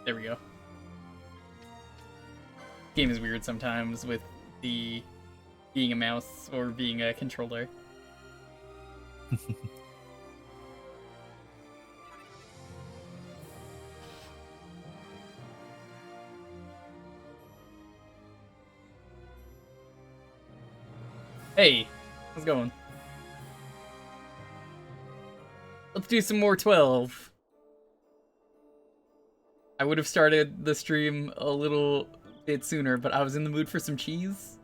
There we go. Game is weird sometimes with the being a mouse or being a controller. Hey, how's it going? Let's do some more 12. I would have started the stream a little bit sooner, but I was in the mood for some cheese.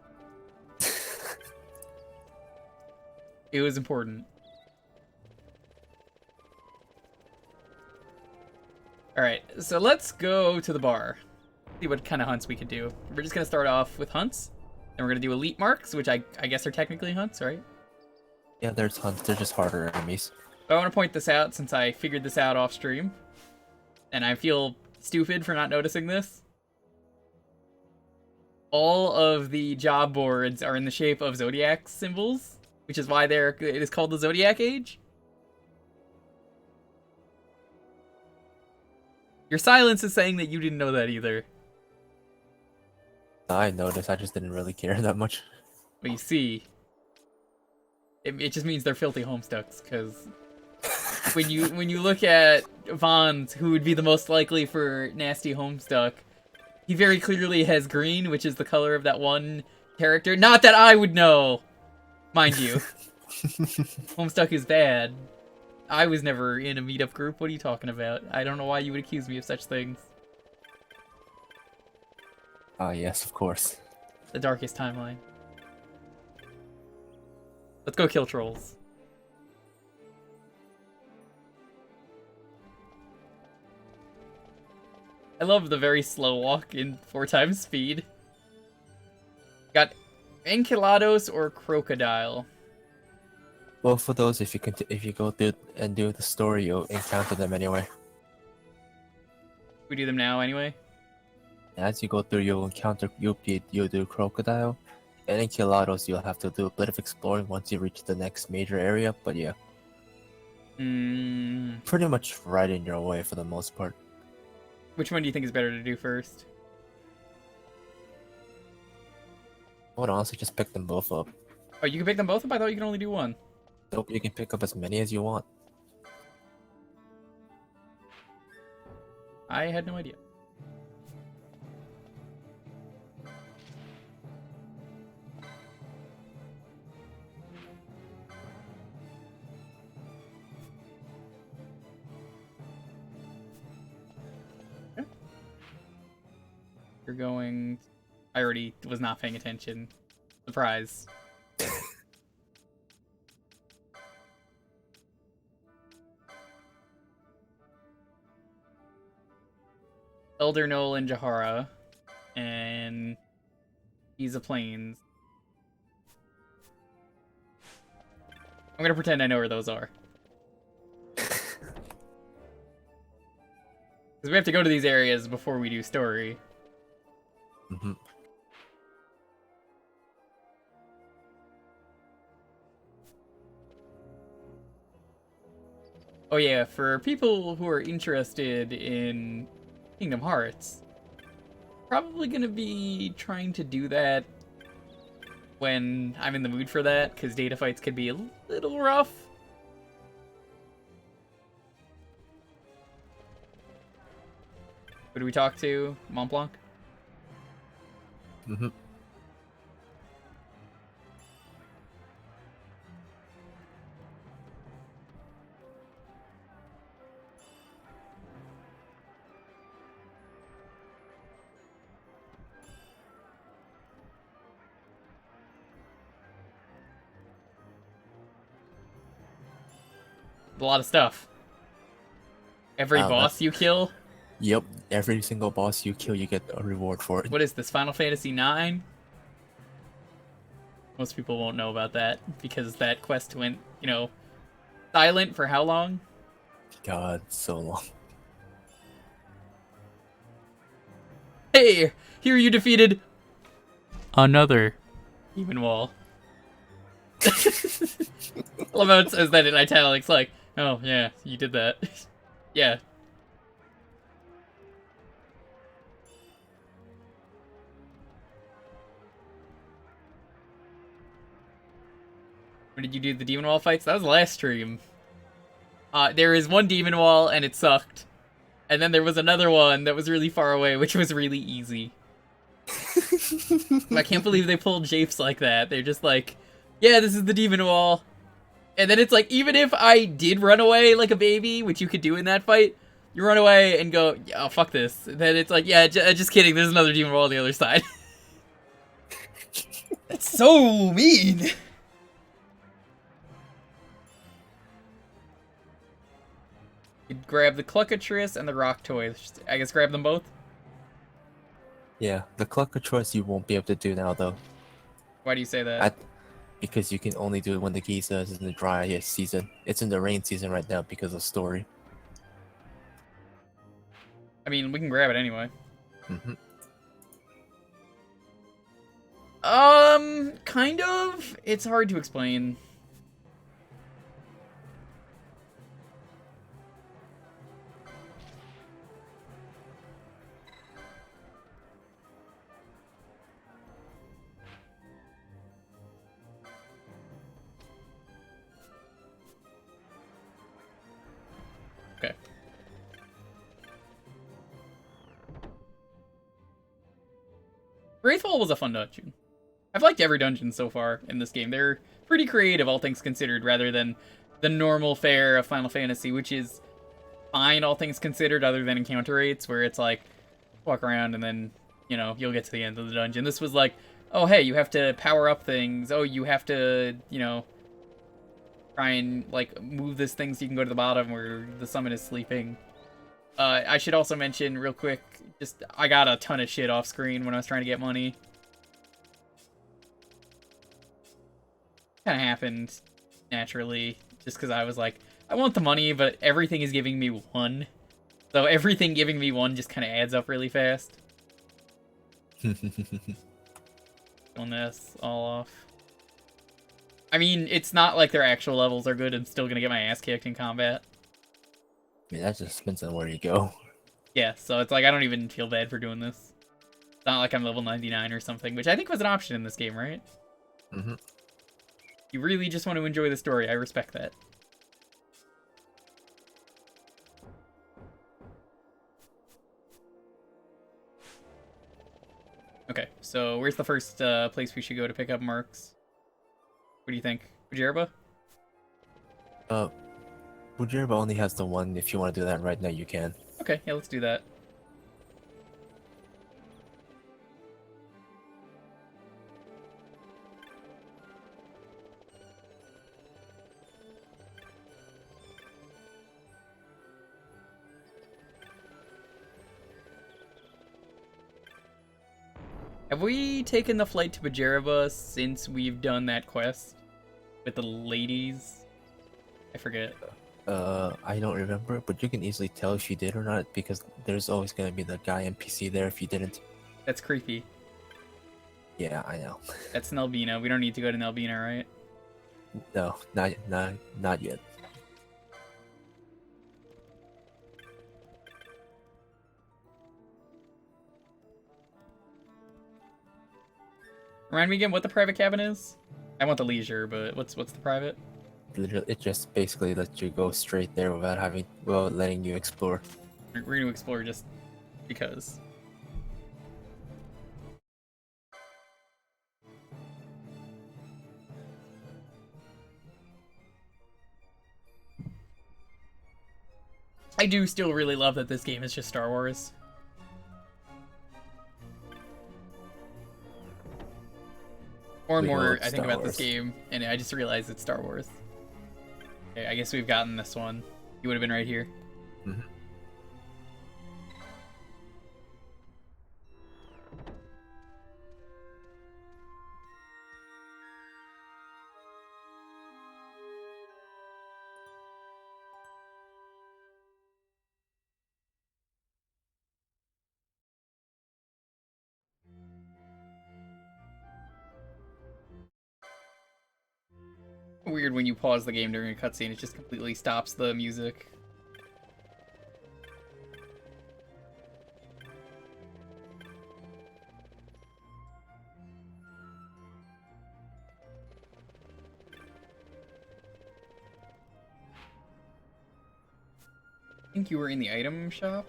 It was important. Alright, so let's go to the bar. See what kind of hunts we could do. We're just gonna start off with hunts. And we're gonna do elite marks, which I guess are technically hunts, right? Yeah, there's hunts. They're just harder enemies. But I want to point this out since I figured this out off stream. And I feel stupid for not noticing this. All of the job boards are in the shape of Zodiac symbols, which is why it is called the Zodiac Age. Your silence is saying that you didn't know that either. I noticed. I just didn't really care that much. Well, you see, it just means they're filthy homestucks, because when you look at Vons, who would be the most likely for nasty homestuck, he very clearly has green, which is the color of that one character. Not that I would know, mind you. Homestuck is bad. I was never in a meetup group. What are you talking about? I don't know why you would accuse me of such things. Ah, yes, of course. The darkest timeline. Let's go kill trolls. I love the very slow walk in 4 times speed. Got Enchilados or Crocodile. Both of those, if you go through and do the story, you'll encounter them anyway. We do them now anyway. As you go through, you'll do crocodile, and enchilados. You'll have to do a bit of exploring once you reach the next major area. But yeah, pretty much right in your way for the most part. Which one do you think is better to do first? I would honestly just pick them both up. Oh, you can pick them both up? I thought you could only do one. Nope, you can pick up as many as you want. I had no idea. Okay. You're going... I already was not paying attention. Surprise. Elder Noel and Jahara, and Giza Plains. I'm gonna pretend I know where those are. Because we have to go to these areas before we do story. Mm-hmm. Oh yeah, for people who are interested in Kingdom Hearts, probably gonna be trying to do that when I'm in the mood for that, because data fights could be a little rough. Who do we talk to? Mont Blanc? Mm-hmm. A lot of stuff. Every Wow, boss you kill? Yep, every single boss you kill, you get a reward for it. What is this, Final Fantasy IX? Most people won't know about that, because that quest went, silent for how long? God, so long. Hey! Here you defeated... another demon wall. I love how it says that in italics, like, oh, yeah, you did that. Yeah. When did you do the demon wall fights? That was the last stream. There is one demon wall, and it sucked. And then there was another one that was really far away, which was really easy. I can't believe they pulled japes like that. They're just like, yeah, this is the demon wall. And then it's like, even if I did run away like a baby, which you could do in that fight, you run away and go, oh, fuck this. Then it's like, yeah, just kidding, there's another demon wall on the other side. That's so mean. You'd grab the Cluckatrice and the Rock Toy. I guess grab them both? Yeah, the Cluckatrice you won't be able to do now though. Why do you say that? Because you can only do it when the Giza is in the dry season. It's in the rain season right now because of story. I mean, we can grab it anyway. Kind of. It's hard to explain. Okay. Wraithfall was a fun dungeon. I've liked every dungeon so far in this game. They're pretty creative, all things considered, rather than the normal fare of Final Fantasy, which is fine, all things considered, other than encounter rates, where it's like, walk around and then, you know, you'll get to the end of the dungeon. This was like, oh, hey, you have to power up things. Oh, you have to, you know, try and, like, move this thing so you can go to the bottom where the summon is sleeping. I should also mention, real quick, just, I got a ton of shit off screen when I was trying to get money. Kind of happened naturally, just because I was like, I want the money, but everything is giving me 1. So everything giving me 1 just kind of adds up really fast. On this all off. I mean, it's not like their actual levels are good and still gonna get my ass kicked in combat. I mean, that just depends on where you go. Yeah, so it's like I don't even feel bad for doing this. It's not like I'm level 99 or something, which I think was an option in this game, right? You really just want to enjoy the story. I respect that. Okay, so where's the first place we should go to pick up marks? What do you think? Fujerba? Fujerba only has the one. If you want to do that right now, you can. Okay, yeah, let's do that. Have we taken the flight to Fujerba since we've done that quest with the ladies? I forget. I don't remember, but you can easily tell if you did or not because there's always gonna be the guy NPC there if you didn't. That's creepy. Yeah, I know. That's Nelbina. We don't need to go to Nelbina, right? No, not yet. Remind me again what the private cabin is? I want the leisure, but what's the private? Literally, it just basically lets you go straight there without letting you explore. We're going to explore just because. I do still really love that this game is just Star Wars. More and more I think about this game, and I just realized it's Star Wars. Okay, I guess we've gotten this one. You would have been right here. Weird when you pause the game during a cutscene, it just completely stops the music. I think you were in the item shop.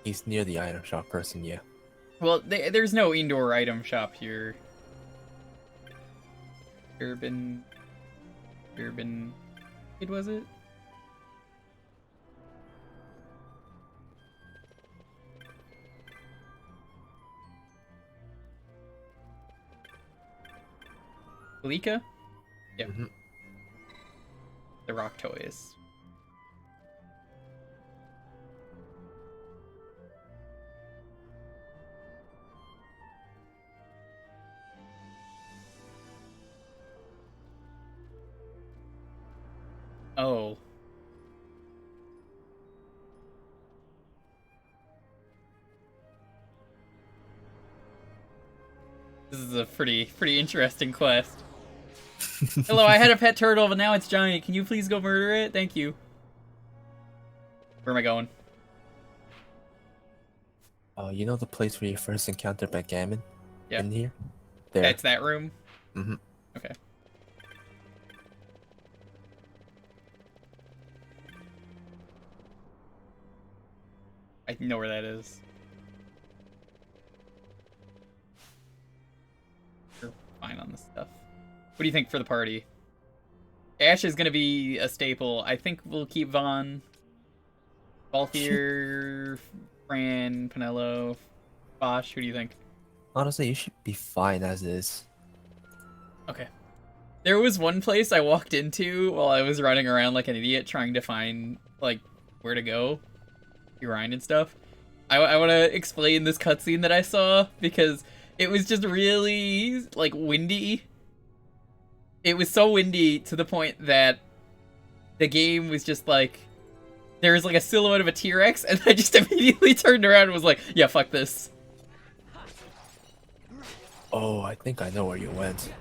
He's near the item shop person, yeah. Well, there's no indoor item shop here. Urban, it was it? Kalika? Yep. Mhm. The rock toys. Oh. This is a pretty interesting quest. Hello, I had a pet turtle, but now it's giant. Can you please go murder it? Thank you. Where am I going? You know the place where you first encountered backgammon? Yeah. In here? There. That's that room? Mm-hmm. Okay. I know where that is. We're fine on this stuff. What do you think for the party? Ash is gonna be a staple. I think we'll keep Vaughn, Balthier, Fran, Pinello, Bosch. Who do you think? Honestly, you should be fine as is. Okay. There was one place I walked into while I was running around like an idiot trying to find, like, where to go. Grind and stuff. I want to explain this cutscene that I saw because it was just really, like, windy. It was so windy to the point that the game was just like, there was like a silhouette of a T-Rex, and I just immediately turned around and was like, yeah, fuck this. Oh, I think I know where you went.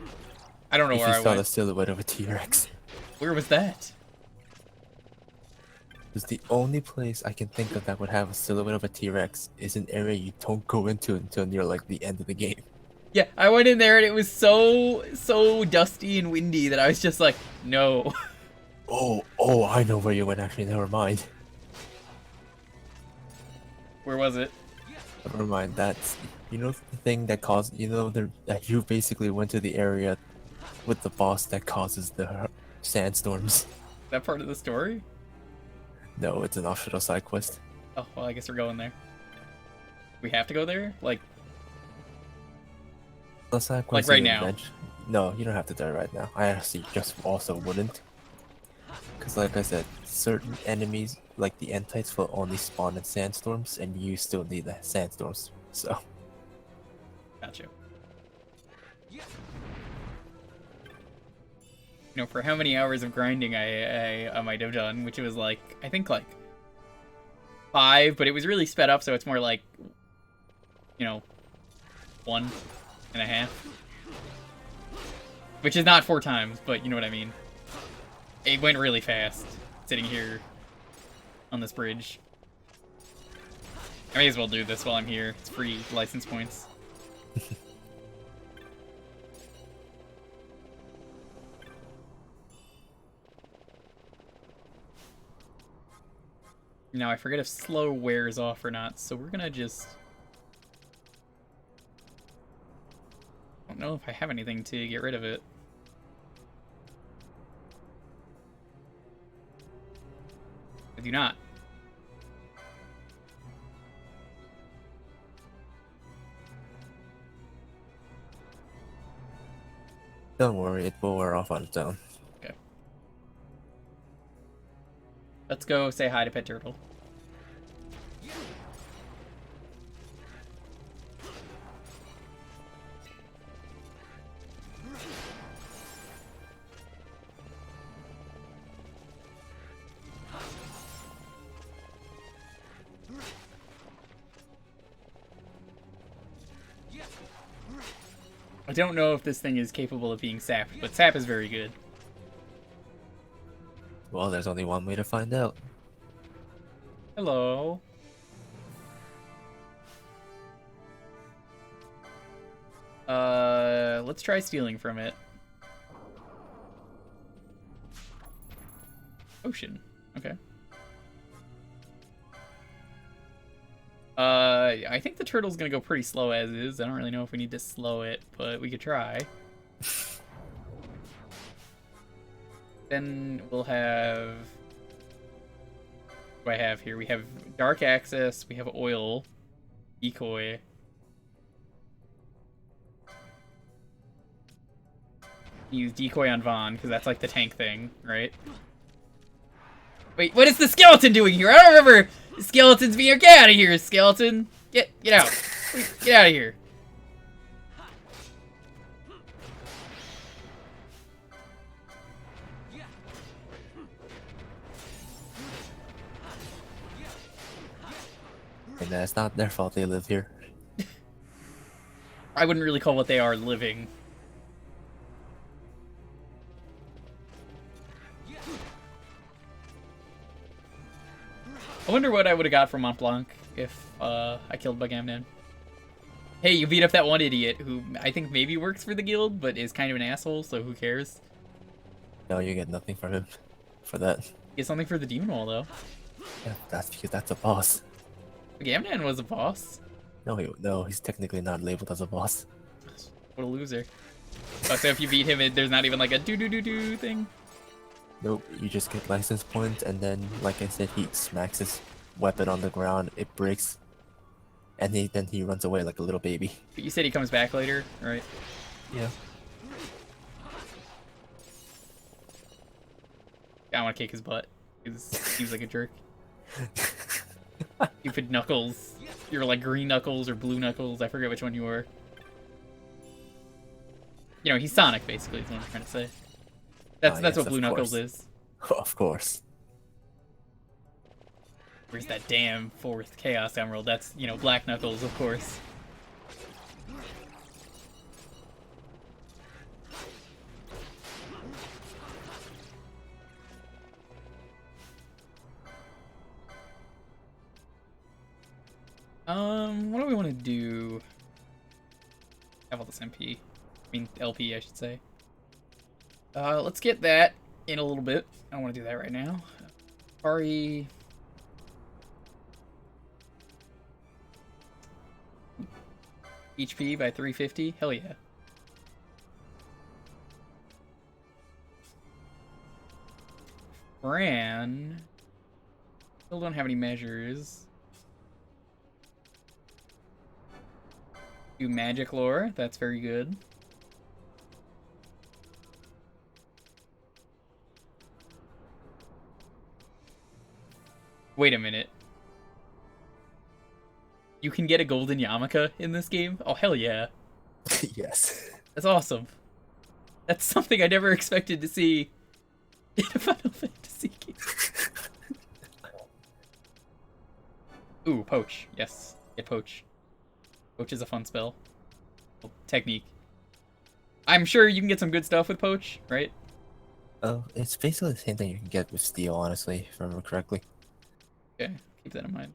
I don't know if where you I saw went. the silhouette of a T-Rex. Where was that? It's the only place I can think of that would have a silhouette of a T-Rex is an area you don't go into until near like the end of the game. Yeah, I went in there and it was so dusty and windy that I was just like, no. Oh, I know where you went actually, never mind. Where was it? Never mind, that's... You know the thing that caused... You know that you basically went to the area with the boss that causes the sandstorms. That part of the story? No, it's an optional side quest. Oh, well, I guess we're going there. We have to go there? Like The side quest right is now? No, you don't have to do it right now. I actually just also wouldn't. Because like I said, certain enemies, like the Entites, will only spawn in sandstorms, and you still need the sandstorms, so... Gotcha. You know, for how many hours of grinding I might have done, which was like, I think like 5, but it was really sped up, so it's more like, you know, 1.5. Which is not 4 times, but you know what I mean. It went really fast, sitting here on this bridge. I may as well do this while I'm here. It's free license points. Now, I forget if slow wears off or not, so we're gonna just... I don't know if I have anything to get rid of it. I do not. Don't worry, it will wear off on its own. Okay. Let's go say hi to Pet Turtle. I don't know if this thing is capable of being sapped, but sap is very good. Well, there's only one way to find out. Hello. Let's try stealing from it. Oh, potion. Okay. I think the turtle's gonna go pretty slow as is. I don't really know if we need to slow it, but we could try. Then we'll have... What do I have here? We have dark access, we have oil, decoy. Use decoy on Vaughn, because that's like the tank thing, right? Wait, what is the skeleton doing here? I don't remember skeletons being here. Get out of here, skeleton! Get out. Please, get out of here. And it's not their fault they live here. I wouldn't really call what they are living. I wonder what I would have got from Mont Blanc if I killed Bagamnan. Hey, you beat up that one idiot who I think maybe works for the guild, but is kind of an asshole, so who cares? No, you get nothing from him for that. Get something for the demon wall, though. Yeah, that's because that's a boss. Bagamnan was a boss. No, he's technically not labeled as a boss. What a loser. Oh, so if you beat him, there's not even like a do-do-do-do thing? Nope, you just get license points, and then, like I said, he smacks his weapon on the ground, it breaks, and then he runs away like a little baby. But you said he comes back later, right? Yeah. I want to kick his butt. He seems like a jerk. Stupid Knuckles. You're like green Knuckles or blue Knuckles. I forget which one you were. You know, he's Sonic, basically, is what I'm trying to say. That's yes, what Blue Knuckles is. Of course. Where's that damn 4th Chaos Emerald? That's, you know, Black Knuckles, of course. What do we want to do? Have all this MP. I mean, LP, I should say. Let's get that in a little bit. I don't want to do that right now. Ari. HP by 350. Hell yeah. Fran. Still don't have any measures. Do magic lore. That's very good. Wait a minute. You can get a golden yarmulke in this game? Oh, hell yeah. Yes. That's awesome. That's something I never expected to see in a Final Fantasy game. Ooh, Poach. Yes. Get Poach. Poach is a fun spell. Technique. I'm sure you can get some good stuff with Poach, right? Oh, it's basically the same thing you can get with Steel, honestly, if I remember correctly. Okay, keep that in mind.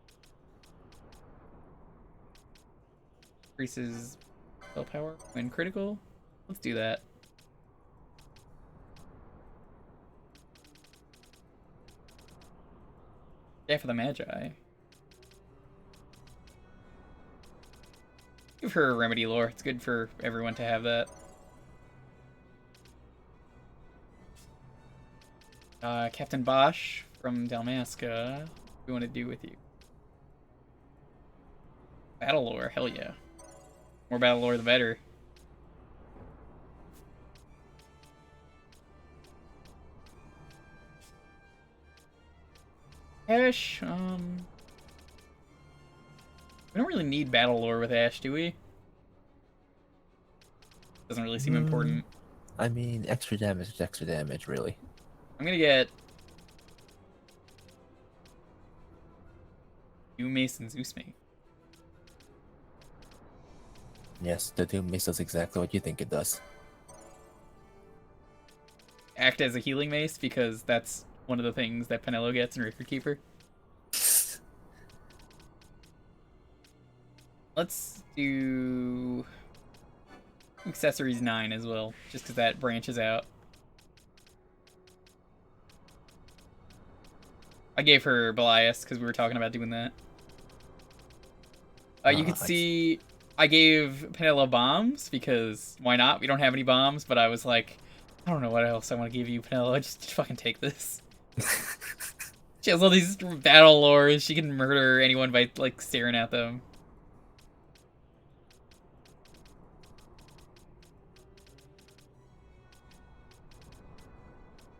Increases spell power when critical. Let's do that. Yeah, for the Magi. Give her a remedy lore. It's good for everyone to have that. Captain Bosch from Dalmasca. What do you want to do with you? Battle lore, hell yeah. More battle lore, the better. Ash, we don't really need battle lore with Ash, do we? Doesn't really seem important. I mean, extra damage is extra damage, really. I'm gonna get Doom Mace and Zeus Mace. Yes, the Doom Mace does exactly what you think it does. Act as a healing mace, because that's one of the things that Penelo gets in Record Keeper. Let's do Accessories 9 as well, just because that branches out. I gave her Belias because we were talking about doing that. You could see I gave Penela bombs because why not? We don't have any bombs, but I was like, I don't know what else I want to give you, Penela. Just fucking take this. She has all these battle lores. She can murder anyone by like staring at them.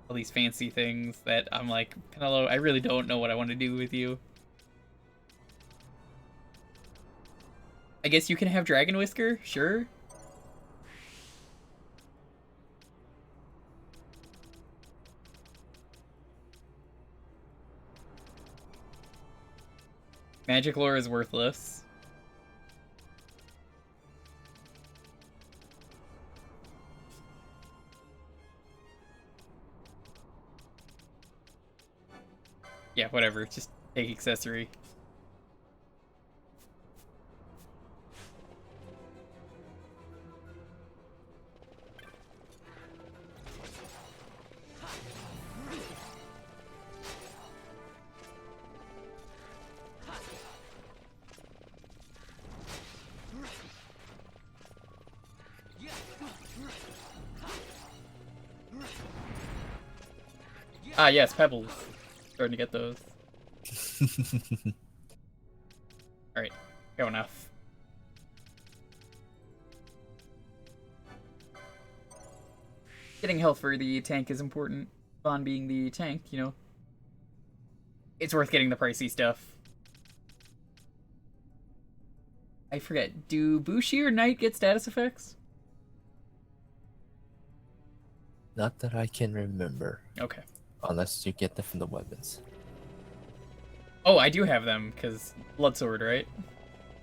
All these fancy things that I'm like, Penelo, I really don't know what I want to do with you. I guess you can have Dragon Whisker, sure. Magic lore is worthless. Yeah, whatever. Just take accessory. Ah, yes, pebbles. Starting to get those. Alright, go enough. Getting health for the tank is important. Vaughn being the tank, you know. It's worth getting the pricey stuff. I forget, do Bushi or Knight get status effects? Not that I can remember. Okay. Unless you get them from the weapons. Oh, I do have them, because Blood Sword, right?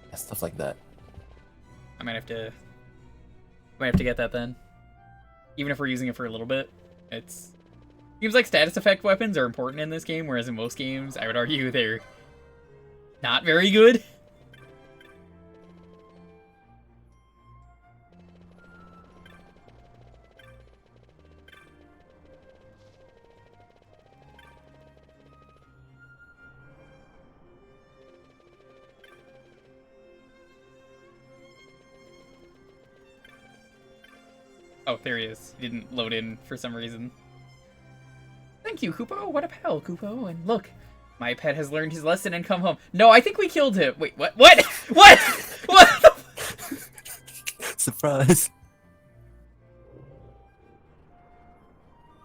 Yeah, stuff like that. I might have to get that then. Even if we're using it for a little bit. It's... Seems like status effect weapons are important in this game, whereas in most games, I would argue they're not very good. Oh, there he is. He didn't load in for some reason. Thank you, Kupo. What a pal, Kupo. And look, my pet has learned his lesson and come home. No, I think we killed him. Wait, what? What? What? What? Surprise!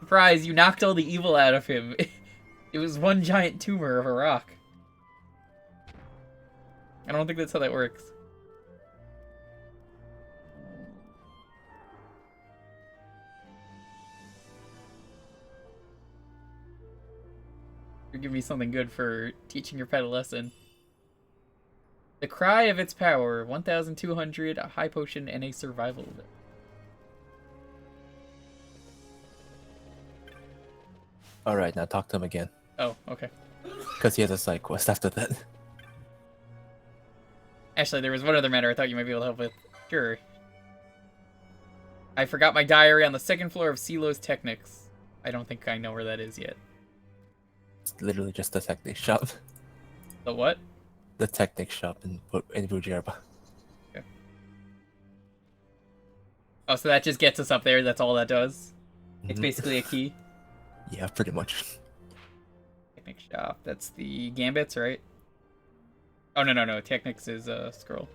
Surprise, you knocked all the evil out of him. It was one giant tumor of a rock. I don't think that's how that works. Give me something good for teaching your pet a lesson. The cry of its power, 1,200, a high potion, and a survival. Alright, now talk to him again. Oh, okay. Because he has a side quest after that. Actually, there was one other matter I thought you might be able to help with. Sure. I forgot my diary on the second floor of Silo's Technics. I don't think I know where that is yet. It's literally just the Technic shop. The what? The Technic shop in Bujerba. Okay. Oh, so that just gets us up there, that's all that does? It's basically a key? Yeah, pretty much. Technic shop, that's the Gambits, right? Oh, no. Technics is a scroll.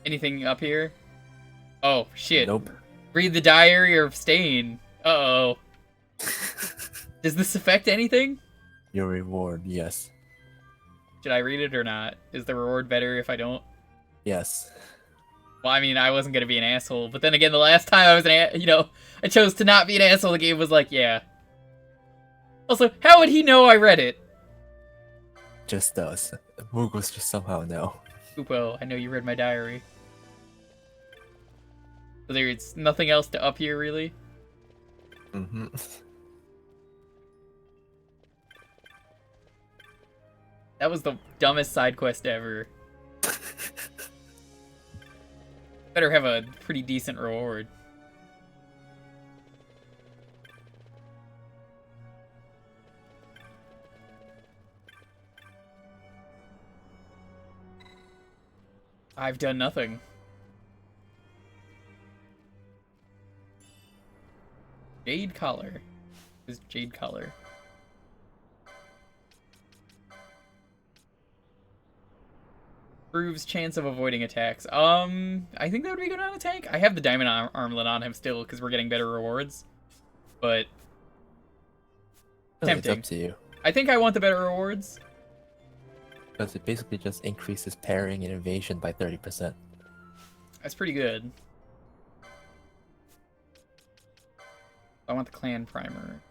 Anything up here? Oh, shit. Nope. Read the Diary of Stain. Uh-oh. Does this affect anything? Your reward, yes. Should I read it or not? Is the reward better if I don't? Yes. Well, I mean, I wasn't gonna be an asshole, but then again, the last time I was I chose to not be an asshole, the game was like, yeah. Also, how would he know I read it? Just does. Moogles just somehow know. Upo, I know you read my diary. So there's nothing else to up here, really? Mm-hmm. That was the dumbest side quest ever. Better have a pretty decent reward. I've done nothing. Jade collar. Is jade collar. Proves chance of avoiding attacks. I think that would be good on a tank. I have the diamond armlet on him still because we're getting better rewards. But Really, it's tempting. up to you. I think I want the better rewards. Because it basically just increases parrying and evasion by 30%. That's pretty good. I want the clan primer.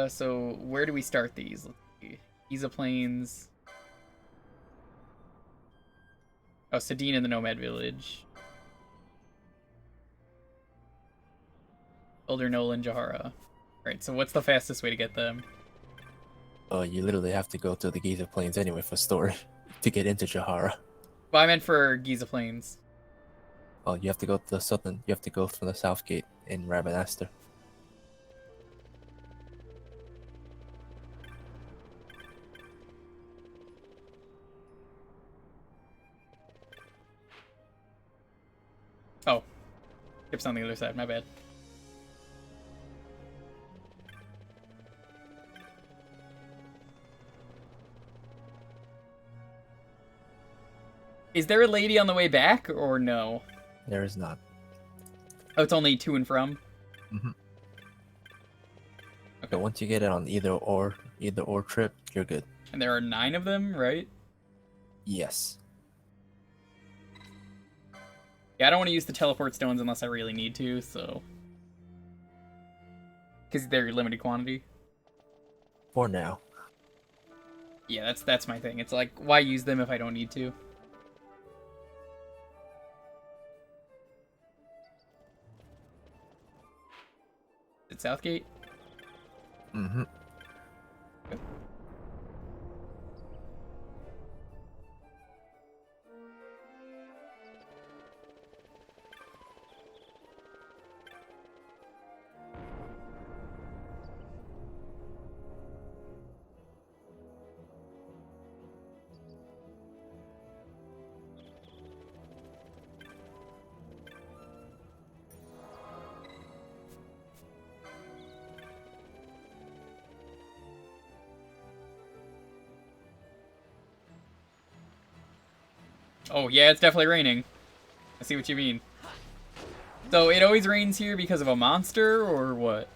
So where do we start these? Let's see. Giza Plains. Oh, Sadine in the Nomad Village. Elder Nolan Jahara. Right, so what's the fastest way to get them? Oh, you literally have to go to the Giza Plains anyway for story to get into Jahara. Well, I meant for Giza Plains. Oh, you have to go to the southern. You have to go from the south gate in Rabanastre. Oh. Skip's on the other side, my bad. Is there a lady on the way back, or no? There is not. Oh, it's only to and from? Mm-hmm. Okay, once you get it on either or trip, you're good. And there are 9 of them, right? Yes. Yeah, I don't want to use the teleport stones unless I really need to, so... Because they're limited quantity. For now. Yeah, that's my thing. It's like, why use them if I don't need to? Is it Southgate? Mm-hmm. Oh, yeah, it's definitely raining. I see what you mean. So, it always rains here because of a monster, or what?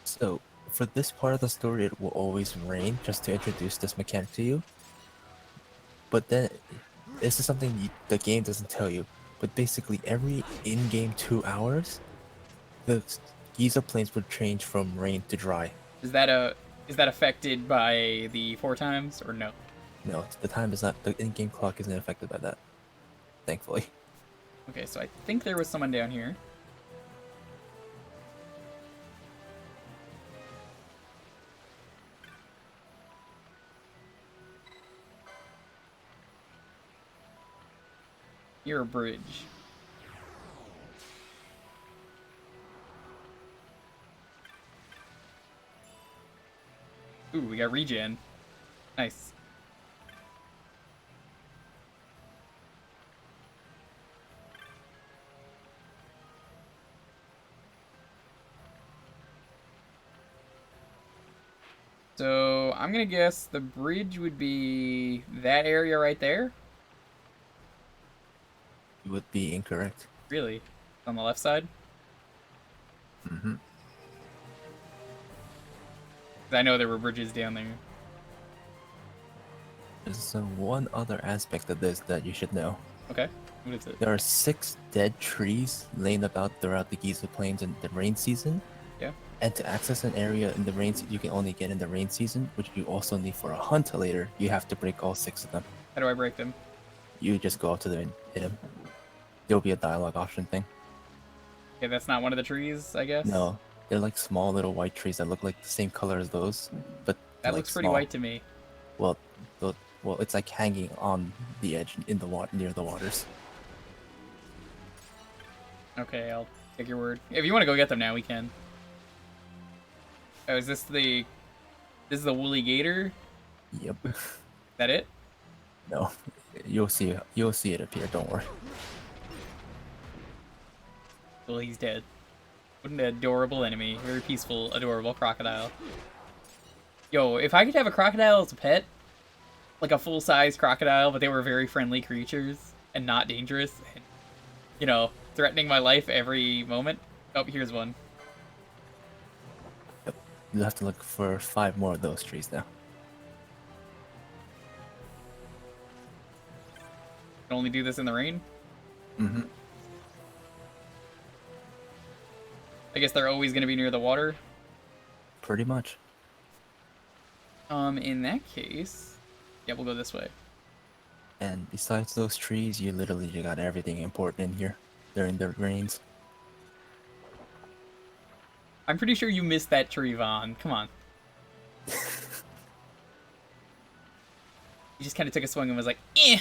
So, for this part of the story, it will always rain just to introduce this mechanic to you. But then, this is something the game doesn't tell you. But basically, every in-game 2 hours, the Giza Plains would change from rain to dry. Is that affected by the 4 times, or no? No, the time is not. The in-game clock isn't affected by that. Thankfully. Okay, so I think there was someone down here. Near a bridge. Ooh, we got regen. Nice. So, I'm gonna guess the bridge would be that area right there? You would be incorrect. Really? On the left side? Mm-hmm. I know there were bridges down there. There's one other aspect of this that you should know. Okay. What is it? There are 6 dead trees laying about throughout the Giza Plains in the rain season. Yeah. And to access an area in the rain you can only get in the rain season, which you also need for a hunt later, you have to break all 6 of them. How do I break them? You just go up to them and hit them. There'll be a dialogue option thing. Okay, that's not one of the trees, I guess. No, they're like small little white trees that look like the same color as those, but That like looks pretty small. white to me. Well, well, it's like hanging on the edge in the water near the waters. Okay, I'll take your word. If you want to go get them now, we can. Oh, is this the... This is the woolly gator? Yep. Is that it? No, you'll see it appear. Don't worry. Well, he's dead. What an adorable enemy. Very peaceful, adorable crocodile. Yo, if I could have a crocodile as a pet, like a full-size crocodile, but they were very friendly creatures and not dangerous, and, you know, threatening my life every moment. Oh, here's one. Yep. You'll have to look for 5 more of those trees now. Can only do this in the rain? Mm-hmm. I guess they're always going to be near the water. Pretty much. In that case, yeah, we'll go this way. And besides those trees, you literally got everything important in here during the rains. I'm pretty sure you missed that tree, Vaughn. Come on. He just kind of took a swing and was like, eh!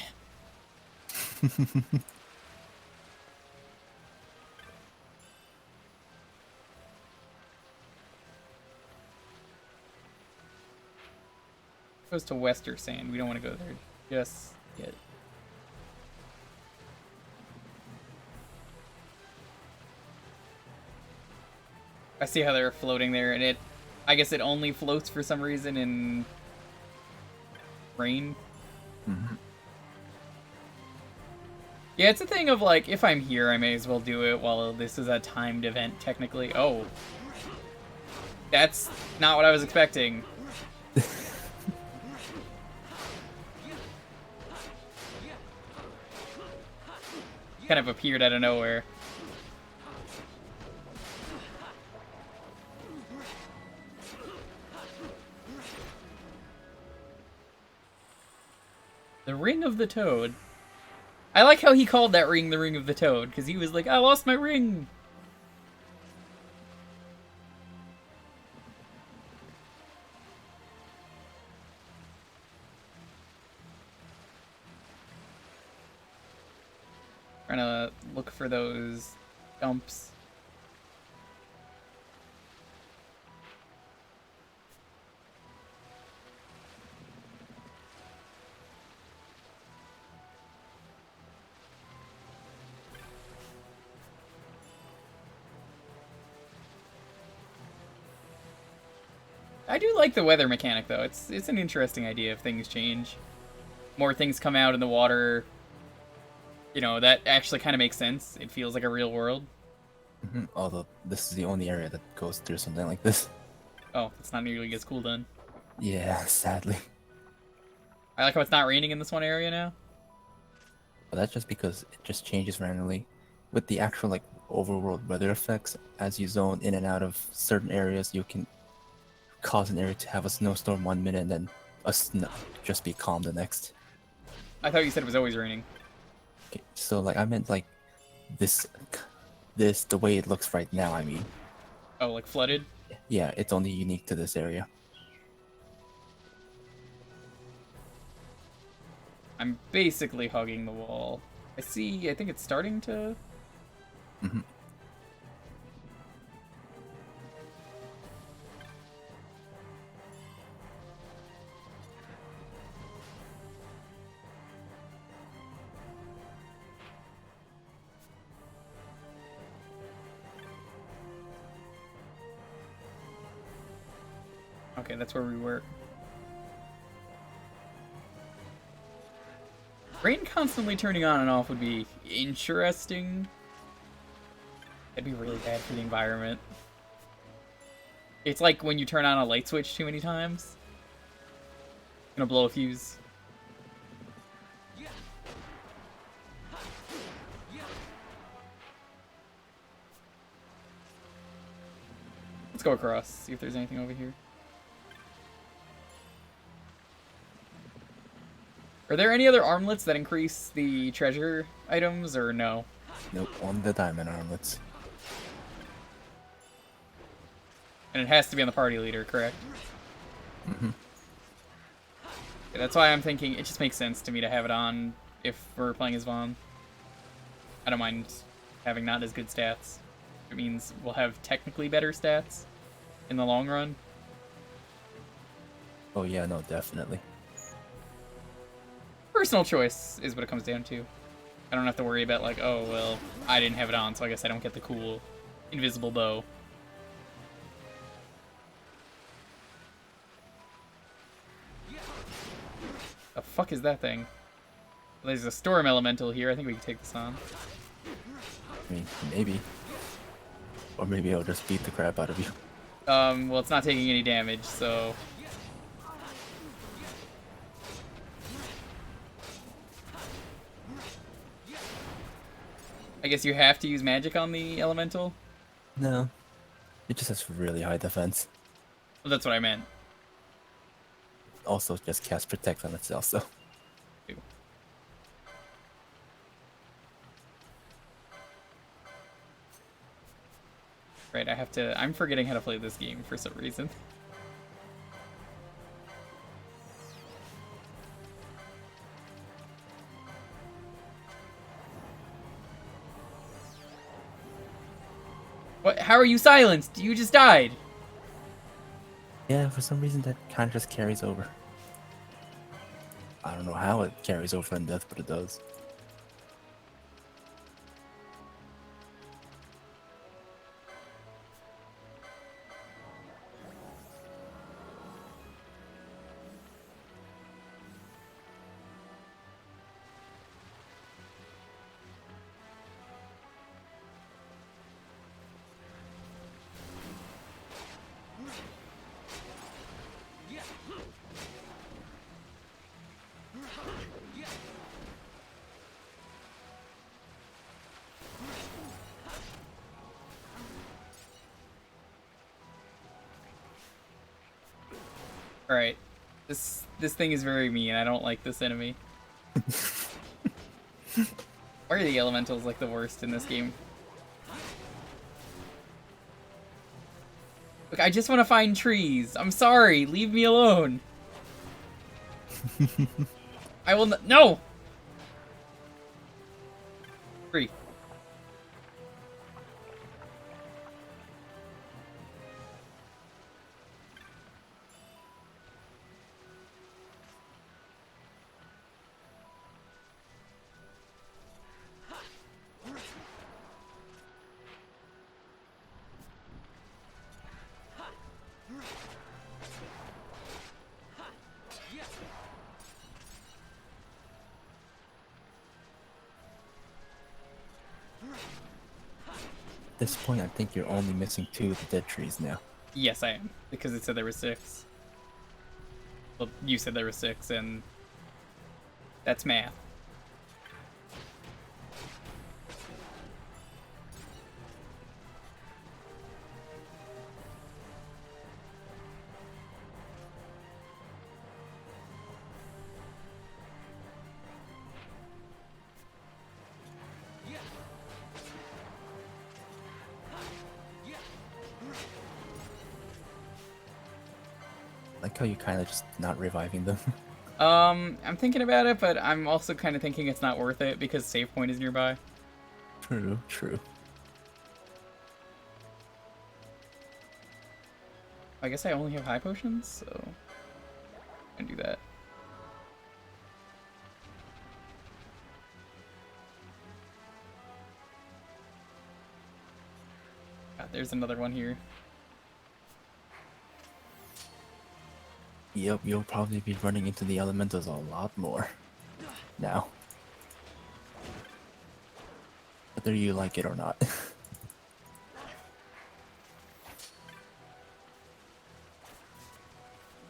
Goes to Wester Sand. We don't want to go there just yet. I see how they're floating there, and I guess it only floats for some reason in rain. Mm-hmm. Yeah, it's a thing of like, if I'm here, I may as well do it while this is a timed event, technically. Oh. That's not what I was expecting. Kind of appeared out of nowhere. The Ring of the Toad. I like how he called that ring the Ring of the Toad, because he was like, I lost my ring! Trying to look for those dumps. I do like the weather mechanic, though. It's an interesting idea if things change. More things come out in the water. You know, that actually kind of makes sense. It feels like a real world. Mm-hmm. Although this is the only area that goes through something like this. Oh, it's not nearly as cool then. Yeah, sadly. I like how it's not raining in this one area now. But that's just because it just changes randomly. With the actual like overworld weather effects, as you zone in and out of certain areas, you can cause an area to have a snowstorm 1 minute and then just be calm the next. I thought you said it was always raining. Okay, so like I meant like this the way it looks right now. I mean, Oh, like flooded? yeah, it's only unique to this area. I'm basically hugging the wall. I think it's starting to... Mm-hmm. Okay, that's where we were. Rain constantly turning on and off would be interesting. That'd be really bad for the environment. It's like when you turn on a light switch too many times. Gonna blow a fuse. go across, see if there's anything over here. Are there any other armlets that increase the treasure items, or no? Nope, on the diamond armlets. And it has to be on the party leader, correct? Mm-hmm. Yeah, that's why I'm thinking it just makes sense to me to have it on if we're playing as Vaughn. I don't mind having not as good stats. It means we'll have technically better stats in the long run. Oh yeah, no, definitely. Personal choice is what it comes down to. I don't have to worry about like, oh, well, I didn't have it on, so I guess I don't get the cool invisible bow. The fuck is that thing? There's a storm elemental here. I think we can take this on. I mean, maybe. Or maybe I'll just beat the crap out of you. Well, it's not taking any damage, so... I guess you have to use magic on the elemental? No. It just has really high defense. Well, that's what I meant. Also just cast protect on itself, so. Ew. Right, I have to... I'm forgetting how to play this game for some reason. What? How are you silenced? You just died. Yeah, for some reason that kind of just carries over. I don't know how it carries over in death, but it does. Alright. This thing is very mean. I don't like this enemy. Why are the elementals like the worst in this game? Look, I just want to find trees. I'm sorry. Leave me alone. I will no! Free. At this point, I think you're only missing 2 of the dead trees now. Yes, I am. Because it said there were 6. Well, you said there were 6, and that's math. Like how you kind of just not reviving them. I'm thinking about it, but I'm also kind of thinking it's not worth it because save point is nearby. True, true. I guess I only have high potions, so I can do that. God, there's another one here. Yep, you'll probably be running into the elementals a lot more now. Whether you like it or not.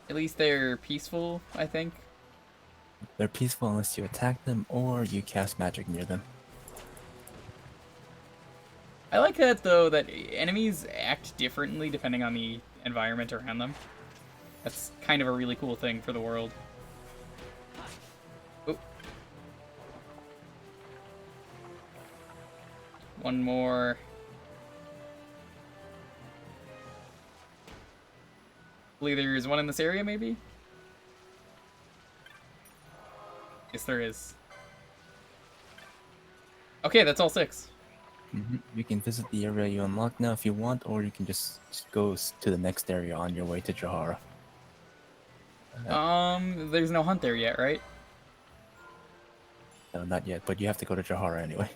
At least they're peaceful, I think. They're peaceful unless you attack them or you cast magic near them. I like that though, that enemies act differently depending on the environment around them. That's kind of a really cool thing for the world. Oh. One more. I believe there's one in this area, maybe? Yes, there is. Okay, that's all 6. You can visit the area you unlocked now if you want, or you can just go to the next area on your way to Jahara. There's no hunt there yet, right? No, not yet, but you have to go to Jahara anyway.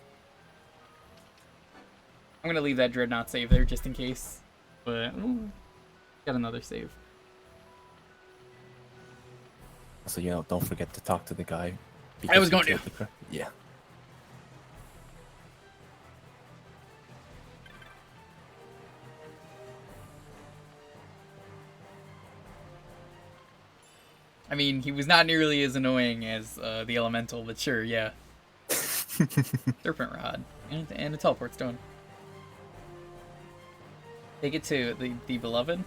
I'm gonna leave that Dreadnought save there just in case. But, ooh, got another save. So, you know, don't forget to talk to the guy. I was going to. Yeah. I mean, he was not nearly as annoying as the Elemental, but sure, yeah. Serpent Rod. And a Teleport Stone. Take it to the Beloved.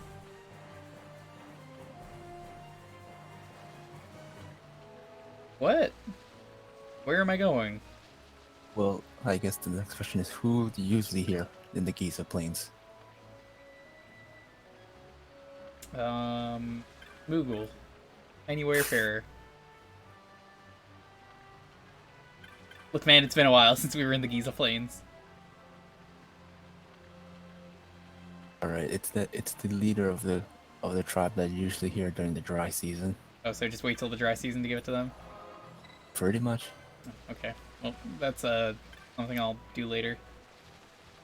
What? Where am I going? Well, I guess the next question is, who do you usually hear in the Giza Plains? Moogle. Tiny Wayfarer. Look, man, it's been a while since we were in the Giza Plains. Alright, it's the leader of the tribe that you usually hear during the dry season. Oh, so just wait till the dry season to give it to them? Pretty much. Okay. Well, that's something I'll do later.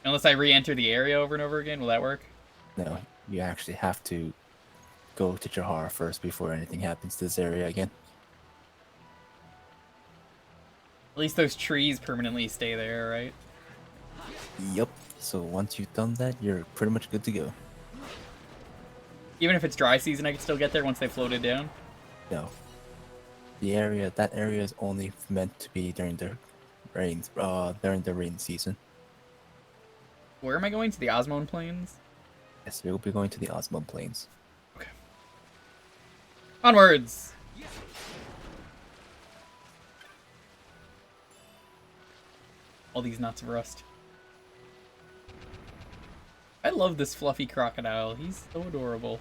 Unless I re-enter the area over and over again, will that work? No, you actually have to go to Jahara first before anything happens to this area again. At least those trees permanently stay there, right? Yep. So once you've done that, you're pretty much good to go. Even if it's dry season, I can still get there once they floated down? No. That area is only meant to be during the rain season. Where am I going? To the Osmone Plains? Yes, we will be going to the Osmond Plains. Okay. Onwards! All these knots of rust. I love this fluffy crocodile. He's so adorable.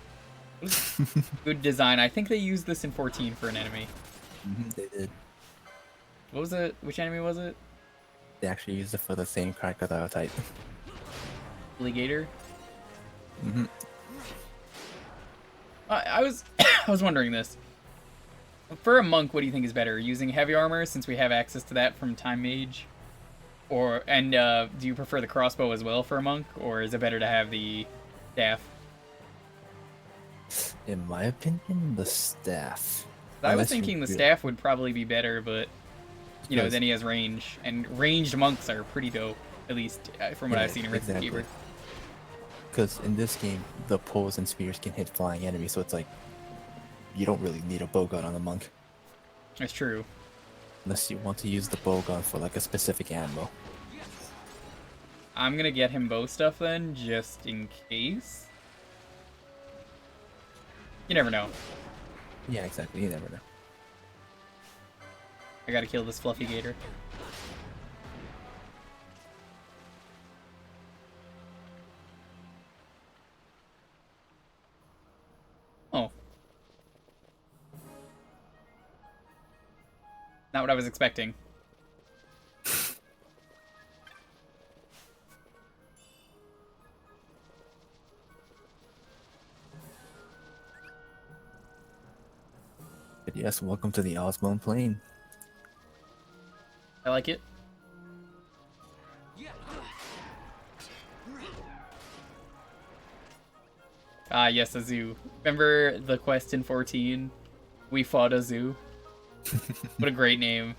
Good design. I think they used this in 14 for an enemy. They did. What was it? Which enemy was it? They actually used it for the same crocodile type. Alligator? I was I was wondering this. For a monk, what do you think is better? Using heavy armor, since we have access to that from Time Mage? Do you prefer the crossbow as well for a monk? Or is it better to have the staff? In my opinion, the staff. I was thinking the staff would probably be better, but you know, then he has range, and ranged monks are pretty dope, at least from what I've seen in Rhythm exactly. Keeper. Because in this game, the poles and spears can hit flying enemies, so it's like you don't really need a bowgun on a monk. That's true. Unless you want to use the bowgun for like a specific ammo. I'm gonna get him bow stuff then, just in case. You never know. Yeah, exactly. You never know. I gotta kill this fluffy gator. Oh. Not what I was expecting. But yes, welcome to the Osmond Plain. I like it. Ah, yes, a zoo. Remember the quest in 14? We fought a zoo. What a great name.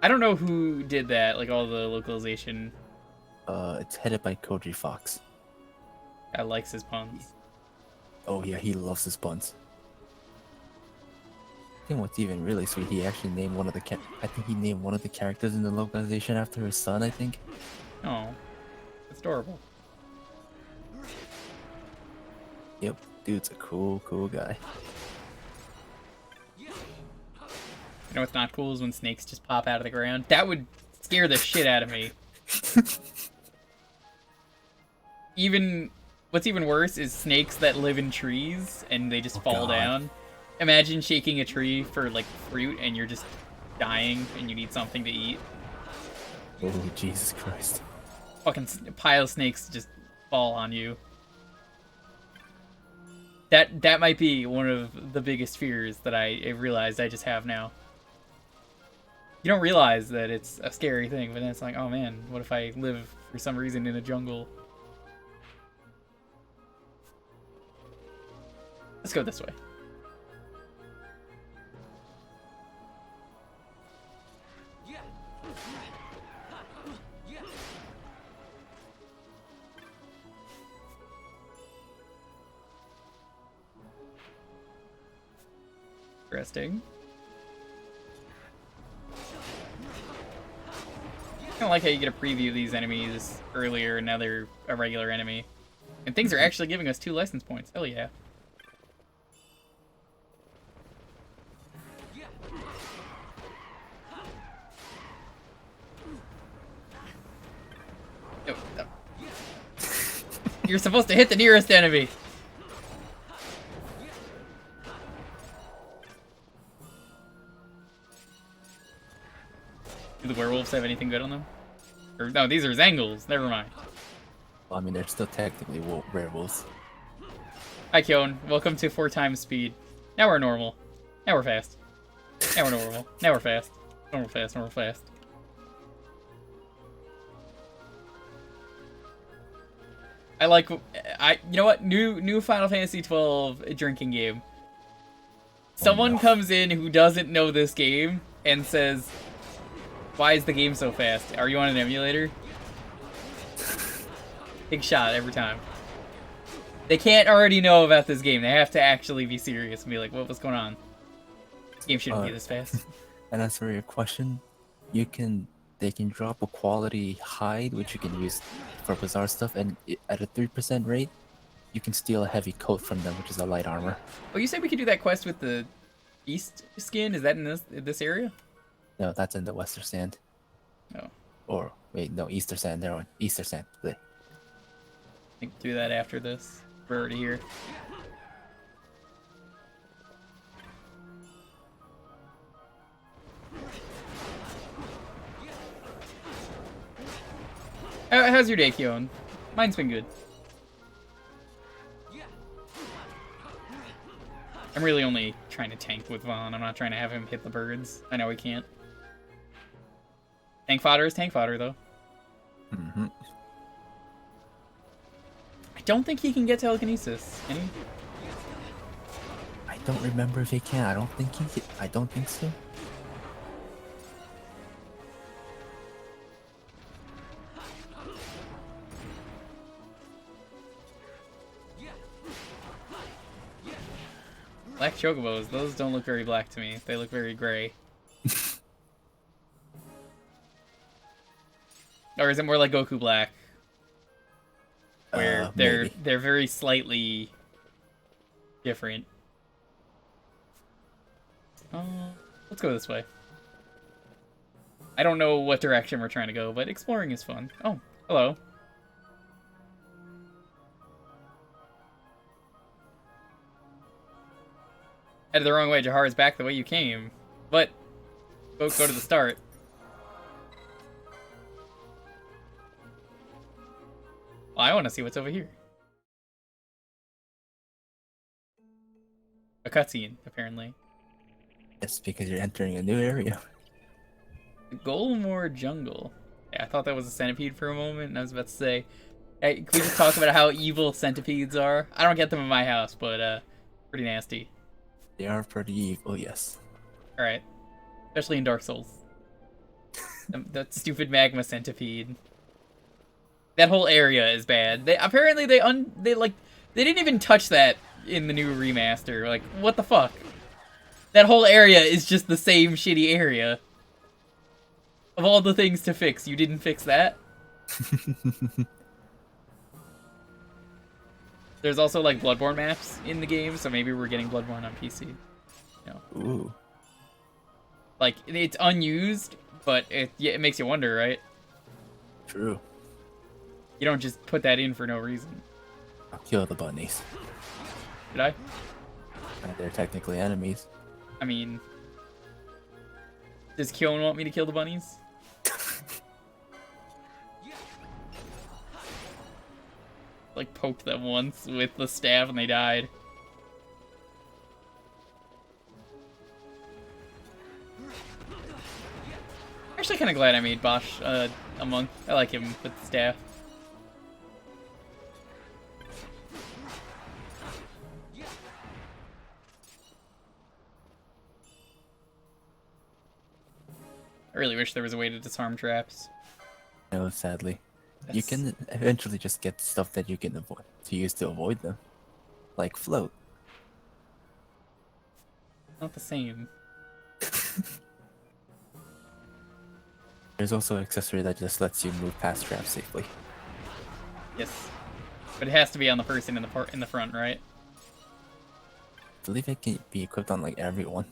I don't know who did that, like all the localization. It's headed by Koji Fox. I likes his puns. Oh yeah, he loves his puns. think what's even really sweet, he actually named one of the I think he named one of the characters in the localization after his son, I think. Oh, that's adorable. Yep, dude's a cool guy. You know what's not cool is when snakes just pop out of the ground. That would scare the shit out of me. What's even worse is snakes that live in trees and they just fall down. Imagine shaking a tree for like fruit and you're just dying and you need something to eat. Oh, Jesus Christ. Fucking pile of snakes just fall on you. That might be one of the biggest fears that I realized I just have now. You don't realize that it's a scary thing, but then it's like, oh man, what if I live for some reason in a jungle? Let's go this way. Interesting. I don't like how you get a preview of these enemies earlier and now they're a regular enemy. And things are actually giving us 2 license points. Hell yeah. No, no. You're supposed to hit the nearest enemy. Do the werewolves have anything good on them? Or, no, these are Zangles. Never mind. Well, I mean, they're still technically werewolves. Hi, Kyon. Welcome to 4 times speed. Now we're normal. Now we're fast. Now we're normal. Now we're fast. Normal fast, normal fast. I like... you know what? New Final Fantasy XII drinking game. Someone comes in who doesn't know this game and says... Why is the game so fast? Are you on an emulator? Big shot every time. They can't already know about this game. They have to actually be serious and be like, what's going on? This game shouldn't be this fast. And as for your question, they can drop a quality hide, which you can use for bizarre stuff, and at a 3% rate, you can steal a heavy coat from them, which is a light armor. Oh, you said we could do that quest with the East skin? Is that in this area? No, that's in the Western Sand. Oh. Or, wait, no, Easter Sand, there one. Easter Sand. Bleh. I think do that after this. We're already here. How's your day, Kyon? Mine's been good. I'm really only trying to tank with Vaughn. I'm not trying to have him hit the birds. I know he can't. Tank fodder is tank fodder, though. Mm-hmm. I don't think he can get telekinesis. Can he? I don't remember if he can. I don't think he can. I don't think so. Black chocobos, those don't look very black to me. They look very gray. Or is it more like Goku Black? Where they're very slightly different. Let's go this way. I don't know what direction we're trying to go, but exploring is fun. Oh, hello. Headed the wrong way. Jahar is back the way you came. But go to the start. Well, I want to see what's over here. A cutscene, apparently. Yes, because you're entering a new area. Golmore Jungle. Yeah, I thought that was a centipede for a moment, and I was about to say, hey, can we just talk about how evil centipedes are? I don't get them in my house, but pretty nasty. They are pretty evil, yes. Alright. Especially in Dark Souls. That stupid magma centipede. That whole area is bad. They didn't even touch that in the new remaster. Like, what the fuck? That whole area is just the same shitty area. Of all the things to fix, you didn't fix that? There's also, like, Bloodborne maps in the game, so maybe we're getting Bloodborne on PC. No. Ooh. Like, it's unused, but it makes you wonder, right? True. You don't just put that in for no reason. I'll kill the bunnies. Did I? They're technically enemies. I mean... Does Kyon want me to kill the bunnies? Like, poked them once with the staff and they died. Actually, kind of glad I made Bosch a monk. I like him with the staff. I really wish there was a way to disarm traps. No, sadly. You can eventually just get stuff that you can avoid to use to avoid them. Like float. Not the same. There's also an accessory that just lets you move past traps safely. Yes. But it has to be on the person in the front, right? I believe it can be equipped on like everyone.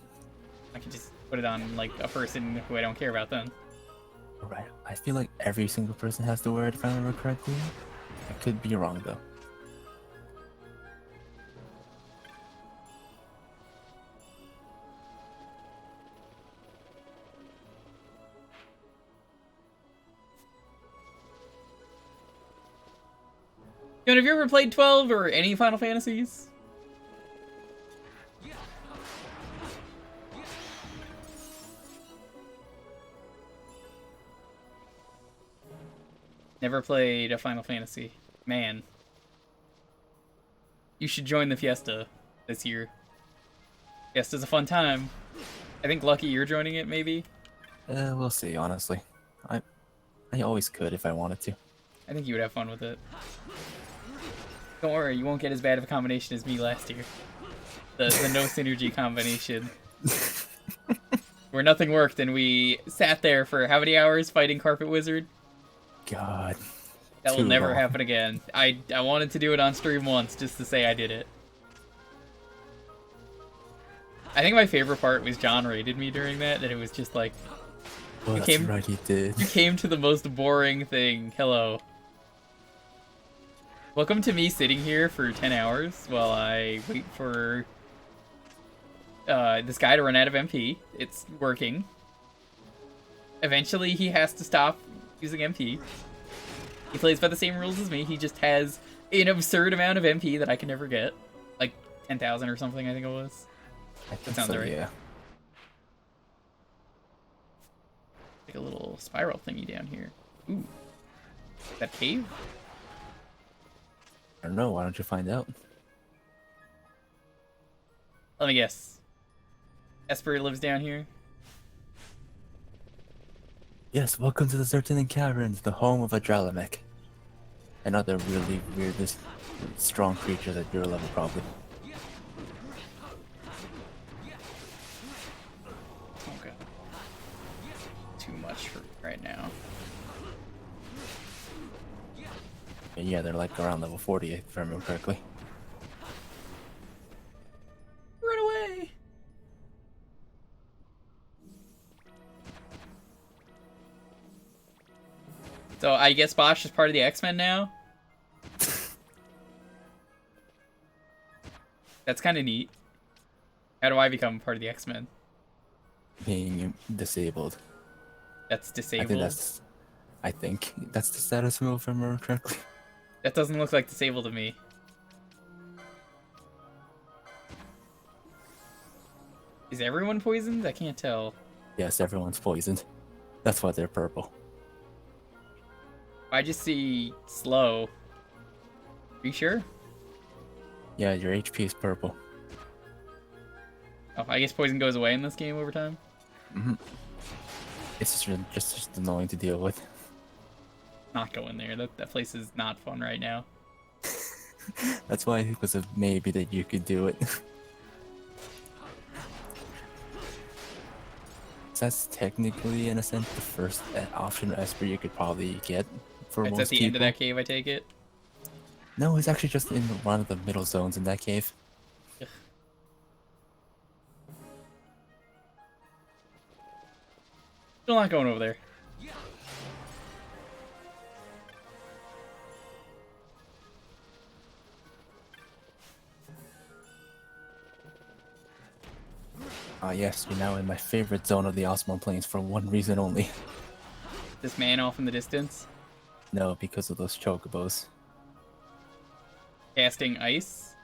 I can just put it on like a person who I don't care about then. Right. I feel like every single person has to wear it if I remember correctly. I could be wrong though. Have you ever played 12 or any Final Fantasies? Never played a Final Fantasy. Man. You should join the Fiesta this year. Fiesta's a fun time. I think, Lucky, you're joining it, maybe? We'll see, honestly. I always could if I wanted to. I think you would have fun with it. Don't worry, you won't get as bad of a combination as me last year. The no synergy combination. Where nothing worked and we sat there for how many hours fighting Carpet Wizard? God. That will never happen again. I wanted to do it on stream once just to say I did it. I think my favorite part was John raided me during that, and it was just like... Well, that's right, he did. You came to the most boring thing. Hello. Welcome to me sitting here for 10 hours while I wait for this guy to run out of MP. It's working. Eventually he has to stop using MP. He plays by the same rules as me. He just has an absurd amount of MP that I can never get. Like 10,000 or something, I think it was. That sounds right. Yeah. Like a little spiral thingy down here. Ooh. Is that cave? I don't know, why don't you find out? Let me guess. Esper lives down here? Yes, welcome to the Zertinin Caverns, the home of Adralamech. Another really weirdest, strong creature at your level, probably. Okay. Too much for right now. And yeah, they're like around level 40, if I remember correctly. Run away! So I guess Bosch is part of the X-Men now? That's kind of neat. How do I become part of the X-Men? Being disabled. That's disabled? I think that's the status move, if I remember correctly. That doesn't look like disabled to me. Is everyone poisoned? I can't tell. Yes, everyone's poisoned. That's why they're purple. I just see slow. Are you sure? Yeah, your HP is purple. Oh, I guess poison goes away in this game over time? Mm-hmm. It's just annoying to deal with. Not going there. That place is not fun right now. That's why it was a maybe that you could do it. That's technically, in a sense, the first option Esper you could probably get for It's most at the people. end of that cave, I take it. No, it's actually just in one of the middle zones in that cave. Ugh. Still not going over there. Ah, yes, you're now in my favorite zone of the Osmond Plains for one reason only. This man off in the distance, No, because of those chocobos. casting ice.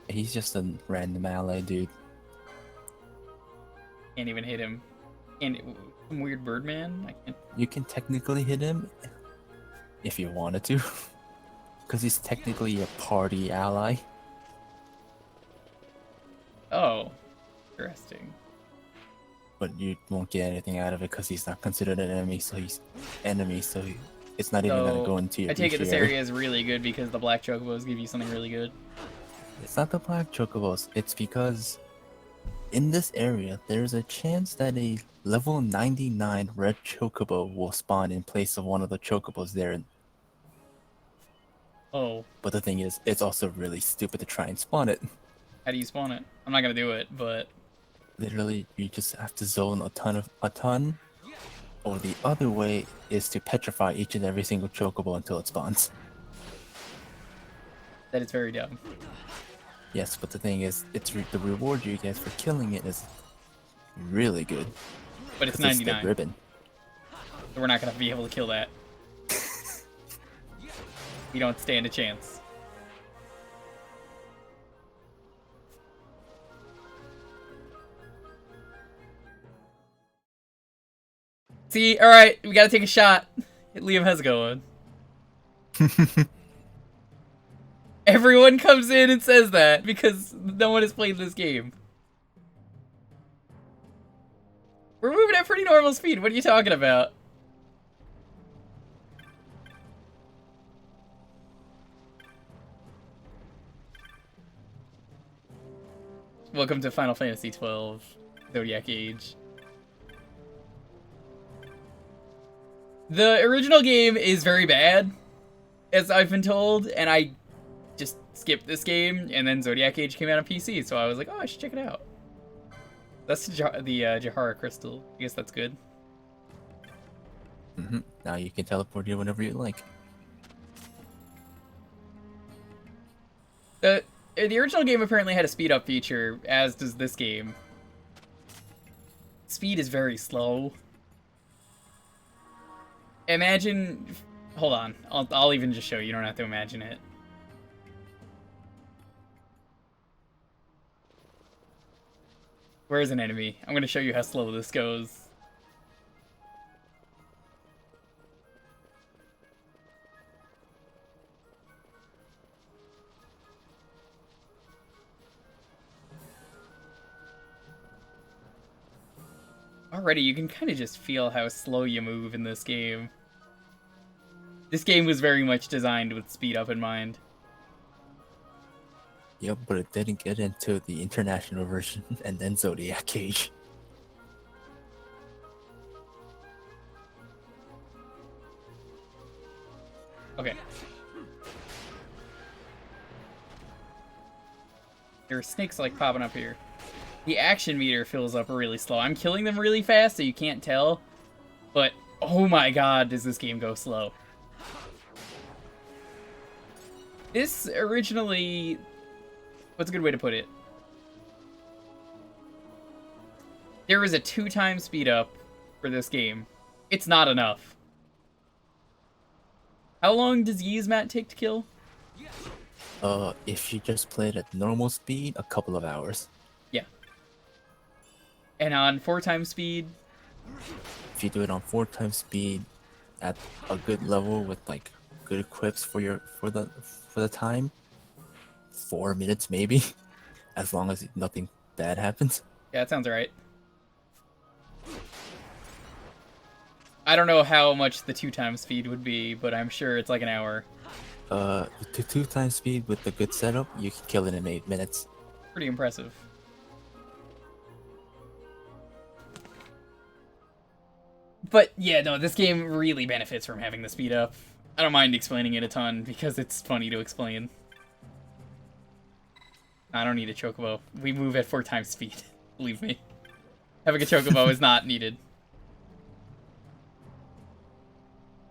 He's just a random ally, dude. Can't even hit him. And some weird Birdman. I can't. You can technically hit him if you wanted to, because he's technically a party ally. Oh, interesting. But you won't get anything out of it because he's not considered an enemy, so it's not even gonna go into your. I take it this area. area is really good because the black chocobos give you something really good. It's not the black chocobos. It's because in this area, there's a chance that a level 99 red chocobo will spawn in place of one of the chocobos there. Oh, But the thing is, it's also really stupid to try and spawn it. how do you spawn it? I'm not gonna do it, but Literally, you just have to zone a ton, or the other way is to petrify each and every single chocobo until it spawns. that is very dumb. Yes, but the thing is, the reward you get for killing it is really good. But it's 'cause the 99. ribbon. So we're not gonna be able to kill that. We don't stand a chance. See, all right, we gotta take a shot. Liam has going. Everyone comes in and says that because no one has played this game. We're moving at pretty normal speed. What are you talking about? Welcome to Final Fantasy XII, Zodiac Age. The original game is very bad, as I've been told, and I just skipped this game, and then Zodiac Age came out on PC, so I was like, oh, I should check it out. That's the Jahara Crystal. I guess that's good. Now you can teleport here whenever you like. The original game apparently had a speed up feature, as does this game. Speed is very slow. Imagine... Hold on. I'll even just show you. You don't have to imagine it. Where's an enemy? I'm gonna show you how slow this goes. Already, you can kind of just feel how slow you move in this game. This game was very much designed with speed up in mind. Yep, but it didn't get into the international version and then Zodiac Age. Okay. There are snakes like popping up here. The action meter fills up really slow. I'm killing them really fast, so you can't tell. But, oh my god, does this game go slow. This originally... What's a good way to put it? There was a 2x speed up for this game. It's not enough. How long does Yzmat take to kill? If you just played at normal speed, a couple of hours. Yeah. And on 4x speed? If you do it on 4x speed at a good level with like good equips for the time, 4 minutes maybe, as long as nothing bad happens. Yeah, that sounds right. I don't know how much the 2x speed would be, but I'm sure it's like an hour. With the 2x speed with the good setup, you can kill it in 8 minutes. Pretty impressive. But yeah, no, this game really benefits from having the speed up. I don't mind explaining it a ton because it's funny to explain. I don't need a chocobo. We move at 4 times speed. Believe me. Having a chocobo is not needed.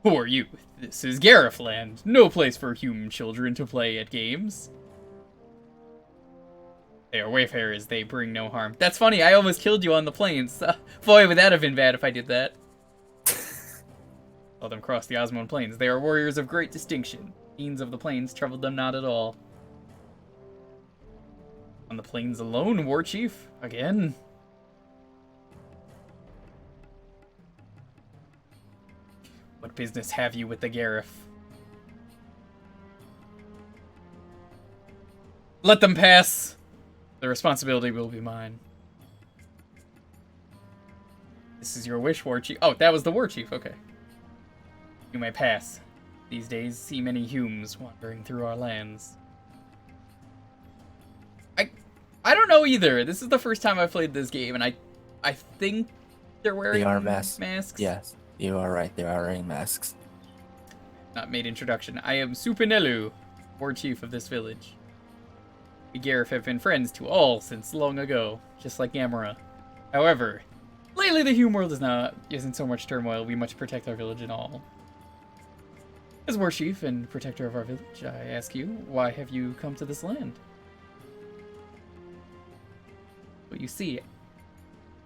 Who are you? This is Garifland. No place for human children to play at games. They are wayfarers. They bring no harm. That's funny. I almost killed you on the plains. Boy, would that have been bad if I did that. Let them cross the Osmond Plains. They are warriors of great distinction. Fiends of the plains troubled them not at all. On the plains alone, war chief? Again? What business have you with the Garif? Let them pass! The responsibility will be mine. This is your wish, war chief. Oh, that was the war chief, okay. You may pass. These days see many Humes wandering through our lands. I don't know either. This is the first time I've played this game, and I think they're wearing masks. Yes, you are right. They are wearing masks. Not made introduction. I am Supinelu, war chief of this village. We Garif have been friends to all since long ago, just like Gamera. However, lately the Hume world isn't so much turmoil. We must protect our village and all. As war chief and protector of our village, I ask you, why have you come to this land? Well, you see,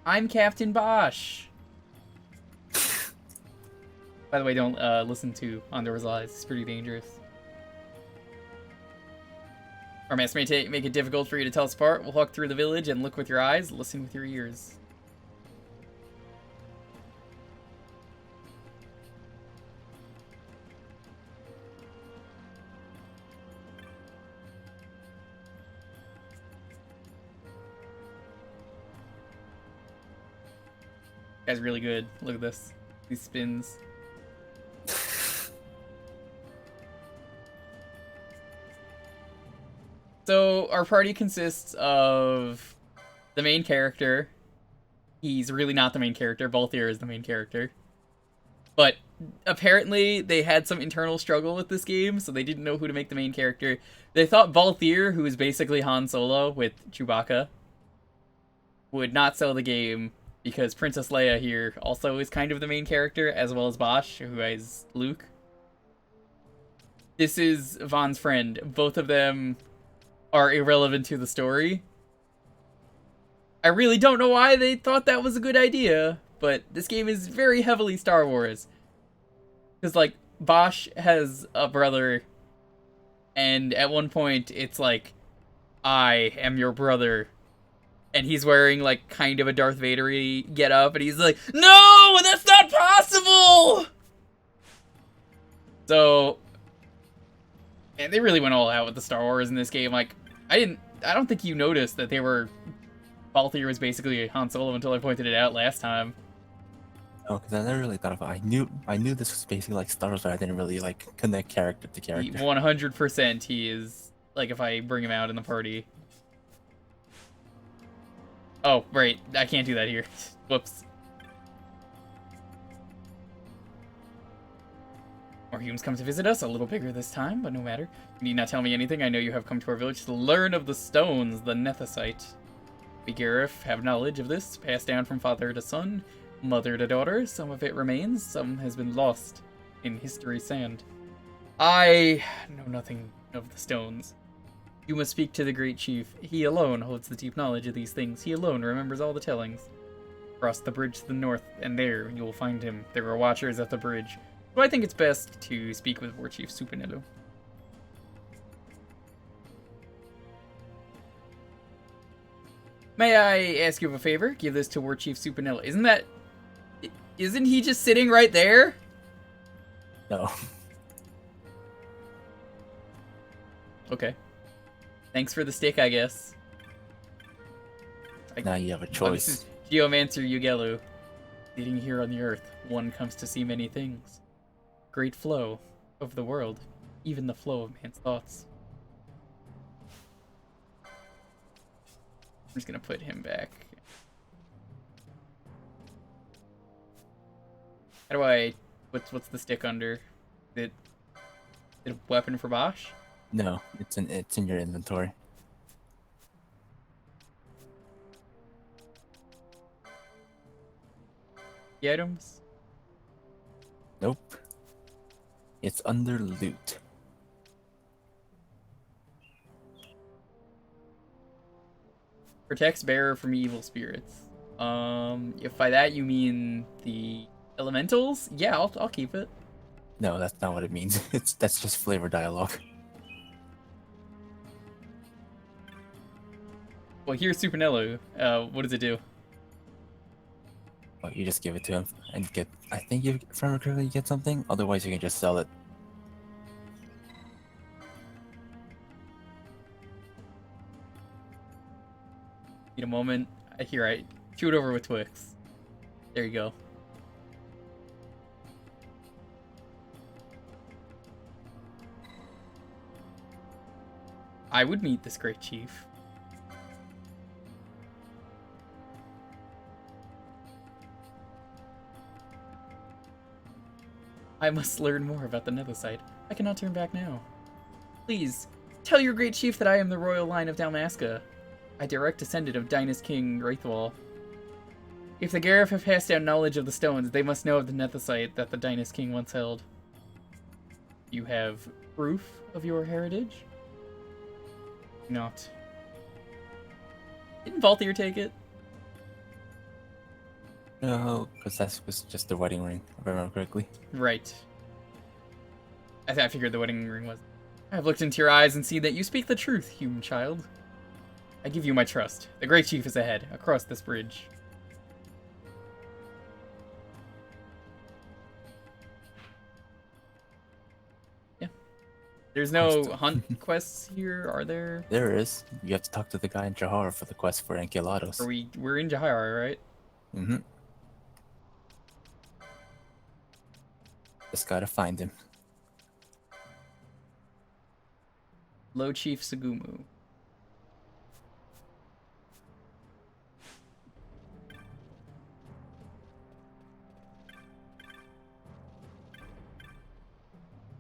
I'm Captain Bosch. By the way, don't listen to Andor's Lies. It's pretty dangerous. Our mask may make it difficult for you to tell us apart. We'll walk through the village and look with your eyes, listen with your ears. Guy's really good. Look at this. These spins. So, our party consists of the main character. He's really not the main character. Balthier is the main character. But apparently, they had some internal struggle with this game, so they didn't know who to make the main character. They thought Balthier, who is basically Han Solo with Chewbacca, would not sell the game because Princess Leia here also is kind of the main character, as well as Bosch, who is Luke. This is Vaughn's friend. Both of them are irrelevant to the story. I really don't know why they thought that was a good idea, but this game is very heavily Star Wars. Because, like, Bosch has a brother, and at one point it's like, I am your brother. And he's wearing, like, kind of a Darth Vader-y get-up, and he's like, no, that's not possible! So, and they really went all out with the Star Wars in this game. Like, I don't think you noticed that Balthier was basically Han Solo until I pointed it out last time. Oh, because I never really thought about it. I knew this was basically like Star Wars, but I didn't really, like, connect character to character. 100% he is, like, if I bring him out in the party. Oh, right. I can't do that here. Whoops. More humans come to visit us, a little bigger this time, but no matter. You need not tell me anything. I know you have come to our village to learn of the stones, the Nethicite. We Garif have knowledge of this, passed down from father to son, mother to daughter. Some of it remains, some has been lost in history's sand. I know nothing of the stones. You must speak to the great chief. He alone holds the deep knowledge of these things. He alone remembers all the tellings. Cross the bridge to the north, and there you will find him. There are watchers at the bridge. So I think it's best to speak with War Chief Supinelu. May I ask you a favor? Give this to War Chief Supinelu. Isn't he just sitting right there? No. Okay. Thanks for the stick, I guess. Now you have a Oh, this choice. is Geomancer Ugelu. Leading here on the earth, one comes to see many things. Great flow of the world, even the flow of man's thoughts. I'm just gonna put him back. How do I... What's the stick under? Is it a weapon for Bosch? No, it's in your inventory. The items? Nope. It's under loot. Protects bearer from evil spirits. If by that you mean the elementals, yeah, I'll keep it. No, that's not what it means. That's just flavor dialogue. Well, here's Supernello. What does it do? Well, you just give it to him and get. I think you, if I remember correctly, you get something. Otherwise, you can just sell it. Need a moment. Here, I shoot over with Twix. There you go. I would meet this great chief. I must learn more about the Nethersite. I cannot turn back now. Please, tell your great chief that I am the royal line of Dalmasca. I direct descendant of Dynast King Wraithwall. If the Garif have passed down knowledge of the stones, they must know of the Nethersite that the Dynast King once held. You have proof of your heritage? Not. Didn't Valthier take it? No, because that was just the wedding ring, if I remember correctly. Right. I figured the wedding ring was. I have looked into your eyes and see that you speak the truth, human child. I give you my trust. The great chief is ahead, across this bridge. Yeah. There's no hunt quests here, are there? There is. You have to talk to the guy in Jahar for the quest for Enkilados. We're in Jahara, right? Mm-hmm. Just gotta find him. Low Chief Segumu.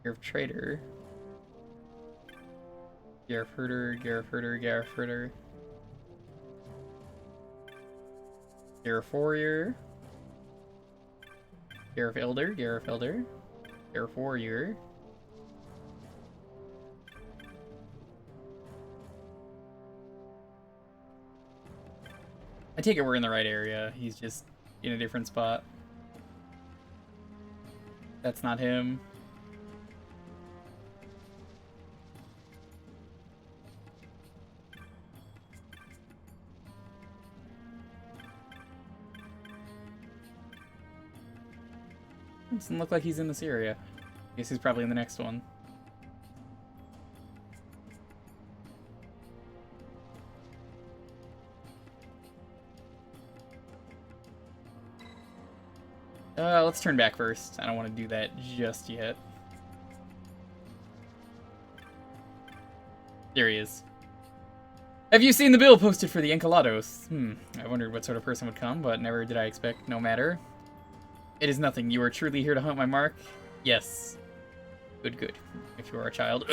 Garif Trader. Garif Herder, Garif Herder, Garif Herder. Garif Warrior. Garif Elder, Garif Elder. Garif Warrior. I take it we're in the right area. He's just in a different spot. That's not him. Doesn't look like he's in this area. Guess he's probably in the next one. Let's turn back first. I don't want to do that just yet. There he is. Have you seen the bill posted for the Enkilados? I wondered what sort of person would come, but never did I expect. No matter. It is nothing. You are truly here to hunt my mark? Yes. Good, good. If you are a child.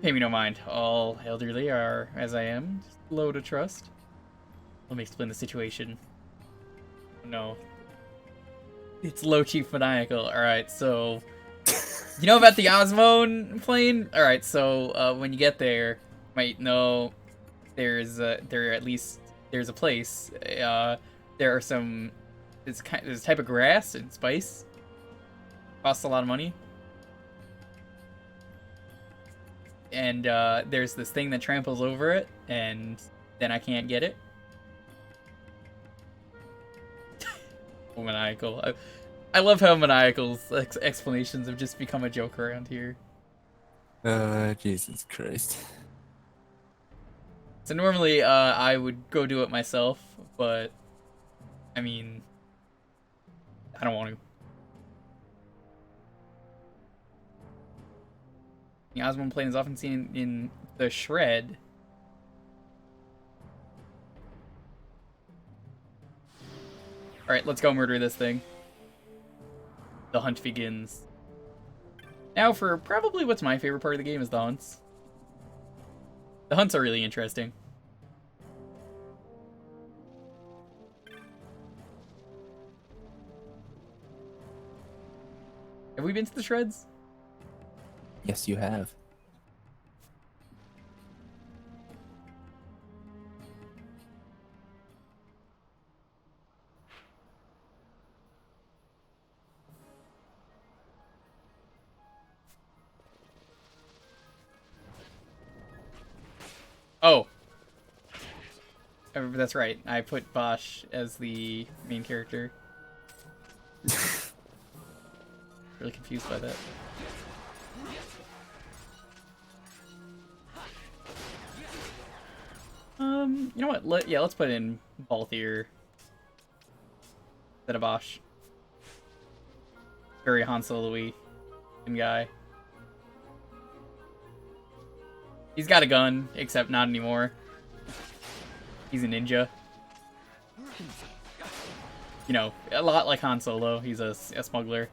Pay me no mind. All elderly are, as I am, slow to trust. Let me explain the situation. No. It's Low Chief Maniacal. Alright, so... You know about the Osmone plane? Alright, so when you get there, you might know there's a place. There are some... There's a type of grass and spice. Costs a lot of money. And there's this thing that tramples over it, and then I can't get it. Maniacal. I love how Maniacal's explanations have just become a joke around here. Jesus Christ. So normally I would go do it myself, but I mean, I don't want to. The Osmond plane is often seen in the Shred. Alright, let's go murder this thing. the hunt begins. Now for probably what's my favorite part of the game is the hunts. The hunts are really interesting. Have we been to the shreds? Yes, you have. Oh. That's right. I put Bosch as the main character. Really confused by that. You know what? Let's put in Balthier instead of Bosch. Very Han Solo-y guy. He's got a gun, except not anymore. He's a ninja. You know, a lot like Han Solo. He's a smuggler.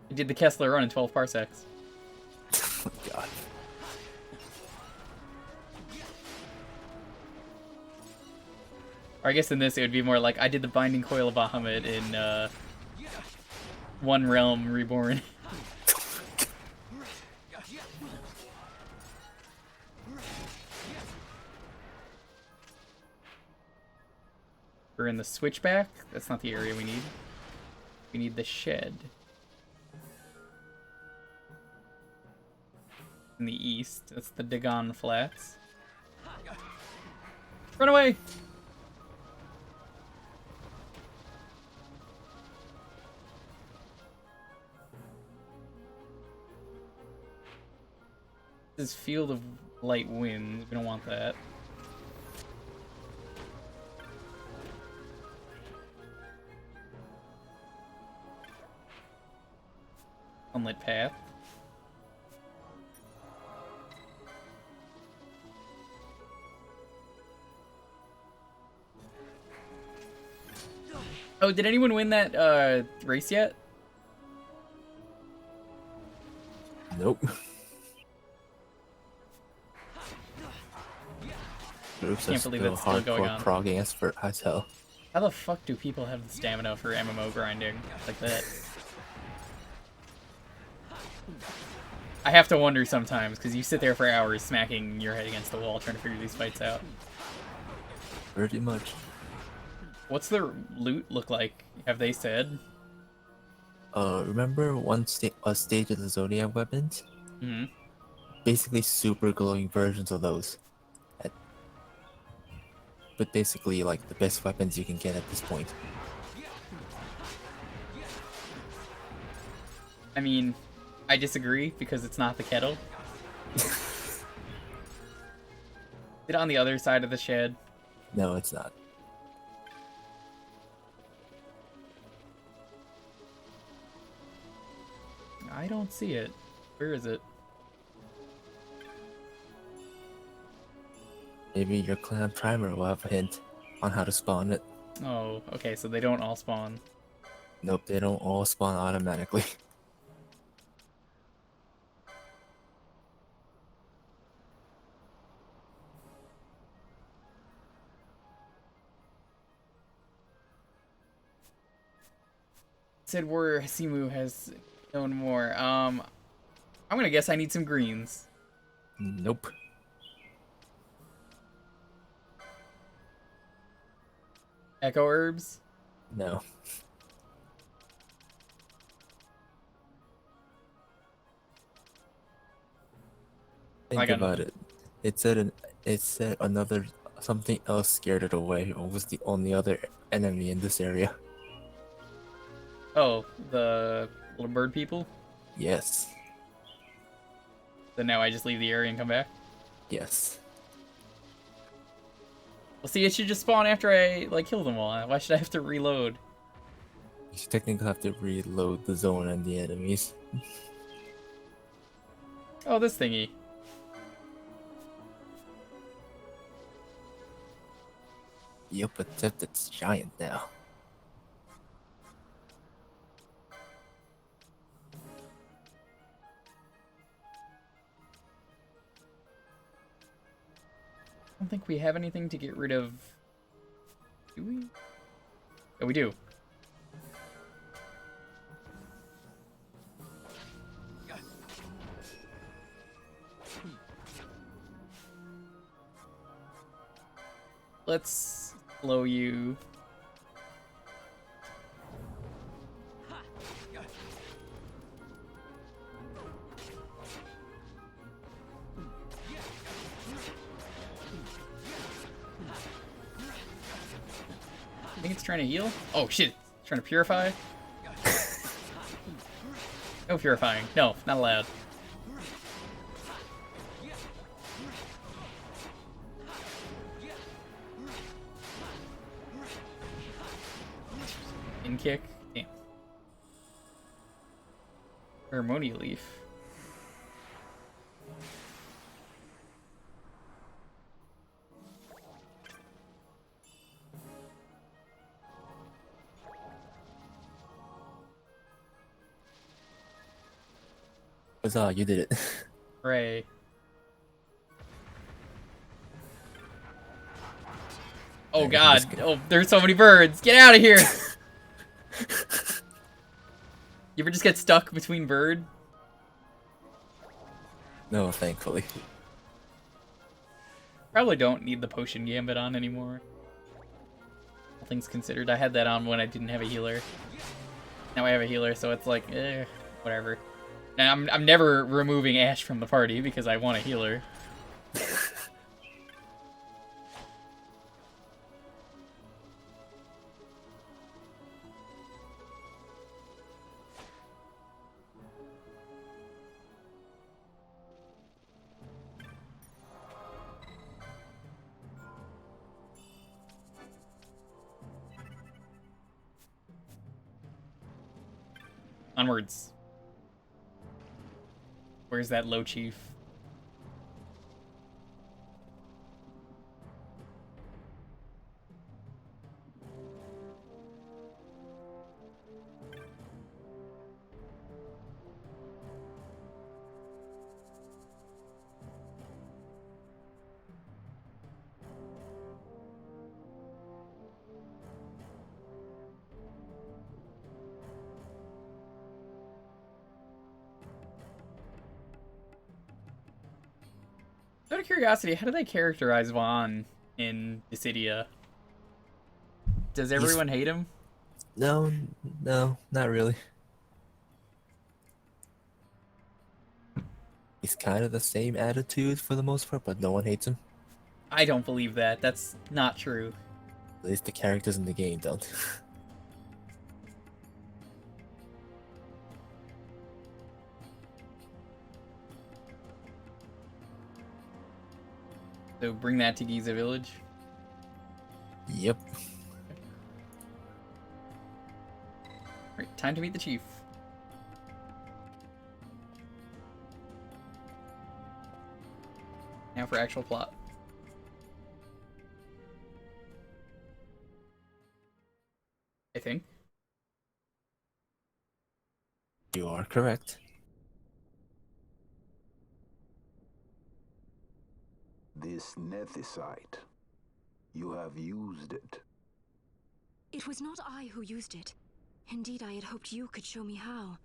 He did the Kessler run in 12 parsecs. Oh, God. Or I guess in this it would be more like I did the Binding Coil of Bahamut in One Realm Reborn. We're in the switchback. That's not the area we need. We need the shed. In the east. That's the Dagon Flats. Run away! This is Field of Light Winds. We don't want that. Unlit path. Oh, did anyone win that race yet? Nope. Groups Can't are believe still that's still going hardcore on. prog as for as hell. How the fuck do people have the stamina for MMO grinding like that? I have to wonder sometimes, because you sit there for hours smacking your head against the wall trying to figure these fights out. Pretty much. What's the loot look like? Have they said? Remember a stage of the Zodiac weapons? Mm-hmm. Basically super glowing versions of those. But basically like the best weapons you can get at this point. I mean, I disagree because it's not the kettle. Is it on the other side of the shed? No, it's not. I don't see it. Where is it? Maybe your clan primer will have a hint on how to spawn it. Oh, okay, so they don't all spawn. Nope, they don't all spawn automatically. Said where Simu has known more. I'm gonna guess I need some greens. Nope. Echo herbs? No. Think got about nothing. it. It said another something else scared it away, or was the only other enemy in this area. Oh, the little bird people? Yes. Then now I just leave the area and come back? Yes. Well, see, it should just spawn after I, like, kill them all. Why should I have to reload? You should technically have to reload the zone and the enemies. Oh, this thingy. Yep, except it's giant now. I don't think we have anything to get rid of. Do we? Oh, we do. Let's slow you. I think it's trying to heal. Oh shit! It's trying to purify. No purifying. No, not allowed. In kick. Damn. Harmonia leaf. Huzzah, you did it. Hooray. Oh Yeah, god. just Oh, there's so many birds. Get out of here. You ever just get stuck between bird? No, thankfully. Probably don't need the potion gambit on anymore. All things considered, I had that on when I didn't have a healer. Now I have a healer, so it's like, whatever. And I'm never removing Ash from the party because I want a healer. Onwards. Where's that low chief? Out of curiosity, how do they characterize Vaughn in Dissidia? Does everyone hate him? No, no, not really. He's kind of the same attitude for the most part, but no one hates him. I don't believe that. That's not true. At least the characters in the game don't. So bring that to Giza Village. Yep. Right, time to meet the chief. Now for actual plot. I think. You are correct. This nethicite, you have used it. It was not I who used it. Indeed, I had hoped you could show me how.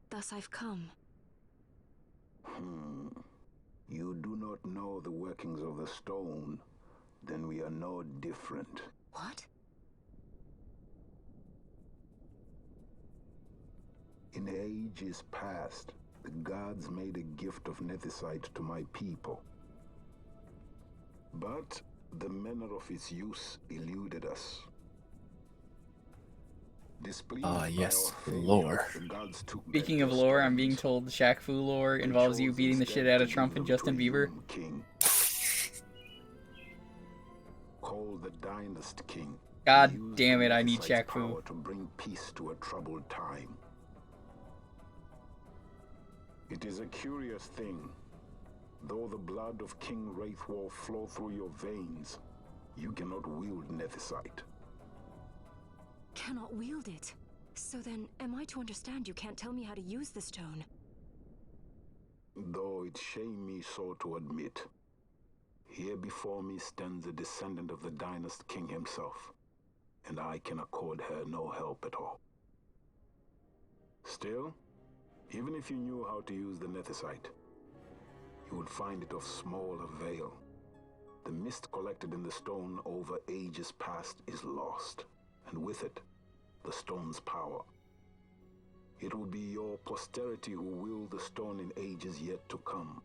Thus I've come. You do not know the workings of the stone, then we are no different. What? In ages past, the gods made a gift of nethicite to my people. But the manner of its use eluded us. Displeased by yes, our failure, lore. the gods took Speaking back of the lore, I'm stones. being told Shaq Fu lore They involves you chose beating the instead shit out to of Trump give and them Justin to Bieber. you, King. Called the Dynast King. God He used damn the it, I need nethicite's Shaq Fu. power to bring peace to a troubled time. It is a curious thing. Though the blood of King Wraithwolf flow through your veins, You cannot wield Nethicite. Cannot wield it. So then, am I to understand you can't tell me how to use the stone? Though it shame me so to admit, here before me stands a descendant of the Dynast King himself, and I can accord her no help at all. Still, even if you knew how to use the Nethicite, you would find it of small avail. The mist collected in the stone over ages past is lost, and with it, the stone's power. It will be your posterity who wield the stone in ages yet to come.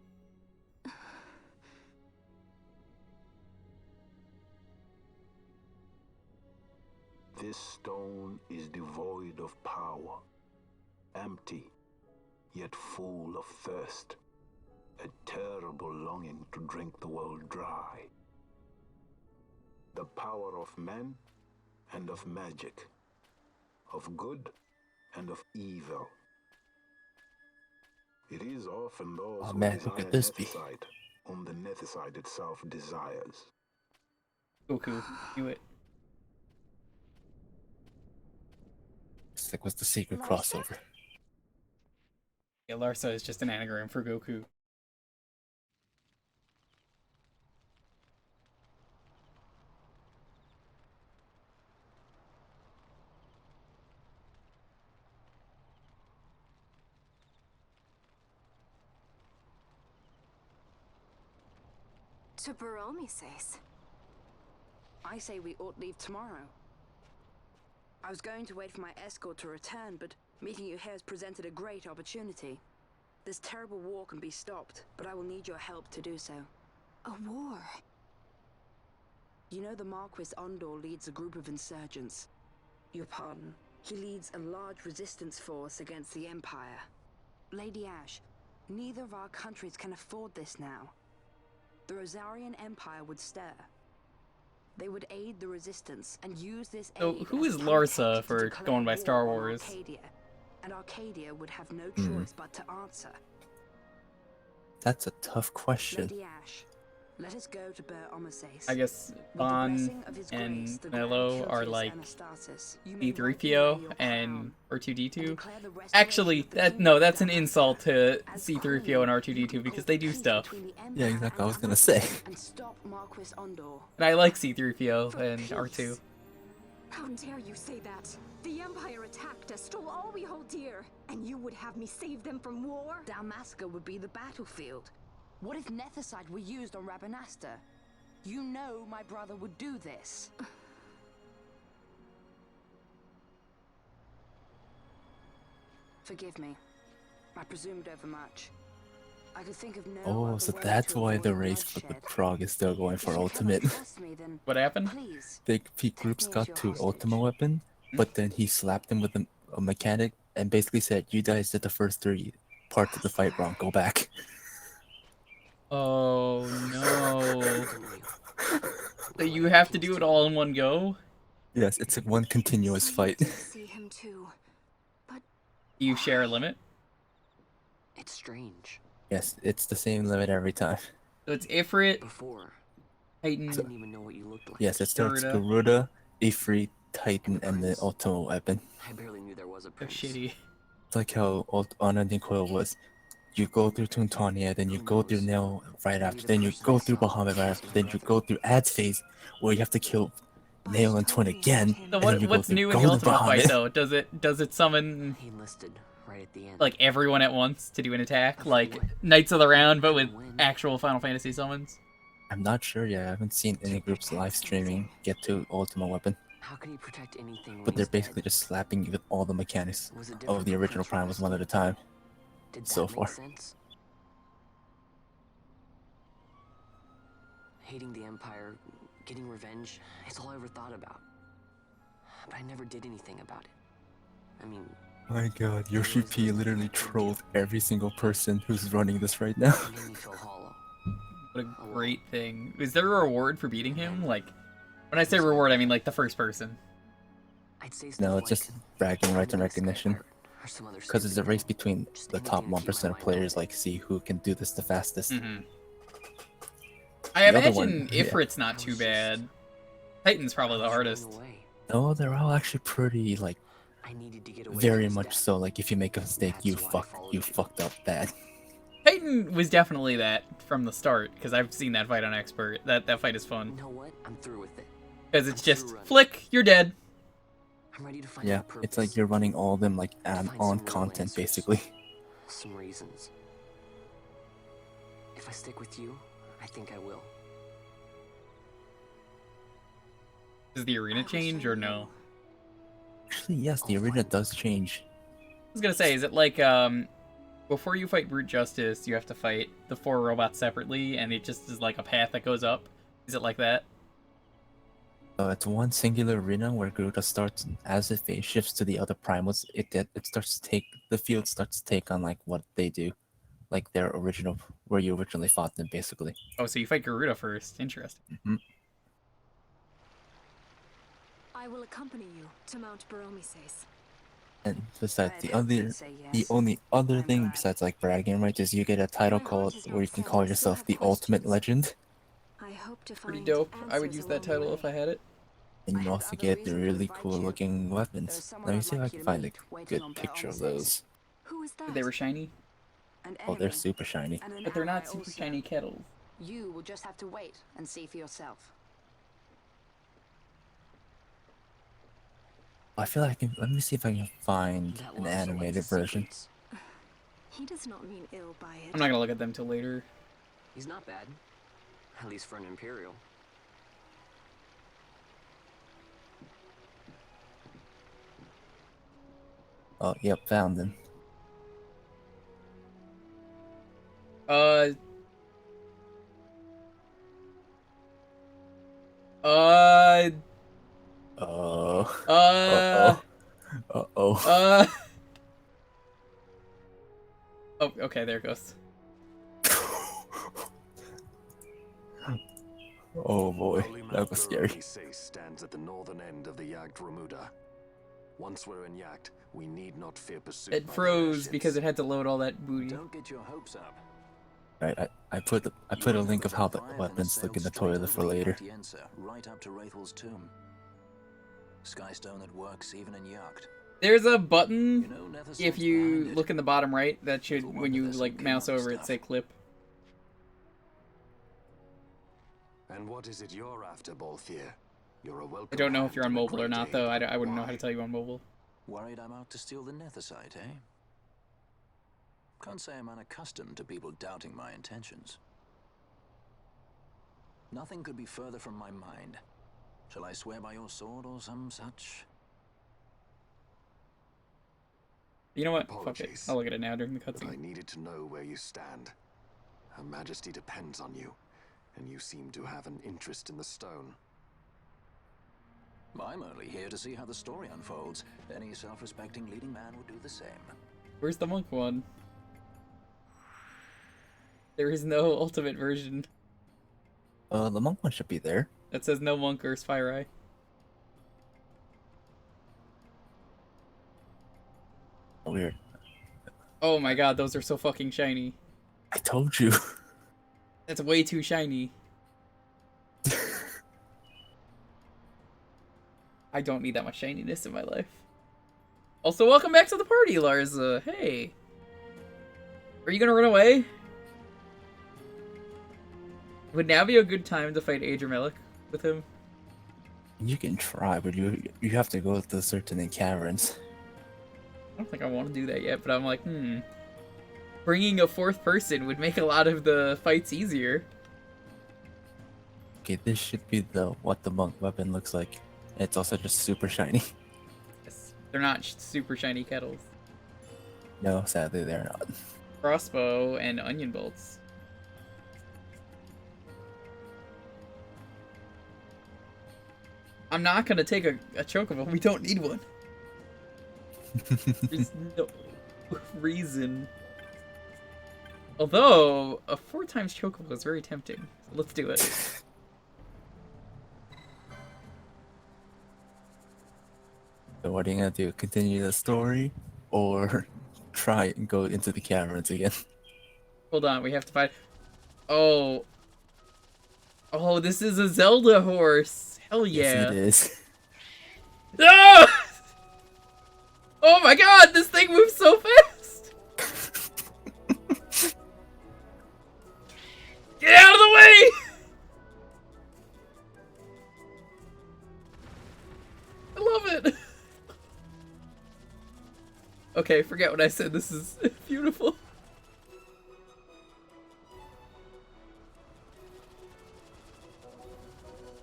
This stone is devoid of power, empty, yet full of thirst, a terrible longing to drink the world dry. The power of men and of magic, of good and of evil. It is often those Oh who man, desire who could this be? Nethicite whom the Nethicite itself desires. Goku, do it. It's like, what's the secret Larsa? crossover? Yeah, Larsa is just an anagram for Goku. To Baromi says. I say we ought leave tomorrow. I was going to wait for my escort to return, but meeting you here has presented a great opportunity. This terrible war can be stopped, but I will need your help to do so. A war? You know the Marquis Ondor leads a group of insurgents. Your pardon. He leads a large resistance force against the Empire. Lady Ash, neither of our countries can afford this now. The Rosarian Empire would stir. They would aid the resistance and use this So, aid who as is a Larsa pretext to for declare going by war Star on Wars? Arcadia, and Arcadia would have no choice but to answer. That's a tough question. Lady Ash, let us go to Ber Omasace. I guess With the Bon blessing of His Grace, and the Grand Mello are Kiltis like Anastasis, you may wipe away C3PO your and crown R2D2. and declare the restoration Actually, of the that kingdom no, of that's an Damaska. insult to As C3PO and queen, you R2D2 can because hold they do peace stuff. between the Yeah, Empire exactly. I was and gonna Arcadia say. and stop Marquis Ondor. And I like C3PO For and peace. R2. How dare you say that? The Empire attacked us, stole all we hold dear, and you would have me save them from war? Damaska would be the battlefield. What if Nethicite were used on Rabanasta? You know my brother would do this. Forgive me. I presumed overmuch. I could think of no Oh, other so way that's to why the avoid race for the bloodshed. Prague is still going If for you cannot ultimate. trust me, then What happened? please, Big peak take groups me as got your to hostage. Ultima weapon, but then he slapped him with a mechanic and basically said, "You guys did the first 3 parts of the fight wrong. Go back." Oh no. So you have to do it all in one go? Yes, it's one continuous I fight. need to see him too. But Do you share a limit? It's strange. Yes, it's the same limit every time. So it's Ifrit, Before, I Titan, didn't even know what you looked like. Yes, it starts Garuda. Garuda, Ifrit, Titan, And and the Prince. Ultima weapon. I barely knew there was a so prince. shitty. It's like how Unending Coil was. You go through Tuntania, then you Who go through knows? Nil right Maybe after, the then you person go I through saw Bahamut right was after, my then you brother. go through Ad's phase, where you have to kill Nail and Twin told me again, about him. So and then you go what's through new in the Golden ultimate fight Bahamut. though? Does it summon He enlisted right at the end. like everyone at once to do an attack, For like what? Knights of the Round, but with When? actual Final Fantasy summons? I'm not sure yet. I haven't seen any groups live streaming get to Ultima weapon, How can he protect anything when but they're he's basically dead? just slapping you with all the mechanics Was it of different the for original Prince Primus one at a Rescue? time. Did that so make far. sense? Hating the Empire, getting revenge, it's all I ever thought about. But I never did anything about it. I mean, My god, Yoshi P literally trolled every single person who's running this right now. it made me feel hollow. What a great thing. Is there a reward for beating him? Like, when I say reward, I mean like the first person. I'd say No, stuff it's just like, bragging rights and "Finding a recognition. Sky Pirate," or some other Because it's a stupid race thing. between Just the top anything to keep 1% my of mind players, off it. like see who can do this the fastest. I The other imagine one, yeah. Ifrit's not too bad. Titan's probably the I was running hardest. away. No, they're all actually pretty like I needed to get away very from much Dad. so. Like if you make a mistake, That's you why I followed you you. fucked up bad. Titan was definitely that from the start, because I've seen that fight on Expert. That fight is You fun. know what? I'm through with it. Because it's I'm just, through running. flick, you're dead. I'm ready to find Yeah, my purpose. it's like you're running all of them like find on some real content answers. basically. Some reasons. If I stick with you, I think I will. Does the arena I wish change I or knew. no? Actually, yes, the I'll arena find does change. I was gonna say, is it like, before you fight Brute Justice, you have to fight the 4 robots separately, and it just is like a path that goes up? Is it like that? It's one singular arena where Garuda starts as the phase shifts to the other primals. It starts to take the field starts to take on like what they do, like their original where you originally fought them basically. Oh, so you fight Garuda first. Interesting. I will accompany you to Mount Baromises. And besides I'd the hope other, you'd say the yes. only other I'm thing glad. besides like bragging rights is you get a title My heart called is where you not can full. call I still yourself have the ultimate questions. legend, I hope to Pretty find dope. I would answers use that along the title if way. I had it. and I you had also other get the reason to really invite cool you. looking There's weapons. someone Let me I'd see if I like can you to find a meet, waiting good on picture of Baromises. those. Who is that? They were shiny, An Oh, they're enemy, super shiny. and an but they're ally not super also. shiny kettles. You will just have to wait and see for yourself. I feel like I can, let me see if I can find That an looks like animated the version. secrets. He does not mean ill by it. I'm not gonna look at them till later. He's not bad. At least for an Imperial. Oh, yep, found them. Uh. Uh. Oh. Uh. Uh-oh. Oh, okay, there it goes. Oh boy, Holy that Mount was scary. Baromises stands at the northern end of the Yacht Remuda. Once we're in Yacht, we need not fear pursuit. It by the froze airships. because it had to load all that booty. Don't get your hopes up. Right, I put a link of how the weapons look in the toilet for later. Right up to Wraithel's tomb. Skystone that works even in Yacht. There's a You button, know, Nethersight's if you behind it. look in the bottom right, that should, Little when wonder you there's like some mouse game on over it, stuff. say clip. And what is it you're after, Balthier? You're a welcome. I don't know if hand you're on to a mobile or great not, aid, though. but I wouldn't know how to why? tell you on mobile. Worried I'm out to steal the Nethersight, eh? Can't say I'm unaccustomed to people doubting my intentions. Nothing could be further from my mind. Shall I swear by your sword or some such? You know what? Fuck it. Apologies, I'll look at it now during the But I cutscene. needed to know where you stand. Her Majesty depends on you, and you seem to have an interest in the stone. I'm only here to see how the story unfolds. Any self-respecting leading man would do the same. Where's the monk one? There is no ultimate version. The monk one should be there. That says no monk or Spire Eye. Weird. Oh my god, those are so fucking shiny. I told you. That's way too shiny. I don't need that much shininess in my life. Also, welcome back to the party, Larza. Hey. Are you gonna run away? Would now be a good time to fight Adrimelech with him? You can try, but you have to go to certain caverns. I don't think I want to do that yet, but I'm like, bringing a 4th person would make a lot of the fights easier. Okay, this should be what the monk weapon looks like. It's also just super shiny. Yes. They're not super shiny kettles. No, sadly they're not. Crossbow and onion bolts. I'm not gonna take a chocobo. We don't need one. There's no reason. Although, a 4 times chocobo is very tempting. So let's do it. So what are you gonna do? Continue the story, or try and go into the caverns again? Hold on, we have to find... Oh. Oh, this is a Zelda horse. Oh Yes, yeah. it is. Ah! Oh my god, this thing moves so fast! Get out of the way! I love it. Okay, forget what I said. This is beautiful.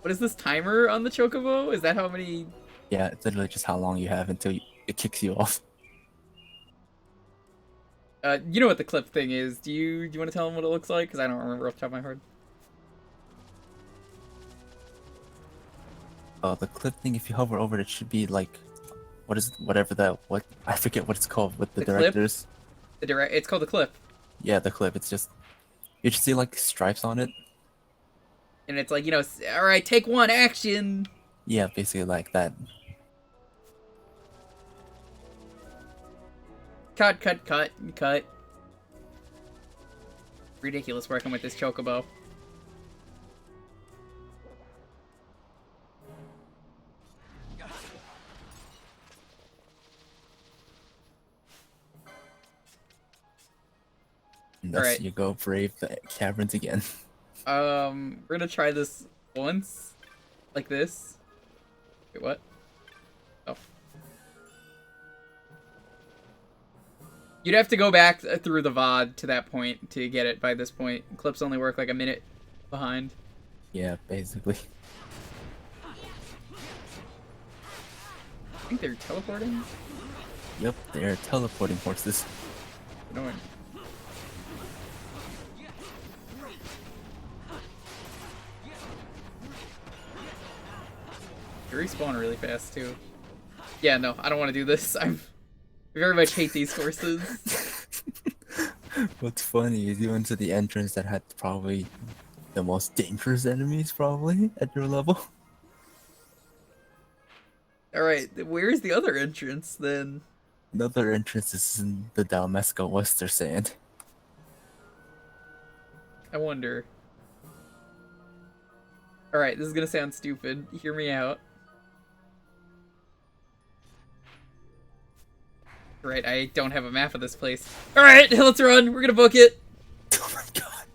What is this timer on the Chocobo? Is that how many? Yeah, it's literally just how long you have until it kicks you off. You know what the clip thing is. Do you want to tell them what it looks like? Because I don't remember off the top of my head. The clip thing, if you hover over it, should be like, what is whatever that what I forget what it's called with the The clip? directors. It's called the clip, Yeah, the clip. It's just you just see like stripes on it. and it's like, all right, take one, action. Yeah, basically like that. Cut, cut, cut, cut. Ridiculous working with this Chocobo. And thus Alright. you go brave the caverns again. We're gonna try this once. Like this. Wait, what? Oh. You'd have to go back through the VOD to that point to get it by this point. Clips only work like a minute behind. Yeah, basically. I think they're teleporting? Yep, they're teleporting horses. Annoying. They respawn really fast too. Yeah, no, I don't want to do this. I very much hate these horses. What's funny is you went to the entrance that had probably the most dangerous enemies probably at your level. Alright, where's the other entrance then? Another entrance is in the Dalmasco Wester Sand. I wonder. Alright, this is gonna sound stupid. Hear me out. Right, I don't have a map of this place. Alright, let's run! We're gonna book it! Oh my god.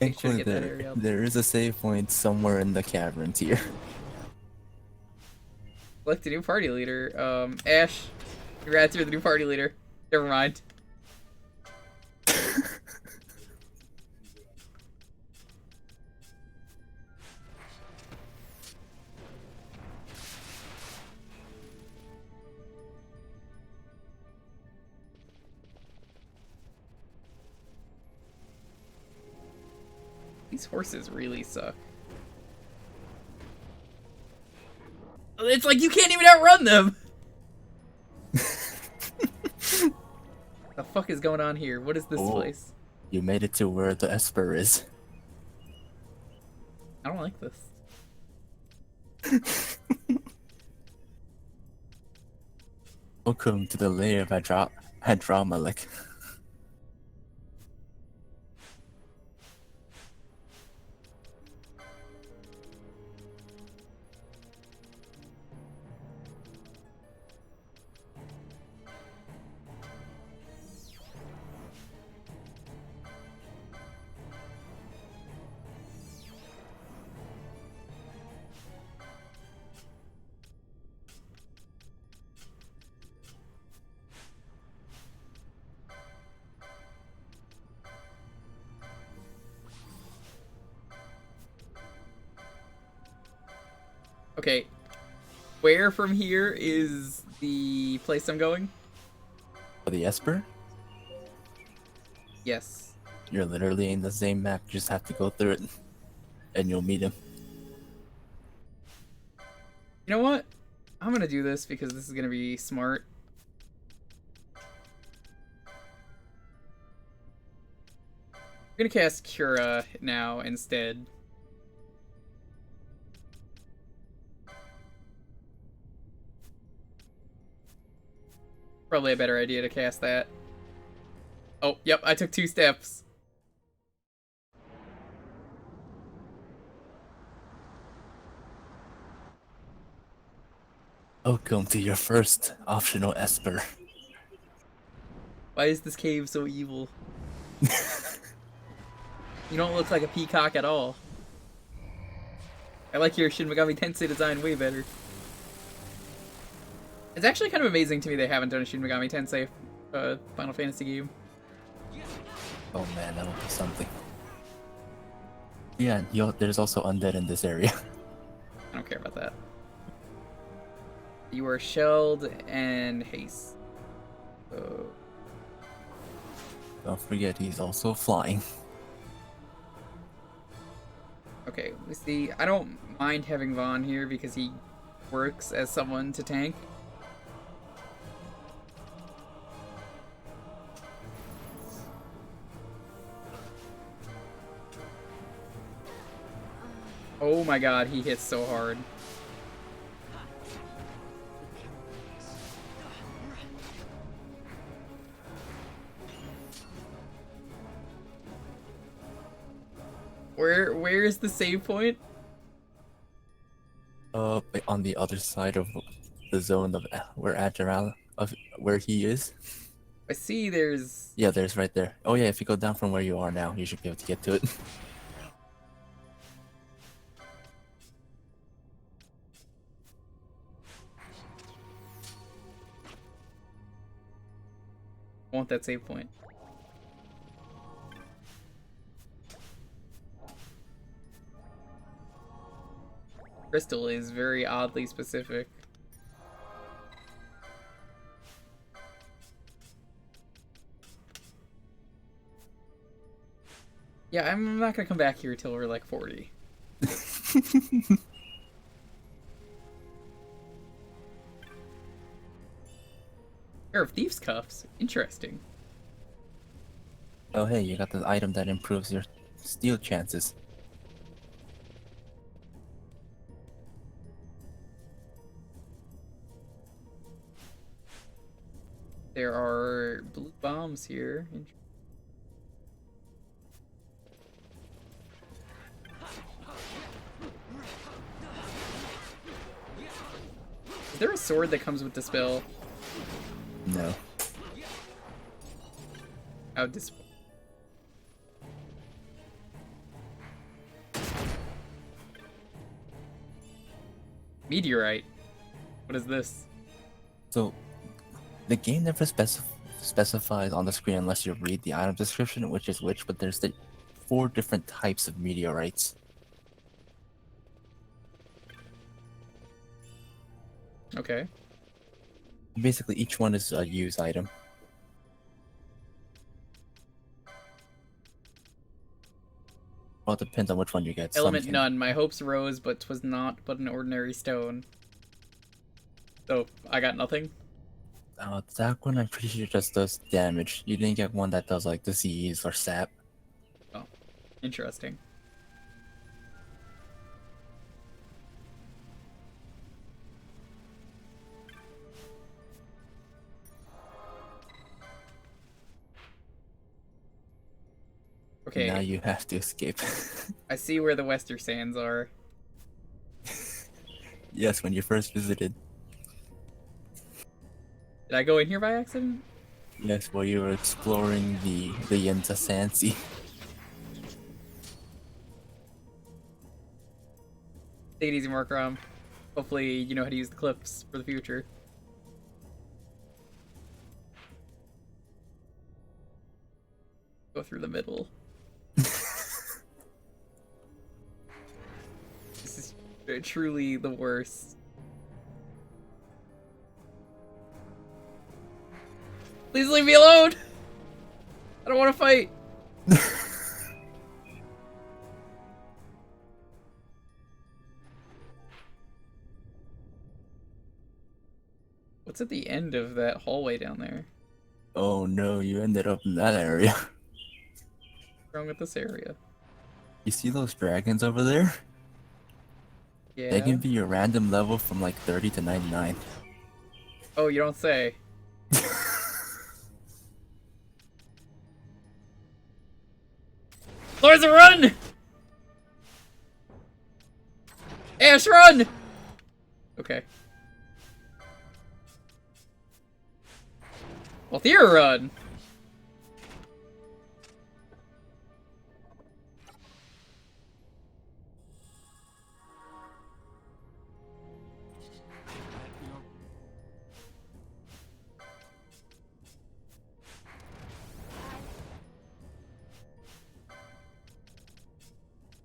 Make sure to Thankfully, get that area up. there is a save point somewhere in the caverns here. Select a new party leader. Ash, congrats, you're the new party leader. Never mind. These horses really suck. It's like you can't even outrun them! The fuck is going on here? What is this Oh. place? You made it to where the Esper is. I don't like this. Welcome to the lair of Hadramalik. Okay. Where from here is the place I'm going? For the Esper, Yes. you're literally in the same map. You just have to go through it, and you'll meet him. You know what? I'm gonna do this because this is gonna be smart. I'm gonna cast Cura now instead. Probably a better idea to cast that. Oh, yep, I took 2 steps. Welcome to your first optional Esper. Why is this cave so evil? You don't look like a peacock at all. I like your Shin Megami Tensei design way better. It's actually kind of amazing to me they haven't done a Shin Megami Tensei Final Fantasy game. Oh man, that would be something. Yeah, there's also undead in this area. I don't care about that. You are shelled and haste. So... Don't forget, he's also flying. Okay, we see. I don't mind having Vaughn here because he works as someone to tank. Oh my god, he hits so hard. Where is the save point? On the other side of the zone of where he is. I see there's... Yeah, there's right there. Oh yeah, if you go down from where you are now, you should be able to get to it. I want that save point. Crystal is very oddly specific. Yeah, I'm not gonna come back here till we're like 40. Pair of thieves' cuffs. Interesting. Oh hey, you got the item that improves your steal chances. There are blue bombs here. Is there a sword that comes with Dispel? No. Oh, Dispel. Meteorite. What is this? So, the game never specifies on the screen unless you read the item description, which is which, but there's the 4 different types of meteorites. Okay. Basically, each one is a use item. Well, it depends on which one you get. Element none. My hopes rose, but 'twas not but an ordinary stone. So, I got nothing? That one I'm pretty sure just does damage. You didn't get one that does like disease or sap. Oh, interesting. Okay. Now you have to escape. I see where the Wester Sands are. Yes, when you first visited. Did I go in here by accident? Yes, while you were exploring the Yenza Sansi. Take it easy, Markram. Hopefully you know how to use the clips for the future. Go through the middle. This is truly the worst. Please leave me alone! I don't want to fight! What's at the end of that hallway down there? Oh no, you ended up in that area. What's wrong with this area? You see those dragons over there? Yeah. They can be your random level from like 30 to 99. Oh, you don't say. Larsa, run! Ash, run! Okay. Well, Thea, run!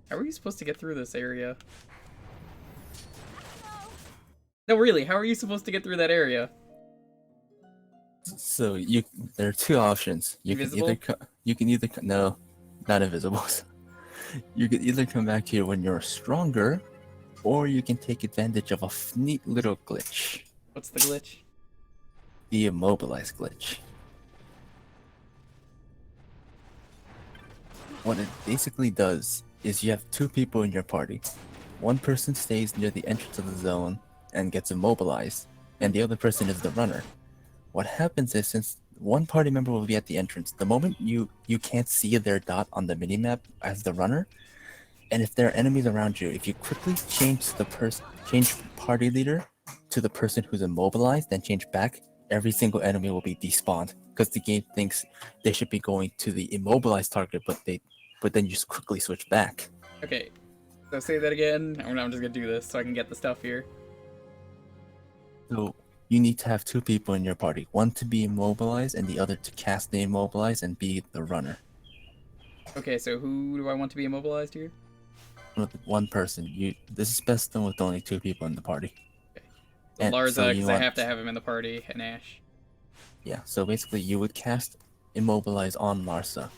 How are you supposed to get through this area? No, really, how are you supposed to get through that area? So there are two options. Invisible? You can either no, not invisible. You can either come back here when you're stronger, or you can take advantage of a neat little glitch. What's the glitch? The immobilize glitch. What it basically does is you have two people in your party. One person stays near the entrance of the zone and gets immobilized, and the other person is the runner. What happens is, since one party member will be at the entrance, the moment you can't see their dot on the minimap as the runner, and if there are enemies around you, if you quickly change party leader to the person who's immobilized, then change back, every single enemy will be despawned because the game thinks they should be going to the immobilized target, but then you just quickly switch back. Okay, so say that again. I'm just gonna do this so I can get the stuff here. So you need to have two people in your party, one to be immobilized and the other to cast the immobilize and be the runner. Okay, so who do I want to be immobilized here? With one person, this is best done with only two people in the party. Okay. So And Larsa, so because I have to have him in the party, and Ash. Yeah, so basically you would cast immobilize on Larsa.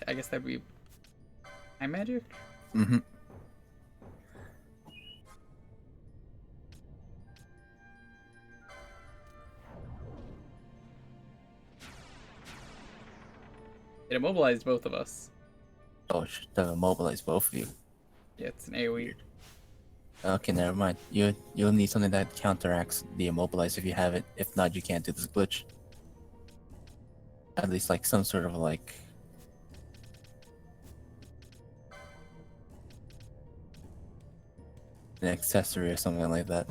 I guess that'd be my magic? Mm-hmm. It immobilized both of us. Oh, to immobilize both of you. Yeah, it's an AoE. Okay, never mind. You'll need something that counteracts the immobilize if you have it. If not, you can't do this glitch. At least like some sort of like an accessory or something like that.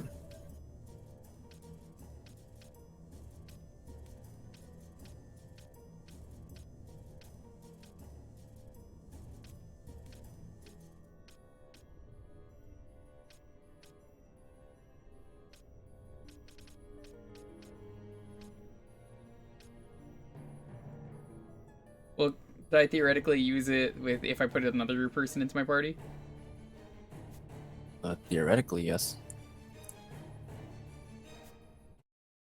Well, could I theoretically use it with if I put another person into my party? Theoretically, yes.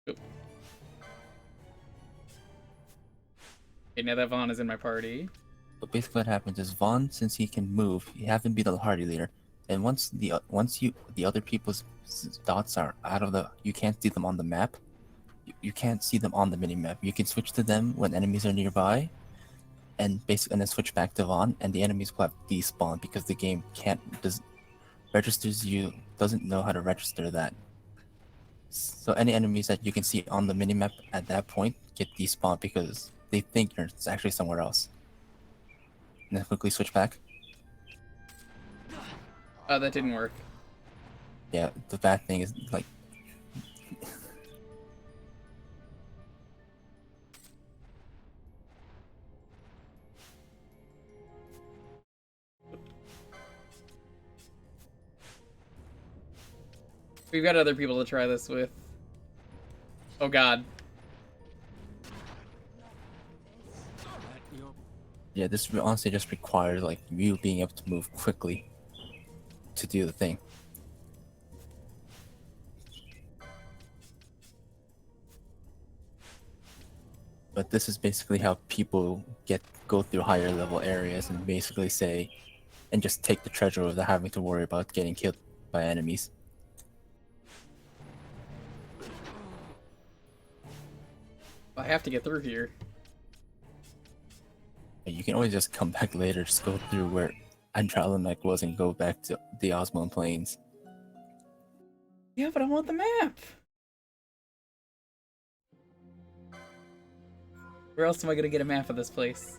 Okay, now that Vaughn is in my party. But basically, what happens is Vaughn, since he can move, you have him be the party leader. And once the other people's dots are out of you can't see them on the map. You can't see them on the mini map. You can switch to them when enemies are nearby, and then switch back to Vaughn, and the enemies will have despawned because the game doesn't know how to register that. So any enemies that you can see on the minimap at that point get despawned because they think it's actually somewhere else. And then quickly switch back. Oh, that didn't work. Yeah, the bad thing is like We've got other people to try this with. Oh god. yeah, this honestly just requires like you being able to move quickly to do the thing. But this is basically how people go through higher level areas and basically say, and just take the treasure without having to worry about getting killed by enemies. I have to get through here. You can always just come back later, just go through where Andromeda was and go back to the Osmond Plains. Yeah, but I want the map. Where else am I gonna get a map of this place?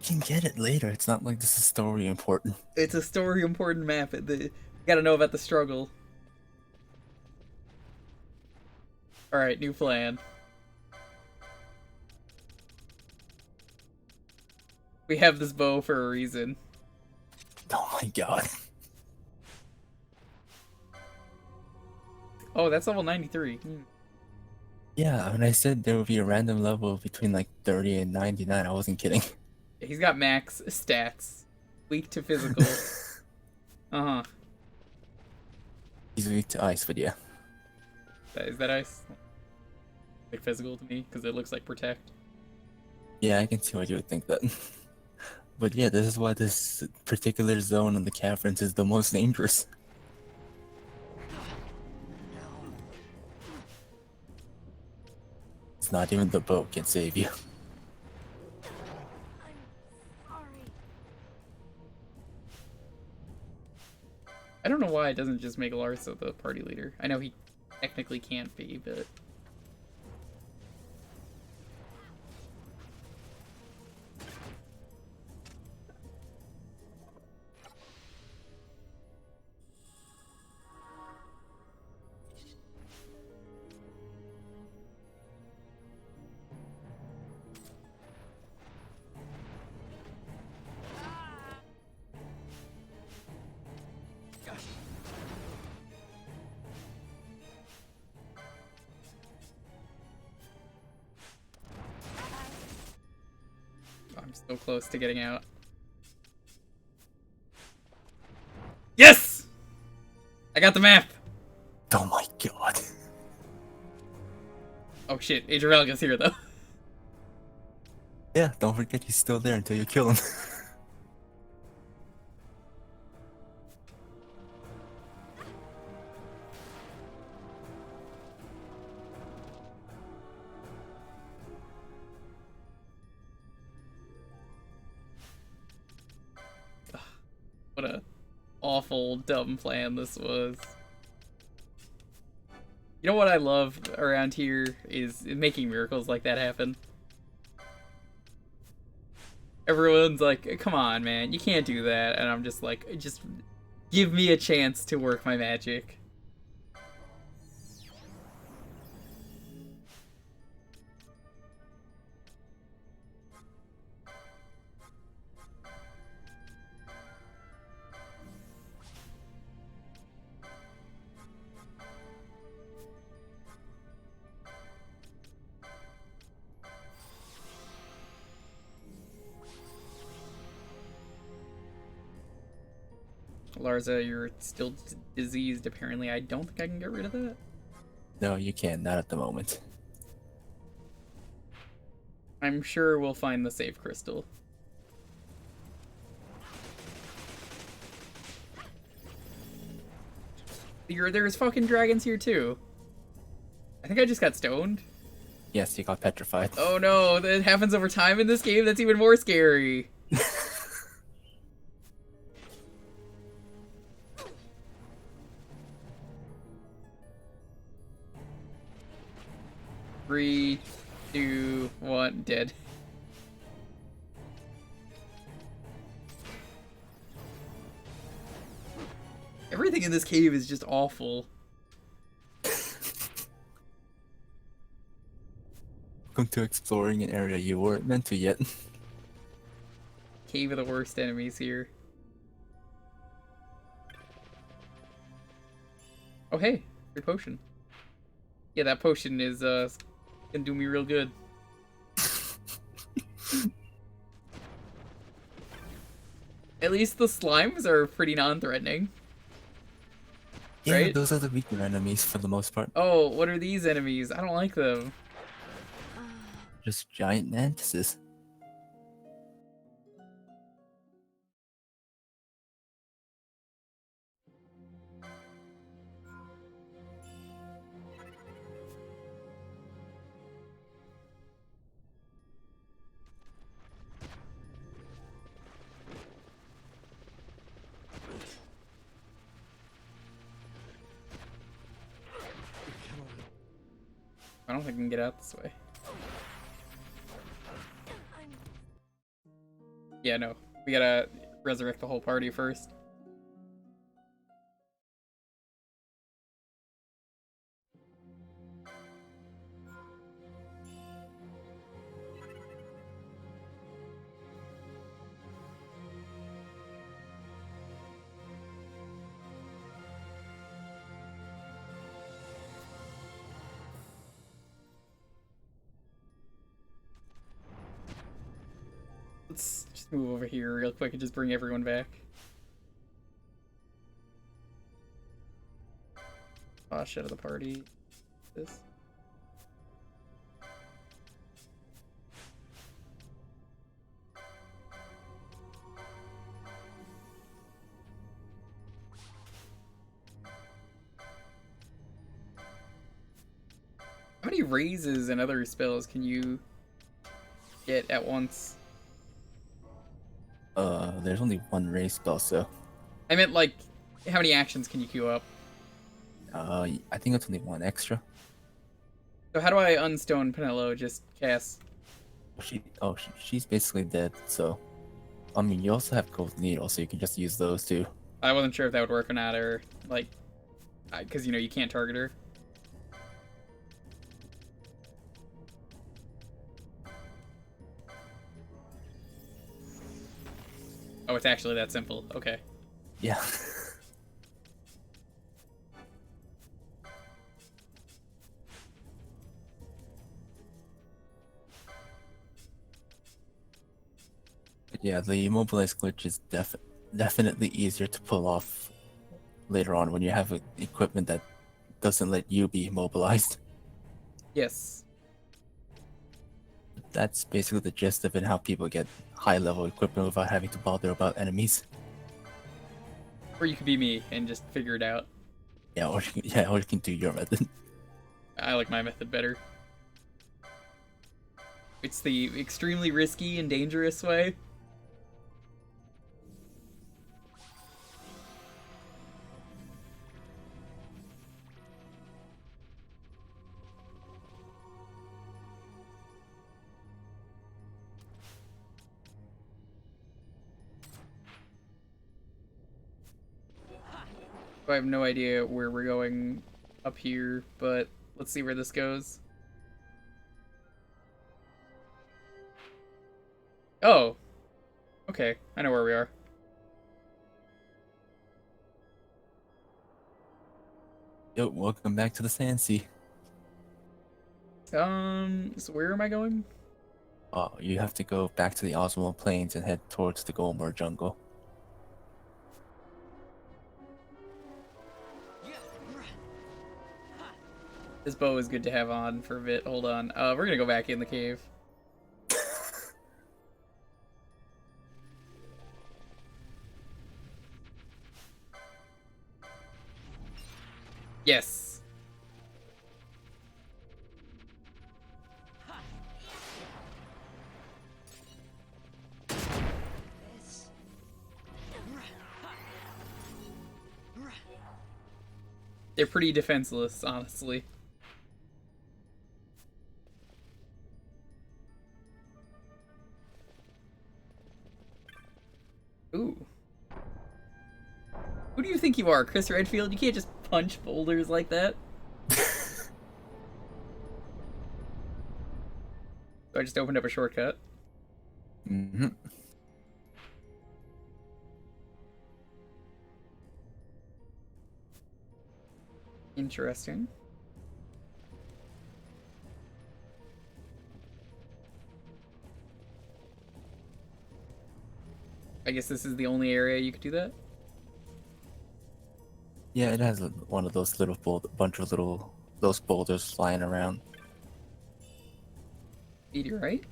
You can get it later. It's not like this is story important. It's a story important map. You gotta know about the struggle. Alright, new plan. We have this bow for a reason. Oh my god. Oh, that's level 93. Yeah, when I said there would be a random level between like 30 and 99, I wasn't kidding. He's got max stats. Weak to physical. Uh-huh. He's weak to ice, but yeah. Is that ice? Like physical to me, because it looks like protect. Yeah, I can see why you would think that. But yeah, this is why this particular zone in the caverns is the most dangerous. It's not even the boat can save you. I don't know why it doesn't just make Larsa the party leader. I know he technically can't be, but... I'm so close to getting out. Yes! I got the map! Oh my god. Oh shit, Age of Valga's here though. Yeah, don't forget he's still there until you kill him. What a awful, dumb plan this was. You know what I love around here is making miracles like that happen. Everyone's like, come on, man, you can't do that. And I'm just like, just give me a chance to work my magic. Larsa, you're still diseased, apparently. I don't think I can get rid of that. No, you can't, not at the moment. I'm sure we'll find the save crystal. There's fucking dragons here too. I think I just got stoned. Yes, you got petrified. Oh no, that happens over time in this game? That's even more scary. Three, 2, 1, dead. Everything in this cave is just awful. Welcome to exploring an area you weren't meant to yet. Cave of the worst enemies here. Oh hey, free potion. Yeah, that potion is gonna do me real good. At least the slimes are pretty non-threatening. Yeah, Right? those are the weaker enemies for the most part. Oh, what are these enemies? I don't like them. Just giant mantises. I don't think I can get out this way. Yeah, no. We gotta resurrect the whole party first. Let's just move over here real quick and just bring everyone back. Bosh out of the party. This. How many raises and other spells can you get at once? There's only one raise spell, so I meant, like, how many actions can you queue up? I think it's only one extra. So how do I unstone Penelo? Just cast. She's basically dead. So, I mean, you also have Gold Needle, so you can just use those too. I wasn't sure if that would work or not, or, like, because, you know, you can't target her. Oh, it's actually that simple. Okay. Yeah. But yeah, the immobilize glitch is definitely easier to pull off later on when you have equipment that doesn't let you be immobilized. Yes. That's basically the gist of it, how people get high-level equipment without having to bother about enemies. Or you could be me and just figure it out. Yeah, or you can do your method. I like my method better. It's the extremely risky and dangerous way. I have no idea where we're going up here, but let's see where this goes. Oh. Okay, I know where we are. Yo, welcome back to the Sand Sea. So where am I going? You have to go back to the Oswald Plains and head towards the Golmor jungle. This bow is good to have on for a bit. Hold on. We're gonna go back in the cave. Yes. They're pretty defenseless, honestly. Ooh. Who do you think you are, Chris Redfield? You can't just punch boulders like that. So I just opened up a shortcut. Mm-hmm. Interesting. I guess this is the only area you could do that? Yeah, it has one of those little bunch of those boulders flying around. Meteorite?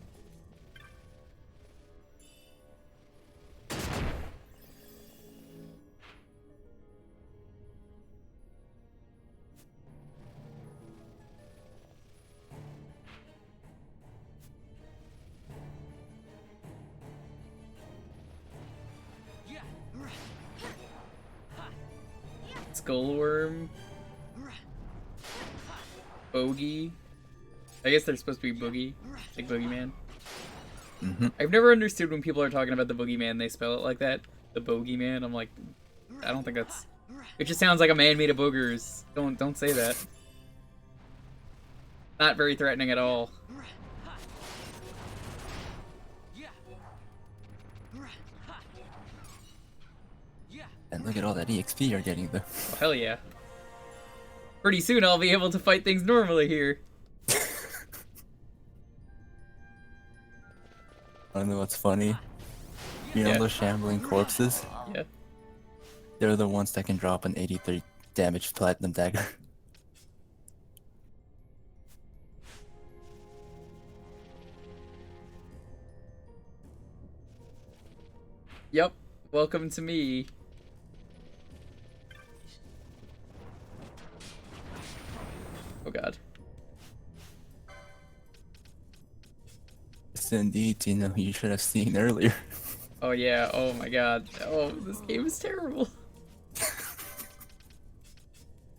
Skullworm. Bogey. I guess they're supposed to be boogie. Like boogeyman. I've never understood when people are talking about the boogeyman, they spell it like that. The bogeyman. I'm like, I don't think that's... It just sounds like a man made of boogers. Don't say that. Not very threatening at all. And look at all that EXP you're getting though. Oh, hell yeah. Pretty soon I'll be able to fight things normally here. I don't know what's funny. You know Yeah. those shambling corpses? Yeah. They're the ones that can drop an 83 damage platinum dagger. Yep. Welcome to me. Oh god. Yes, indeed, you know, you should have seen earlier. Oh yeah, oh my god. Oh, this game is terrible.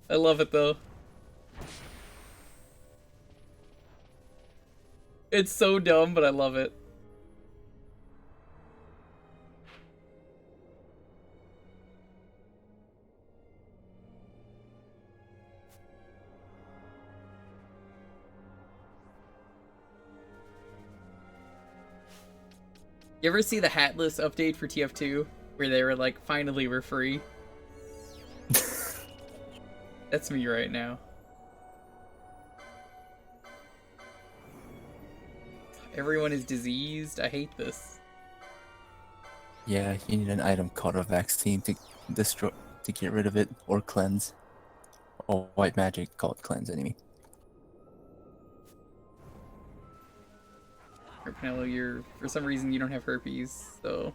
I love it though. It's so dumb, but I love it. You ever see the Hatless update for TF2? Where they were like, finally we're free? That's me right now. Everyone is diseased. I hate this. Yeah, you need an item called a vaccine to get rid of it, or cleanse. Or white magic called cleanse enemy. Pinello, for some reason you don't have herpes, so...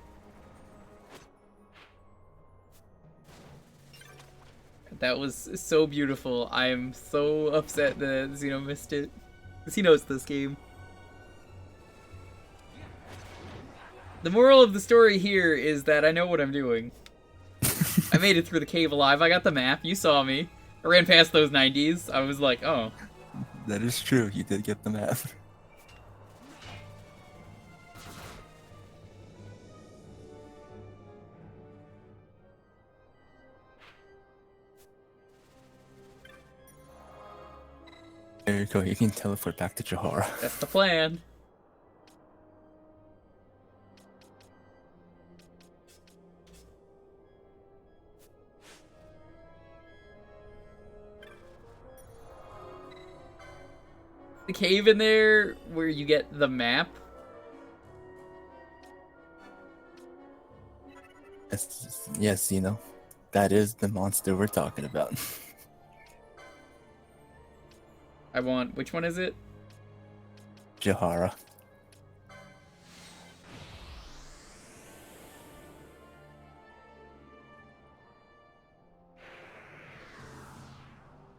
That was so beautiful. I am so upset that Zeno missed it. Because he knows this game. The moral of the story here is that I know what I'm doing. I made it through the cave alive. I got the map. You saw me. I ran past those 90s. I was like, oh. That is true, you did get the map. There you go, you can teleport back to Johara. That's the plan. The cave in there where you get the map. Yes, you know, that is the monster we're talking about. I want, which one is it? Johara.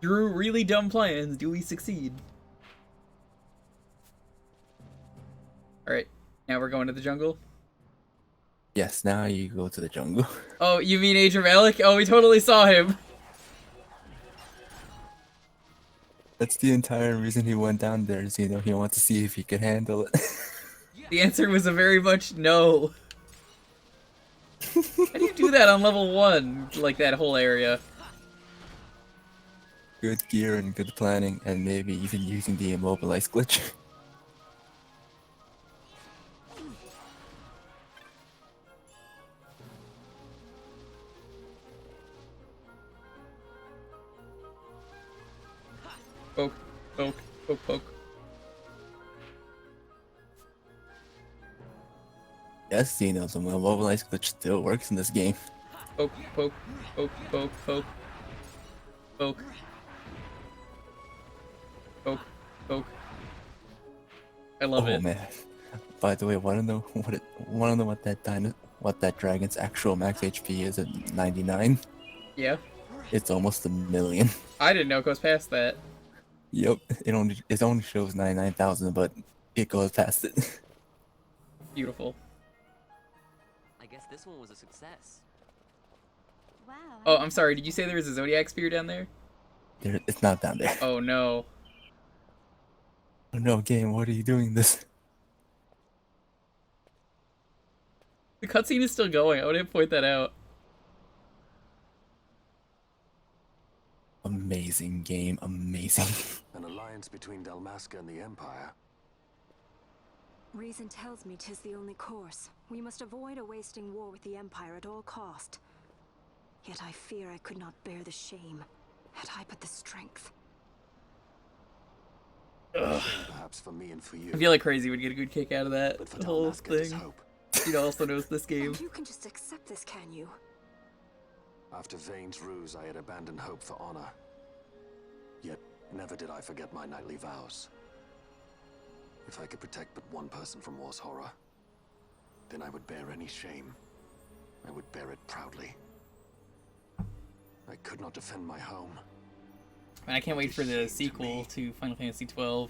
Through really dumb plans, do we succeed? Alright, now we're going to the jungle. Yes, now you go to the jungle. Oh, you mean Age of Alec? Oh, we totally saw him. That's the entire reason he went down there, is, you know, he wanted to see if he could handle it. The answer was a very much no. How do you do that on level 1? Like that whole area? Good gear and good planning, and maybe even using the immobilize glitch. Poke, poke, poke, poke. Yes, you know, the immobilize glitch still works in this game. Poke, poke, poke, poke, poke. Poke. Poke, poke. I love it. Man. By the way, wanna know what that dragon's actual max HP is at 99? Yeah? It's almost 1,000,000. I didn't know it goes past that. Yep, it only shows 99,000, but it goes past it. Beautiful. I guess this one was a success. Wow. Oh, I'm sorry, did you say there was a Zodiac spear down there? It's not down there. Oh no. Oh no, game, what are you doing this? The cutscene is still going. I want to point that out. Amazing game, amazing. An alliance between Dalmasca and the Empire. Reason tells me 'tis the only course. We must avoid a wasting war with the Empire at all cost. Yet I fear I could not bear the shame, had I but the strength. Perhaps for me and for you. I feel like Crazy would get a good kick out of that But for the whole Dalmasca, there's thing. hope. He also knows this game. And you can just accept this, can you? After Vane's ruse, I had abandoned hope for honor. Yet, never did I forget my knightly vows. If I could protect but one person from war's horror, then I would bear any shame. I would bear it proudly. I could not defend my home. And I can't wait for the sequel to Final Fantasy XII.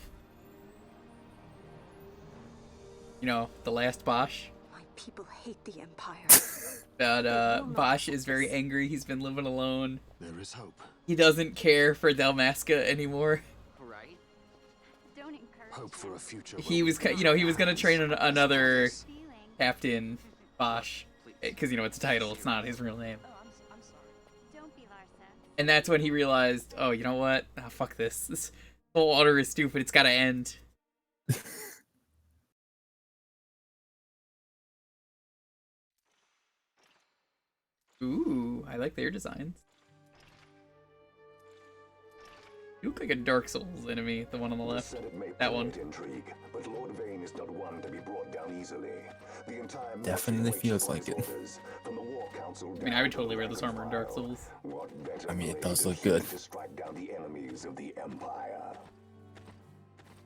You know, the last Bosch. My people hate the Empire. But Bosch is very angry. He's been living alone. There is hope. He doesn't care for Dalmasca anymore. Right? Don't encourage Hope for a future. He was, he was gonna train another Captain Bosch, because it's a title. It's not his real name. I'm sorry. Don't be Larsa. And that's when he realized, oh, you know what? Ah, fuck this. This whole order is stupid. It's gotta end. Ooh, I like their designs. You look like a Dark Souls enemy, the one on the left. That one. Intrigue, but Lord Vane is not one to be brought down easily. The entire Definitely feels like it. From the War Council I mean, I would totally wear this armor in Dark Souls. I mean, it does look good. To strike down the enemies of the Empire.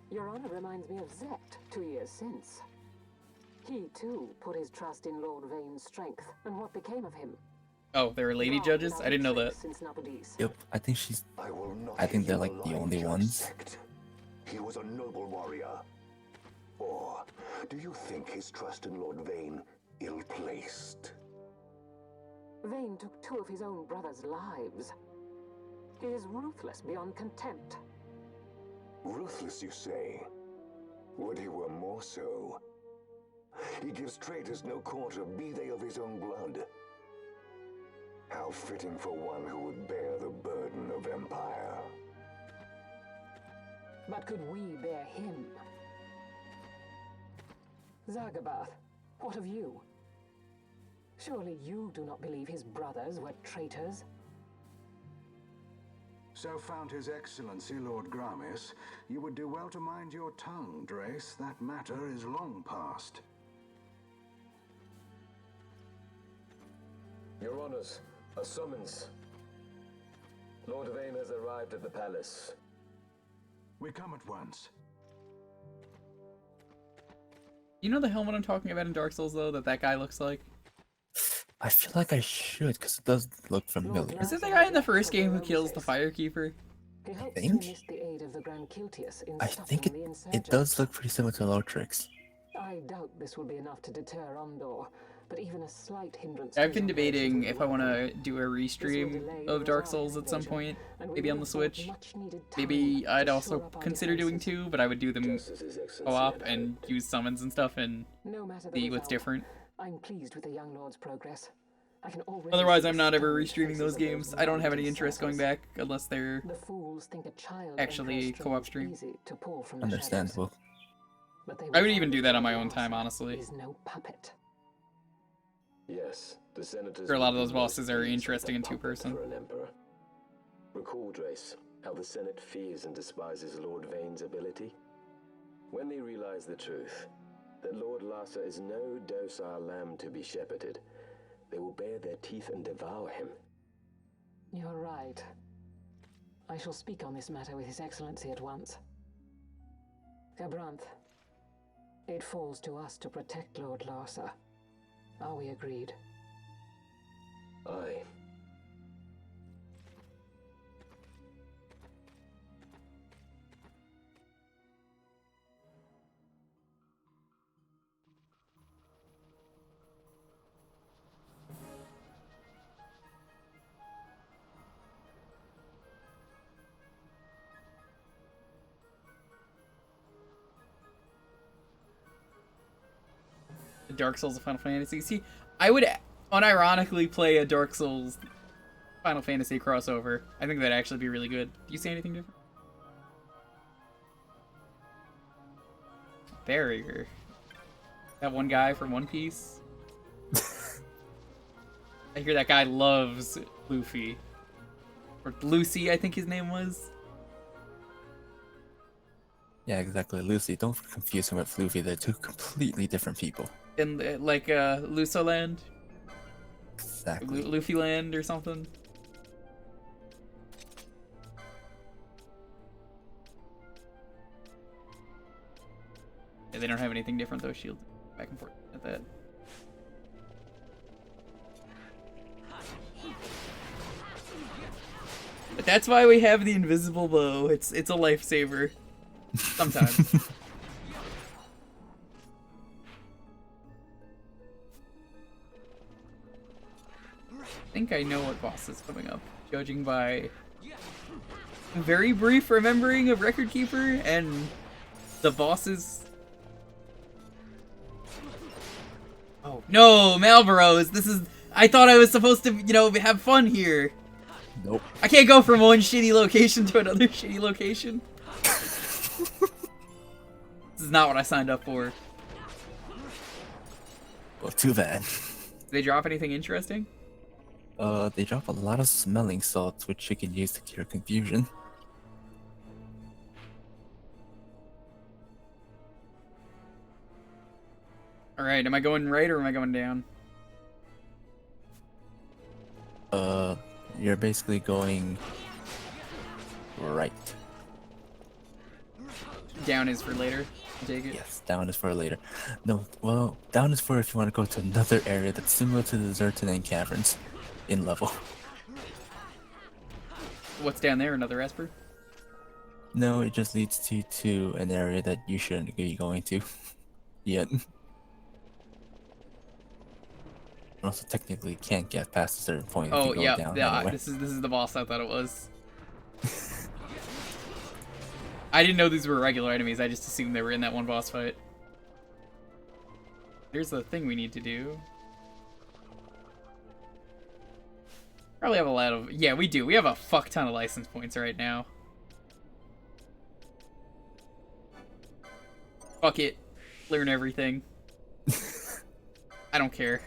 Your honor reminds me of Zect 2 years since. He, too, put his trust in Lord Vane's strength, and what became of him? Oh, there are lady judges? I didn't know that. Yep, I think they're like the only ones. He was a noble warrior. Or do you think his trust in Lord Vane ill-placed? Vane took 2 of his own brothers' lives. He is ruthless beyond contempt. Ruthless, you say? Would he were more so. He gives traitors no quarter, be they of his own blood. How fitting for one who would bear the burden of empire. But could we bear him? Zargabath, what of you? Surely you do not believe his brothers were traitors? So found His Excellency Lord Gramis, you would do well to mind your tongue, Drace. That matter is long past. Your Honors, a summons. Lord Vane has arrived at the palace. We come at once. You know the helmet I'm talking about in Dark Souls, though, that guy looks like? I feel like I should, because it does look familiar. Is it the guy in the first game who kills the Firekeeper? I think it does look pretty similar to Lotrix. I doubt this will be enough to deter Ondor, but even a slight hindrance. I've been debating if I want to do a restream of Dark Souls at some point, maybe on the Switch. Maybe I'd also consider doing 2, but I would do them co-op and use summons and stuff and see what's different. I'm pleased with the young lord's progress. Otherwise, I'm not ever restreaming those games. I don't have any interest going back unless they're actually co-op stream. Understandable. I would even do that on my own time, honestly. Yes, the senators. For a lot of those bosses are interesting in 2-person. Recall, Drace, how the Senate fears and despises Lord Vane's ability. When they realize the truth, that Lord Larsa is no docile lamb to be shepherded, they will bare their teeth and devour him. You're right. I shall speak on this matter with His Excellency at once. Gabranth, it falls to us to protect Lord Larsa. Are we agreed? Aye. Dark Souls of Final Fantasy. See, I would unironically play a Dark Souls Final Fantasy crossover. I think that'd actually be really good. Do you see anything different? Barrier. That one guy from One Piece. I hear that guy loves Luffy. Or Lucy, I think his name was. Yeah, exactly. Lucy. Don't confuse him with Luffy. They're two completely different people. In like Lusoland. Exactly. Luffy Land or something. Yeah, they don't have anything different though. Shield back and forth at that. But that's why we have the invisible bow. It's a lifesaver. Sometimes. I think I know what boss is coming up, judging by a very brief remembering of Record Keeper and the bosses. Oh no, Malboros! This is. I thought I was supposed to, you know, have fun here. Nope. I can't go from one shitty location to another shitty location. This is not what I signed up for. Well, too bad. Did they drop anything interesting? They drop a lot of smelling salts, which you can use to cure confusion. Alright, am I going right or am I going down? You're basically going right. Down is for later, I take it? Yes, down is for later. No, well, down is for if you want to go to another area that's similar to the Zertanane Caverns in level. What's down there, another Esper? No, it just leads you to an area that you shouldn't be going to yet. Also, technically, can't get past a certain point if you go down anyway. This is the boss I thought it was. I didn't know these were regular enemies. I just assumed they were in that one boss fight. Here's the thing we need to do. Probably have a lot of... Yeah, we do. We have a fuck ton of license points right now. Fuck it. Learn everything. I don't care.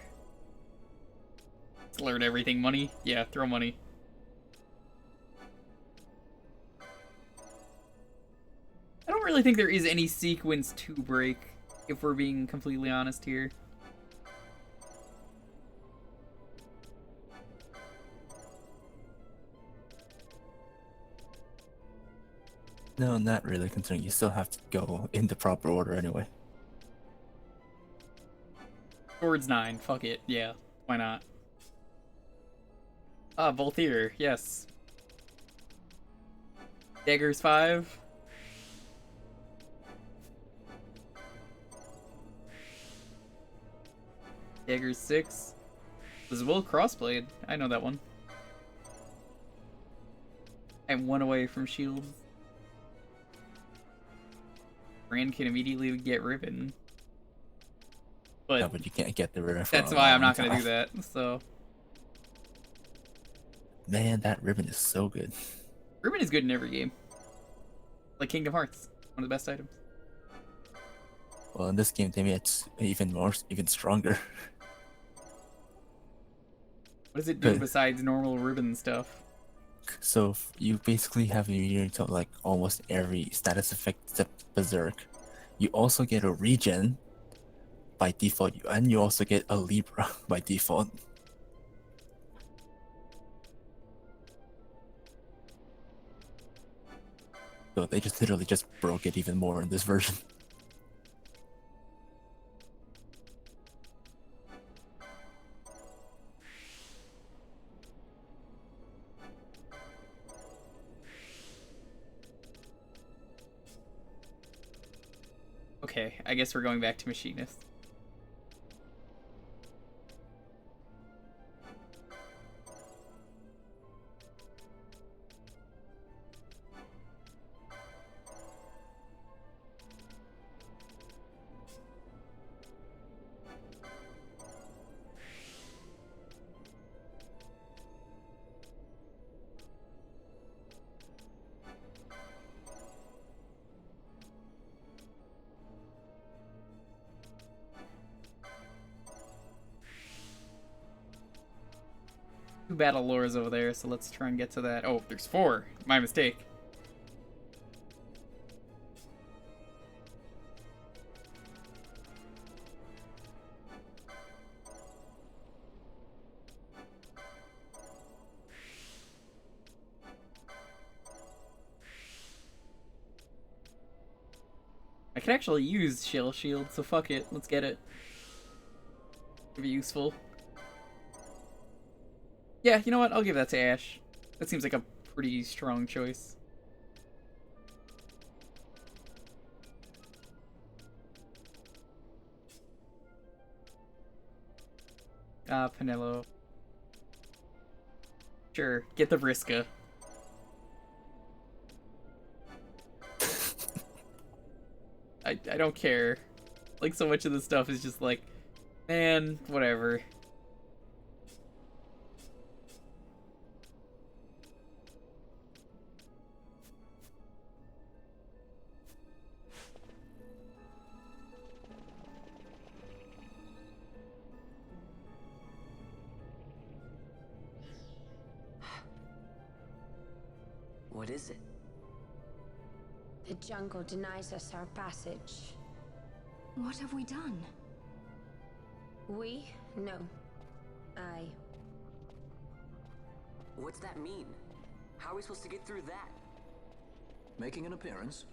Let's learn everything. Money? Yeah, throw money. I don't really think there is any sequence to break, if we're being completely honest here. No, not really, considering you still have to go in the proper order anyway. Swords 9, fuck it, yeah, why not? Ah, Volthier, yes. Daggers 5. Daggers 6. This is Will Crossblade, I know that one. I'm one away from shields. Brand can immediately get ribbon. But, no, but you can't get the ribbon. That's why I'm not gonna do that, so. Man, that ribbon is so good. Ribbon is good in every game. Like Kingdom Hearts, one of the best items. Well, in this game, they made it even stronger. What does it do besides normal ribbon stuff? So you basically have immunity to like almost every status effect except Berserk. You also get a regen by default, and you also get a Libra by default. So they just literally just broke it even more in this version. Okay, I guess we're going back to Machinist. 2 battle lures over there, so let's try and get to that. Oh, there's 4. My mistake. I can actually use Shell Shield, so fuck it. Let's get it. It'll be useful. Yeah, you know what? I'll give that to Ash. That seems like a pretty strong choice. Ah, Penelo. Sure, get the Vriska. I don't care. Like, so much of this stuff is just like, man, whatever. What is it? The jungle denies us our passage. What have we done? We? No. I. What's that mean? How are we supposed to get through that? Making an appearance?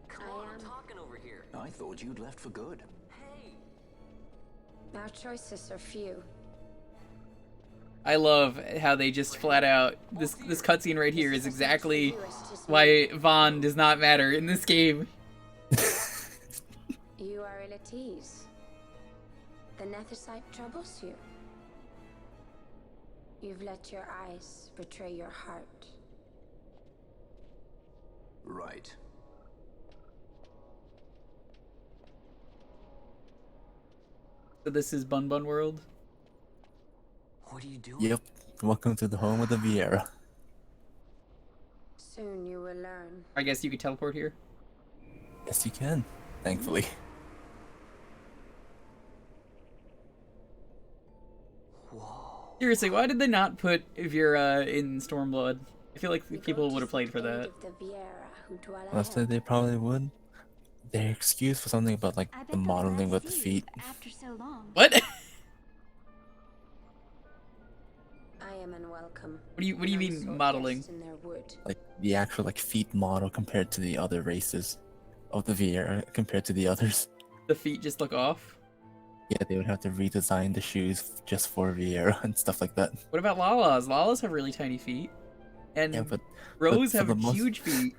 Come on, I'm talking over here. I thought you'd left for good. Hey! Our choices are few. I love how they just flat out, this cutscene right here is exactly why Vaughn does not matter in this game. You are ill at ease. The Nethicite troubles you. You've let your eyes betray your heart. Right. So this is Bun Bun World? What are you doing? Yep. Welcome to the home of the Vieira. Soon you will learn. I guess you could teleport here? Yes, you can. Thankfully. Whoa. Seriously, why did they not put Vera in Stormblood? I feel like people would have played for that. Honestly, they probably would. Their excuse for something about like the modeling with the feet. After so long. What? I am unwelcome. What do you mean modeling? Like the actual like feet model compared to the other races of the Vieira compared to the others. The feet just look off? Yeah, they would have to redesign the shoes just for Vieira and stuff like that. What about Lala's? Lala's have really tiny feet. And Yeah, Rose for have the most- huge feet.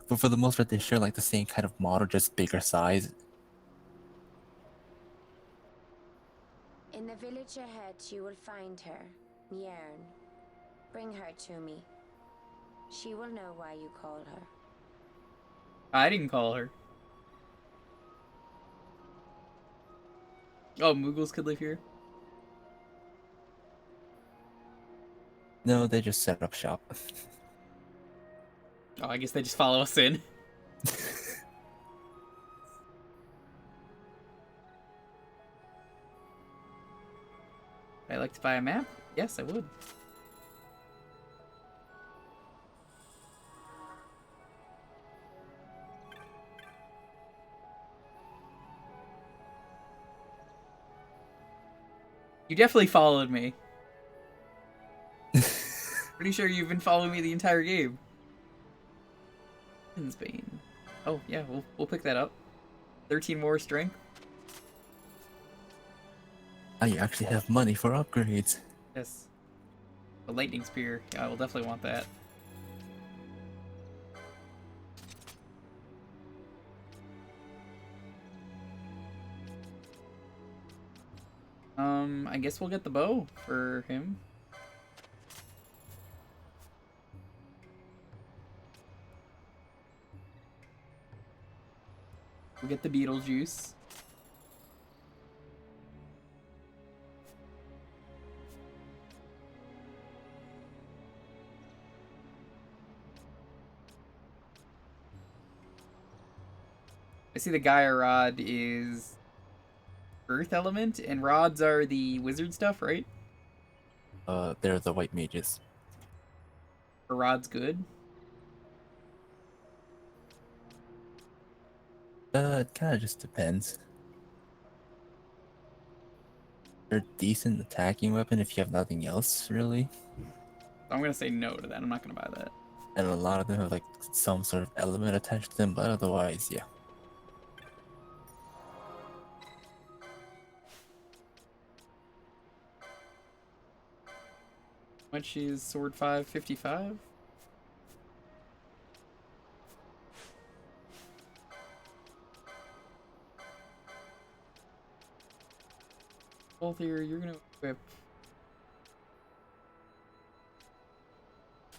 But for the most part, they share like the same kind of model, just bigger size. In the village ahead, you will find her, Nyearn. Bring her to me. She will know why you call her. I didn't call her. Oh, Moogles could live here? No, they just set up shop. Oh, I guess they just follow us in. I'd like to buy a map? Yes, I would. You definitely followed me. Pretty sure you've been following me the entire game. Bane. Oh yeah, we'll pick that up. 13 more strength. Now you actually have money for upgrades. Yes. A lightning spear. Yeah, I will definitely want that. I guess we'll get the bow for him. We'll get the Beetlejuice. I see the Gaia Rod is Earth element, and rods are the wizard stuff, right? They're the white mages. Are rods good? It kind of just depends. They're a decent attacking weapon if you have nothing else, really. I'm gonna say no to that. I'm not gonna buy that. And a lot of them have like some sort of element attached to them, but otherwise, yeah. How much is sword 555? Both here, you're gonna equip.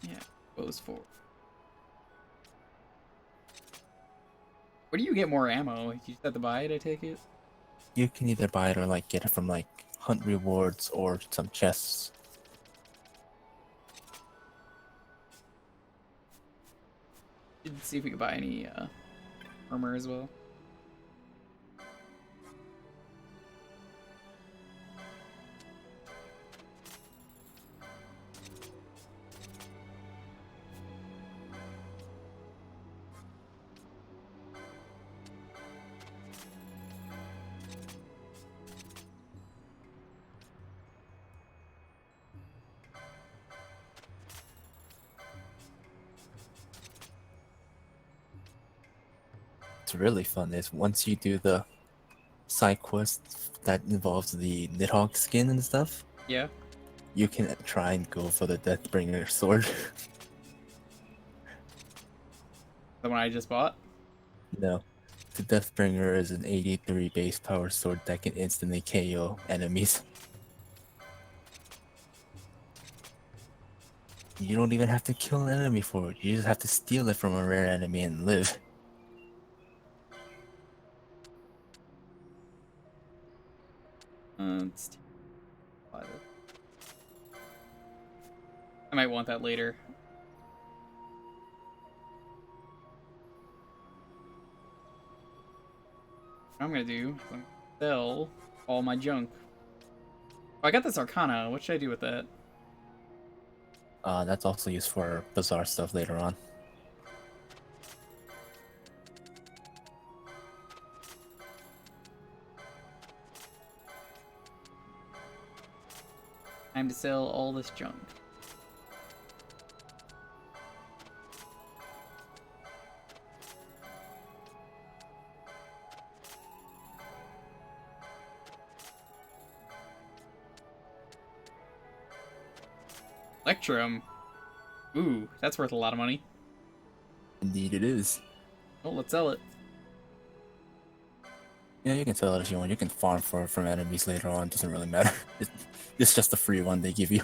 Yeah, bows 4. Where do you get more ammo? You just have to buy it, I take it? You can either buy it or like get it from like hunt rewards or some chests. Should see if we could buy any armor as well. What's really fun is once you do the side quest that involves the Nidhogg skin and stuff, Yeah. you can try and go for the Deathbringer sword. The one I just bought? No. The Deathbringer is an 83 base power sword that can instantly KO enemies. You don't even have to kill an enemy for it, you just have to steal it from a rare enemy and live. Let's I might want that later. What I'm gonna do is I'm gonna sell all my junk. Oh, I got this Arcana. What should I do with that? That's also used for bizarre stuff later on. Time to sell all this junk. Electrum. Ooh, that's worth a lot of money. Indeed it is. Oh, let's sell it. Yeah, you can sell it if you want. You can farm for it from enemies later on. Doesn't really matter. It's just a free one they give you.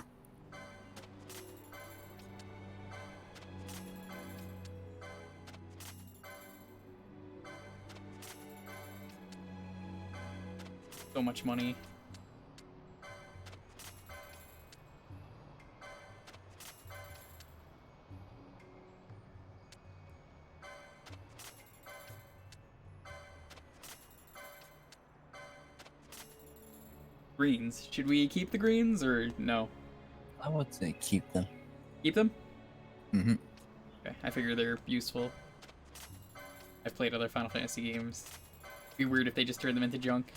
So much money. Greens. Should we keep the greens or no? I would say keep them. Keep them? Mm-hmm. Okay, I figure they're useful. I've played other Final Fantasy games. It'd be weird if they just turned them into junk.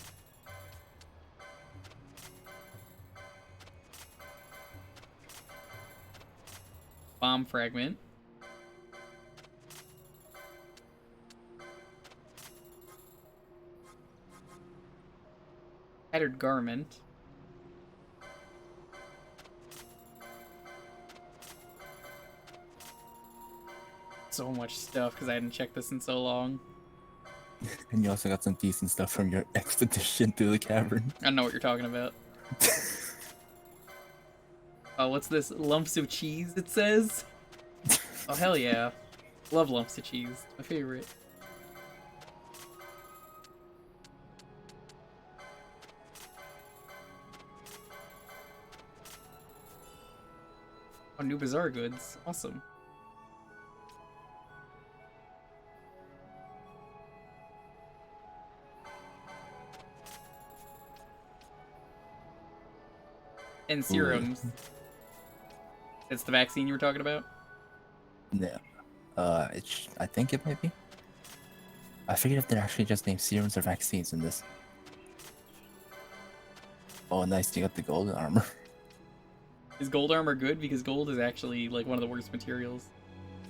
Bomb fragment. Tattered garment. So much stuff because I hadn't checked this in so long. And you also got some decent stuff from your expedition through the cavern. I don't know what you're talking about. Oh, what's this? Lumps of cheese, it says? Oh, hell yeah. Love lumps of cheese. My favorite. Oh, new Bazaar goods. Awesome. And serums. It's the vaccine you were talking about? No. I think it might be. I figured if they're actually just named serums or vaccines in this. Oh, nice, you got the golden armor. Is gold armor good? Because gold is actually like one of the worst materials.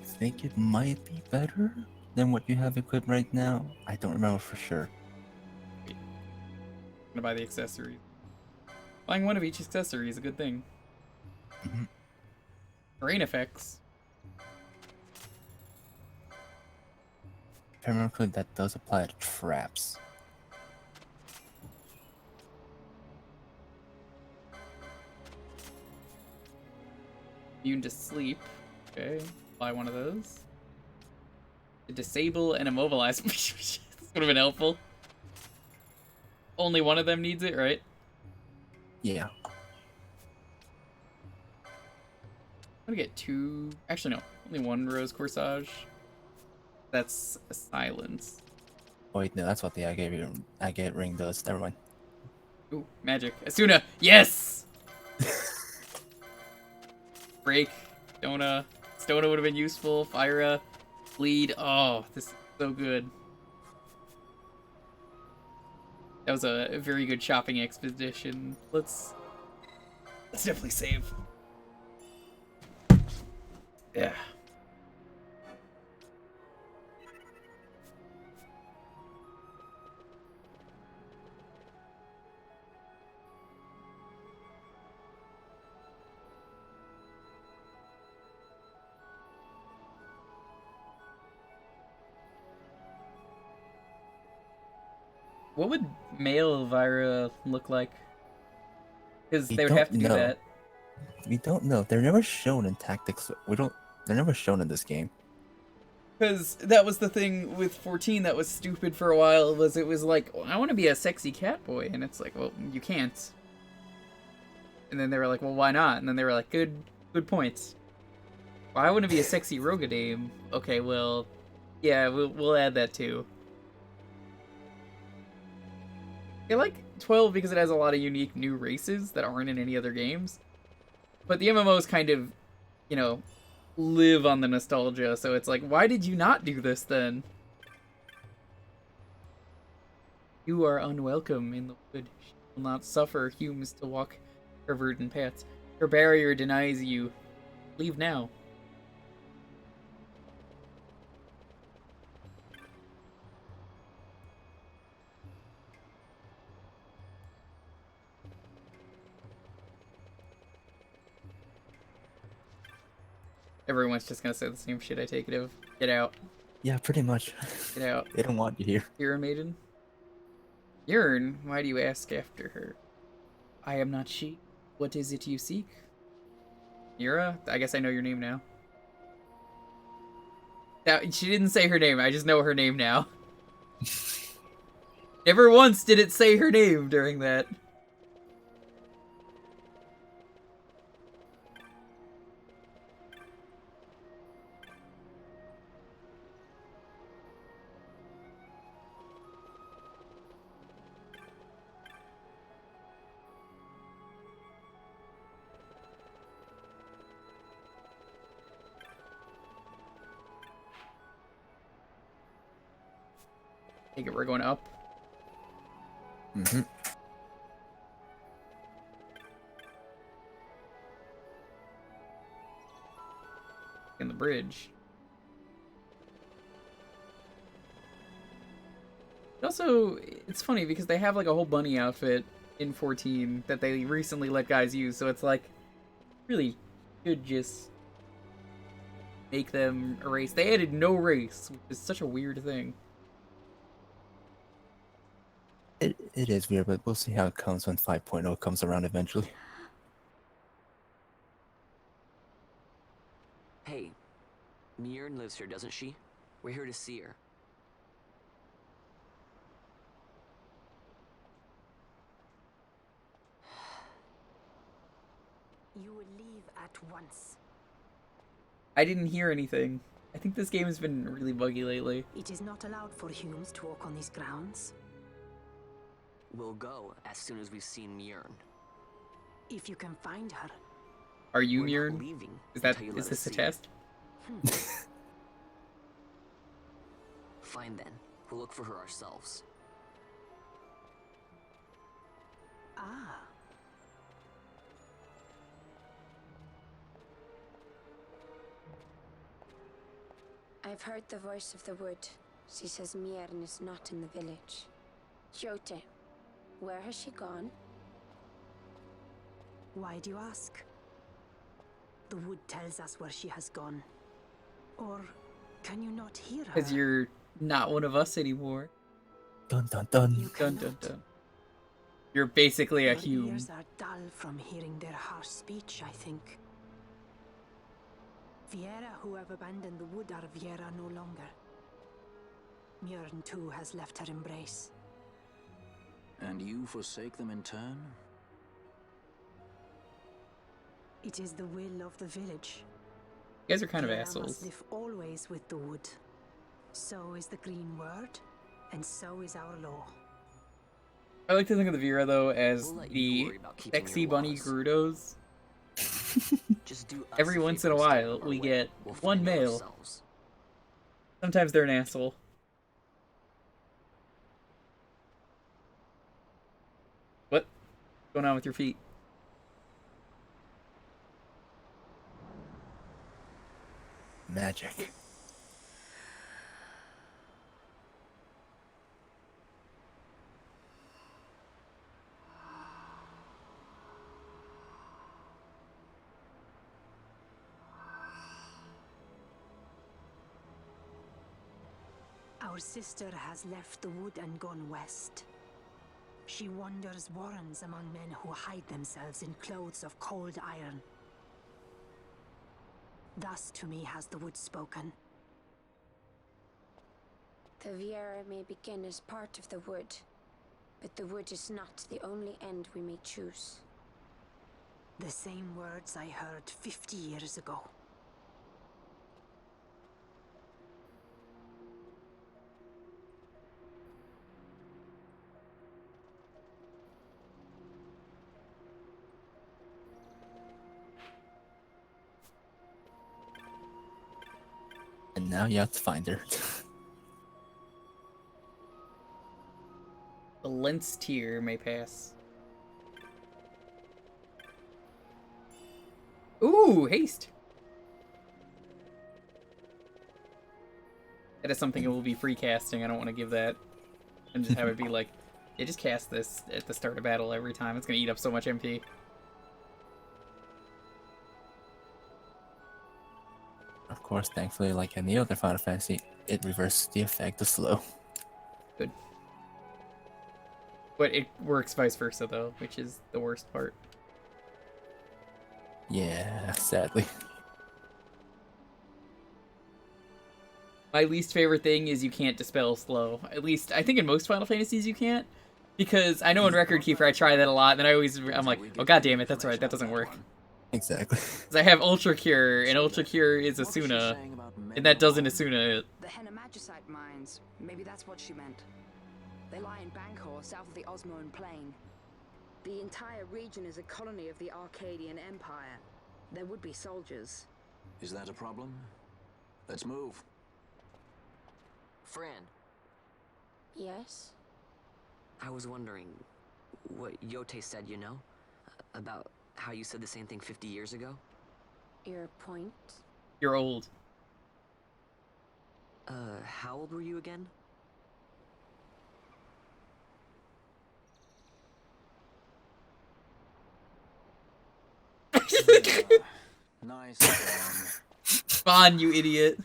I think it might be better than what you have equipped right now. I don't remember for sure. I'm gonna buy the accessory. Buying one of each accessory is a good thing. Mm-hmm. Terrain effects. If I remember correctly, that does apply to traps. Immune to sleep. Okay, buy one of those. To disable and immobilize. This would have been helpful. Only one of them needs it, right? Yeah. I'm gonna get two. Actually, no. Only one rose corsage. That's a silence. Oh, wait, no, that's what the agate ring does. Never mind. Ooh, magic. Asuna! Yes! Break. Stona. Stona would have been useful. Fyra. Bleed. Oh, this is so good. That was a very good shopping expedition. Let's definitely save. Yeah. What would male Elvira look like? Because they would have to do that. We don't know. They're never shown in tactics. They're never shown in this game. Because that was the thing with 14 that was stupid for a while, was it was like, well, I want to be a sexy cat boy, and it's like, well, you can't. And then they were like, well, why not? And then they were like, good points. Well, I want to be a sexy Rogadame. Okay, well, yeah, we'll add that too. I like 12 because it has a lot of unique new races that aren't in any other games. But the MMOs kind of, you know, live on the nostalgia, so it's like, why did you not do this then? You are unwelcome in the wood. She will not suffer humans to walk her verdant paths. Her barrier denies you. Leave now. Everyone's just gonna say the same shit, I take it of. Get out. Yeah, pretty much. Get out. They don't want you here. You're a maiden? Yearn, why do you ask after her? I am not she. What is it you seek? Yura? I guess I know your name now. She didn't say her name, I just know her name now. Never once did it say her name during that. Take it, we're going up. Mm-hmm. In the bridge. Also, it's funny because they have like a whole bunny outfit in 14 that they recently let guys use, so it's like, really should just make them a race. They added no race, which is such a weird thing. It is weird, but we'll see how it comes when 5.0 comes around eventually. Hey, Mjorn lives here, doesn't she? We're here to see her. You will leave at once. I didn't hear anything. I think this game has been really buggy lately. It is not allowed for humans to walk on these grounds. We'll go as soon as we've seen Mjorn. If you can find her. Are you We're not Mirren? leaving Is that until you is let this us a see. test? Fine then. We'll look for her ourselves. Ah. I've heard the voice of the wood. She says Miern is not in the village. Jewker, where has she gone? Why do you ask? The wood tells us where she has gone. Or can you not hear her? Because you're not one of us anymore. Dun dun dun. You Dun cannot. dun dun. You're basically a Your human. ears are dull from hearing their harsh speech, I think. Viera who have abandoned the wood are Viera no longer. Mjörn too has left her embrace. And you forsake them in turn? It is the will of the village. You guys are kind of Viera assholes. must live always with the wood. So is the green word, and so is our law. I like to think of the Vera though as We'll let you the worry about keeping sexy your bunny laws. Gerudos. Just do us Every a once favor in a and stay while, out of our we way. get We'll one find out male. ourselves. Sometimes they're an asshole. What's going on with your feet? Magic. Our sister has left the wood and gone west. She wanders warrens among men who hide themselves in clothes of cold iron. Thus to me has the wood spoken. The Viera may begin as part of the wood, but the wood is not the only end we may choose. The same words I heard 50 years ago. And now you have to find her. The Lens tier may pass. Ooh, haste. That is something it will be free casting. I don't want to give that and just have it be like, yeah, just cast this at the start of battle every time. It's gonna eat up so much MP. Of course, thankfully, like any other Final Fantasy, it reverses the effect of slow. Good. But it works vice versa though, which is the worst part. Yeah, sadly. My least favorite thing is you can't dispel slow. At least, I think in most Final Fantasies you can't. Because I know in Record Keeper I try that a lot, and I'm like, oh god damn it, that's right, that doesn't work. Exactly. Because I have Ultra Cure, and Ultra Cure is Asuna, and that doesn't Asuna. The Henna Magicite mines. Maybe that's what she meant. They lie in Bangkor, south of the Osmoan Plain. The entire region is a colony of the Arcadian Empire. There would be soldiers. Is that a problem? Let's move. Fran, Yes? I was wondering what Yote said, you know? About how you said the same thing 50 years ago? Your point? You're old. How old were you again? Nice. Vaughn, you idiot.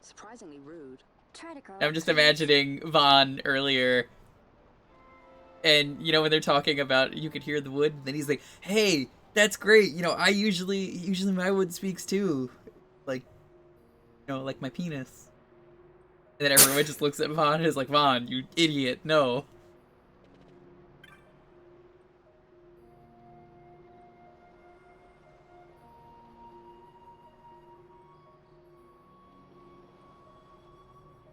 Surprisingly rude. Try to grow I'm up, just please. imagining Vaughn earlier. And, you know, when they're talking about you could hear the wood, then he's like, hey, that's great. You know, I usually my wood speaks too. Like, you know, like my penis. And then everyone just looks at Vaughn and is like, Vaughn, you idiot, no.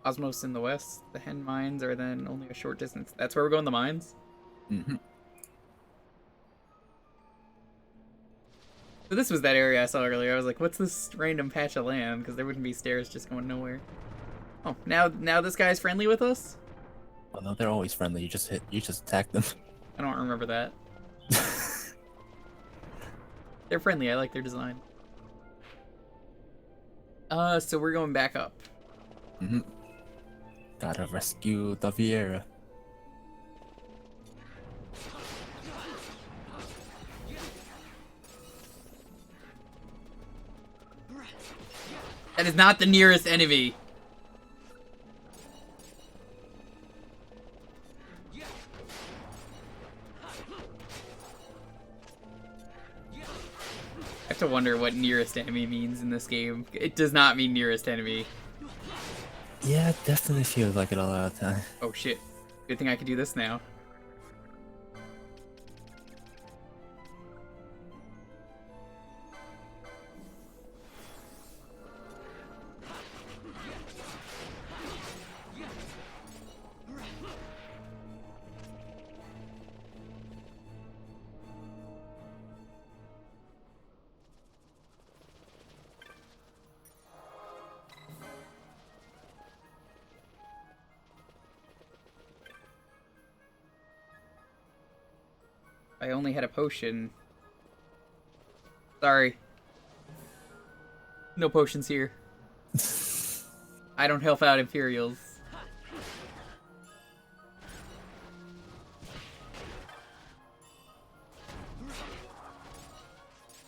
Osmos in the west. The Hen mines are then only a short distance. That's where we're going, the mines? Mm-hmm. So this was that area I saw earlier. I was like, what's this random patch of land? Because there wouldn't be stairs just going nowhere. Oh, now this guy's friendly with us? Oh no, they're always friendly. You just attack them. I don't remember that. They're friendly. I like their design. So we're going back up. Mm-hmm. Gotta rescue the Vieira. That is not the nearest enemy. I have to wonder what nearest enemy means in this game. It does not mean nearest enemy. Yeah, it definitely feels like it a lot of the time. Oh shit. Good thing I can do this now. I only had a potion. Sorry. No potions here. I don't help out Imperials.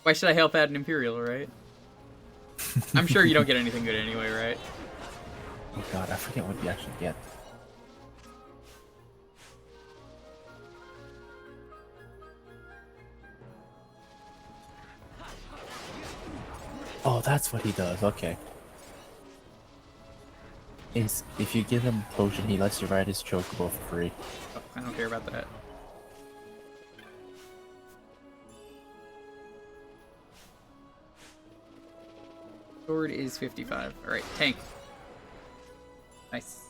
Why should I help out an Imperial, right? I'm sure you don't get anything good anyway, right? Oh god, I forget what you actually get. Oh, that's what he does, okay. If you give him a potion, he lets you ride his chocobo for free. Oh, I don't care about that. Sword is 55. Alright, tank. Nice.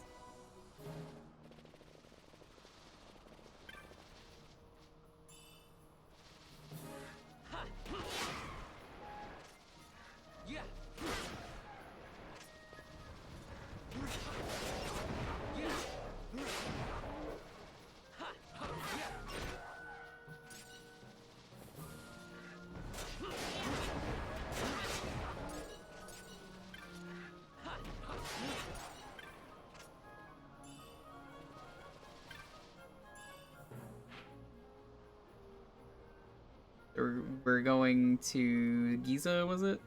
We're going to Giza, was it?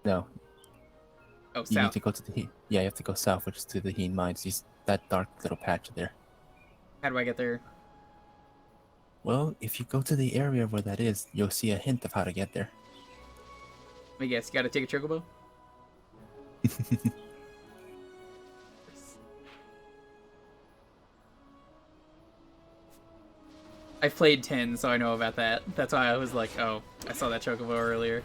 No. Oh, you south. need to go to the Heen. Yeah, you have to go south, which is to the Heen mines. He's that dark little patch there. How do I get there? Well, if you go to the area where that is, you'll see a hint of how to get there. Let me guess, you gotta take a chocobo? I've played 10, so I know about that. That's why I was like, oh, I saw that chocobo earlier.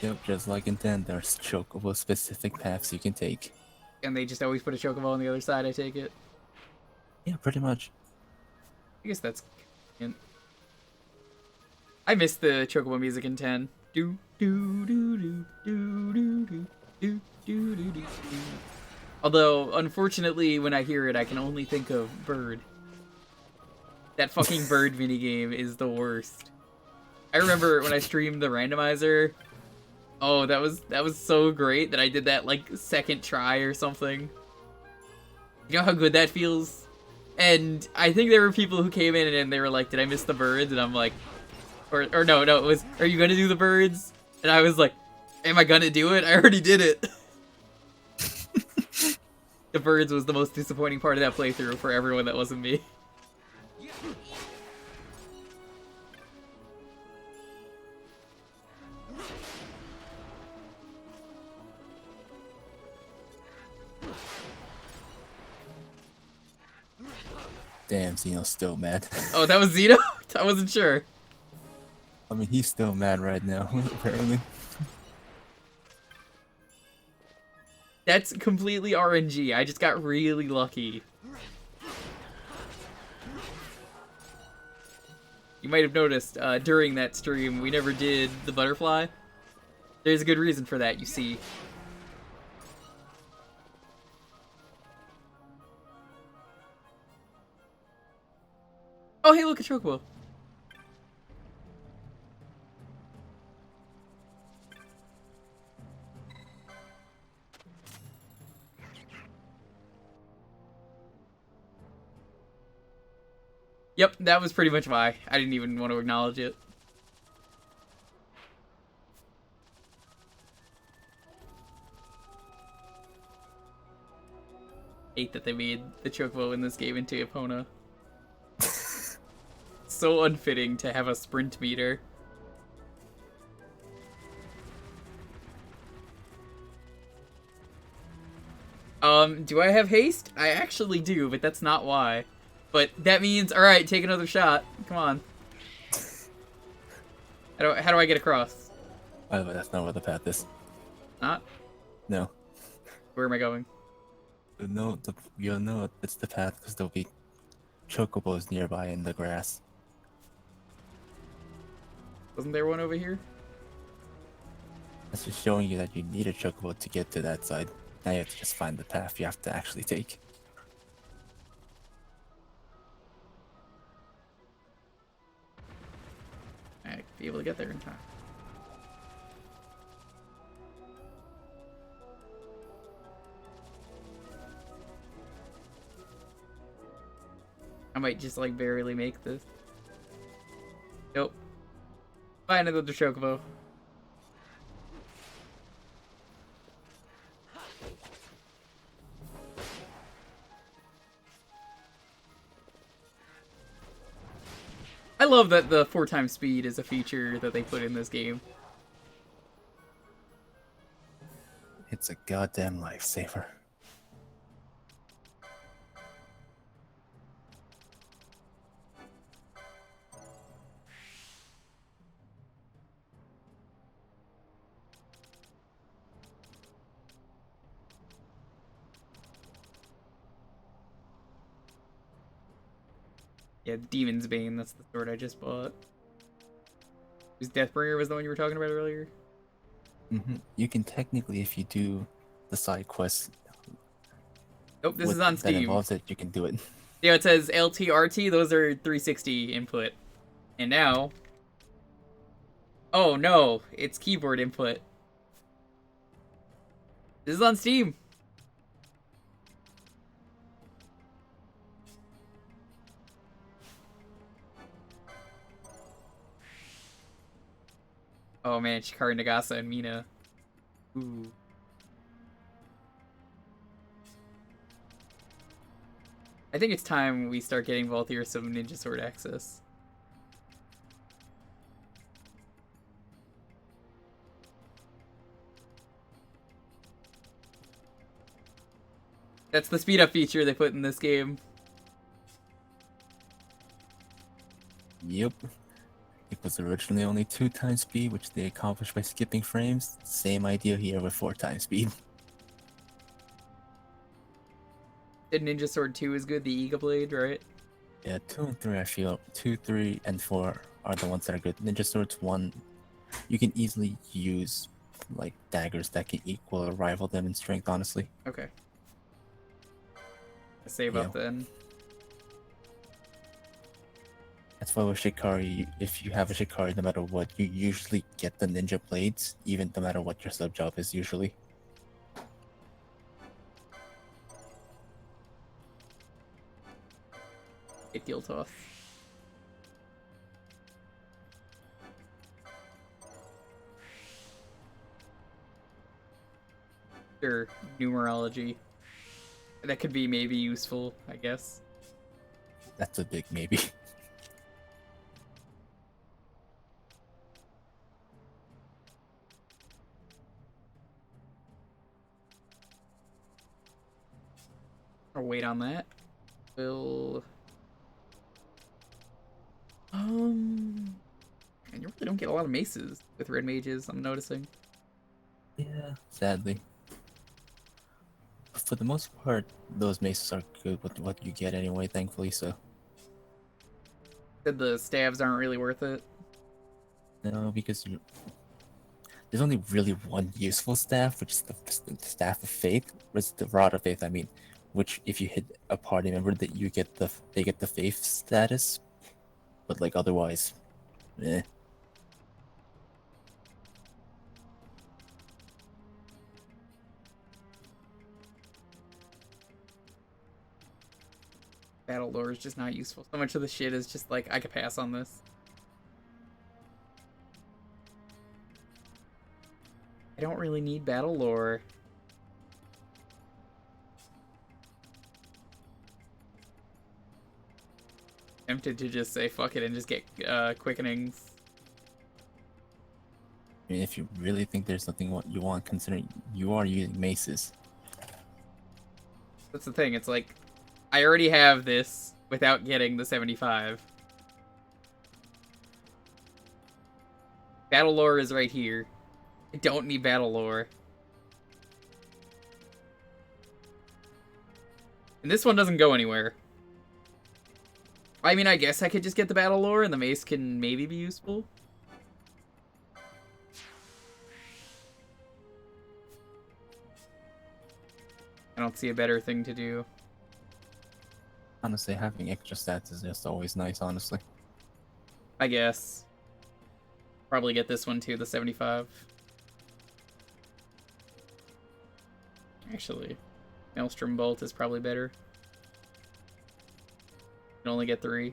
Yep, just like in 10, there's chocobo specific paths you can take. And they just always put a chocobo on the other side, I take it? Yeah, pretty much. I guess that's... I missed the chocobo music in 10. Do do do do do do do do do do do. Although, unfortunately, when I hear it, I can only think of Bird. That fucking Bird minigame is the worst. I remember when I streamed the randomizer. Oh, that was so great that I did that like second try or something. You know how good that feels? And I think there were people who came in and they were like, "Did I miss the birds?" And I'm like, or no, it was, "Are you gonna do the birds?" And I was like, "Am I gonna do it? I already did it." The birds was the most disappointing part of that playthrough for everyone that wasn't me. Damn, Xeno's still mad. Oh, that was Zeno? I wasn't sure. I mean, he's still mad right now, apparently. That's completely RNG. I just got really lucky. You might have noticed during that stream we never did the butterfly. There's a good reason for that, you see. Oh, hey, look at Chocobo. Yep, that was pretty much why. I didn't even want to acknowledge it. Hate that they made the Chocobo in this game into Epona. So unfitting to have a sprint meter. Do I have haste? I actually do, but that's not why. But that means, alright, take another shot. Come on. How do I get across? By the way, that's not where the path is. Not? No. Where am I going? You'll know it's the path because there'll be chocobos nearby in the grass. Wasn't there one over here? That's just showing you that you need a chocobo to get to that side. Now you have to just find the path you have to actually take. I'd be able to get there in time. I might just like barely make this. Nope. Find another Chocobo. I love that the 4x speed is a feature that they put in this game. It's a goddamn lifesaver. Yeah, Demon's Bane, that's the sword I just bought. Whose Deathbringer was the one you were talking about earlier? You can technically, if you do the side quest. Nope, this is on Steam. That involves it, you can do it. Yeah, it says LT, RT, those are 360 input. And now... Oh no, it's keyboard input. This is on Steam. Oh man, Shikari Nagasa and Mina. Ooh. I think it's time we start getting Valthyr some Ninja Sword access. That's the speed up feature they put in this game. Yep. It was originally only 2x speed, which they accomplished by skipping frames. Same idea here with 4x speed. The Ninja Sword 2 is good, the Ega Blade, right? Yeah, 2 and 3 I feel. 2, 3, and 4 are the ones that are good. Ninja Swords 1, you can easily use like daggers that can equal or rival them in strength, honestly. Okay. Save up then. That's why with Shikari, if you have a Shikari, no matter what, you usually get the ninja blades, even no matter what your sub job is usually. It deal toss. Sure, numerology. That could be maybe useful, I guess. That's a big maybe. I'll wait on that. We'll... And you really don't get a lot of maces with red mages, I'm noticing. Yeah, sadly. But for the most part, those maces are good with what you get anyway, thankfully, so. Said the staves aren't really worth it. No, because there's only really one useful staff, which is the Staff of Faith, or it's the Rod of Faith. I mean, which if you hit a party member, that they get the faith status, but like otherwise, eh. Battle lore is just not useful. So much of the shit is just like, I could pass on this. I don't really need battle lore. Tempted to just say fuck it and just get quickenings. I mean, if you really think there's something you want, considering you are using maces. That's the thing, it's like, I already have this without getting the 75. Battle lore is right here. I don't need battle lore. And this one doesn't go anywhere. I mean, I guess I could just get the battle lore and the mace can maybe be useful. I don't see a better thing to do. Honestly, having extra stats is just always nice, honestly. I guess. Probably get this one too, the 75. Actually, Maelstrom Bolt is probably better. You can only get 3.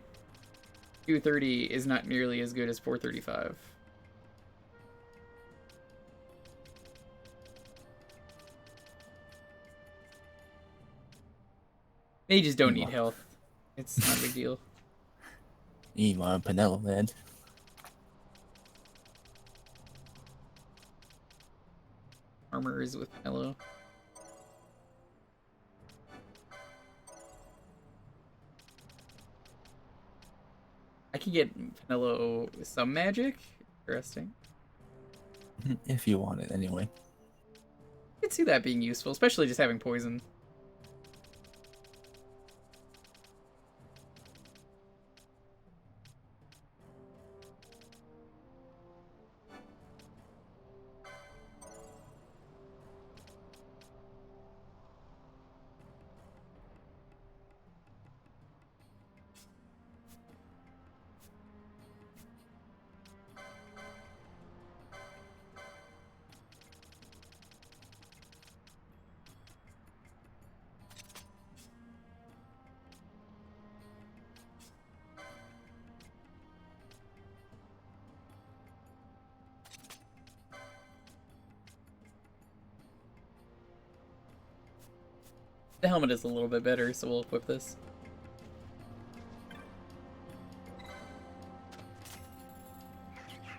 230 is not nearly as good as 435. Mages don't need health. It's not a big deal. Meanwhile, Penelo land. Armor is with Penelo. I could get Penelo some magic. Interesting. If you want it, anyway. I could see that being useful, especially just having poison. The helmet is a little bit better, so we'll equip this.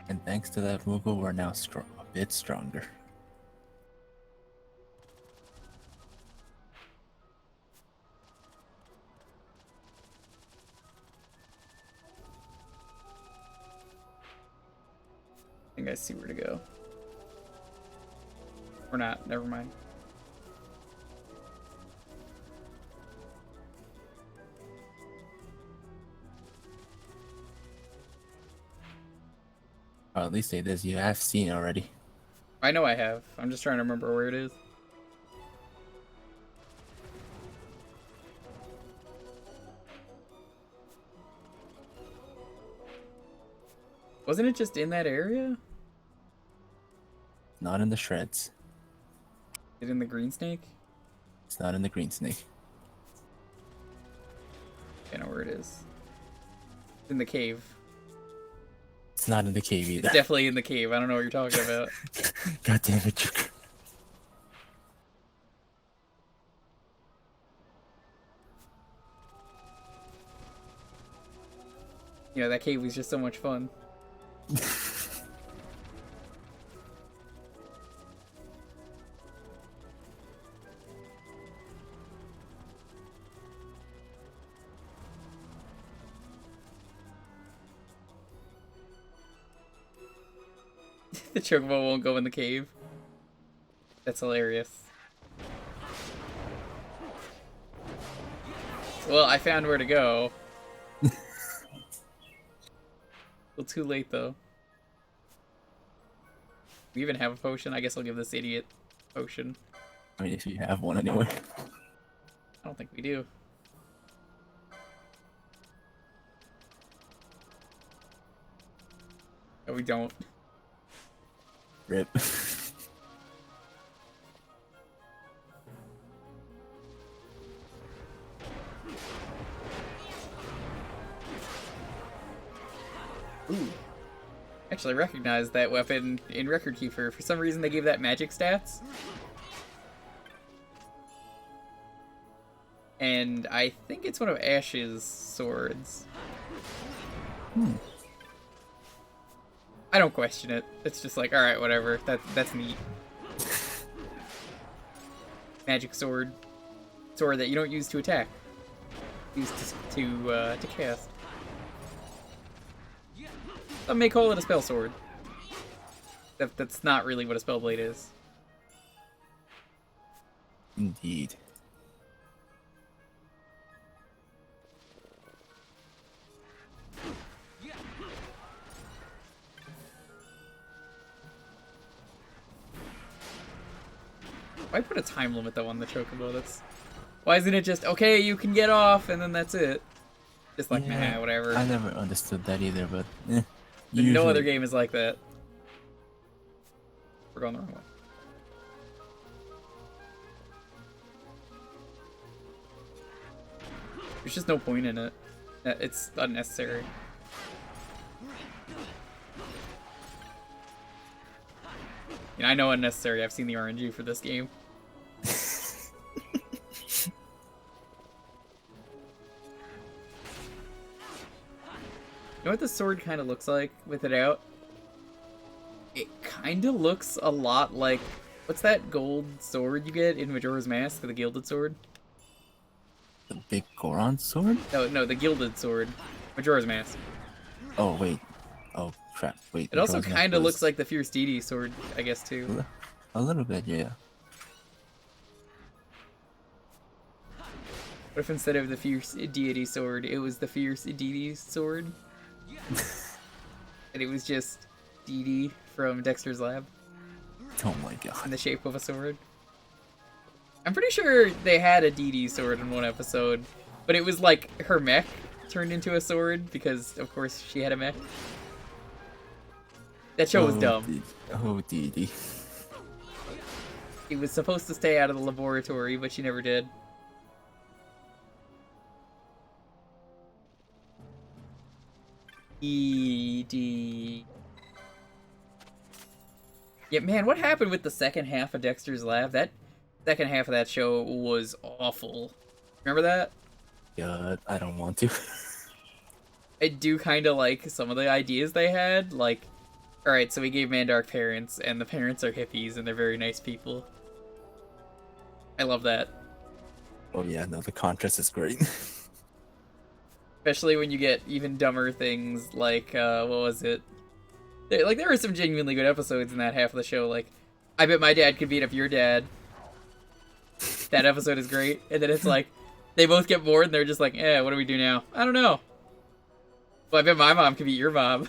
And thanks to that Moogle, we're now a bit stronger. I think I see where to go. Or not, never mind. Or at least say this, you have seen already. I know I have. I'm just trying to remember where it is. Wasn't it just in that area? Not in the shreds. Is it in the green snake? It's not in the green snake. I know where it is. It's in the cave. It's not in the cave either. It's definitely in the cave. I don't know what you're talking about. God damn it, Jewker. You know, that cave was just so much fun. The chocobo won't go in the cave. That's hilarious. Well, I found where to go. Well, too late, though. We even have a potion? I guess I'll give this idiot potion. I mean, if you have one anyway. I don't think we do. No, we don't. Rip. Ooh. Actually, I recognize that weapon in Record Keeper. For some reason, they gave that magic stats. And I think it's one of Ash's swords. I don't question it. It's just like, alright, whatever. That's neat. Magic sword. Sword that you don't use to attack. Used to cast. Some may call it a spell sword. That's not really what a spell blade is. Indeed. Why put a time limit though on the chocobo? Why isn't it just okay? You can get off, and then that's it? Just like nah, whatever. I never understood that either, but no other game is like that. We're going the wrong way. There's just no point in it. It's unnecessary. You know, I know unnecessary. I've seen the RNG for this game. You know what the sword kind of looks like with it out? It kind of looks a lot like... What's that gold sword you get in Majora's Mask, the gilded sword? The big Goron sword? No, the gilded sword. Majora's Mask. Oh, wait. Oh, crap. Wait. It also kind of looks like the Fierce Deity sword, I guess, too. A little bit, yeah. What if instead of the Fierce Deity sword, it was the Fierce Deity sword? And it was just Deity from Dexter's Lab. Oh my god. In the shape of a sword. I'm pretty sure they had a Deity sword in one episode, but it was like her mech turned into a sword because, of course, she had a mech. That show was dumb. Oh, Deity. It was supposed to stay out of the laboratory, but she never did. E.D. Yeah, man, what happened with the second half of Dexter's Lab? That second half of that show was awful. Remember that? Yeah, I don't want to. I do kind of like some of the ideas they had. Like, alright, so we gave Mandark parents, and the parents are hippies, and they're very nice people. I love that. Oh yeah, no, the contrast is great. Especially when you get even dumber things like, what was it? There were some genuinely good episodes in that half of the show, like, I bet my dad could beat up your dad. That episode is great. And then it's like, they both get bored and they're just like, what do we do now? I don't know. Well, I bet my mom could beat your mom.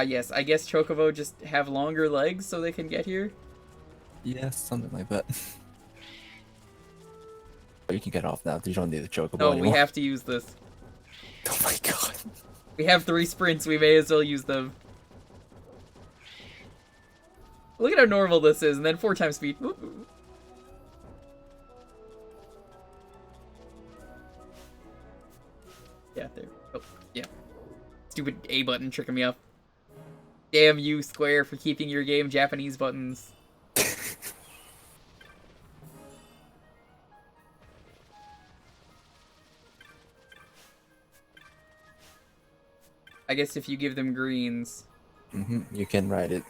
Yes, I guess Chocobo just have longer legs so they can get here? Yeah, something like that. But you can get off now. You don't need the Chocobo No, anymore. we have to use this. Oh my god. We have 3 sprints, we may as well use them. Look at how normal this is, and then 4 times speed. Ooh. Yeah, there. Oh, yeah. Stupid A button tricking me up. Damn you, Square, for keeping your game Japanese buttons. I guess if you give them greens. You can ride it.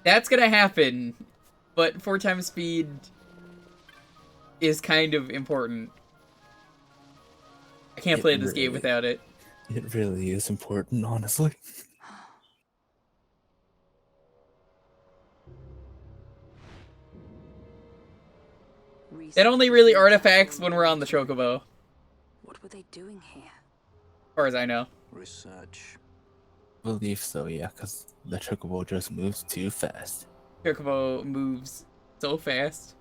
That's gonna happen, but 4 times speed is kind of important. I can't play this game without it. It really is important, honestly. increase. It only really artifacts when we're on the Chocobo. What were they doing here? As far as I know. Research. I believe so, yeah, because the Chocobo just moves too fast. Chocobo moves so fast.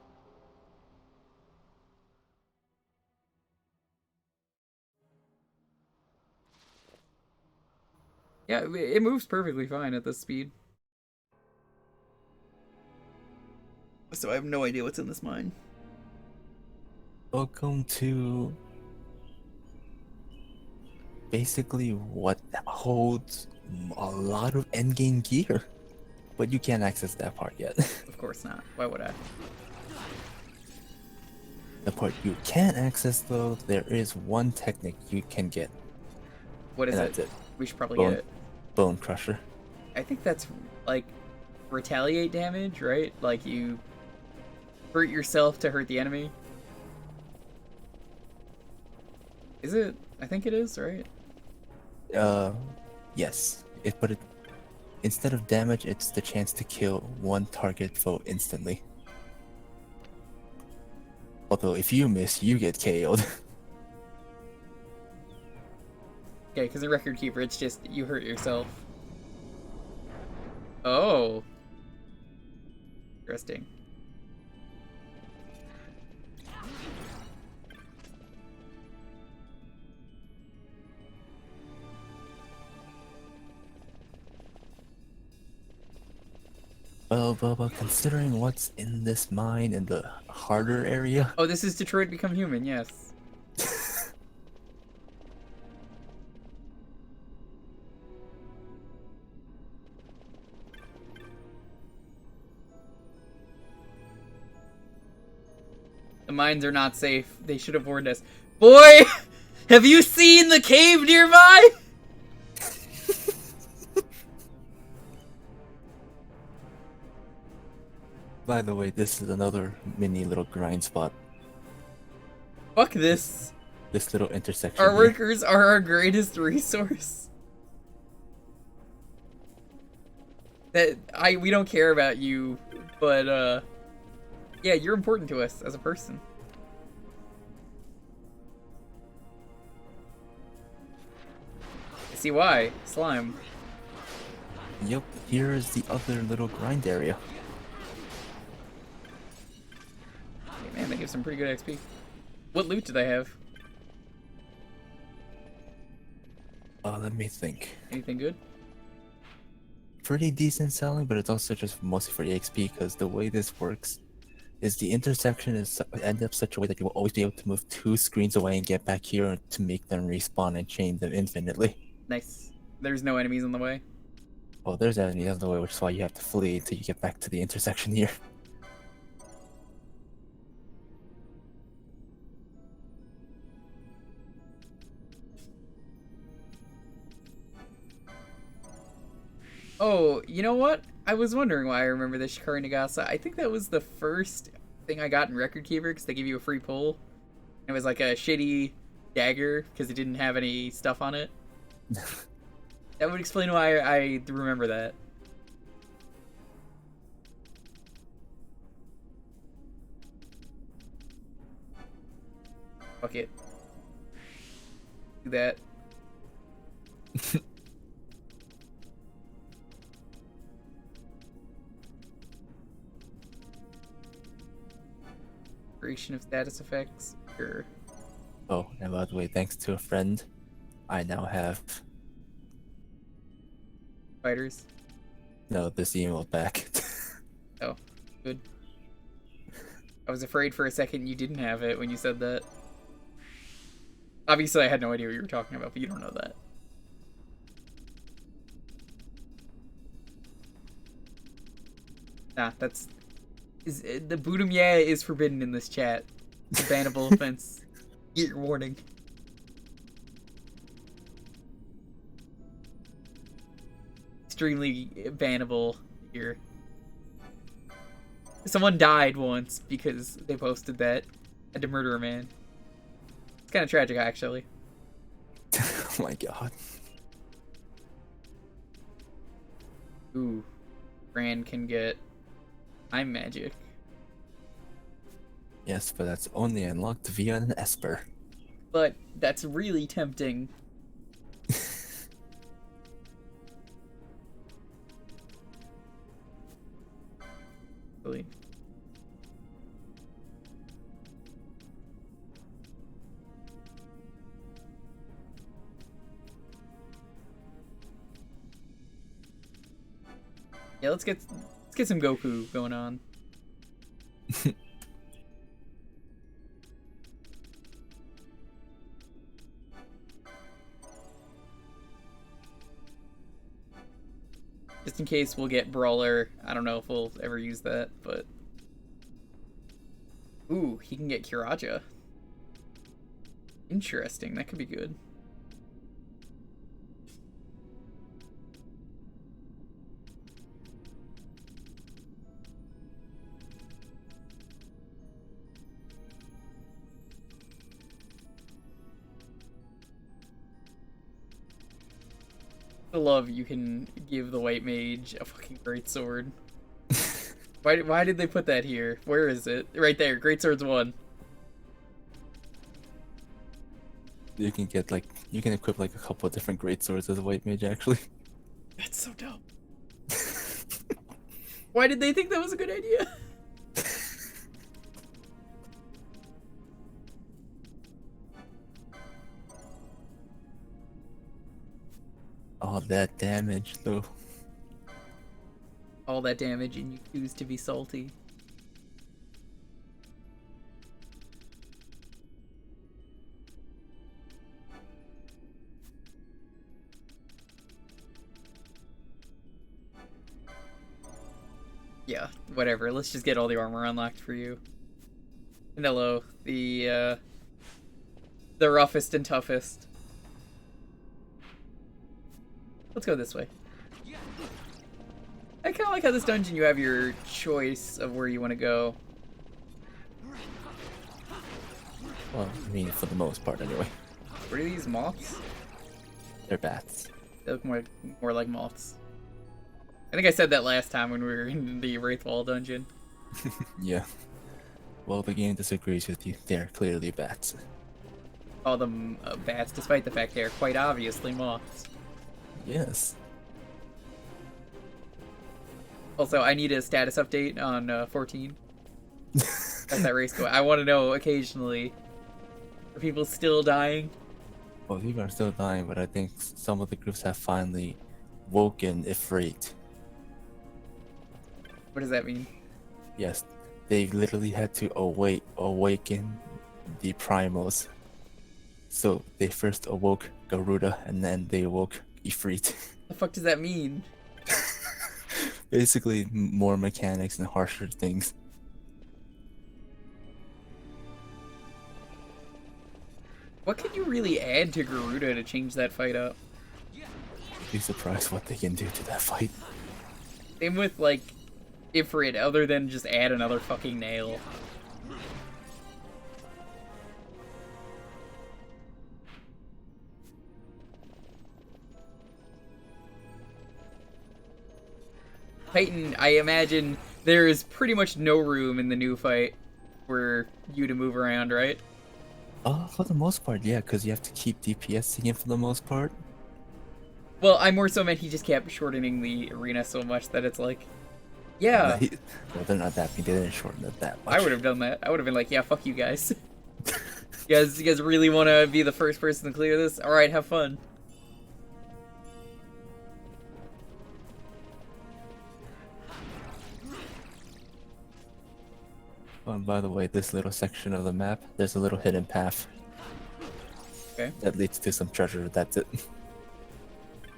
Yeah, it moves perfectly fine at this speed. So I have no idea what's in this mine. Welcome to basically what holds a lot of endgame gear. But you can't access that part yet. Of course not. Why would I? The part you can access though, there is one technique you can get. What is and it? That's it. We should probably Bone, get it. Bone Crusher. I think that's like retaliate damage, right? Like you hurt yourself to hurt the enemy. Is it? I think it is, right? Yes. But instead of damage, it's the chance to kill one target foe instantly. Although if you miss, you get KO'd. Okay, because in Record Keeper, it's just you hurt yourself. Oh. Interesting. Well, Bubba, considering what's in this mine in the harder area... Oh, this is Detroit Become Human, yes. The mines are not safe. They should have warned us. Boy! Have you seen the cave nearby? By the way, this is another mini little grind spot. Fuck this. This little intersection Our here. workers are our greatest resource. We don't care about you, but yeah, you're important to us as a person. I see why. Slime. Yep, here is the other little grind area. Hey, man, they give some pretty good XP. What loot do they have? Let me think. Anything good? Pretty decent selling, but it's also just mostly for the XP, because the way this works is the intersection is end up such a way that you will always be able to move 2 screens away and get back here to make them respawn and chain them infinitely. Nice. There's no enemies in the way. Oh, there's enemies on the way, which is why you have to flee until you get back to the intersection here. Oh, you know what? I was wondering why I remember this Shikari Nagasa. I think that was the first thing I got in Record Keeper, because they give you a free pull. It was like a shitty dagger, because it didn't have any stuff on it. That would explain why I remember that. Fuck it. Do that. Creation of status effects. Sure. Oh, and by the way, thanks to a friend, I now have... Fighters. No, this emote back. Oh, good. I was afraid for a second you didn't have it when you said that. Obviously, I had no idea what you were talking about, but you don't know that. Nah, that's... the Boodum yeah is forbidden in this chat. It's a bannable offense. Get your warning. Extremely bannable here. Someone died once because they posted that. Had to murder a man. It's kind of tragic, actually. Oh my god. Ooh. Rand can get time magic. Yes, but that's only unlocked via an Esper. But that's really tempting. Really. Yeah, let's get some Goku going on. Just in case we'll get Brawler. I don't know if we'll ever use that, but... Ooh, he can get Kiraja. Interesting, that could be good. I love you can give the white mage a fucking great sword. Why did they put that here? Where is it? Right there. Great swords 1. You can get like you can equip like a couple of different great swords as a white mage actually. That's so dumb. Why did they think that was a good idea? All that damage though. All that damage and you choose to be salty. Yeah, whatever. Let's just get all the armor unlocked for you. Canelo, the roughest and toughest. Let's go this way. I kind of like how this dungeon you have your choice of where you want to go. Well, I mean, for the most part anyway. What are these moths? They're bats. They look more like moths. I think I said that last time when we were in the Wraithwall dungeon. Yeah. Well, the game disagrees with you. They're clearly bats. Call them bats, despite the fact they are quite obviously moths. Yes. Also, I need a status update on 14. How's that race going? I want to know occasionally. Are people still dying? Well, people are still dying, but I think some of the groups have finally woken Ifrit. What does that mean? Yes, they literally had to awaken the primals. So they first awoke Garuda, and then they awoke Ifrit. The fuck does that mean? Basically, more mechanics and harsher things. What can you really add to Garuda to change that fight up? Be surprised what they can do to that fight. Same with, like, Ifrit, other than just add another fucking nail. Titan, I imagine there is pretty much no room in the new fight for you to move around, right? For the most part, yeah, because you have to keep DPSing it for the most part. Well, I more so meant he just kept shortening the arena so much that it's like, yeah. Well, they're not that big. They didn't shorten it that much. I would have done that. I would have been like, yeah, fuck you guys. You guys really want to be the first person to clear this? Alright, have fun. Oh, and by the way, this little section of the map, there's a little hidden path. Okay. That leads to some treasure. That's it.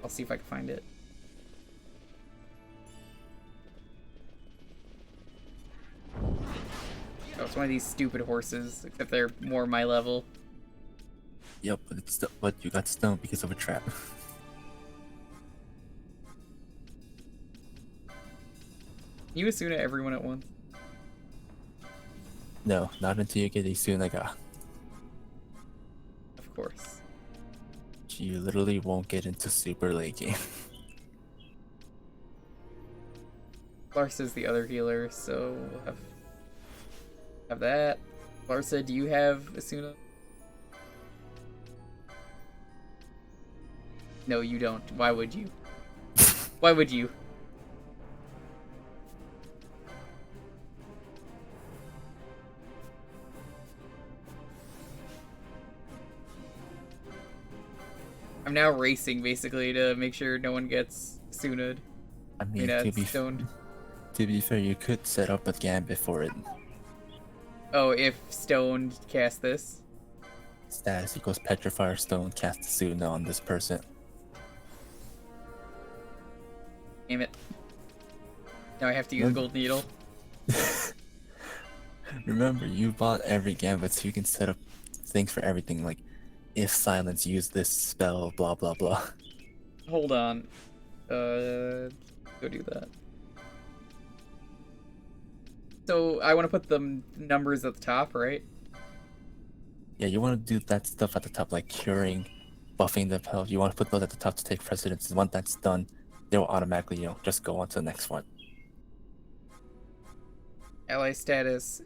I'll see if I can find it. Oh, it's one of these stupid horses, except they're more my level. Yep, but you got stoned because of a trap. Can you Asuna everyone at once? No, not until you get a Sunaga. Of course. You literally won't get into super late game. Lars is the other healer, so we'll have that. Larsa, do you have Asuna? No, you don't. Why would you? Why would you? I'm now racing, basically, to make sure no one gets Suna'd. I mean, to be fair, you could set up a gambit for it. Oh, if stoned cast this? Status equals Petrify or Stone, cast Suna on this person. Damn it. Now I have to use a gold needle. Remember, you bought every gambit, so you can set up things for everything, like if silence, use this spell, blah blah blah. Hold on. Go do that. So I want to put the numbers at the top, right? Yeah, you want to do that stuff at the top, like curing, buffing the health. You want to put those at the top to take precedence. Once that's done, they will automatically, just go on to the next one. Ally status,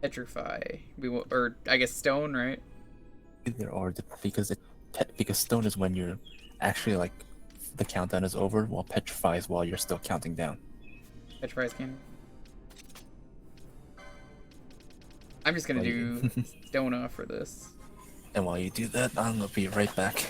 petrify. Or I guess stone, right? Either or, because stone is when you're actually like the countdown is over, while petrify is while you're still counting down. Petrify's can. I'm just gonna do stone off for this. And while you do that, I'm gonna be right back.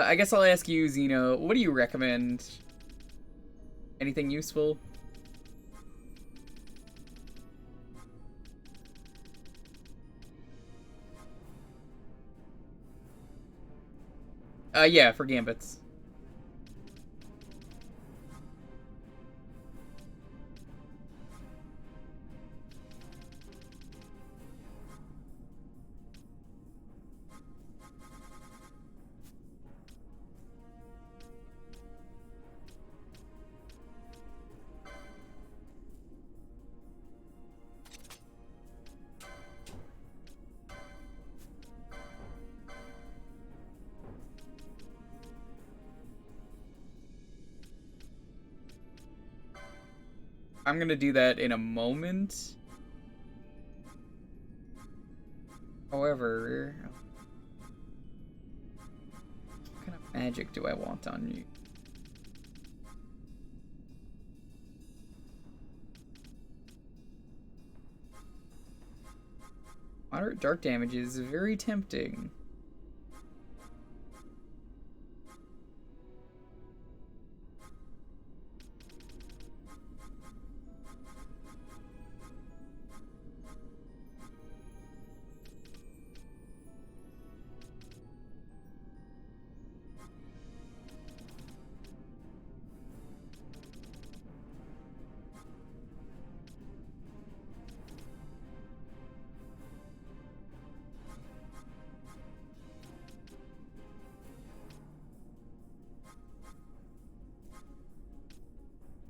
I guess I'll ask you, Zeno, what do you recommend? Anything useful? Yeah, for gambits. I'm gonna do that in a moment. However, what kind of magic do I want on you? Moderate dark damage is very tempting.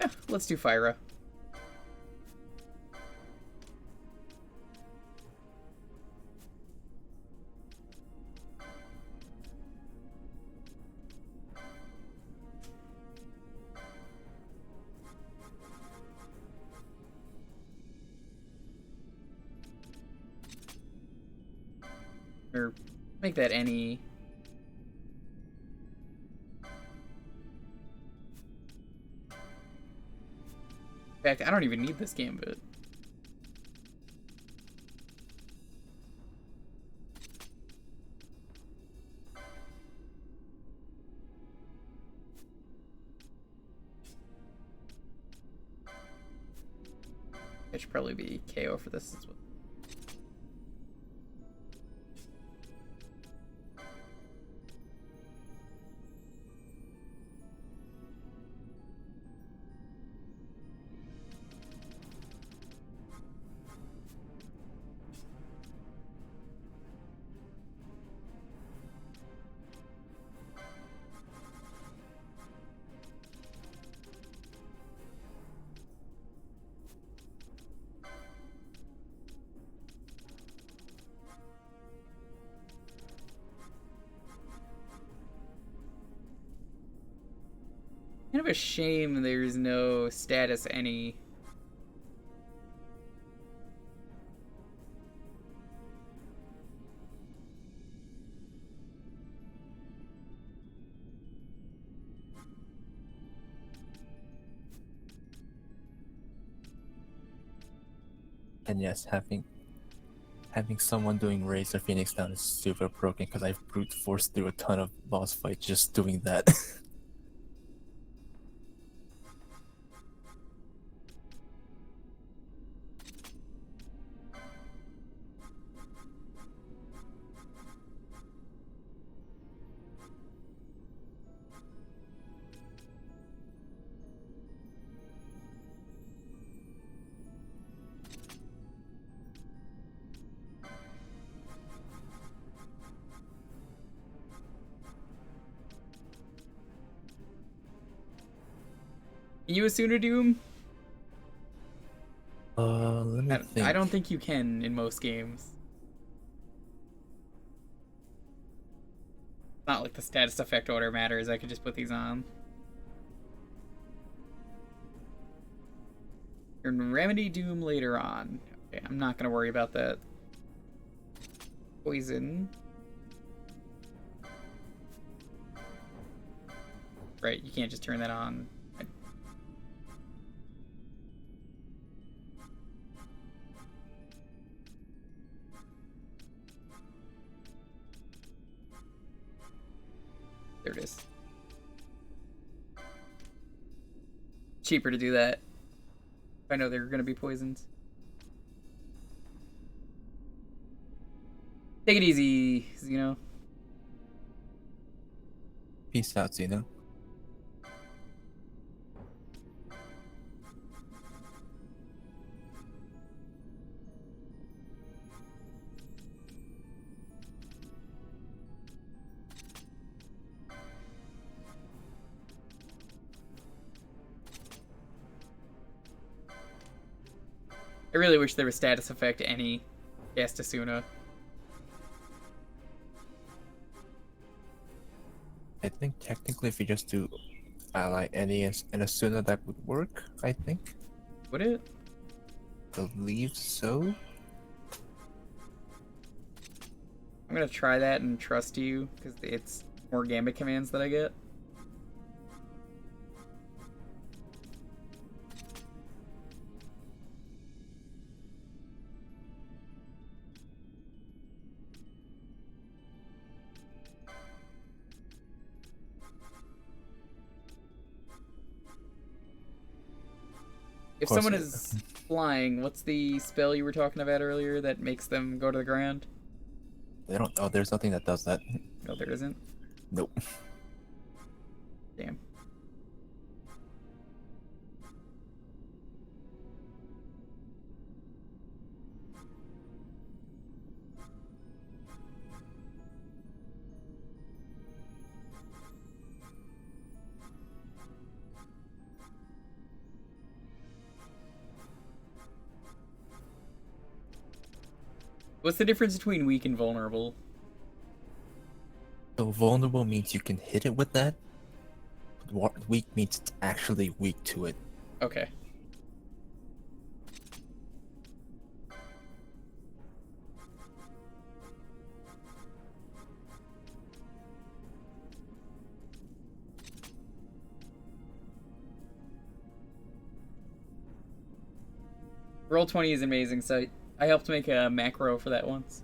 Yeah, let's do Fyra. Or make that any. In fact, I don't even need this gambit. It should probably be KO for this as well. Kind of a shame there's no status any. And yes, having someone doing Razor Phoenix down is super broken because I've brute forced through a ton of boss fights just doing that. Can you Asuna Doom? Let me think. I don't think you can in most games. Not like the status effect order matters. I could just put these on. You can remedy Doom later on. Okay, I'm not gonna worry about that. Poison. Right, you can't just turn that on. There it is. Cheaper to do that. If I know they're gonna be poisons. Take it easy, Xeno. Peace out, Xeno. I really wish there was status effect any cast Asuna. I think technically if you just do ally any and Asuna that would work, I think. Would it? Believe so. I'm gonna try that and trust you, because it's more Gambit commands that I get. If someone is flying, what's the spell you were talking about earlier that makes them go to the ground? They don't. Oh, there's nothing that does that. No, there isn't. Nope. Damn. What's the difference between weak and vulnerable? So vulnerable means you can hit it with that. But weak means it's actually weak to it. Okay. Roll20 is amazing, so I helped make a macro for that once.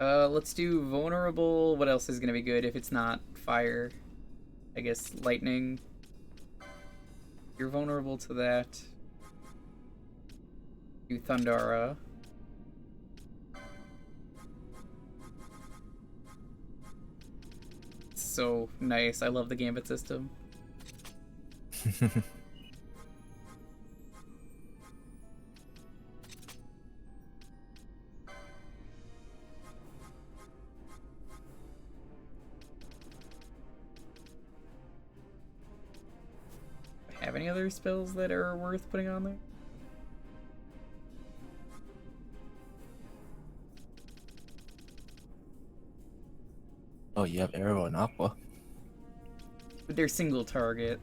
Let's do vulnerable. What else is gonna be good if it's not fire? I guess lightning. You're vulnerable to that. Do Thundara. So nice. I love the Gambit system. Have any other spells that are worth putting on there? Oh, you have Arrow and Aqua. But they're single target.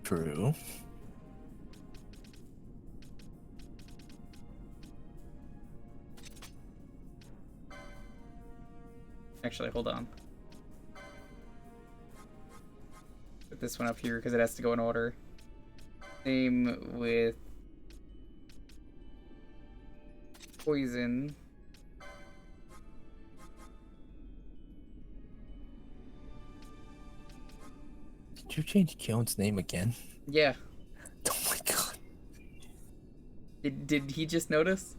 True. Actually, hold on. Put this one up here because it has to go in order. Same with poison. Did you change Kion's name again? Yeah. Oh my god. Did he just notice?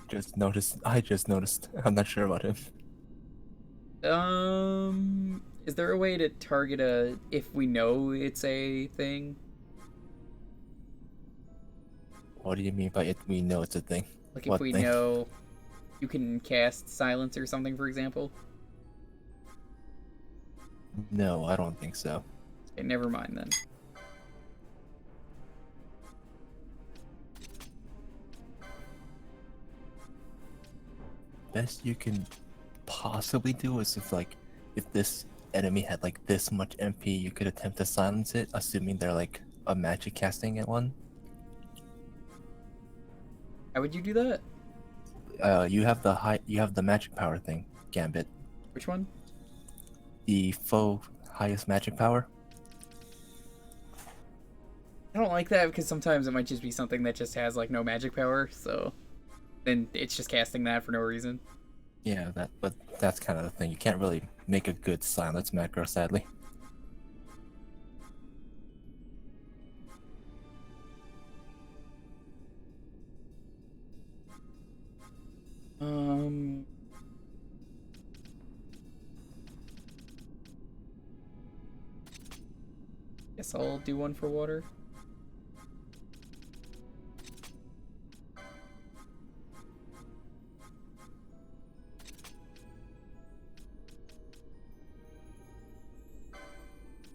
Just noticed. I just noticed. I'm not sure about him. Is there a way to target a if we know it's a thing? What do you mean by it? We know it's a thing. Like What if we thing? know you can cast silence or something, for example? No, I don't think so. Okay, never mind then. Best you can possibly do is if this enemy had like this much MP, you could attempt to silence it, assuming they're like a magic casting at one. How would you do that? You have the magic power thing, Gambit. Which one? The faux highest magic power. I don't like that because sometimes it might just be something that just has like no magic power, so then it's just casting that for no reason. Yeah, but that's kind of the thing. You can't really make a good silence macro, sadly. Guess I'll do one for water.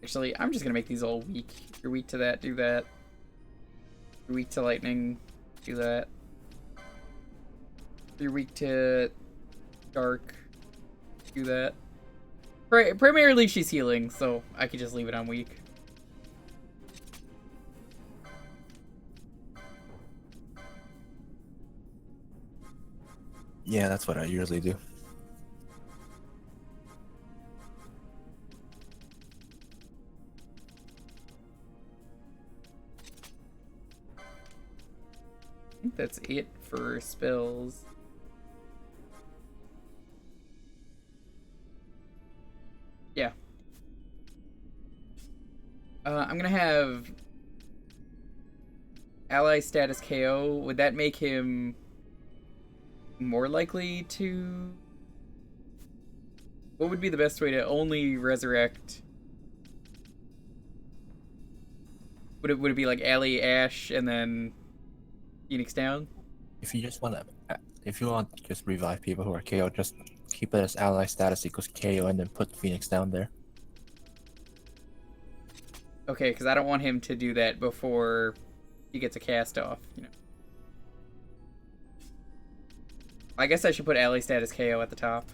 Actually, I'm just gonna make these all weak. If you're weak to that, do that. If you're weak to lightning, do that. If you're weak to dark, do that. Primarily she's healing, so I could just leave it on weak. Yeah, that's what I usually do. I think that's it for spells. Yeah. I'm gonna have ally status KO. Would that make him more likely to... What would be the best way to only resurrect? Would it be like Ally, Ash, and then Phoenix down? If you want to just revive people who are KO, just keep it as ally status equals KO and then put Phoenix down there. Okay, because I don't want him to do that before he gets a cast off, you know. I guess I should put ally status KO at the top.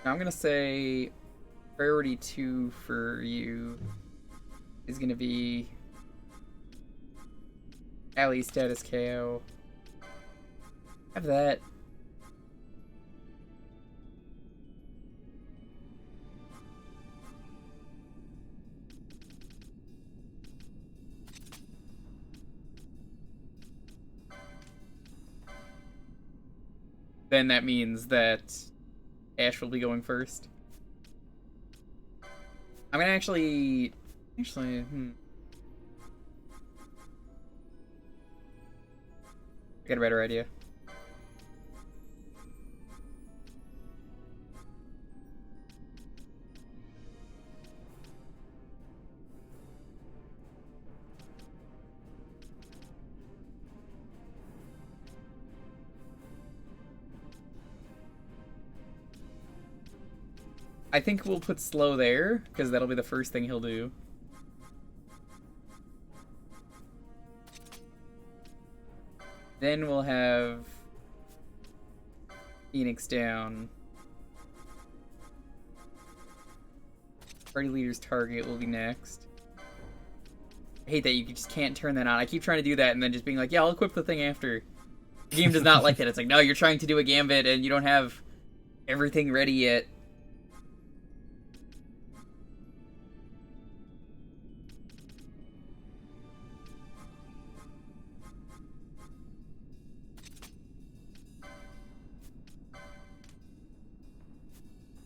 I'm gonna say priority 2 for you is gonna be Ally status KO. Have that. Then that means that Ash will be going first. I'm gonna actually, I got a better idea. I think we'll put slow there, because that'll be the first thing he'll do. Then we'll have Phoenix down. Party leader's target will be next. I hate that you just can't turn that on. I keep trying to do that and then just being like, yeah, I'll equip the thing after. The game does not like that. It's like, no, you're trying to do a gambit and you don't have everything ready yet.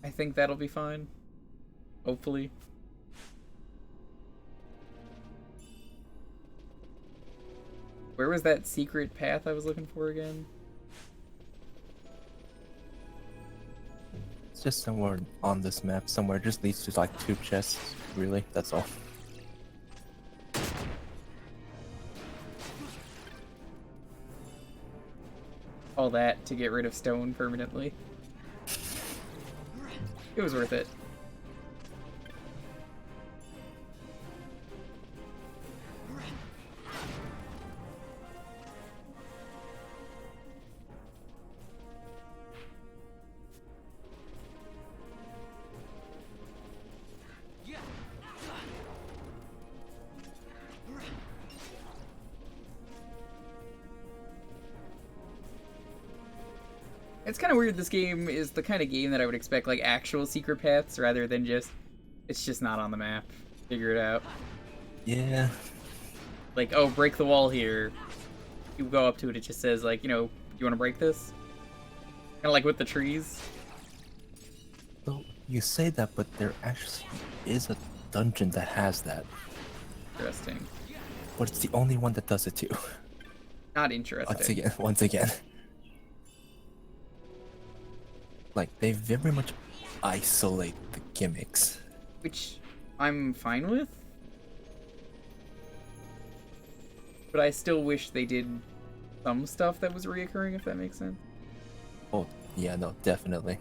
I think that'll be fine. Hopefully. Where was that secret path I was looking for again? It's just somewhere on this map. Somewhere it just leads to like 2 chests, really. That's all. All that to get rid of stone permanently. It was worth it. It's kind of weird this game is the kind of game that I would expect like actual secret paths rather than just it's just not on the map. Figure it out. Yeah. Like, oh, break the wall here. You go up to it, it just says like, you know, you want to break this? Kind of like with the trees. So you say that, but there actually is a dungeon that has that. Interesting. But it's the only one that does it too. Not interesting. Once again. Like, they very much isolate the gimmicks. Which I'm fine with. But I still wish they did some stuff that was reoccurring, if that makes sense. Oh, yeah, no, definitely.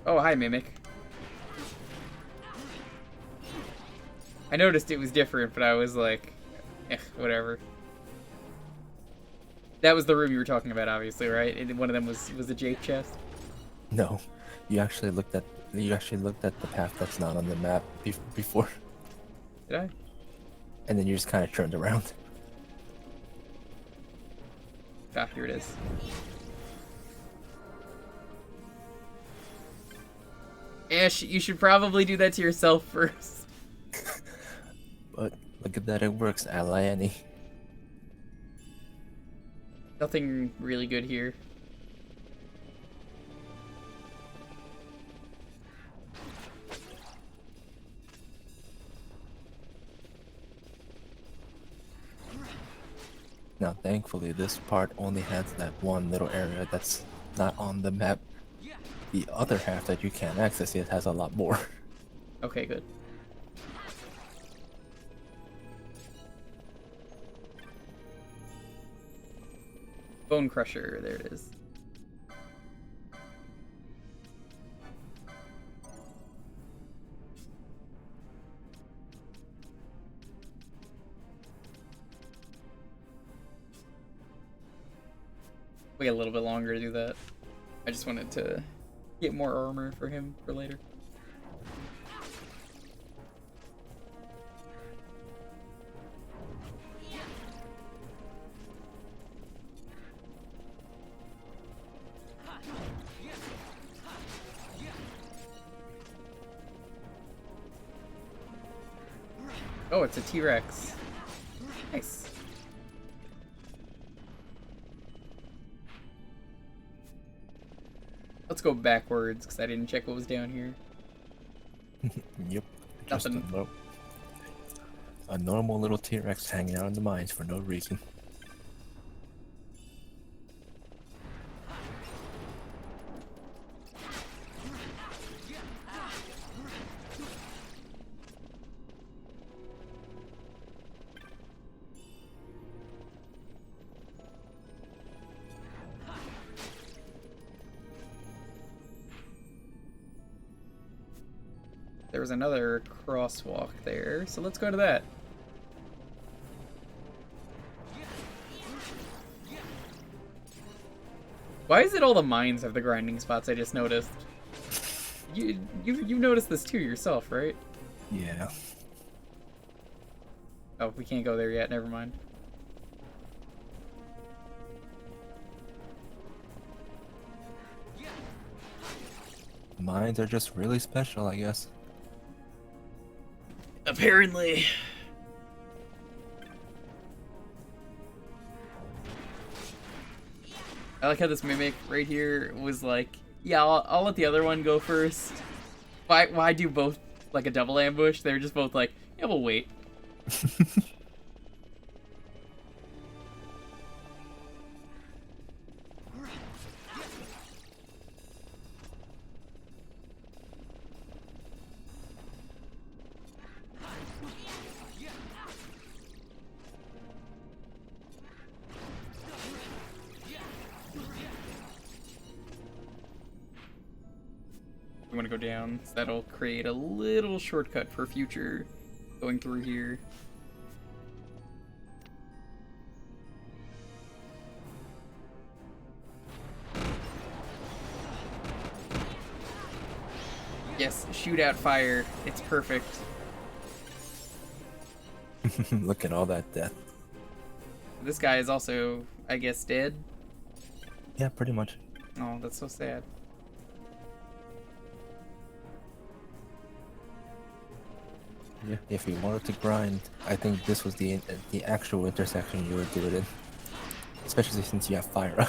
Oh, hi, Mimic. I noticed it was different, but I was like, whatever. That was the room you were talking about, obviously, right? And one of them was the Jake chest. No, you actually looked at the path that's not on the map before. Did I? And then you just kind of turned around. Ah, here it is. Ash, you should probably do that to yourself first. But look at that, it works, Ally Annie. Nothing really good here. Now, thankfully, this part only has that one little area that's not on the map. The other half that you can't access yet has a lot more. Okay, good. Bone Crusher, there it is. Wait a little bit longer to do that. I just wanted to get more armor for him for later. Oh, it's a T-Rex. Nice. Let's go backwards, because I didn't check what was down here. Yep. Just Nothing. A normal little T-Rex hanging out in the mines for no reason. There was another crosswalk there, so let's go to that. Why is it all the mines have the grinding spots? I just noticed. You noticed this too yourself, right? Yeah. Oh, we can't go there yet. Never mind. Mines are just really special, I guess. Apparently. I like how this mimic right here was like, yeah, I'll let the other one go first. Why do both like a double ambush? They were just both like, yeah, we'll wait. We want to go down, so that'll create a little shortcut for future going through here. Yes, shoot out fire. It's perfect. Look at all that death. This guy is also, I guess, dead. Yeah, pretty much. Oh, that's so sad. Yeah, if you wanted to grind, I think this was the actual intersection you would do it in. Especially since you have fire.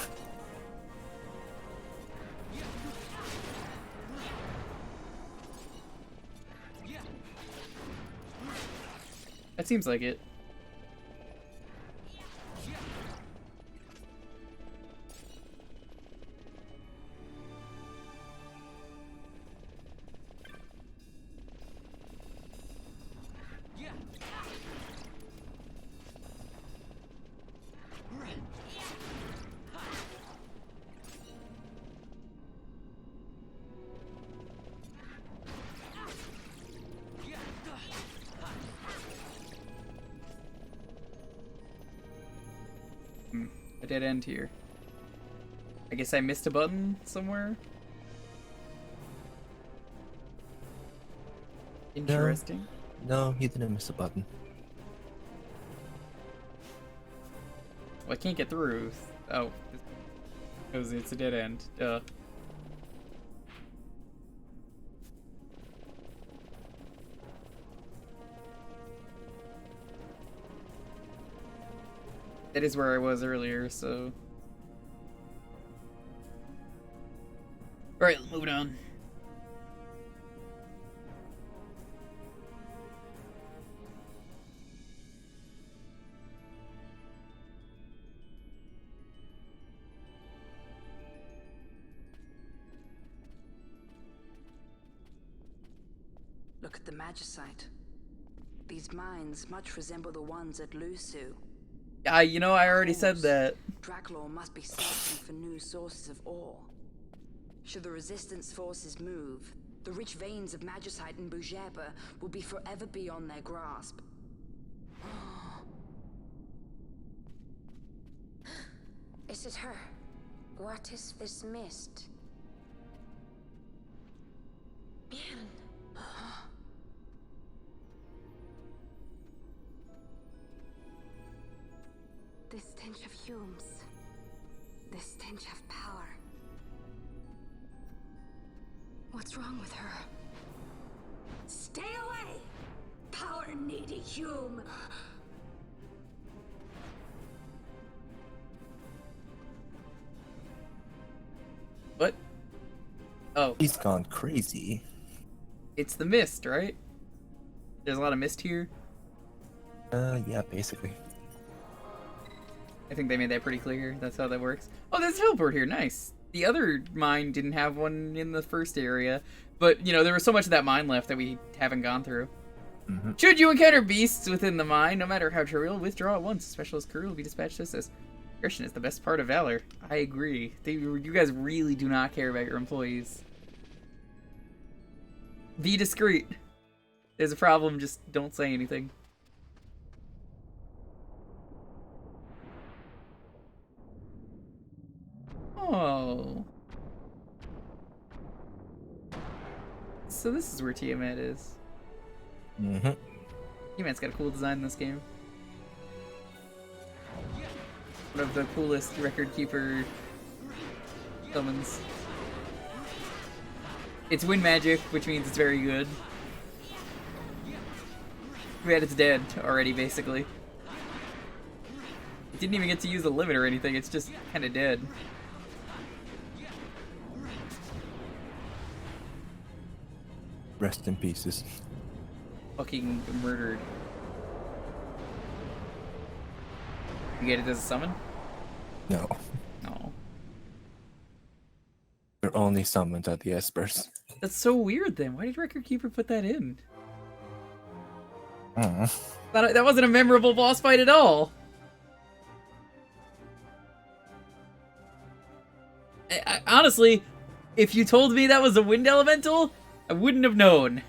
That seems like it. A dead end here. I guess I missed a button somewhere. Interesting. No, you didn't miss a button. Well, I can't get through. Oh, because it's a dead end. Duh. That is where I was earlier, so... Alright, moving on. Look at the Magicite. These mines much resemble the ones at Lusu. You know, I already said that. Draklor must be searching for new sources of ore. Should the Resistance forces move, the rich veins of Magicite and Bougerba will be forever beyond their grasp. Is it her? What is this mist? The stench of fumes. The stench of power. What's wrong with her? Stay away! Power-needy Hume! What? Oh. He's gone crazy. It's the mist, right? There's a lot of mist here. Yeah, basically. I think they made that pretty clear. That's how that works. Oh, there's a teleport here. Nice. The other mine didn't have one in the first area. But, you know, there was so much of that mine left that we haven't gone through. Mm-hmm. Should you encounter beasts within the mine, no matter how trivial, withdraw at once. A specialist crew will be dispatched to assist. Discretion is the best part of valor. I agree. You guys really do not care about your employees. Be discreet. There's a problem, just don't say anything. Oh. So this is where Tiamat is. Mm-hmm. Tiamat's got a cool design in this game. One of the coolest record keeper summons. It's wind magic, which means it's very good. But it's dead already, basically. It didn't even get to use a limit or anything, it's just kinda dead. Rest in pieces. Fucking murdered. You get it as a summon? No. No. They're only summoned at the Espers. That's so weird then. Why did Record Keeper put that in? That wasn't a memorable boss fight at all. Honestly, if you told me that was a wind elemental, I wouldn't have known.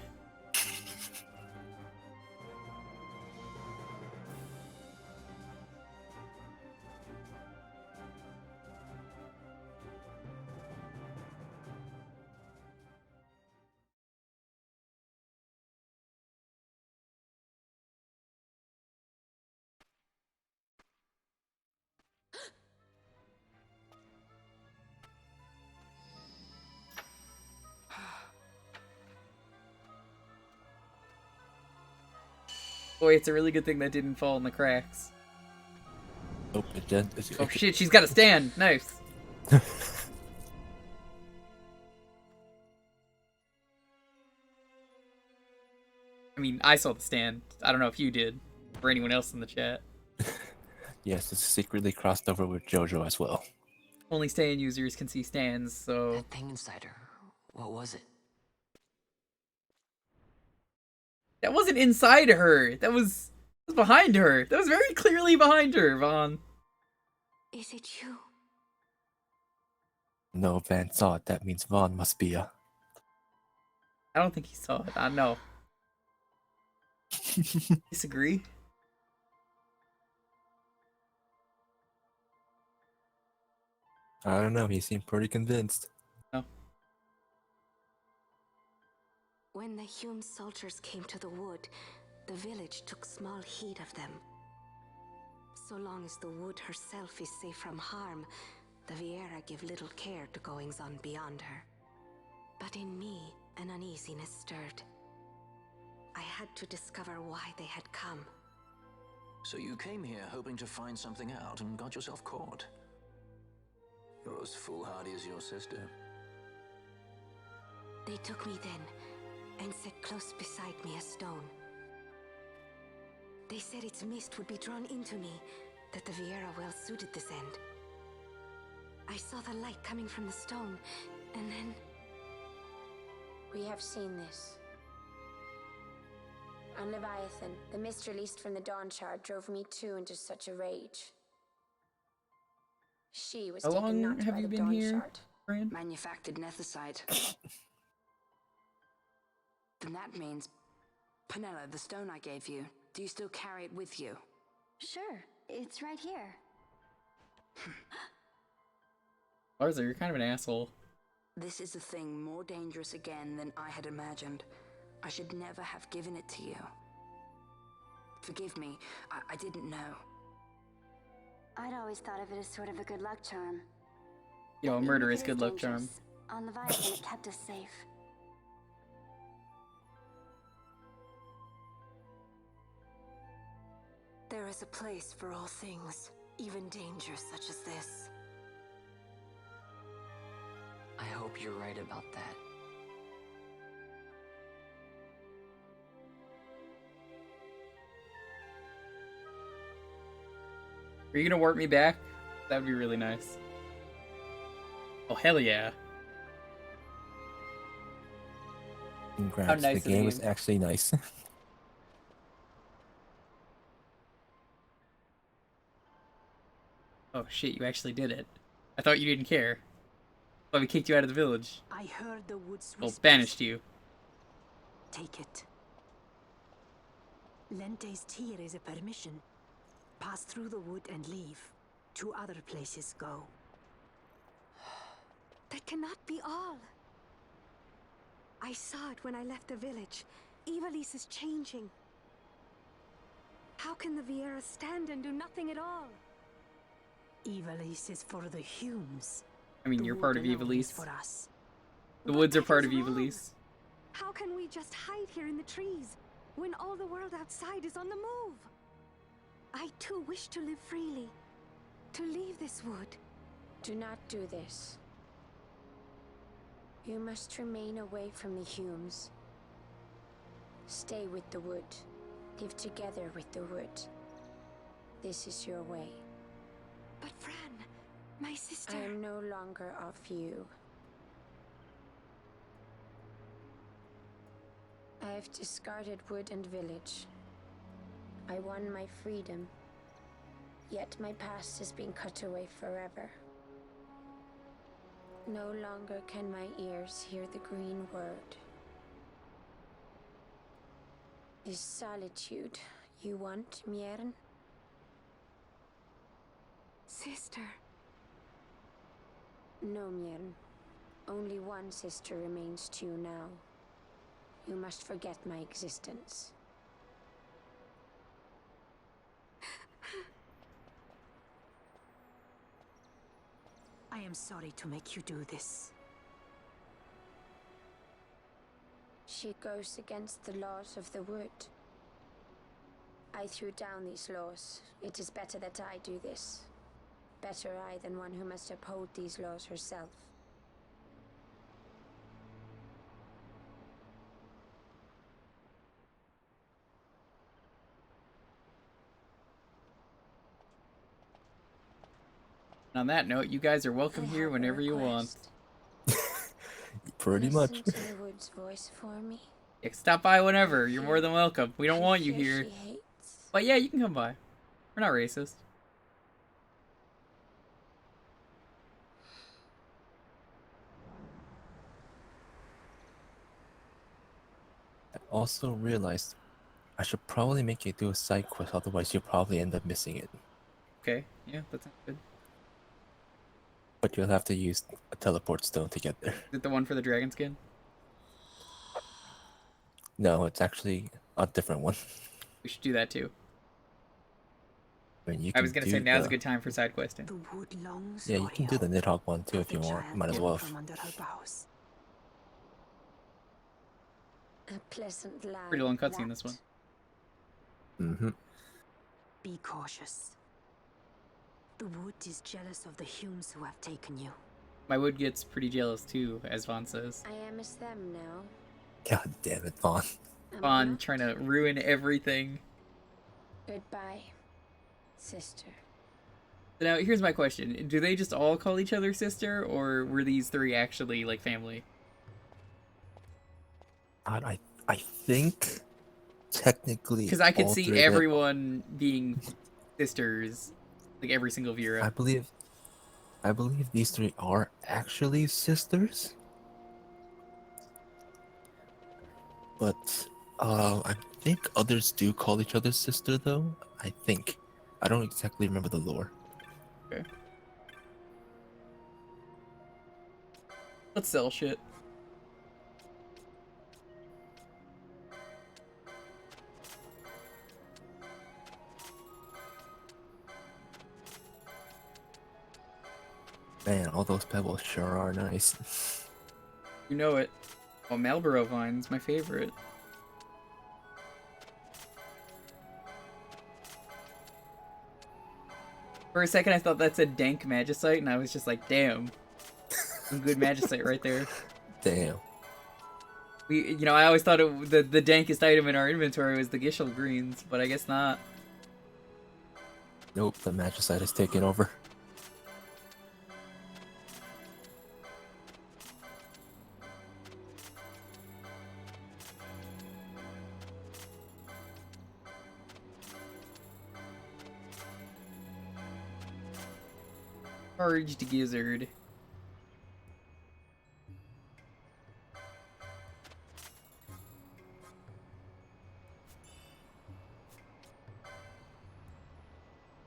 Boy, it's a really good thing that didn't fall in the cracks. Oh, it did. Oh shit, she's got a stand. Nice. I mean, I saw the stand. I don't know if you did, or anyone else in the chat. Yes, it's secretly crossed over with JoJo as well. Only stand users can see stands, so... That thing inside her, what was it? That wasn't inside her. That was behind her. That was very clearly behind her, Vaughn. Is it you? No, Van saw it. That means Vaughn must be a... I don't think he saw it. I know. Disagree? I don't know. He seemed pretty convinced. No. When the Hume soldiers came to the wood, the village took small heed of them. So long as the wood herself is safe from harm, the Viera give little care to goings on beyond her. But in me, an uneasiness stirred. I had to discover why they had come. So you came here hoping to find something out and got yourself caught. You're as foolhardy as your sister. They took me then and set close beside me a stone. They said its mist would be drawn into me, that the Viera well suited this end. I saw the light coming from the stone, and then... We have seen this. On Leviathan, the mist released from the Dawn Shard drove me too into such a rage. She was How taken long not have by you the been Dawn here, Shard. Fran? Manufactured nethicite. Then that means... Penella, the stone I gave you, do you still carry it with you? Sure, it's right here. Larza, you're kind of an asshole. This is a thing more dangerous again than I had imagined. I should never have given it to you. Forgive me, I didn't know. I'd always thought of it as sort of a good luck charm. You know, a Even murder if is it good luck charm. dangerous, on Leviathan it kept us safe. There is a place for all things, even danger such as this. I hope you're right about that. Are you gonna warp me back? That would be really nice. Oh, hell yeah. Congrats, nice the of the game was game. actually nice. Oh shit, you actually did it. I thought you didn't care. But we kicked you out of the village. I heard the woods Well, whispers. banished you. Take it. Lente's tear is a permission. Pass through the wood and leave. To other places go. That cannot be all. I saw it when I left the village. Ivalice is changing. How can the Viera stand and do nothing at all? Ivalice is for the Humes. I mean, The you're wood part of alone is Ivalice. for us. The But woods are that part is of wrong. Ivalice. How can we just hide here in the trees when all the world outside is on the move? I too wish to live freely, to leave this wood. Do not do this. You must remain away from the Humes. Stay with the wood. Live together with the wood. This is your way. But Fran, my sister... I am no longer of you. I have discarded wood and village. I won my freedom. Yet my past has been cut away forever. No longer can my ears hear the green word. Is solitude you want, Miern? Sister. No, Miern. Only one sister remains to you now. You must forget my existence. I am sorry to make you do this. She goes against the laws of the wood. I threw down these laws. It is better that I do this. Better I than one who must uphold these laws herself. And on that note, you guys are welcome here whenever you want. Pretty much. Listen to the wood's voice for me. Yeah, stop by whenever. You're more than welcome. We don't want you here. She hates. But yeah, you can come by. We're not racist. I also realized I should probably make you do a side quest, otherwise you'll probably end up missing it. Okay, yeah, that sounds good. But you'll have to use a teleport stone to get there. Is it the one for the dragon skin? No, it's actually a different one. We should do that too. I mean, you I was can gonna say do now's the- a good time for side questing. The wood longs Yeah, you for can do the help. Nidhogg one too if The you want. child Might as came well. from under her boughs. A pleasant lie. Pretty long cutscene, this one. Mm-hmm. Be cautious. The wood is jealous of the Humes who have taken you. My wood gets pretty jealous too, as Vaughn says. I am as them now. God damn it, Vaughn. Vaughn trying to ruin everything. Goodbye, sister. Now, here's my question. Do they just all call each other sister, or were these three actually, like, family? I think technically Because I could all see three of them- everyone being sisters, like every single Vera. I believe these three are actually sisters. But I think others do call each other sister though. I think. I don't exactly remember the lore. Okay. Let's sell shit. Man, all those pebbles sure are nice. You know it. Oh, Marlboro Vine's my favorite. For a second, I thought that said dank magicite, and I was just like, damn. Some good magicite right there. Damn. I always thought the dankest item in our inventory was the Gishel greens, but I guess not. Nope, the magicite has taken over. Charged Gizzard.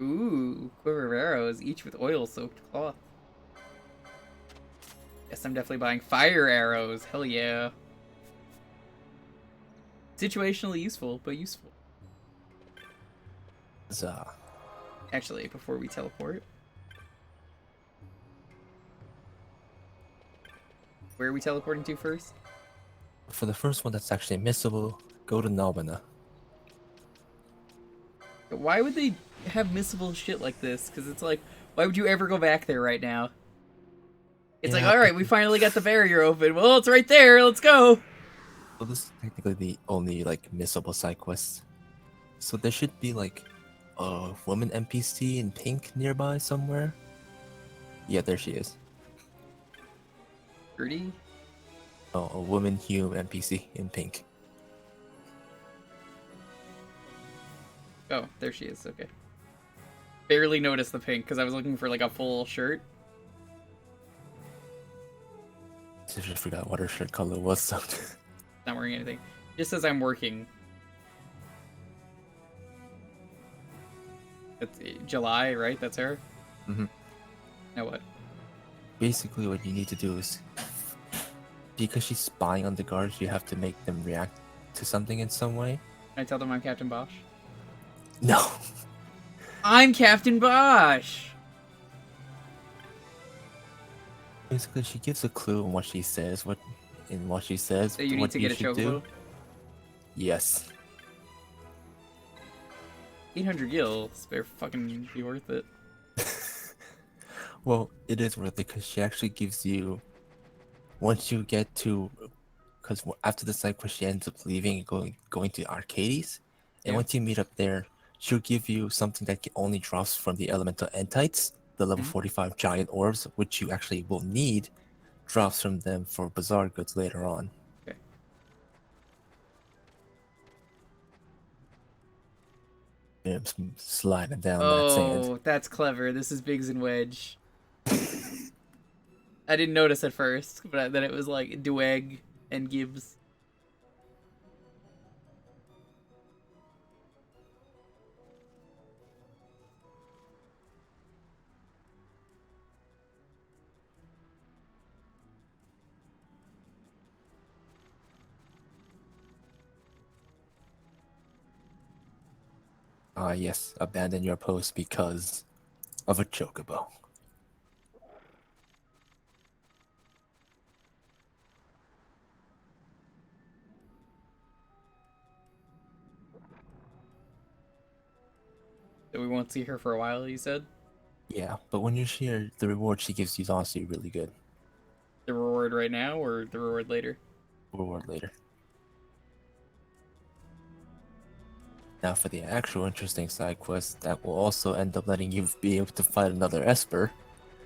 Ooh, quiver of arrows, each with oil-soaked cloth. Guess I'm definitely buying fire arrows. Hell yeah. Situationally useful, but useful. Huzzah. Actually, before we teleport. Where are we teleporting to first? For the first one that's actually missable, go to Nalbana. Why would they have missable shit like this? Because it's like, why would you ever go back there right now? It's like, alright, we finally got the barrier open. Well, it's right there. Let's go. Well, this is technically the only, like, missable side quest. So there should be, like, a woman NPC in pink nearby somewhere. Yeah, there she is. Pretty? Oh, a woman human NPC in pink. Oh, there she is. Okay. Barely noticed the pink because I was looking for like a full shirt. I just forgot what her shirt color was. So. Not wearing anything. Just as I'm working. It's July, right? That's her? Mm-hmm. Now what? Basically, what you need to do is, because she's spying on the guards, you have to make them react to something in some way. Can I tell them I'm Captain Bosch? No. I'm Captain Bosch! Basically, she gives a clue in what she says. So you need to get a chocobo? Yes. 800 gills. Better fucking be worth it. Well, it is worth it because she actually gives you, once you get to, because after the side quest she ends up leaving and going to Arcades, and once you meet up there, she'll give you something that only drops from the elemental entites, the level 45 giant orbs, which you actually will need, drops from them for bazaar goods later on. Okay. I'm sliding down that sand. Oh, that's clever. This is Biggs and Wedge. I didn't notice at first, but then it was like Dweg and Gibbs. Yes, abandon your post because of a chocobo. So we won't see her for a while, you said? Yeah, but when you're here, the reward she gives you is honestly really good. The reward right now or the reward later? Reward later. Now for the actual interesting side quest that will also end up letting you be able to fight another Esper.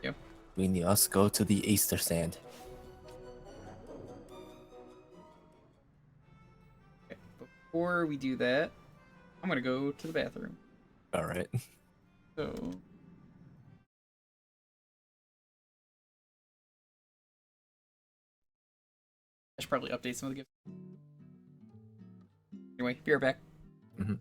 Yep. We must go to the Easter Sand. Okay, before we do that, I'm gonna go to the bathroom. Alright. So... I should probably update some of the gifts. Anyway, be right back. Mm-hmm.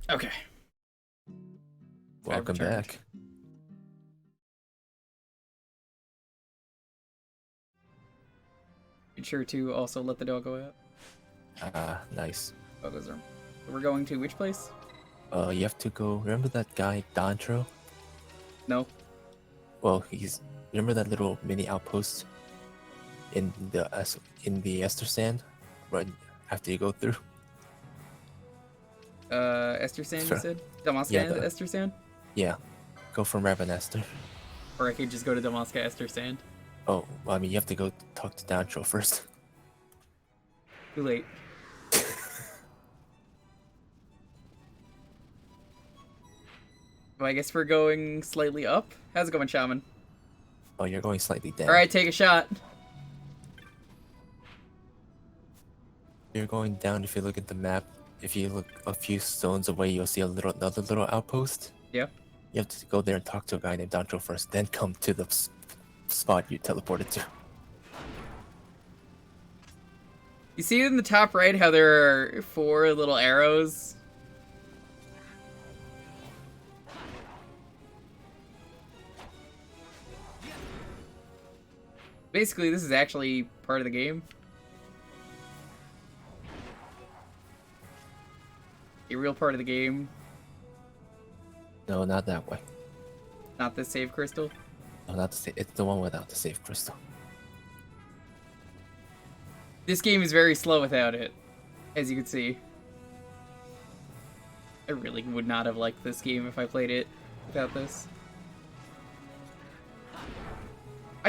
Okay. Welcome returned. back. Be sure to also let the doggo out. Nice. Doggo's room. So we're going to which place? You have to go. Remember that guy, Dantro? No. Well, remember that little mini outpost in the Esther Sand, right after you go through. Esther Sand, you said? Damaska Yeah, Esther Sand? Yeah, go from Raven Esther. Or I could just go to Damaska Esther Sand. Oh, well, I mean, you have to go talk to Dantro first. Too late. Well, I guess we're going slightly up. How's it going, Shaman? Oh, you're going slightly down. Alright, take a shot. You're going down. If you look at the map, if you look a few stones away, you'll see another little outpost. Yeah. You have to go there and talk to a guy named Dantro first, then come to the spot you teleported to. You see in the top right how there are 4 little arrows? Basically, this is actually part of the game. A real part of the game. No, not that way. Not this save crystal. No, not the it's the one without the save crystal. This game is very slow without it, as you can see. I really would not have liked this game if I played it without this.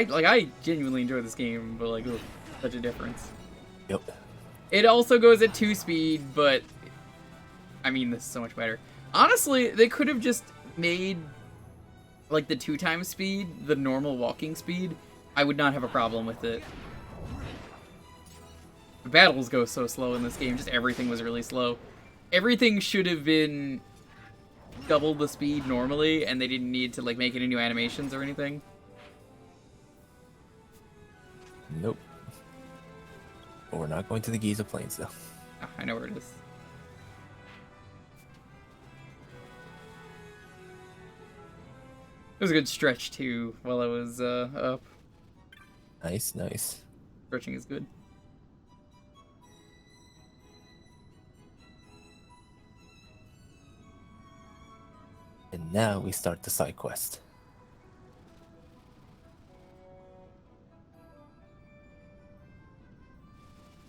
I genuinely enjoy this game, but like, ugh, such a difference. Yep. It also goes at 2 speed, but I mean, this is so much better. Honestly, they could have just made like the 2 times speed, the normal walking speed. I would not have a problem with it. The battles go so slow in this game, just everything was really slow. Everything should have been double the speed normally, and they didn't need to like make any new animations or anything. Nope. But we're not going to the Giza Plains, though. Oh, I know where it is. It was a good stretch, too, while I was up. Nice, nice. Stretching is good. And now we start the side quest.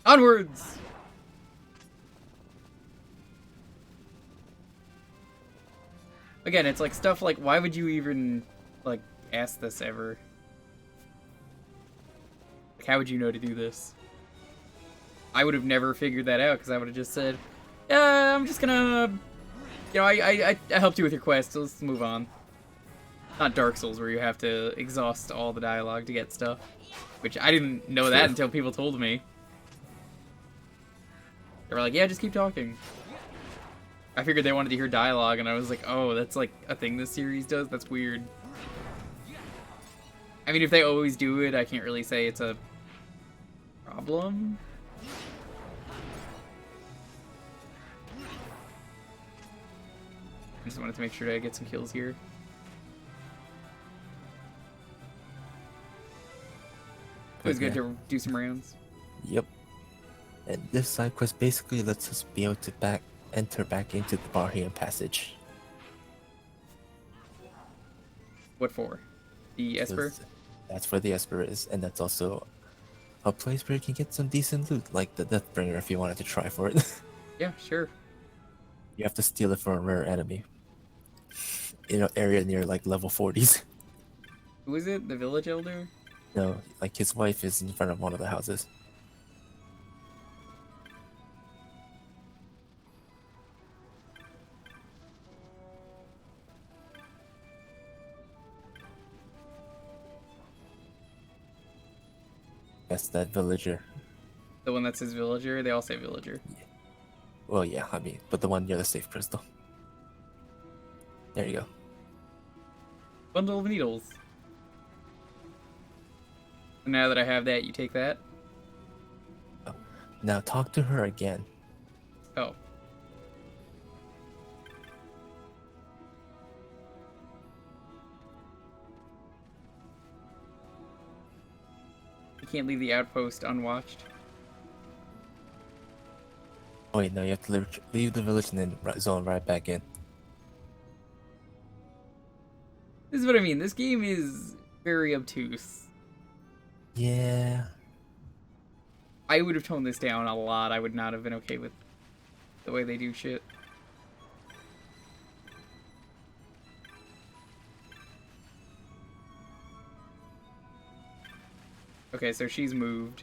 Onwards! Again, it's like stuff like, why would you even, like, ask this ever? Like, how would you know to do this? I would have never figured that out, because I would have just said, yeah, I'm just gonna... You know, I helped you with your quest, so let's move on. Not Dark Souls, where you have to exhaust all the dialogue to get stuff. Which, I didn't know that until people told me. They were like, yeah, just keep talking. I figured they wanted to hear dialogue, and I was like, oh, that's like a thing this series does? That's weird. I mean, if they always do it, I can't really say it's a problem. I just wanted to make sure to get some kills here. It was good to do some rounds. Yep. And this side quest basically lets us be able to enter back into the Barhian Passage. What for? The Esper? That's where the Esper is, and that's also a place where you can get some decent loot, like the Deathbringer if you wanted to try for it. Yeah, sure. You have to steal it from a rare enemy. In an area near like level 40s. Who is it? The village elder? No, like his wife is in front of one of the houses. That's that villager. The one that says villager? They all say villager. Yeah. Well, yeah, I mean, but the one near the safe crystal. There you go. Bundle of needles. And now that I have that, you take that? Oh. Now talk to her again. Oh. can't leave the outpost unwatched. Oh wait, no, you have to leave the village and then zone right back in. This is what I mean. This game is very obtuse. Yeah. I would have toned this down a lot. I would not have been okay with the way they do shit. Okay, so she's moved.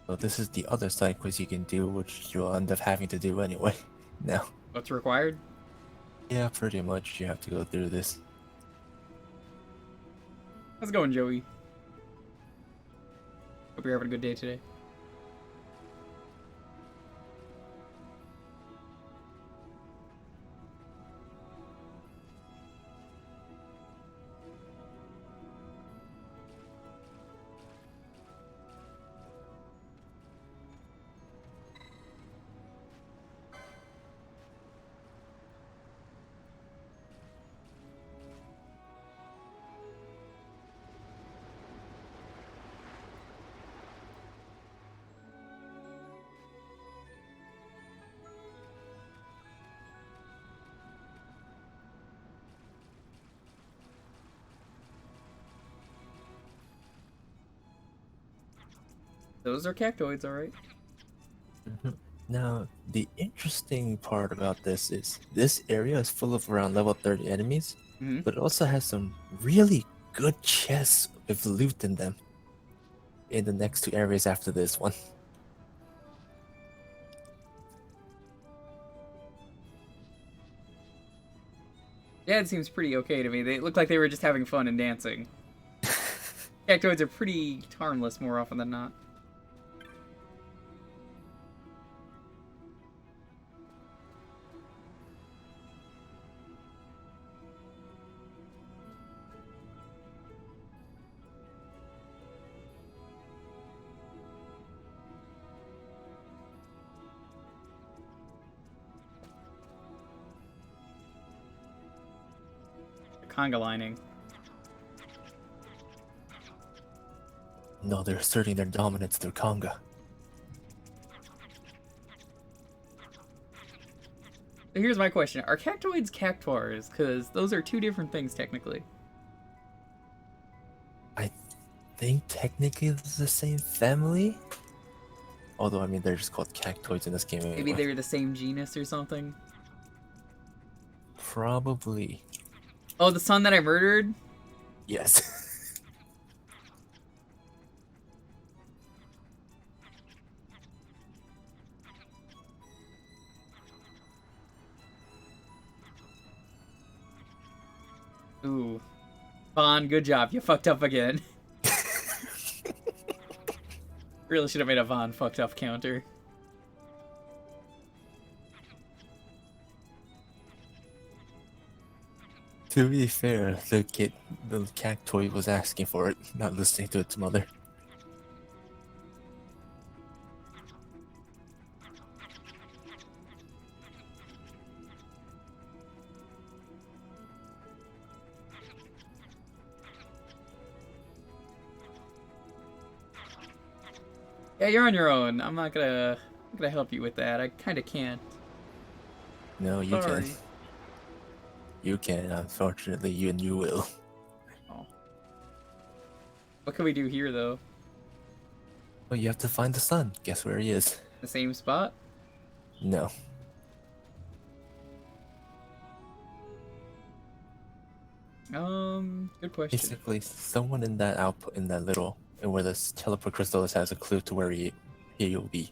So this is the other side quest you can do, which you'll end up having to do anyway. Now. What's required? Yeah, pretty much. You have to go through this. How's it going, Joey? Hope you're having a good day today. Those are cactoids, alright. Now, the interesting part about this is this area is full of around level 30 enemies, but it also has some really good chests with loot in them in the next 2 areas after this one. Yeah, it seems pretty okay to me. They look like they were just having fun and dancing. Cactoids are pretty harmless more often than not. Conga lining. No, they're asserting their dominance through Conga. So here's my question. Are cactoids cactuars? Because those are 2 different things, technically. I think technically it's the same family. Although, I mean, they're just called cactoids in this game anyway. Maybe they're the same genus or something? Probably. Oh, the son that I murdered? Yes. Ooh. Vaughn, good job. You fucked up again. Really should have made a Vaughn fucked up counter. To be fair, the cactoid was asking for it, not listening to its mother. Yeah, you're on your own. I'm not gonna help you with that. I kind of can't. No, you Sorry. can. You can, unfortunately, you will. Oh. What can we do here, though? Well, you have to find the sun. Guess where he is? The same spot? No. Good question. Basically, someone in that output, in that little, and where this teleport crystal is, has a clue to where he'll be.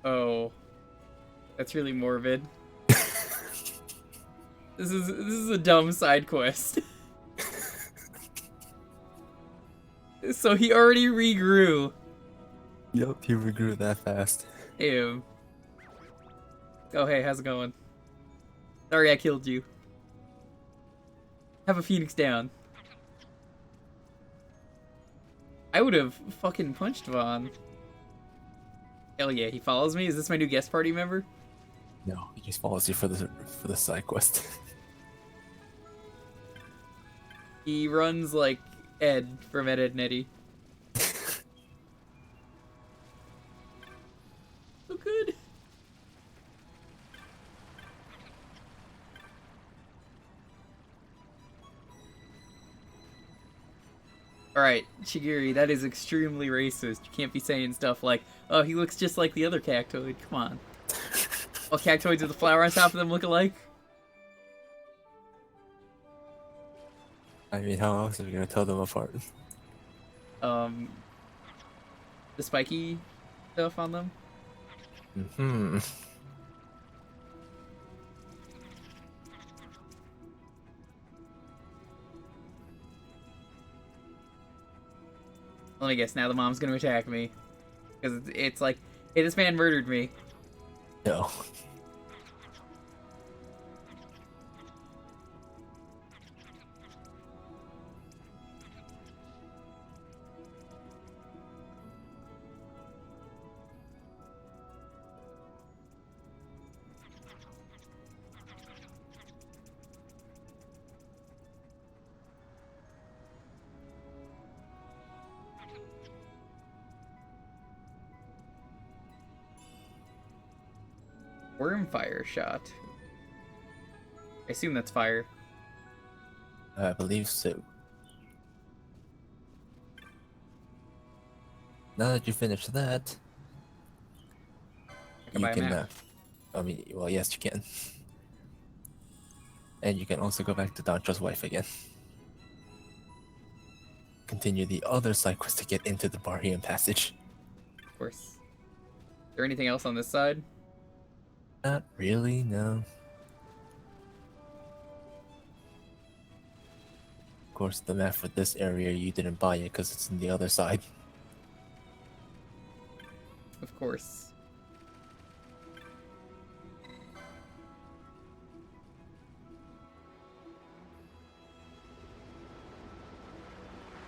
Oh, that's really morbid. This is a dumb side quest. So he already regrew. Yup, he regrew that fast. Ew. Oh hey, how's it going? Sorry I killed you. Have a phoenix down. I would have fucking punched Vaughn. Hell yeah, he follows me? Is this my new guest party member? No, he just follows you for the side quest. He runs like Ed from Ed, Edd n Eddy. So good. Alright, Shigiri, that is extremely racist. You can't be saying stuff like, oh, he looks just like the other cactoid. Come on. All cactoids with a flower on top of them look alike? I mean, how else are we gonna tell them apart? The spiky stuff on them? Mm-hmm. Let me guess, now the mom's gonna attack me. Because it's like, hey, this man murdered me. No. Wormfire shot. I assume that's fire. I believe so. Now that you finished that, can buy a map. I mean, well, yes, you can. And you can also go back to Dancho's wife again. Continue the other side quest to get into the Barhian passage. Of course. Is there anything else on this side? Not really, no. Of course, the map for this area you didn't buy it because it's on the other side. Of course.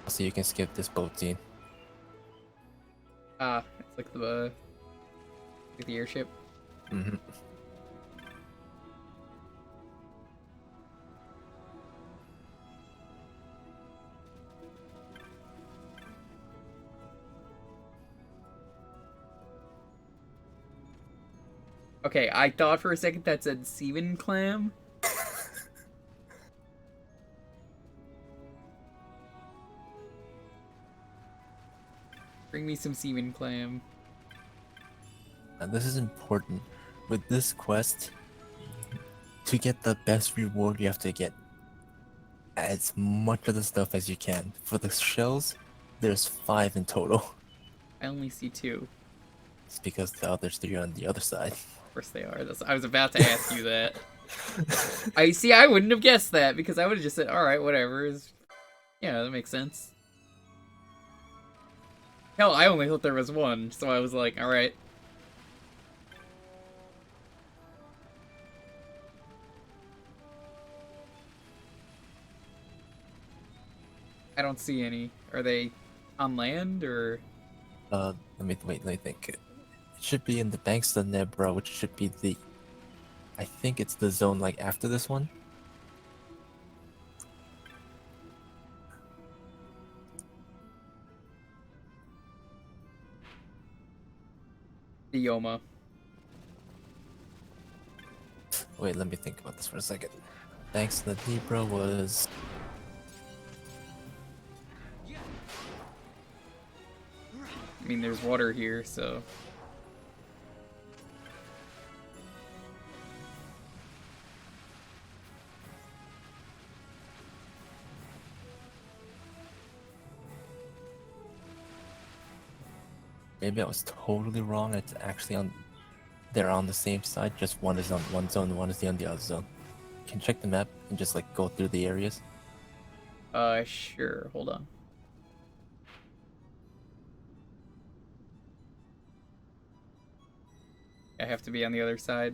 So you can skip this boat scene. Ah, it's like the airship. Mm-hmm. Okay, I thought for a second that said seaman clam. Bring me some seaman clam. And this is important. With this quest, to get the best reward, you have to get as much of the stuff as you can. For the shells, there's 5 in total. I only see 2. It's because the others 3 are on the other side. Of course they are. I was about to ask you that. I wouldn't have guessed that because I would have just said, alright, whatever. Yeah, that makes sense. Hell, I only thought there was 1, so I was like, alright. I don't see any. Are they on land or? Let me think. It should be in the banks of the Nebra, which should be the. I think it's the zone like after this one. The Yoma. Wait, let me think about this for a second. Banks of the Nebra was. I mean, there's water here, so. Maybe I was totally wrong. It's actually on they're on the same side, just one is on one zone, one is on the other zone. You can check the map and just like go through the areas. Sure. Hold on. I have to be on the other side.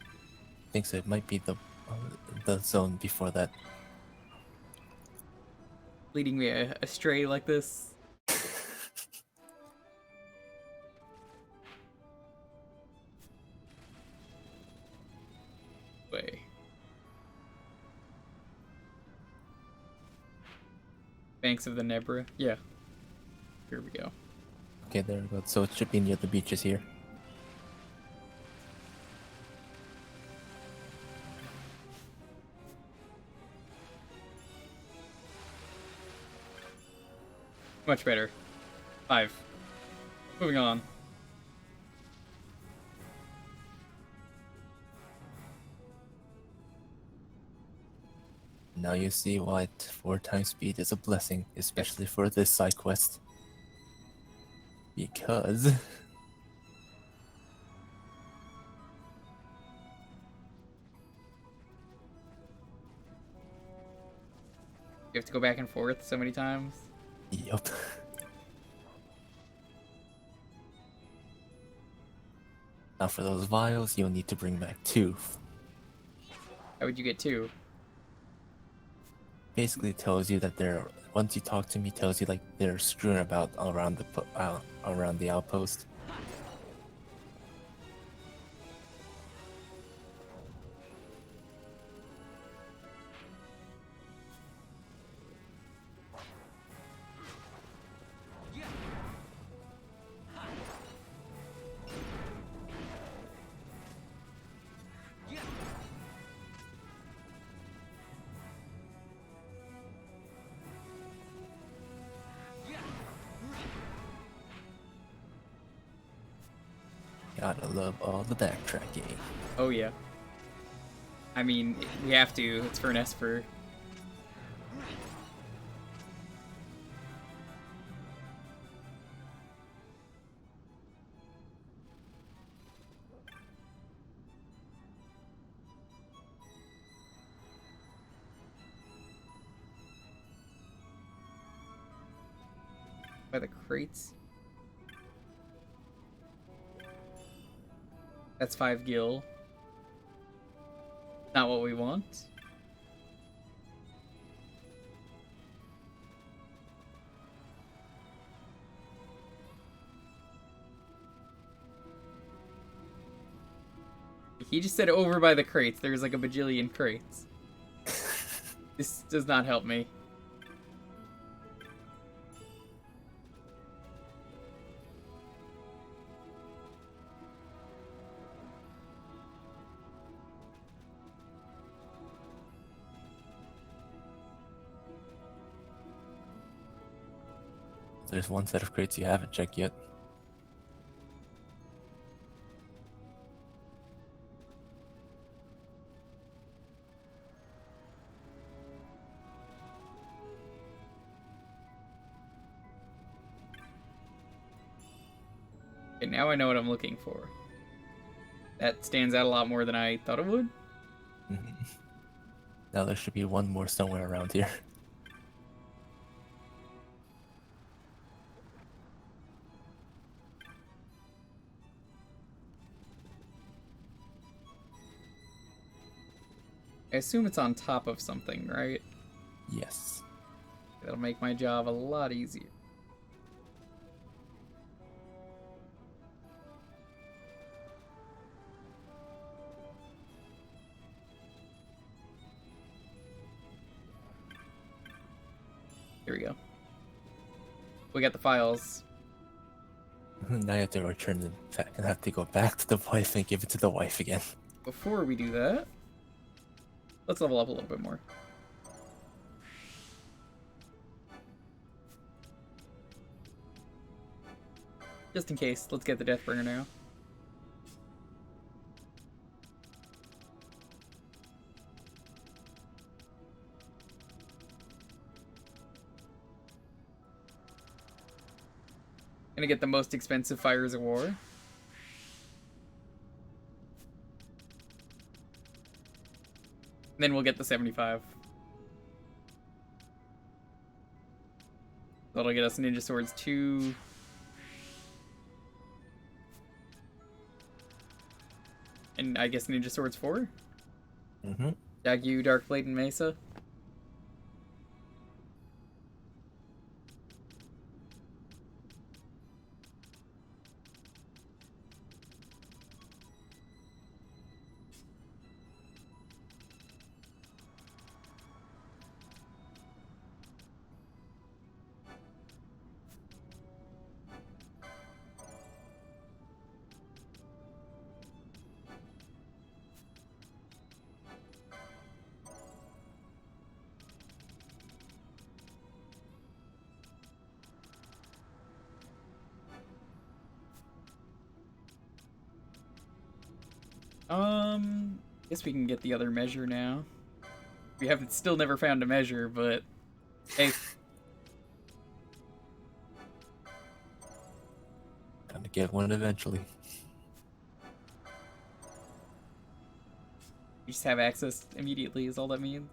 I think so. It might be the zone before that. Leading me astray like this. Way. Banks of the Nebra. Yeah. Here we go. Okay, there we go. So it should be near the beaches here. Much better. 5. Moving on. Now you see why 4 times speed is a blessing, especially for this side quest. Because... You have to go back and forth so many times. Yup. Now for those vials, you'll need to bring back 2. How would you get 2? Basically tells you that they're, once you talk to me, tells you like they're strewn about around the outpost. Gotta love all the backtracking. Oh yeah. I mean, we have to. It's for an Esper. By the crates. That's 5 gil. Not what we want. He just said over by the crates. There's like a bajillion crates. This does not help me. There's one set of crates you haven't checked yet. Okay, now I know what I'm looking for. That stands out a lot more than I thought it would. Now there should be one more somewhere around here. I assume it's on top of something, right? Yes. That'll make my job a lot easier. Here we go. We got the files. Now you have to return them back and have to go back to the wife and give it to the wife again. Before we do that, let's level up a little bit more. Just in case, let's get the Deathbringer now. Gonna get the most expensive Fires of War. Then we'll get the 75. That'll get us Ninja Swords 2. And I guess Ninja Swords 4? Mm-hmm. Dagu, Darkblade, and Mesa. Guess we can get the other measure now. We haven't still never found a measure, but hey. Gonna get one eventually. You just have access immediately is all that means.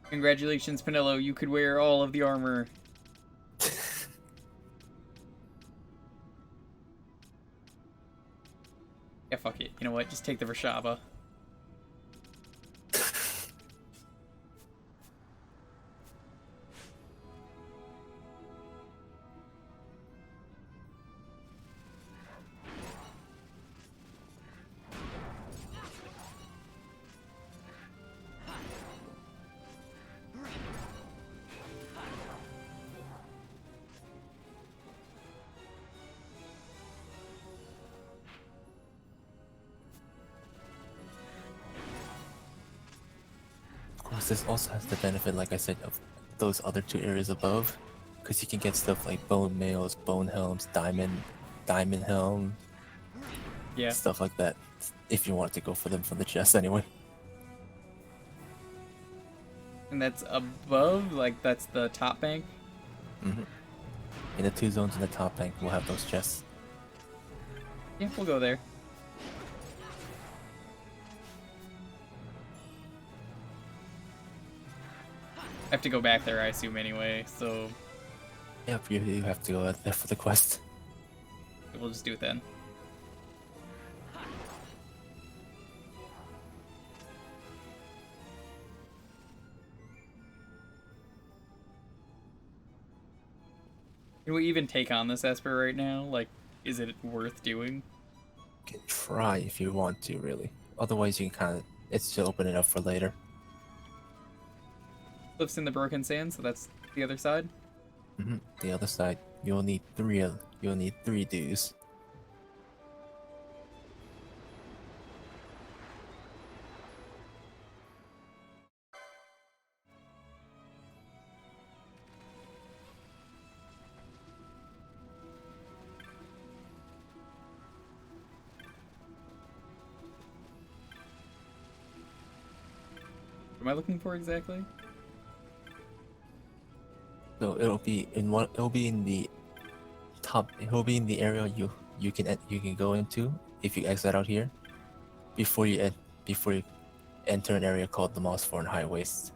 Congratulations, Pinello, you could wear all of the armor. Yeah, fuck it. You know what? Just take the Rashaba. This also has the benefit, like I said, of those other two areas above, because you can get stuff like bone mails, bone helms, diamond helm, yeah, stuff like that. If you want to go for them from the chest, anyway. And that's above, like that's the top bank. Mm-hmm. In the 2 zones in the top bank, we'll have those chests. Yeah, we'll go there. I have to go back there, I assume, anyway, so... Yep, you have to go out there for the quest. We'll just do it then. Can we even take on this Esper right now? Like, is it worth doing? You can try if you want to, really. Otherwise, you can kind of... It's to open it up for later. Cliffs in the Broken Sand, so that's the other side? Mm-hmm. The other side, you'll need 3 dues. What am I looking for exactly? So it'll be in the top. It'll be in the area you can go into if you exit out here, before you enter an area called the Mossthorn High Waste.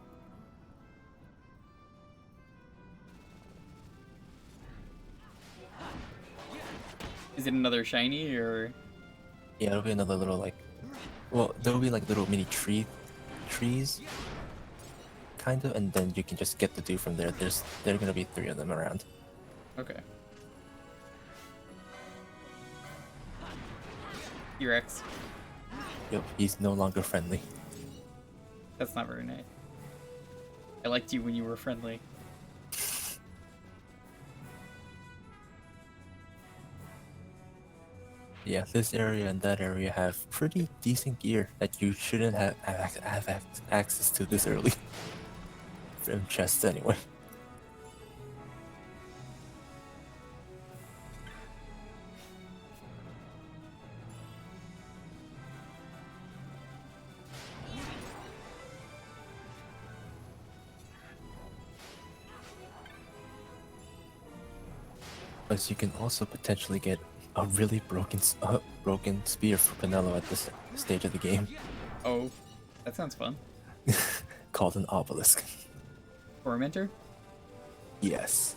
Is it another shiny or? Yeah, it'll be another little like, well, there'll be like little mini trees kind of, and then you can just get the dude from there. There are gonna be 3 of them around. Okay. Your ex. Yep, he's no longer friendly. That's not very nice. I liked you when you were friendly. Yeah, this area and that area have pretty decent gear that you shouldn't have access to this early. From chests, anyway. But you can also potentially get a really broken spear for Penelo at this stage of the game. Oh, that sounds fun. Called an obelisk. Tormentor? Yes.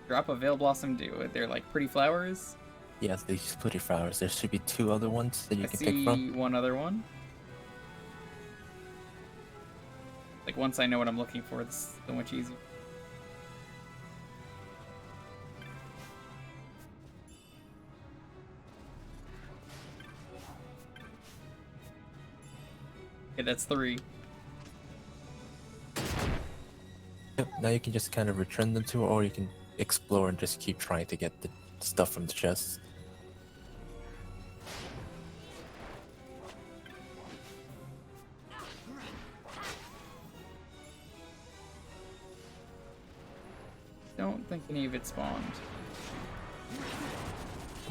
Drop a Veil Blossom do. They're like pretty flowers. Yes, these pretty flowers. There should be 2 other ones that you can pick see from. one other one. Like once I know what I'm looking for, it's so much easier. Okay, that's 3. Yep, now you can just kind of return them to, or you can explore and just keep trying to get the stuff from the chests. Don't think any of it spawned.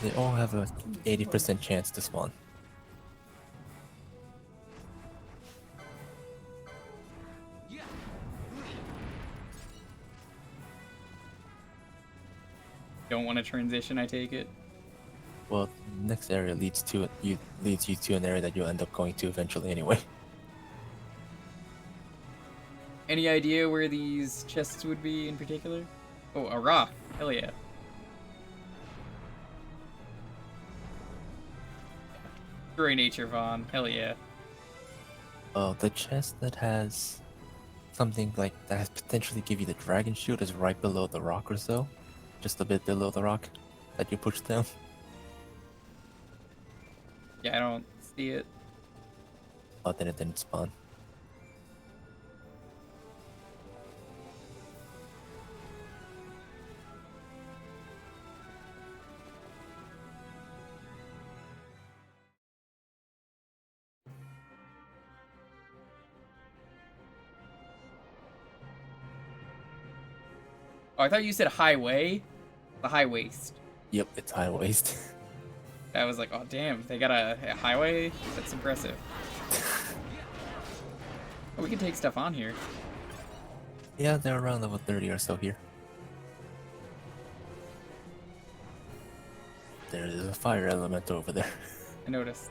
They all have a 80% chance to spawn. Don't want to transition, I take it. Well, next area leads you to an area that you'll end up going to eventually anyway. Any idea where these chests would be in particular? Oh, a rock. Hell yeah. Great nature, Vaughn. Hell yeah. The chest that has something like that has potentially give you the dragon shield is right below the rock or so. Just a bit below the rock that you push down. Yeah, I don't see it. Oh, then it didn't spawn. Oh, I thought you said highway. The high waist. Yep, it's high waist. I was like, oh damn, they got a highway? That's impressive. Oh, we can take stuff on here. Yeah, they're around level 30 or so here. There is a fire element over there. I noticed.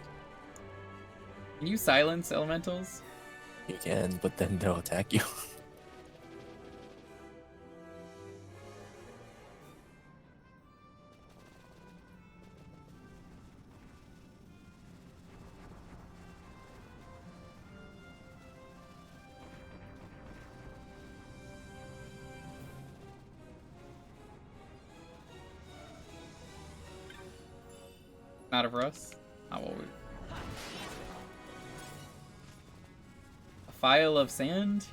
Can you silence elementals? You can, but then they'll attack you. Out of rust? Not what we... A file of sand?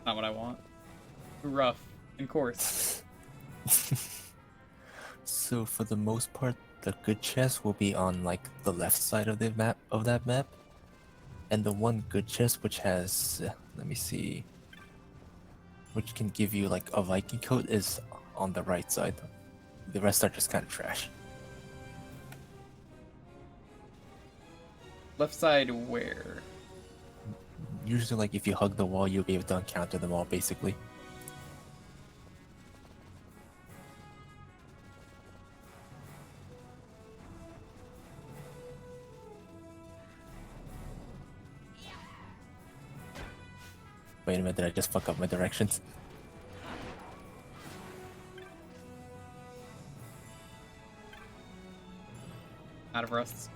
Not what I want. Too rough and coarse. So for the most part, the good chest will be on like the left side of the map and the one good chest which has let me see, which can give you like a Viking coat is on the right side. The rest are just kind of trash. Left side where? Usually, like if you hug the wall, you'll be able to encounter them all basically. Wait a minute, did I just fuck up my directions? Out of rust.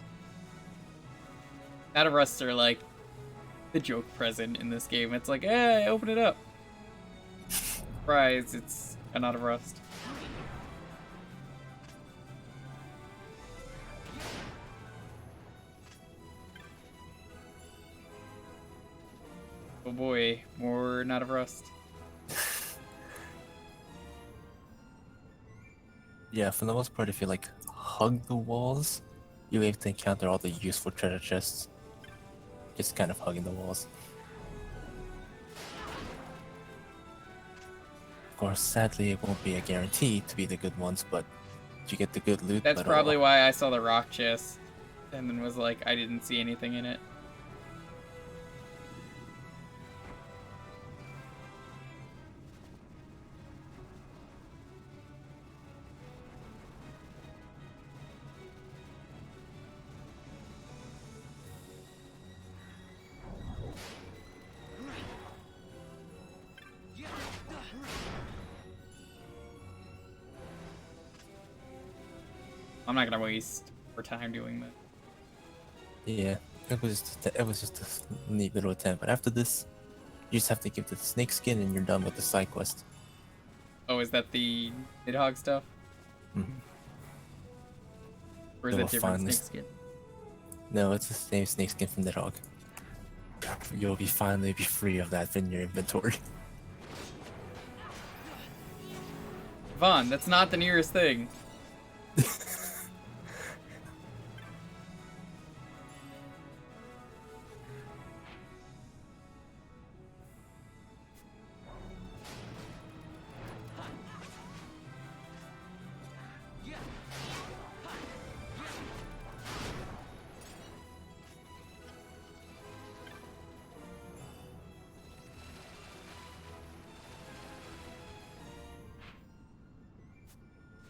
Out of rusts are like the joke present in this game. It's like, hey, open it up. Surprise, it's a Knot of Rust. Oh boy, more Knot of Rust. Yeah, for the most part, if you like hug the walls, you're able to encounter all the useful treasure chests. Just kind of hugging the walls. Of course, sadly, it won't be a guarantee to be the good ones, but you get the good loot. That's but probably why I saw the rock chest and then was like, I didn't see anything in it. I'm not gonna waste more time doing that. Yeah, it was just a neat little attempt. But after this, you just have to give the snake skin, and you're done with the side quest. Oh, is that the Nidhogg stuff? Mm-hmm. Or is that different snake skin? No, it's the same snake skin from Nidhogg. You'll finally be free of that in your inventory. Vaughn, that's not the nearest thing.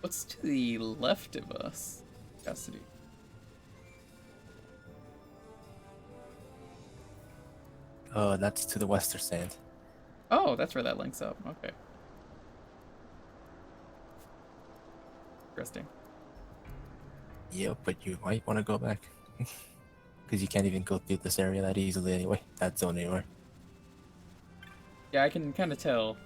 What's to the left of us? Custody. Oh, that's to the western sand. Oh, that's where that links up. Okay. Interesting. Yeah, but you might want to go back. Because you can't even go through this area that easily anyway. That zone anywhere. Yeah, I can kind of tell.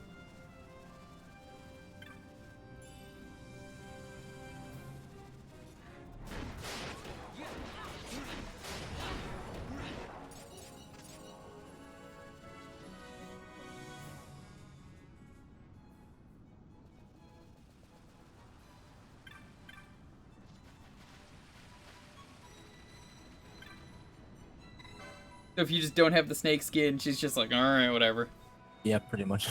So if you just don't have the snake skin, she's just like, alright, whatever. Yeah, pretty much.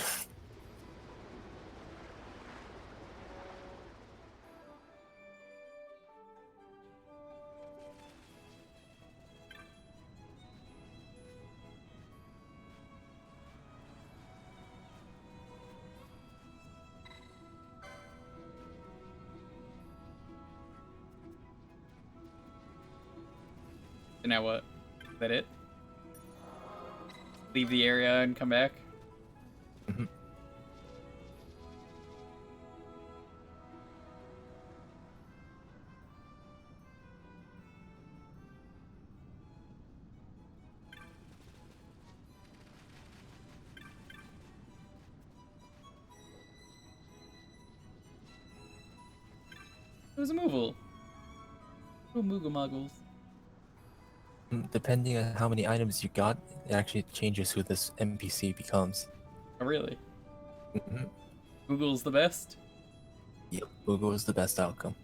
So now what? Is that it? Leave the area and come back? Mm-hmm. It was a Moogle. Oh, Moogle Muggles. Depending on how many items you got, it actually changes who this NPC becomes. Oh, really? Mm-hmm. Google's the best? Yep, Google is the best outcome.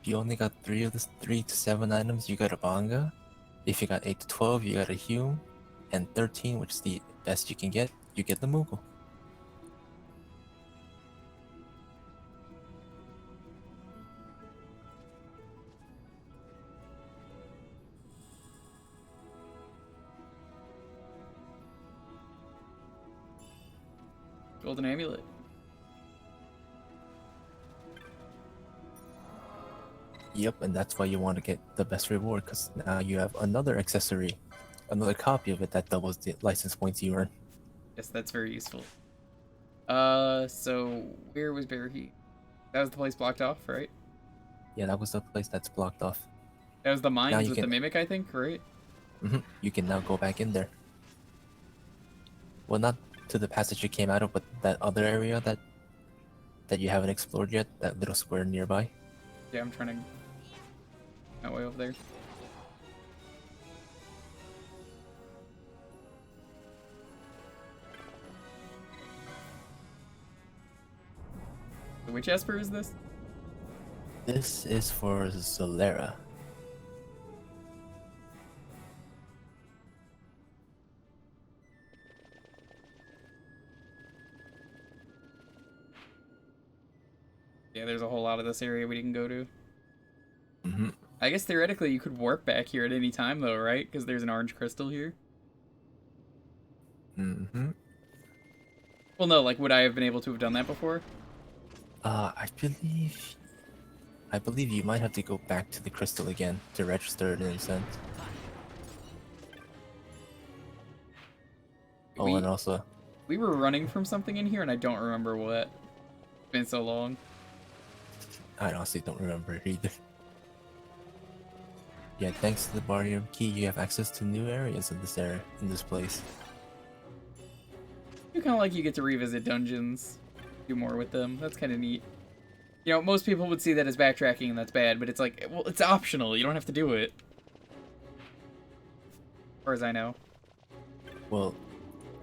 If you only got 3 to 7 items, you got a Banga. If you got 8 to 12, you got a Hume. And 13, which is the best you can get, you get the Moogle. Golden Amulet. Yep, and that's why you want to get the best reward, because now you have another accessory, another copy of it that doubles the license points you earn. Yes, that's very useful. So where was Bear Heat? That was the place blocked off, right? Yeah, that was the place that's blocked off. That was the Now mines you with the can- mimic, I think, right? You can now go back in there. Well, not to the passage you came out of, but that other area that you haven't explored yet, that little square nearby. Yeah, I'm trying to... That way over there. Which Esper is this? This is for Zolera. Yeah, there's a whole lot of this area we didn't go to. Mm-hmm. I guess theoretically you could warp back here at any time though, right? Because there's an orange crystal here. Mm-hmm. Well, no, like, would I have been able to have done that before? I believe you might have to go back to the crystal again to register it in a sense. Oh, and also... We were running from something in here and I don't remember what. It's been so long. I honestly don't remember either. Yeah, thanks to the barrier key, you have access to new areas in this area, in this place. You kind of like you get to revisit dungeons, do more with them. That's kind of neat. You know, most people would see that as backtracking and that's bad, but it's like, well, it's optional. You don't have to do it. As far as I know. Well,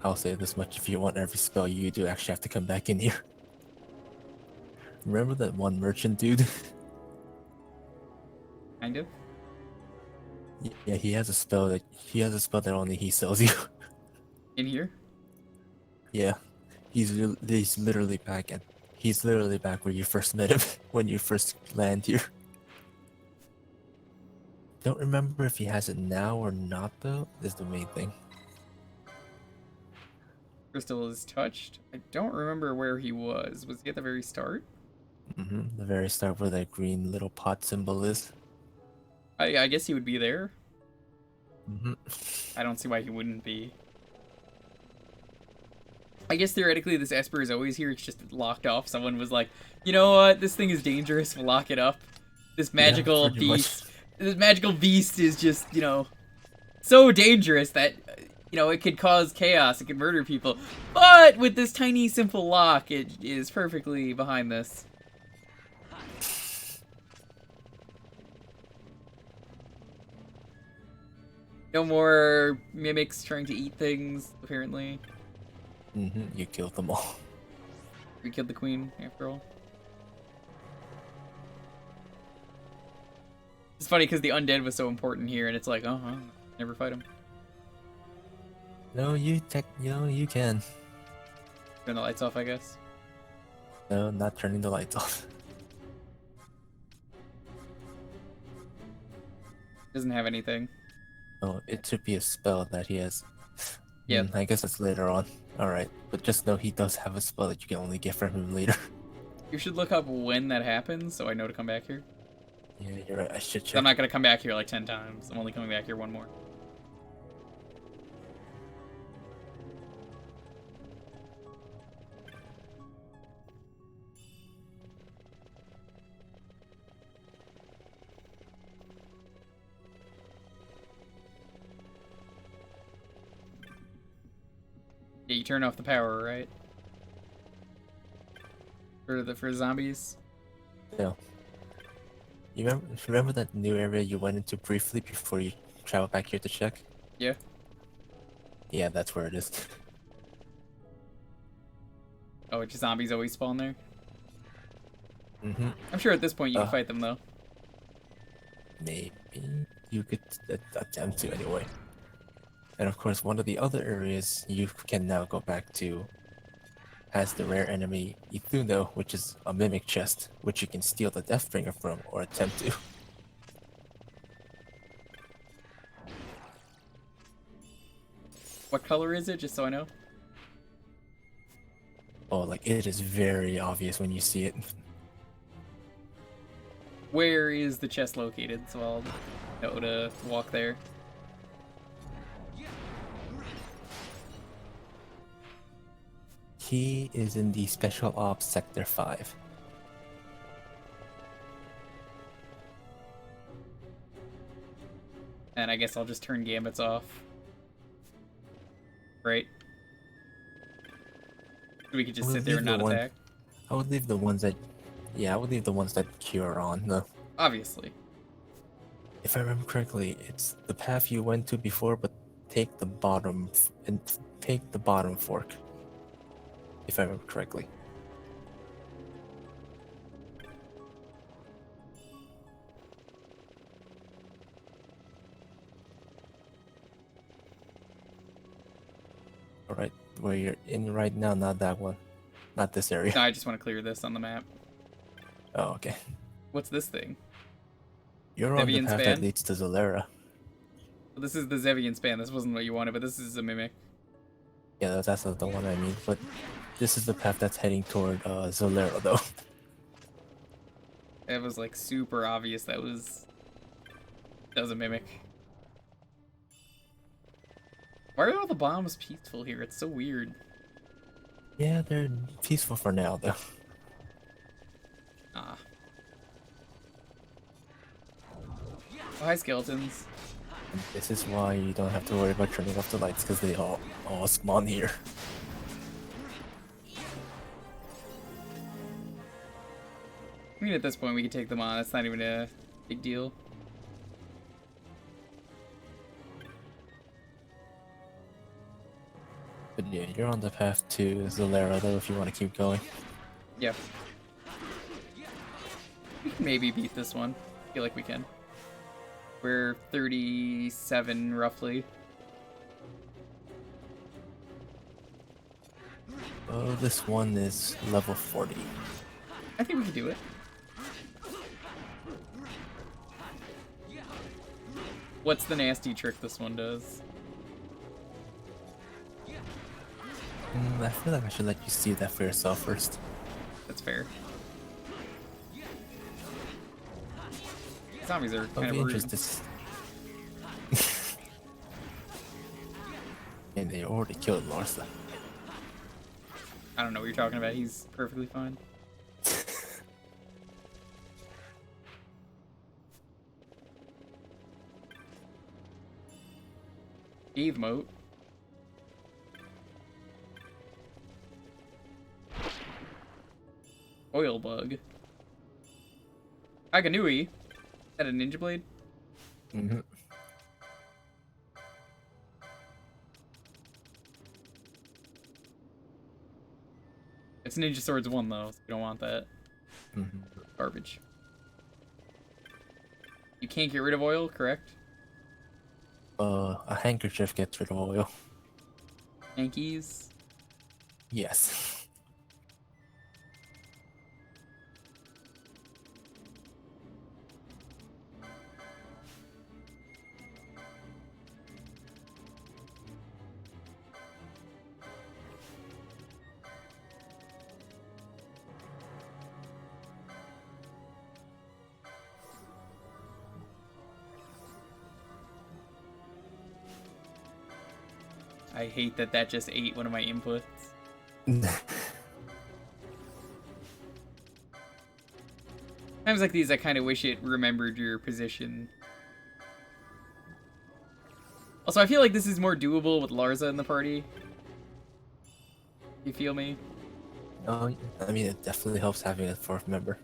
I'll say this much, if you want every spell, you do actually have to come back in here. Remember that one merchant dude? Kind of. Yeah, he has a spell that only he sells you. In here? Yeah, he's literally back where you first met him when you first land here. Don't remember if he has it now or not though. Is the main thing. Crystal is touched. I don't remember where he was. Was he at the very start? The very start where that green little pot symbol is. I guess he would be there. Mm-hmm. I don't see why he wouldn't be. I guess theoretically this Esper is always here, it's just locked off. Someone was like, you know what, this thing is dangerous, we'll lock it up. This magical beast. This magical beast is just, you know, so dangerous that, you know, it could cause chaos, it could murder people. But with this tiny, simple lock, it is perfectly behind this. No more mimics trying to eat things, apparently. You killed them all. We killed the queen, after all. It's funny because the undead was so important here, and it's like, never fight him. No, you can. Turn the lights off, I guess. No, not turning the lights off. Doesn't have anything. Oh, it should be a spell that he has. Yeah. I guess that's later on. Alright, but just know he does have a spell that you can only get from him later. You should look up when that happens, so I know to come back here. Yeah, you're right, I should check. I'm not gonna come back here like 10 times. I'm only coming back here one more. Yeah, you turn off the power, right? For zombies? No. You remember that new area you went into briefly before you traveled back here to check? Yeah. Yeah, that's where it is. Oh, it's zombies always spawn there? Mm-hmm. I'm sure at this point you can fight them, though. Maybe you could attempt to anyway. And of course, one of the other areas you can now go back to has the rare enemy Ithuno, which is a mimic chest, which you can steal the Deathbringer from or attempt to. What color is it, just so I know? Oh, like it is very obvious when you see it. Where is the chest located? So I'll know to walk there. He is in the Special Ops Sector 5. And I guess I'll just turn gambits off. Right? We could just sit there and not attack. I would leave the ones that... Yeah, I would leave the ones that cure on, though. Obviously. If I remember correctly, it's the path you went to before, but take the bottom... and take the bottom fork. If I remember correctly. Alright, where you're in right now, not that one. Not this area. No, I just want to clear this on the map. Oh, okay. What's this thing? You're on the Zevian path span? that leads to Zolera. Well, this is the Zevian span. This wasn't what you wanted, but this is a mimic. Yeah, that's the one I mean. But this is the path that's heading toward Zolera, though. It was like super obvious that was a mimic. Why are all the bombs peaceful here? It's so weird. Yeah, they're peaceful for now, though. Ah. Oh, hi, skeletons. This is why you don't have to worry about turning off the lights, because they all spawn here. I mean, at this point, we can take them on. It's not even a big deal. But yeah, you're on the path to Zolera, though, if you want to keep going. Yeah. We can maybe beat this one. I feel like we can. We're 37, roughly. Oh, this one is level 40. I think we can do it. What's the nasty trick this one does? I feel like I should let you see that for yourself first. That's fair. Zombies are I'll kind be of rude. interested. And they already killed Larsa. I don't know what you're talking about. He's perfectly fine. Eve moat. Oil bug. Aganui. Is that a ninja blade? Mm-hmm. It's Ninja Swords 1 though, so you don't want that. Mm-hmm. Garbage. You can't get rid of oil, correct? A handkerchief gets rid of oil. Hankies? Yes. I hate that that just ate one of my inputs. Times like these, I kind of wish it remembered your position. Also, I feel like this is more doable with Larsa in the party. You feel me? Oh, I mean, it definitely helps having a fourth member.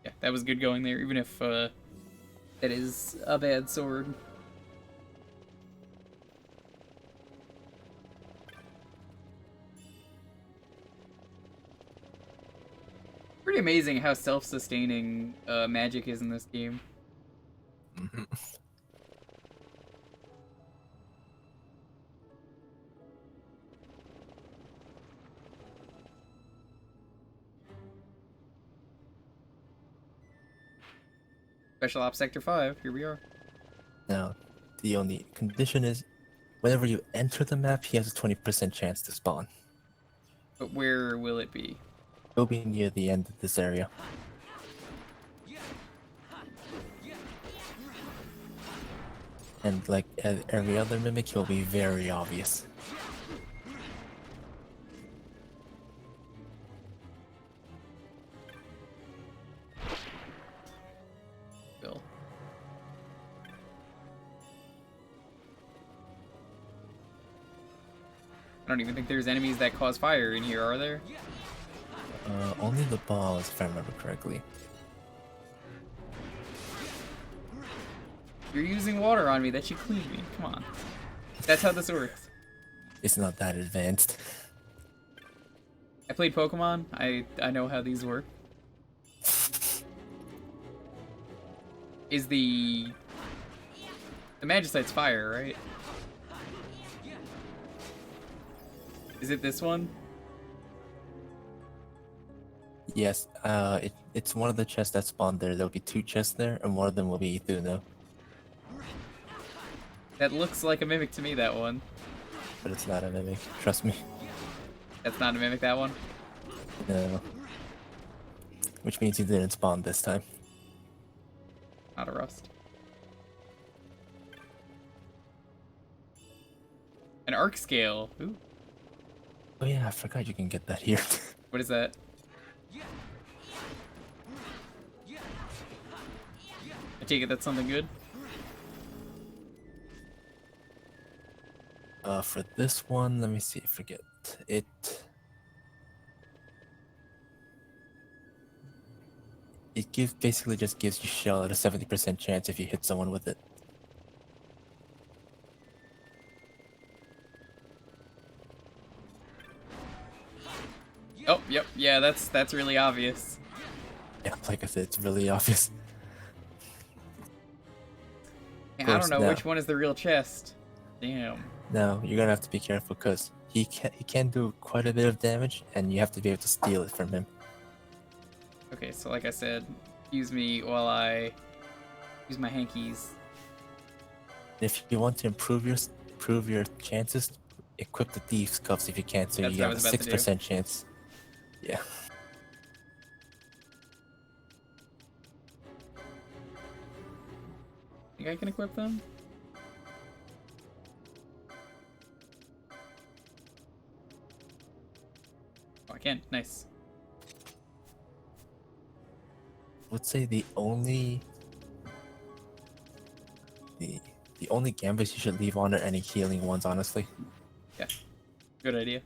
Yeah, that was good going there, even if it is a bad sword. Pretty amazing how self-sustaining magic is in this game. Mm-hmm. Special Ops Sector 5, here we are. Now, the only condition is, whenever you enter the map, he has a 20% chance to spawn. But where will it be? It'll be near the end of this area. And like every other mimic, he'll be very obvious. Bill. I don't even think there's enemies that cause fire in here, are there? Only the balls, if I remember correctly. You're using water on me, that should clean me. Come on. That's how this works. It's not that advanced. I played Pokemon. I know how these work. Is the Magicite's fire, right? Is it this one? Yes, it's one of the chests that spawned there. There'll be 2 chests there, and one of them will be Ithuno. That looks like a mimic to me, that one. But it's not a mimic, trust me. That's not a mimic, that one? No. Which means he didn't spawn this time. Not a rust. An arc scale. Ooh. Oh yeah, I forgot you can get that here. What is that? I take it that's something good? For this one, let me see, forget. It basically just gives you shell at a 70% chance if you hit someone with it. Oh, yep, yeah, that's really obvious. Yeah, like I said, it's really obvious. Yeah, I don't know which one is the real chest. Damn. No, you're gonna have to be careful because he can do quite a bit of damage, and you have to be able to steal it from him. Okay, so like I said, use me while I use my hankies. If you want to improve your chances, equip the Thieves' Cuffs if you can, so That's you what I have a was about to do. 6% chance. Yeah. Think I can equip them? Oh, I can. Nice. I would say the only gambits you should leave on are any healing ones, honestly. Yeah. Good idea.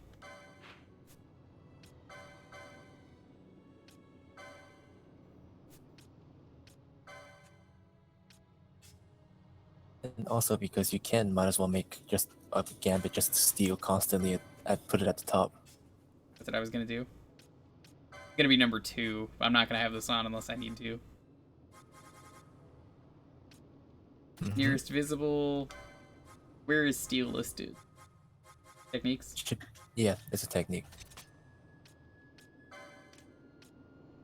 And also because you can, might as well make just a gambit just to steal constantly and put it at the top. That's what I was gonna do. It's gonna be number 2. I'm not gonna have this on unless I need to. Nearest visible. Where is steel listed? Techniques? Yeah, it's a technique.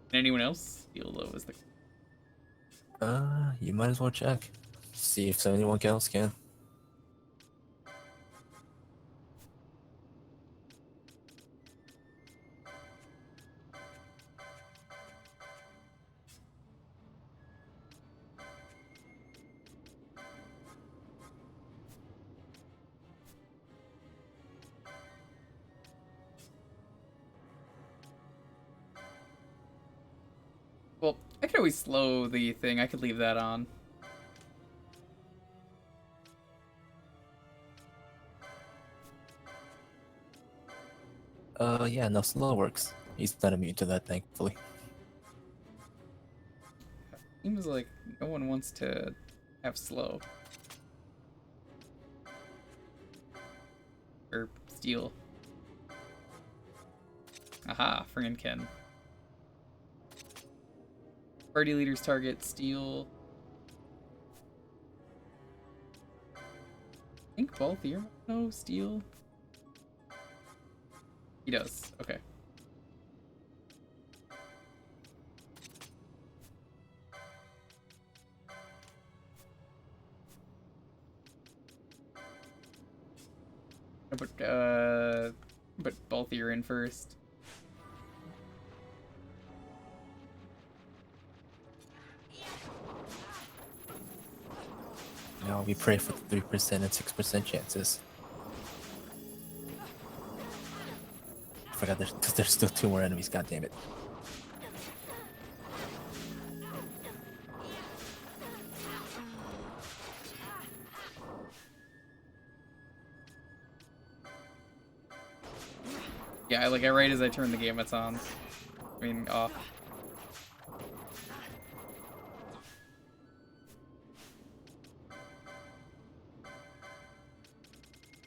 Can anyone else? Steel low is the. You might as well check. See if anyone else can. Well, I could always slow the thing. I could leave that on. Yeah, no, slow works. He's not immune to that, thankfully. Seems like no one wants to have slow. Or steal. Aha, friggin' Ken. Party leaders target steal. I think both here. No, steal. He does. Okay. But both you're in first. Now we pray for the 3% and 6% chances. I forgot there's still 2 more enemies, god damn it. Yeah, like right as I turn the game, it's on. I mean, off.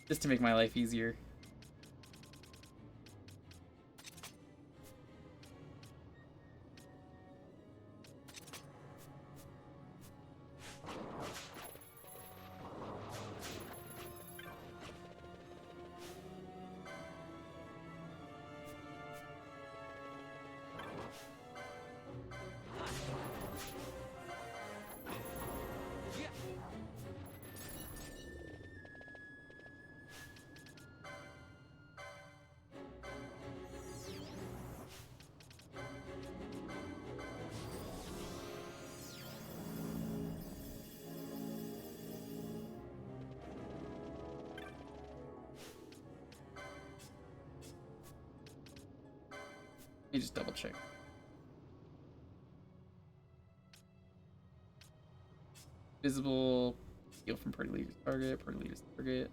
Just to make my life easier. Let me just double check. Visible, heal from party leader's target.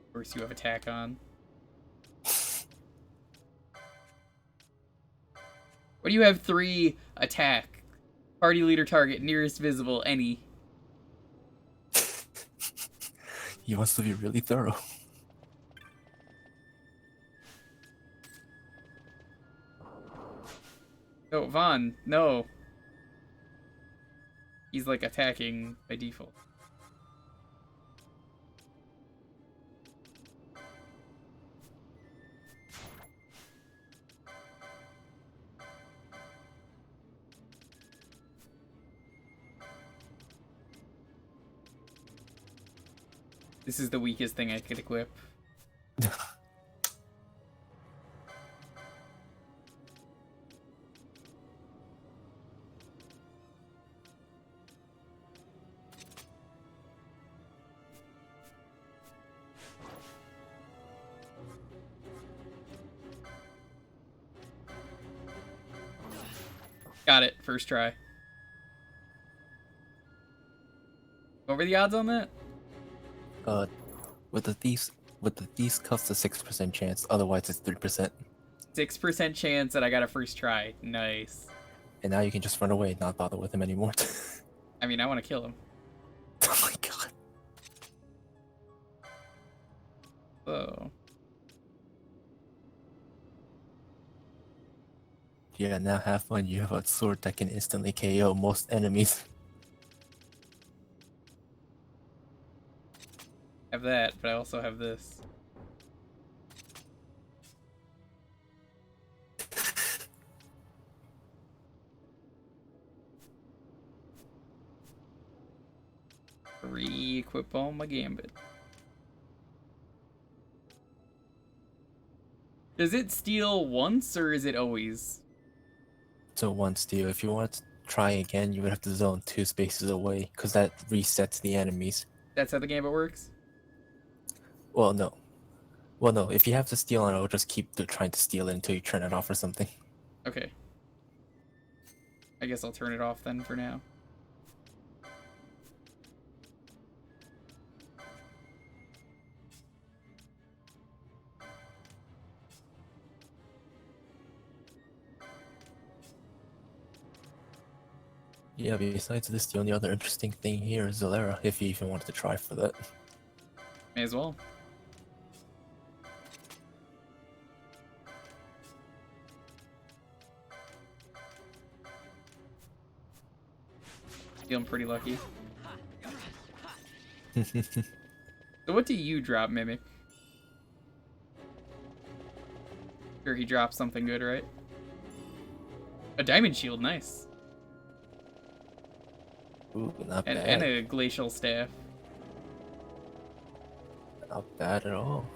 Of course, you have attack on. What do you have? 3 attack. Party leader target, nearest visible, any. He wants to be really thorough. No, Vaughn, no. He's like attacking by default. This is the weakest thing I could equip. Got it, first try. What were the odds on that? With the thieves cuffs, a 6% chance. Otherwise, it's 3%. 6% chance that I got a first try. Nice. And now you can just run away and not bother with him anymore. I mean, I want to kill him. Oh my god. Oh. Yeah, now have fun. You have a sword that can instantly KO most enemies. Have that, but I also have this. Re-equip all my gambit. Does it steal once or is it always? So once, Steve, if you want to try again, you would have to zone 2 spaces away, because that resets the enemies. That's how the gambit works? Well, no. Well, no. If you have to steal on it, it'll just keep trying to steal it until you turn it off or something. Okay. I guess I'll turn it off then for now. Yeah, besides this, the only other interesting thing here is Zolera, if you even wanted to try for that. May as well. Feeling pretty lucky. So what do you drop, Mimic? Sure, he drops something good, right? A diamond shield, nice. Ooh, not bad. And a glacial staff. Not bad at all.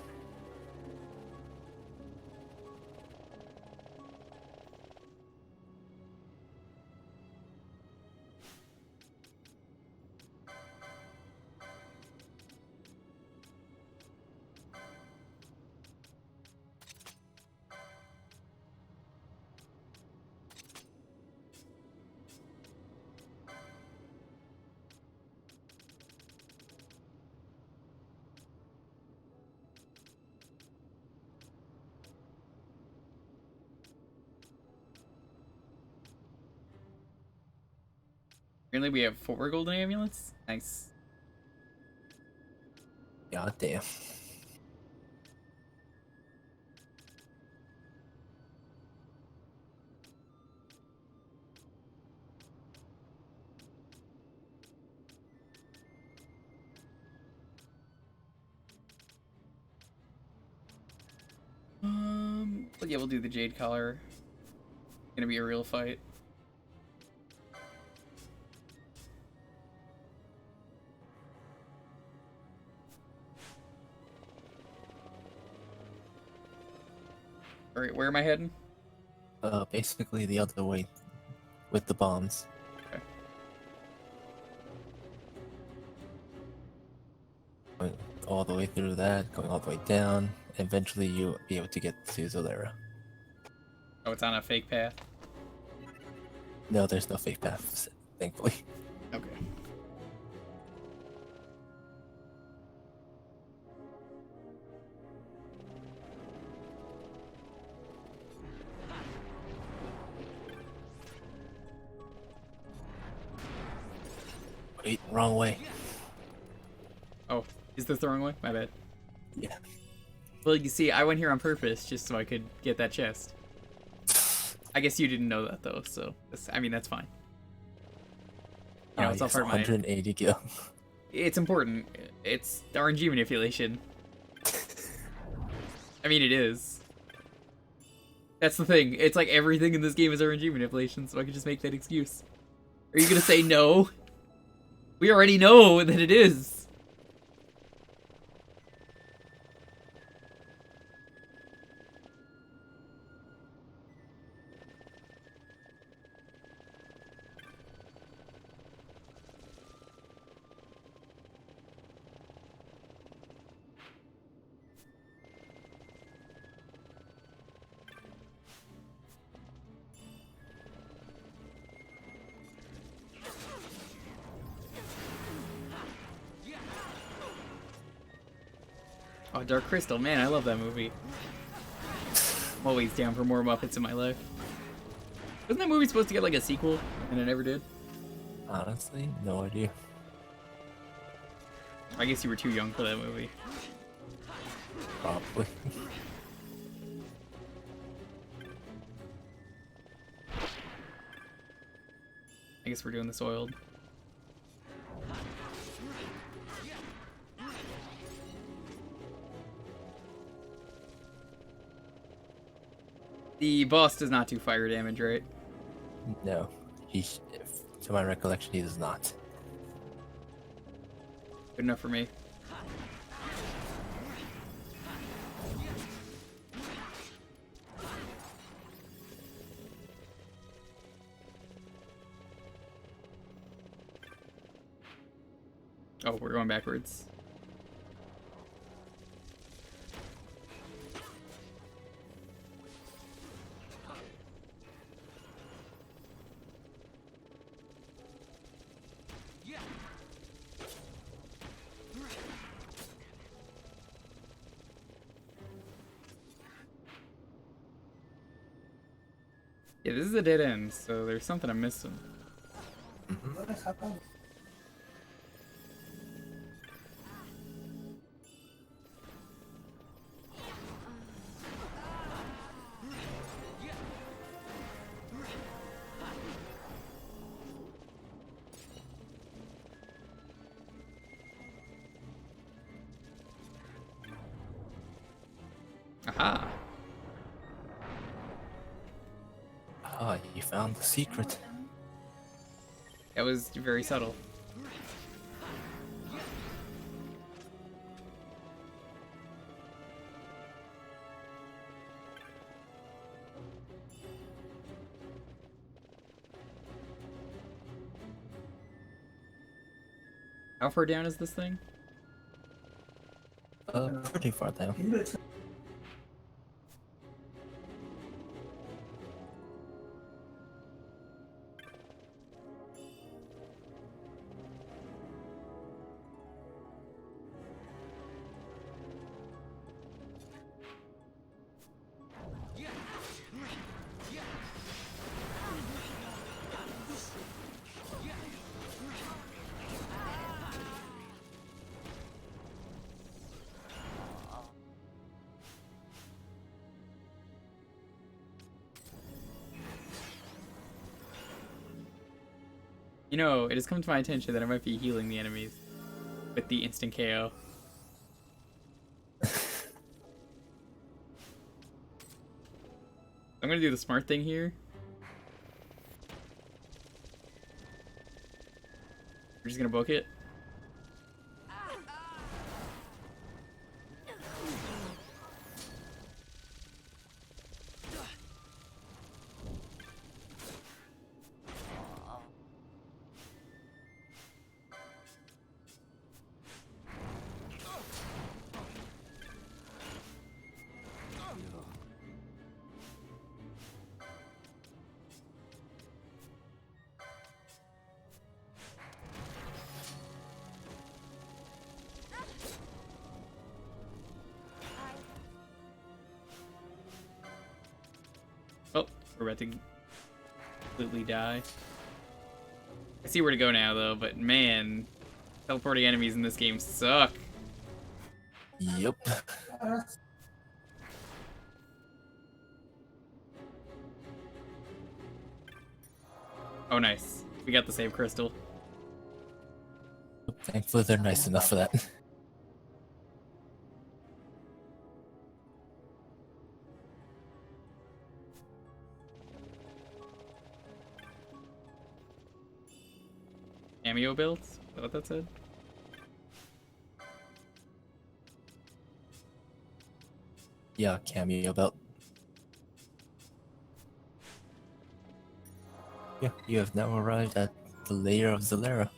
Apparently we have 4 golden amulets. Nice. God damn. But yeah, we'll do the Jade Collar. Gonna be a real fight. Alright, where am I heading? Basically the other way with the bombs. Okay. Going all the way through that, going all the way down. Eventually you'll be able to get to Zolera. Oh, it's on a fake path? No, there's no fake paths, thankfully. Okay. Wait, wrong way. Oh, is this the wrong way? My bad. Yeah. Well, you see, I went here on purpose just so I could get that chest. I guess you didn't know that though, so I mean that's fine. You know, it's all Yes, part of my. 180 gil. It's important. It's RNG manipulation. I mean, it is. That's the thing. It's like everything in this game is RNG manipulation, so I could just make that excuse. Are you gonna say no? We already know that it is. Oh, Dark Crystal, man, I love that movie. I'm always down for more Muppets in my life. Wasn't that movie supposed to get like a sequel, and it never did? Honestly, no idea. I guess you were too young for that movie. Probably. I guess we're doing this oiled. The boss does not do fire damage, right? No, to my recollection, he does not. Good enough for me. Oh, we're going backwards. Yeah, this is a dead end, so there's something I'm missing. Aha! Ah, you found the secret. That was very subtle. How far down is this thing? Pretty far down. You know, it has come to my attention that I might be healing the enemies with the instant KO. I'm gonna do the smart thing here. We're just gonna book it. Oh, we're about to completely die. I see where to go now, though, but man, teleporting enemies in this game suck. Yep. Oh, nice. We got the save crystal. Thankfully, they're nice enough for that. Cameo builds? Is that what that said? Yeah, cameo belt. Yeah, you have now arrived at the lair of Zalera.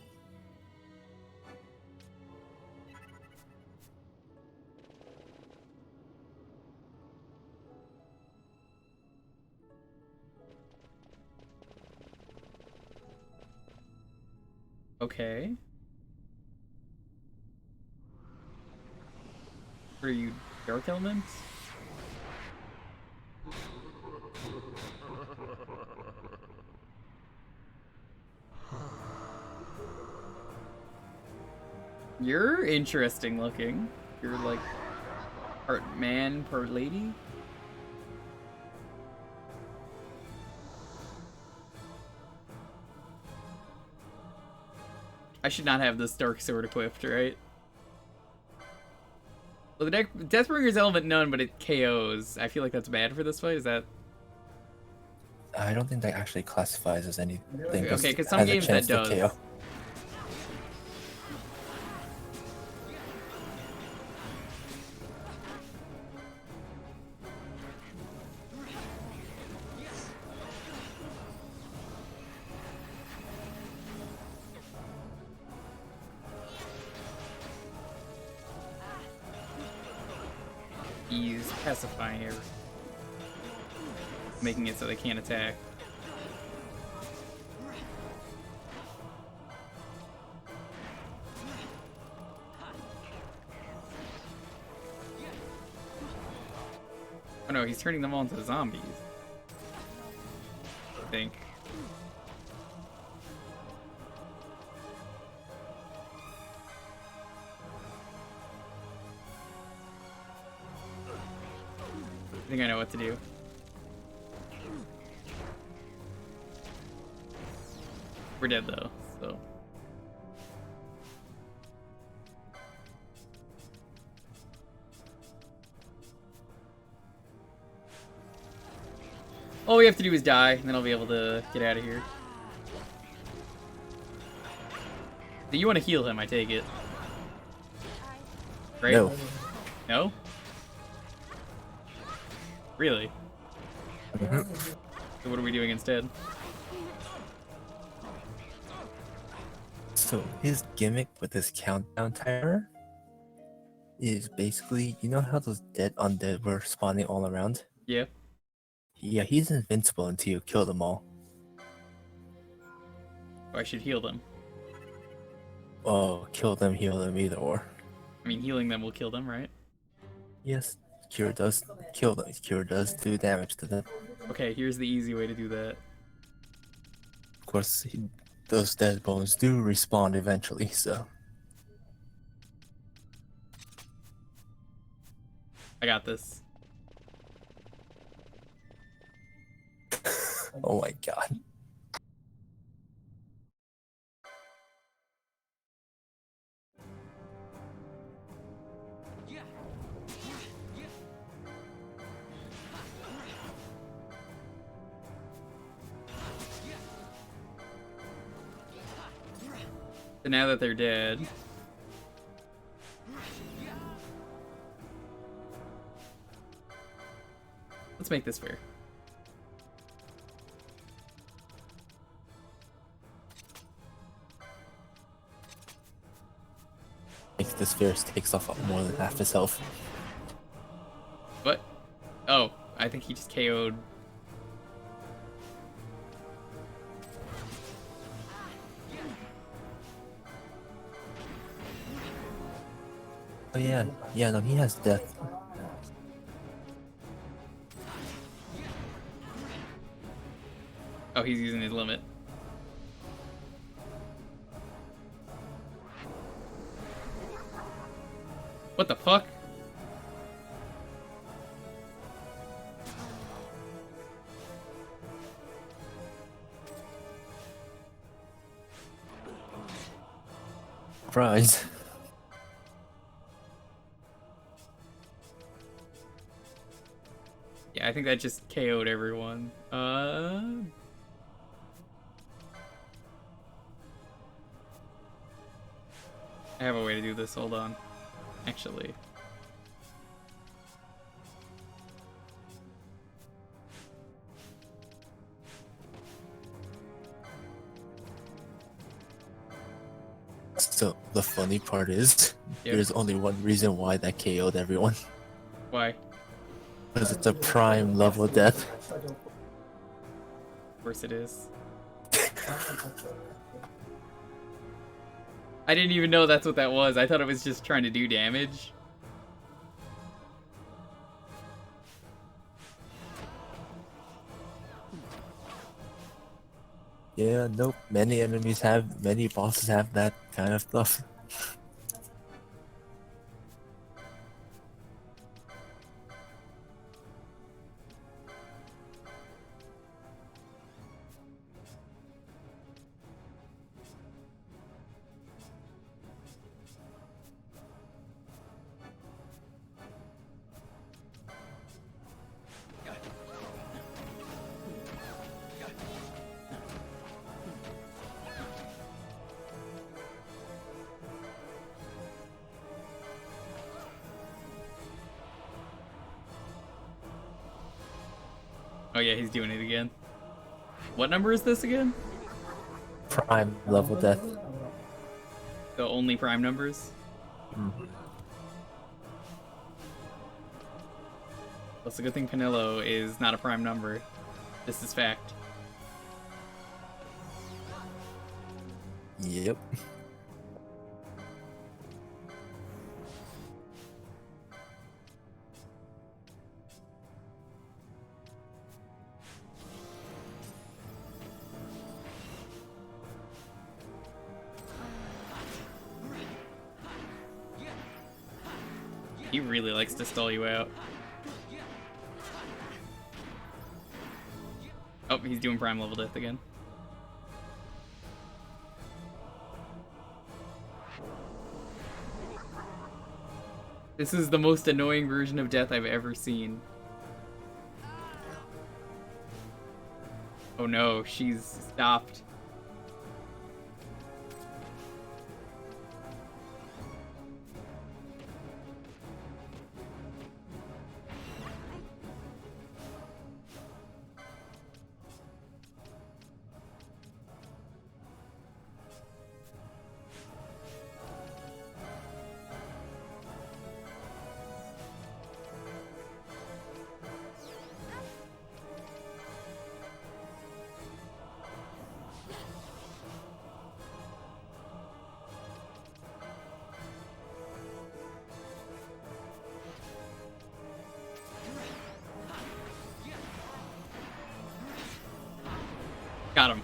Okay. What are you, dark elements? You're interesting looking. You're like part man, part lady. I should not have this dark sword equipped, right? Well, the Deathbringer's element none, but it KOs. I feel like that's bad for this fight. Is that? I don't think that actually classifies as anything. Okay, because some has a games chance that to does. KO. He's pacifying it, making it so they can't attack. Oh no, he's turning them all into zombies. I think. I think I know what to do. We're dead though, so. All we have to do is die, and then I'll be able to get out of here. Do you want to heal him, I take it? Right? No. No? Really? So what are we doing instead? So his gimmick with this countdown timer is basically, you know how those dead undead were spawning all around? Yeah. Yeah, he's invincible until you kill them all. Oh, I should heal them. Oh, kill them, heal them, either or. I mean, healing them will kill them, right? Yes, cure does kill them. Cure does do damage to them. Okay, here's the easy way to do that. Of course, those dead bones do respawn eventually, so. I got this. Oh my god. So now that they're dead... Let's make this fair. Makes this fierce takes off more than half his health. What? Oh, I think he just KO'd. Oh yeah, yeah, no, he has death. Oh, he's using his limit. What the fuck? Surprise. Yeah, I think that just KO'd everyone. I have a way to do this, hold on. Actually. So the funny part is, Yep. there's only one reason why that KO'd everyone. Why? Because it's a prime level death. Of course it is. I didn't even know that's what that was. I thought it was just trying to do damage. Yeah, nope. Many bosses have that kind of stuff. Oh yeah, he's doing it again. What number is this again? Prime level death. The only prime numbers? Mm-hmm. Well, it's a good thing Penelo is not a prime number. This is fact. Yep. He really likes to stall you out. Oh, he's doing prime level death again. This is the most annoying version of death I've ever seen. Oh no, she's stopped. Got him.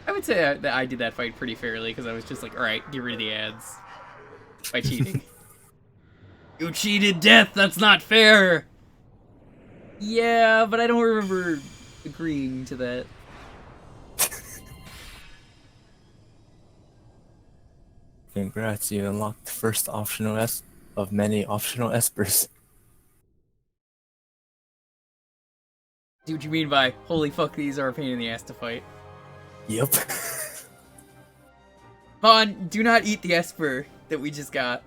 I would say that I did that fight pretty fairly because I was just like, alright, get rid of the ads. By cheating. You cheated death, that's not fair! Yeah, but I don't remember agreeing to that. Congrats, you unlocked the first optional of many optional espers. See what you mean by, holy fuck, these are a pain in the ass to fight. Yep. Vaughn, do not eat the Esper that we just got.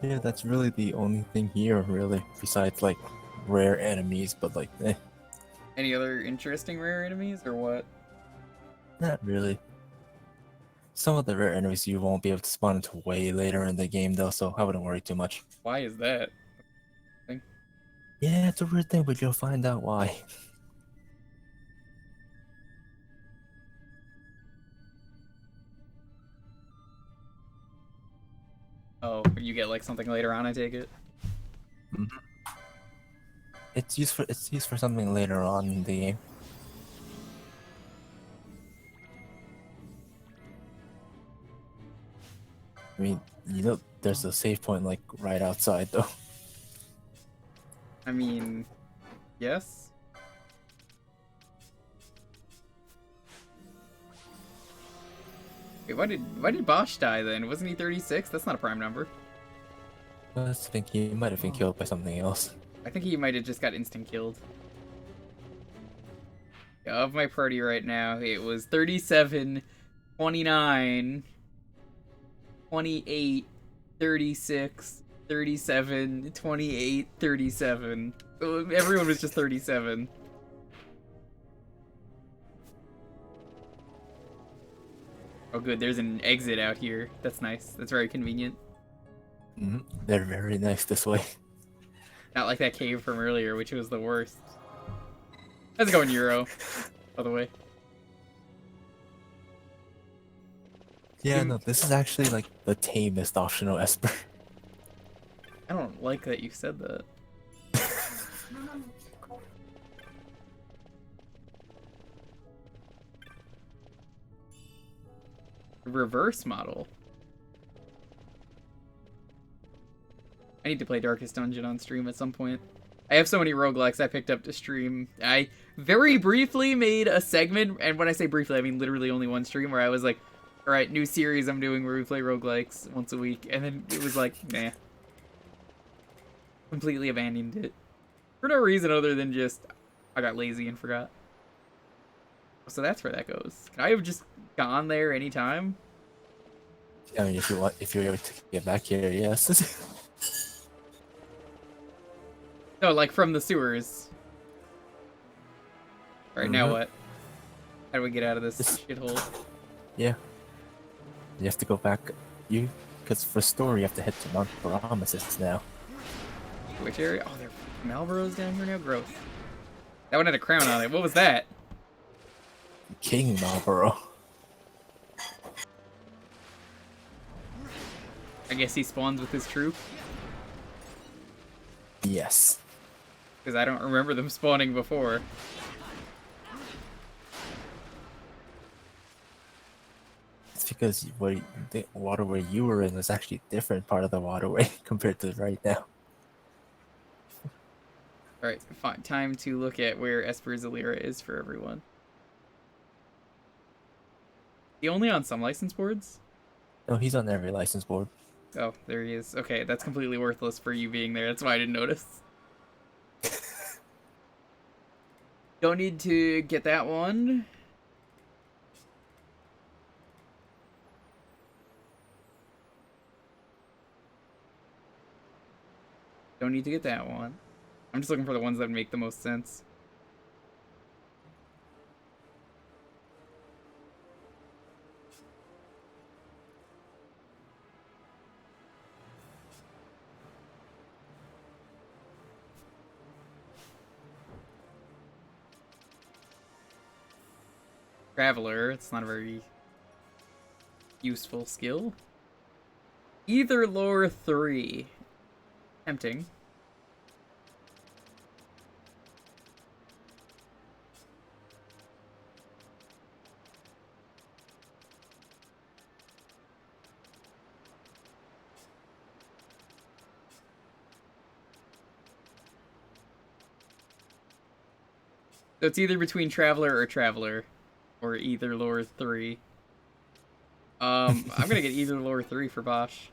Yeah, that's really the only thing here, really, besides, like, rare enemies, but, like, eh. Any other interesting rare enemies, or what? Not really. Some of the rare enemies you won't be able to spawn until way later in the game, though, so I wouldn't worry too much. Why is that? Yeah, it's a weird thing, but you'll find out why. Oh, you get like something later on, I take it? Mm-hmm. It's used for something later on in the game. I mean, you know, there's a save point like right outside, though. I mean, yes. Wait, why did Bosch die then? Wasn't he 36? That's not a prime number. I think he might have been killed by something else. I think he might have just got instant killed. Yeah, of my party right now, it was 37, 29, 28, 36, 37, 28, 37. Everyone was just 37. Oh good, there's an exit out here. That's nice. That's very convenient. Mm-hmm. They're very nice this way. Not like that cave from earlier, which was the worst. How's it going, Euro? By the way. Yeah, no, this is actually like the tamest optional Esper. I don't like that you said that. Reverse model. I need to play Darkest Dungeon on stream at some point. I have so many roguelikes I picked up to stream. I very briefly made a segment, and when I say briefly, I mean literally only one stream, where I was like, alright, new series I'm doing where we play roguelikes once a week, and then it was like, nah. Completely abandoned it. For no reason other than just, I got lazy and forgot. So that's where that goes. Can I have just gone there anytime? I mean, if you're able to get back here, yes. No, like from the sewers. Alright, now what? How do we get out of this shithole? Yeah. You have to go back. Because for story, you have to head to Mount Promises now. Which area? Oh, there are Malboros down here now? Gross. That one had a crown on it. What was that? King Marlboro. I guess he spawns with his troop? Yes. Because I don't remember them spawning before. It's because the waterway you were in was actually a different part of the waterway compared to right now. Alright, fine. Time to look at where Esper Zalira is for everyone. He only on some license boards? No, he's on every license board. Oh, there he is. Okay, that's completely worthless for you being there. That's why I didn't notice. Don't need to get that one. Don't need to get that one. I'm just looking for the ones that make the most sense. Traveler, it's not a very useful skill. Either lore 3. Tempting. So it's either between Traveler or Traveler. Or either lore 3. I'm gonna get either lore 3 for Bosch.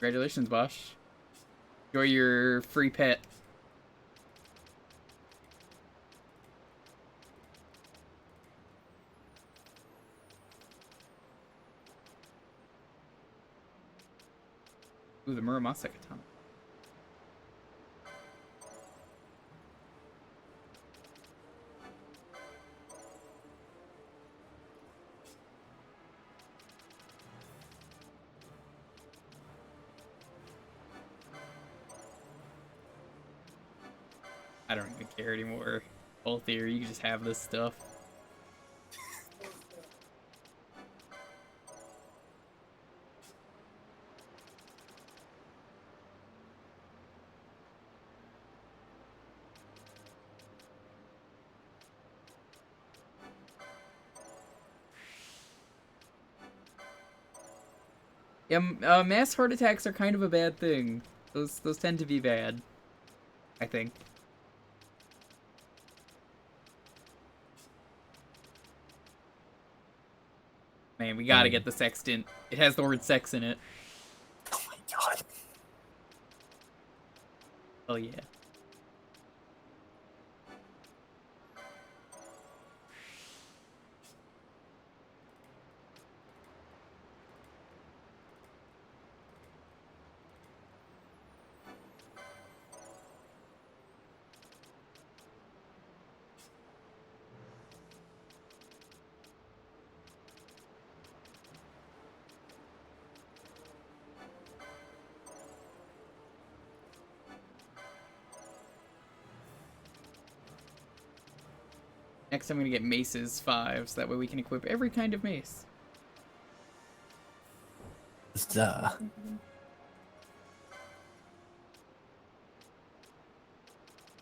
Congratulations, Bosch. Enjoy your free pet. Ooh, the Muramasa katana. I don't even care anymore. Both here, you can just have this stuff. Yeah, mass heart attacks are kind of a bad thing. Those tend to be bad, I think. Man, we gotta get the sextant. It has the word sex in it. Oh my god. Oh yeah. Next, I'm gonna get maces 5, so that way we can equip every kind of mace. Duh.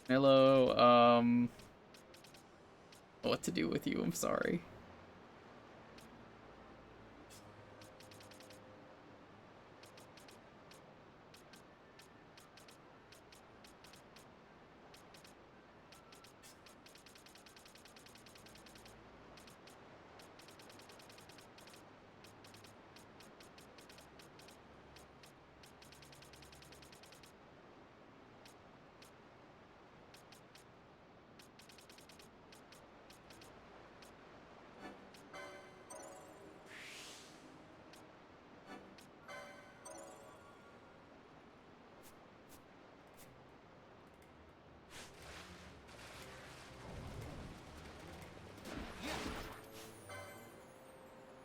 Hello, what to do with you, I'm sorry.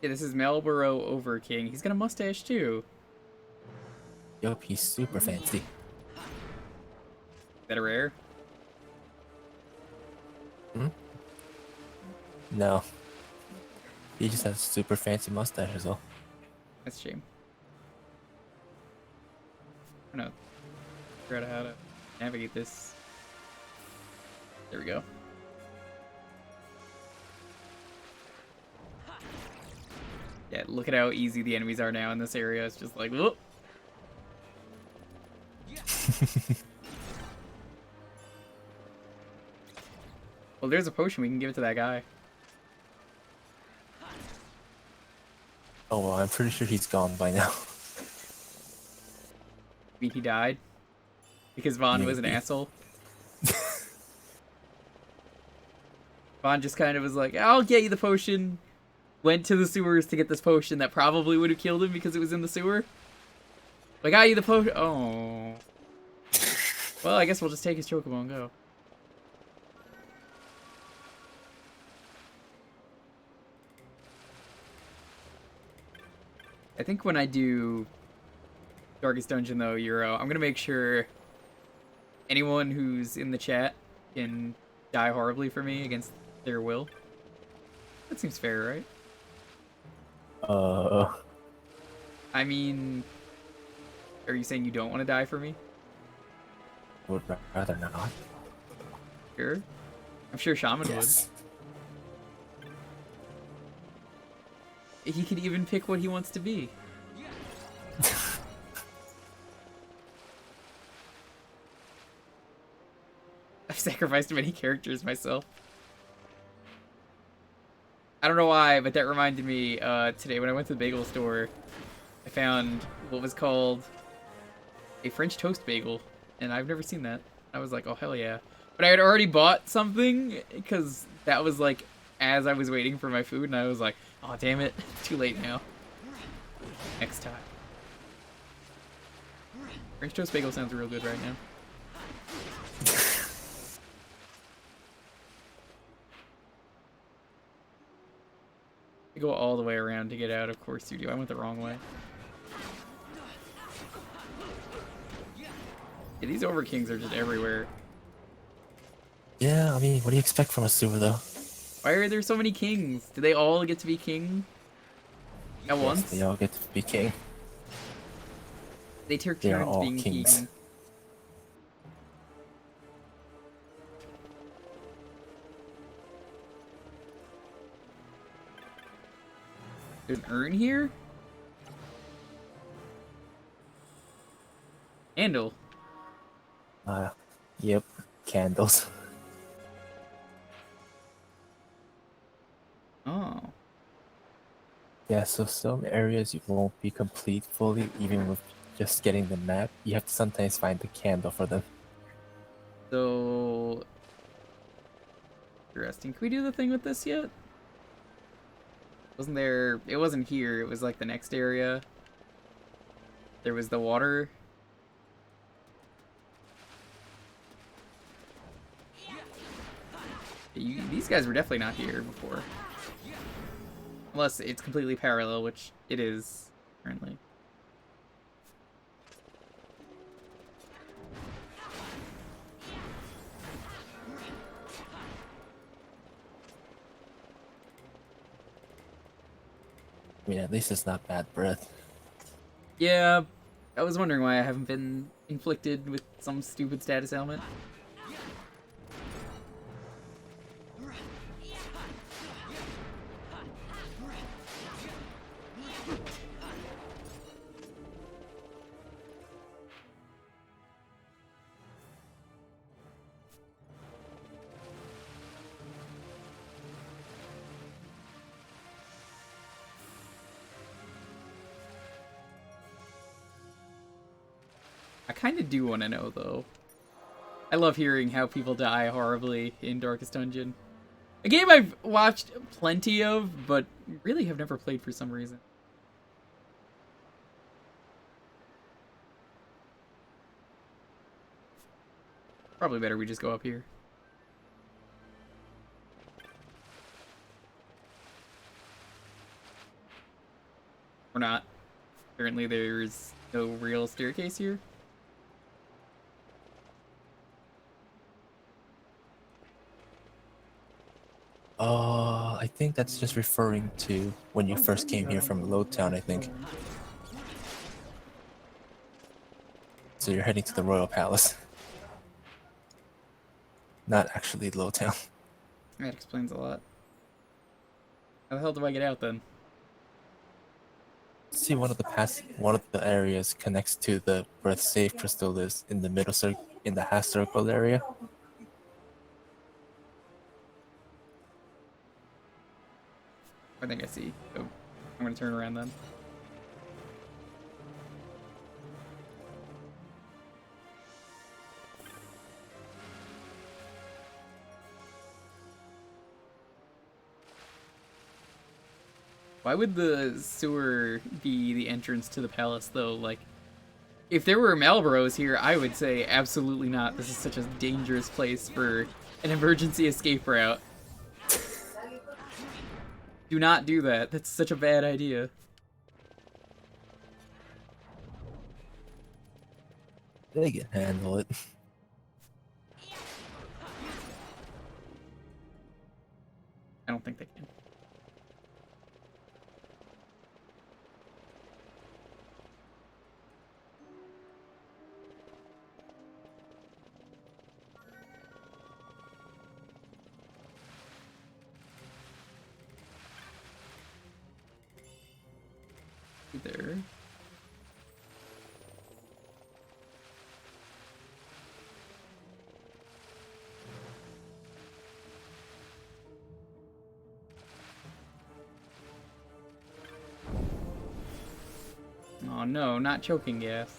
Yeah, this is Marlboro Overking. He's got a mustache too. Yup, he's super fancy. Is that a rare? Hmm? No. He just has super fancy mustache as well. That's a shame. I don't know. Figure out how to navigate this. There we go. Yeah, look at how easy the enemies are now in this area. It's just like, whoop. Well, there's a potion. We can give it to that guy. Oh well, I'm pretty sure he's gone by now. I mean, he died because Vaughn was an Maybe. asshole. Vaughn just kind of was like, I'll get you the potion. Went to the sewers to get this potion that probably would have killed him because it was in the sewer. I got you the potion. Oh. Well, I guess we'll just take his chocobo and go. I think when I do Darkest Dungeon, though, Euro, I'm gonna make sure anyone who's in the chat can die horribly for me against their will. That seems fair, right? I mean, are you saying you don't want to die for me? Would rather not. Sure. I'm sure Shaman Yes. would. He could even pick what he wants to be. I've sacrificed many characters myself. I don't know why, but that reminded me today when I went to the bagel store, I found what was called a French toast bagel, and I've never seen that. I was like, oh hell yeah. But I had already bought something, because that was like, as I was waiting for my food, and I was like, oh damn it, too late now. Next time. French toast bagel sounds real good right now. You go all the way around to get out, of course you do. I went the wrong way. Yeah, these Overkings are just everywhere. Yeah, I mean, what do you expect from a sewer, though? Why are there so many kings? Do they all get to be king at once? Yes, they all get to be king. They take They are turns all being kings. king. There's an urn here? Handle. Yep, candles. Oh. Yeah, so some areas you won't be complete fully, even with just getting the map. You have to sometimes find the candle for them. So... Interesting. Can we do the thing with this yet? Wasn't there... It wasn't here. It was like the next area. There was the water. These guys were definitely not here before. Unless it's completely parallel, which it is currently. I mean, at least it's not bad breath. Yeah, I was wondering why I haven't been inflicted with some stupid status ailment. I kind of do want to know, though. I love hearing how people die horribly in Darkest Dungeon. A game I've watched plenty of, but really have never played for some reason. Probably better we just go up here. Or not. Apparently there's no real staircase here. I think that's just referring to when you first came here from Lowtown, I think. So you're heading to the Royal Palace. Not actually Lowtown. That explains a lot. How the hell do I get out then? See, one of the areas connects to the where the save crystal is in the middle circle, in the half circle area. I think I see. So I'm gonna turn around then. Why would the sewer be the entrance to the palace, though? Like, if there were Malboros here, I would say absolutely not. This is such a dangerous place for an emergency escape route. Do not do that. That's such a bad idea. They can handle it. I don't think they can. There. Oh no, not choking gas.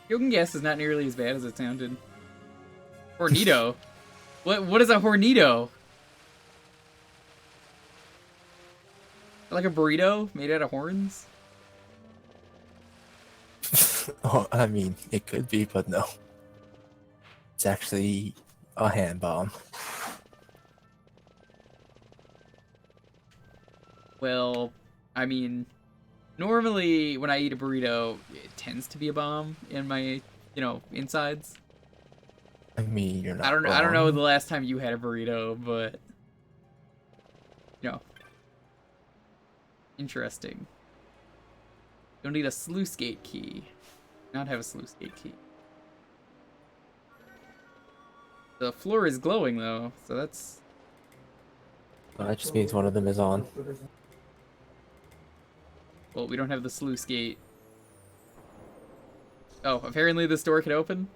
Yogan gas is not nearly as bad as it sounded. Hornito? What is a hornito? Like a burrito made out of horns? Oh, I mean, it could be, but no. It's actually a hand bomb. Well, I mean, normally when I eat a burrito, it tends to be a bomb in my, insides. I mean, you're not I don't know wrong. the last time you had a burrito, but interesting. You'll need a sluice gate key. Not have a sluice gate key. The floor is glowing though, so that's... Well, that just means one of them is on. Well, we don't have the sluice gate. Oh, apparently this door can open?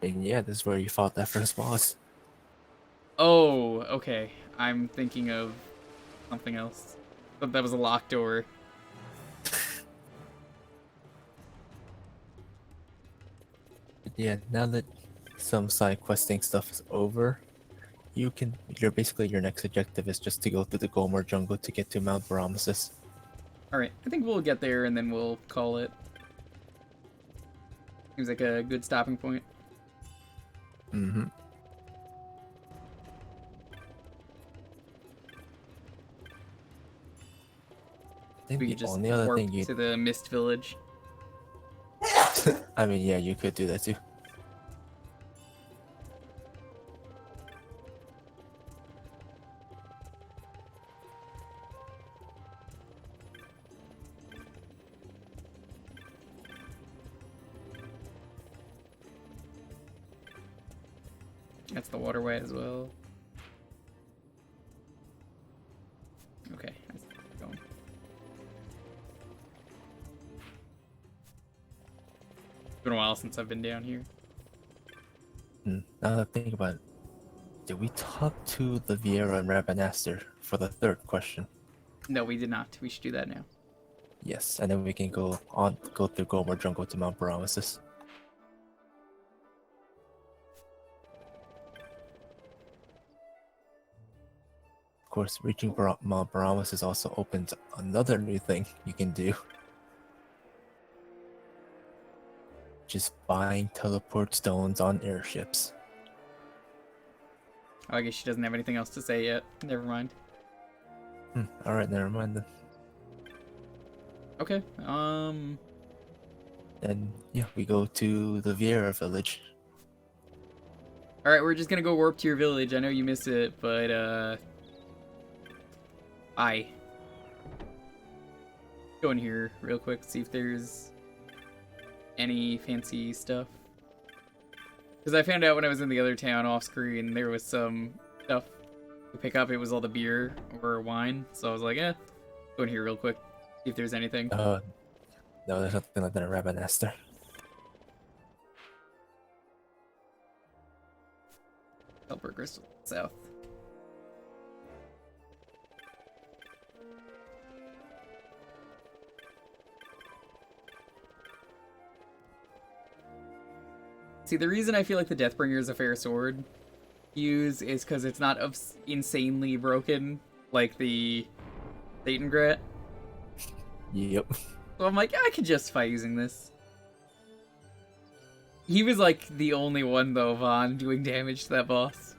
And yeah, this is where you fought that first boss. Oh, okay. I'm thinking of something else. But that was a locked door. Yeah, now that some side questing stuff is over, your next objective is just to go through the Gomor jungle to get to Mount Baramesis. Alright, I think we'll get there and then we'll call it. Seems like a good stopping point. Mm-hmm. I think We the could just only other warp thing you... to the Mist Village. I mean, yeah, you could do that too. That's the waterway as well. Okay, that's going. It's been a while since I've been down here. Now that I think about it, did we talk to the Viera and Rabanastor for the third question? No, we did not. We should do that now. Yes, and then we can go through Gomor jungle to Mount Baramesis. Of course, reaching Mount Baramesis also opens another new thing you can do. Just buying teleport stones on airships. Oh, I guess she doesn't have anything else to say yet. Never mind. Alright, never mind then. Okay, Then, yeah, we go to the Viera village. Alright, we're just gonna go warp to your village. I know you missed it, but, go in here real quick, see if there's any fancy stuff. Because I found out when I was in the other town off screen, there was some stuff to pick up. It was all the beer or wine. So I was like, go in here real quick, see if there's anything. No, there's nothing like that in Rabanastor. Helper Crystal South. See, the reason I feel like the Deathbringer is a fair sword to use is because it's not insanely broken like the Satangrat. Yep. So I'm like, I could justify using this. He was like the only one though, Vaughn, doing damage to that boss.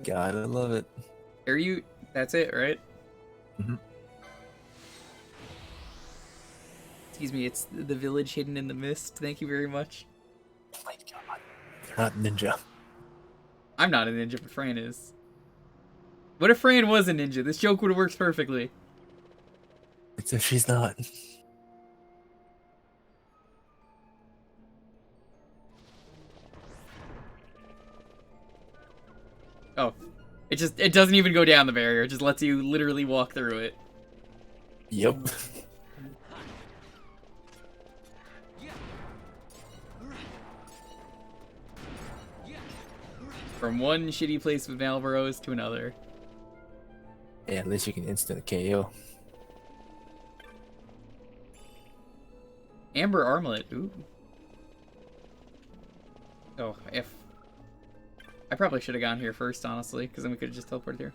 Gotta love it. Are you? That's it, right? Mm-hmm. Excuse me, it's the village hidden in the mist. Thank you very much. Oh my god. You're not ninja. I'm not a ninja, but Fran is. What if Fran was a ninja? This joke would have worked perfectly. It's if she's not. Oh. It doesn't even go down the barrier. It just lets you literally walk through it. Yep. From one shitty place with Malboros to another. Yeah, at least you can instant KO. Amber Armlet. Ooh. Oh, if I probably should have gone here first, honestly, because then we could have just teleported here.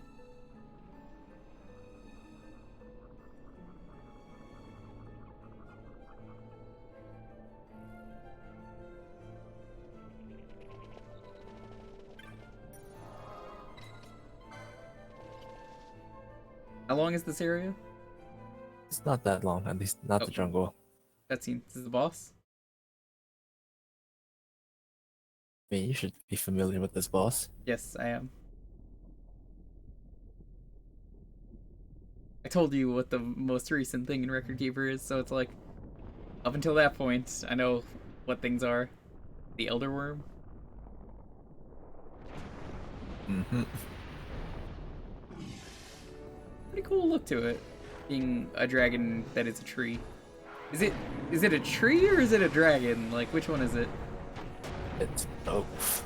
How long is this area? It's not that long, at least not the jungle. Cutscene. This is the boss? I mean, you should be familiar with this boss. Yes, I am. I told you what the most recent thing in Record Keeper is, so it's like, up until that point, I know what things are. The Elder Worm. Mm-hmm. Pretty cool look to it, being a dragon that is a tree. Is it a tree or is it a dragon? Like, which one is it? It's both.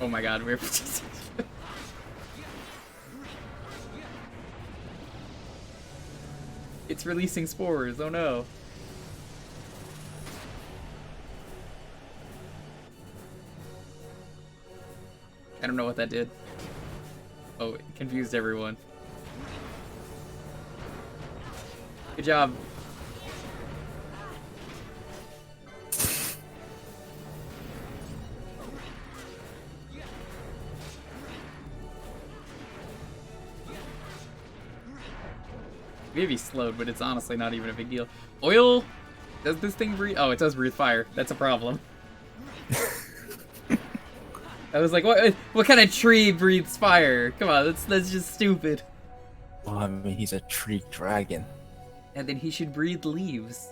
Oh my god, we're it's releasing spores, oh no. I don't know what that did. Oh, it confused everyone. Good job. Maybe slowed, but it's honestly not even a big deal. Oil? Does this thing breathe? Oh, it does breathe fire. That's a problem. I was like, what kind of tree breathes fire? Come on, that's just stupid. Well, I mean, he's a tree dragon. And then he should breathe leaves.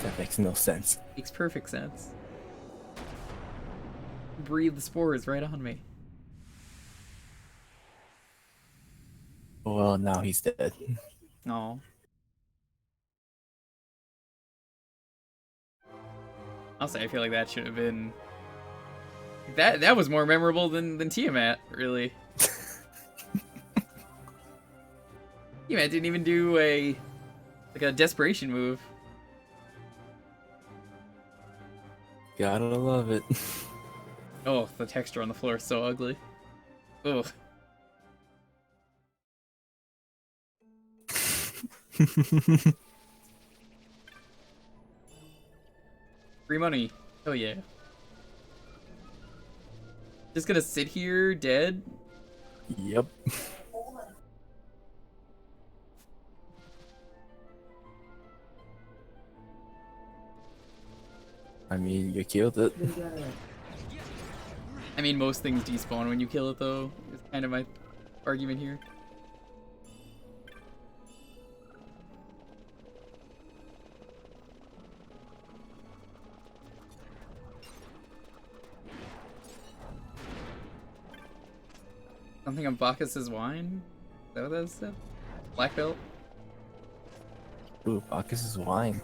That makes no sense. Makes perfect sense. Breathe the spores right on me. Well, now he's dead. No. I'll say I feel like that should have been that was more memorable than Tiamat, really. Tiamat didn't even do a desperation move. Gotta love it. Oh, the texture on the floor is so ugly. Ugh. Free money. Oh yeah. Just gonna sit here dead? Yep. I mean, you killed it. I mean, most things despawn when you kill it, though. Is kind of my argument here. Something on Bacchus's wine? Is that what that said? Black belt? Ooh, Bacchus's wine.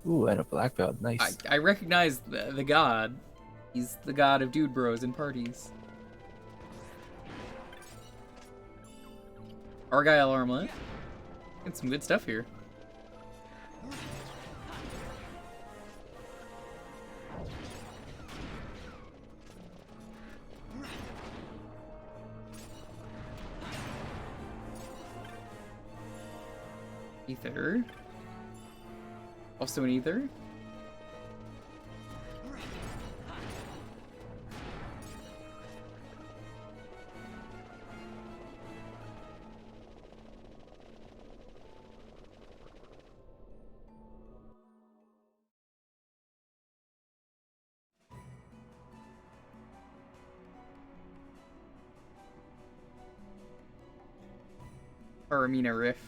Ooh, and a black belt. Nice. I recognize the god. He's the god of dude bros and parties. Argyle armlet. Get some good stuff here. Ether. Also an ether. Paramina Rift.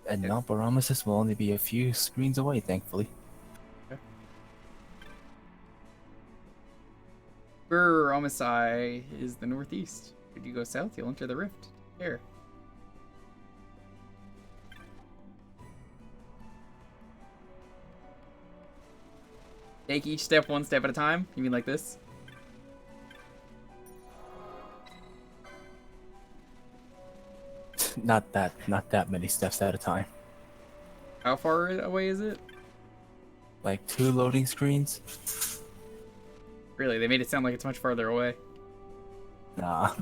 And Mount Paramesis will only be a few screens away, thankfully. Okay. Omisai is the northeast. If you go south, you'll enter the rift. Here. Take each step one step at a time? You mean like this? Not that many steps at a time. How far away is it? Like 2 loading screens? Really, they made it sound like it's much farther away. Nah.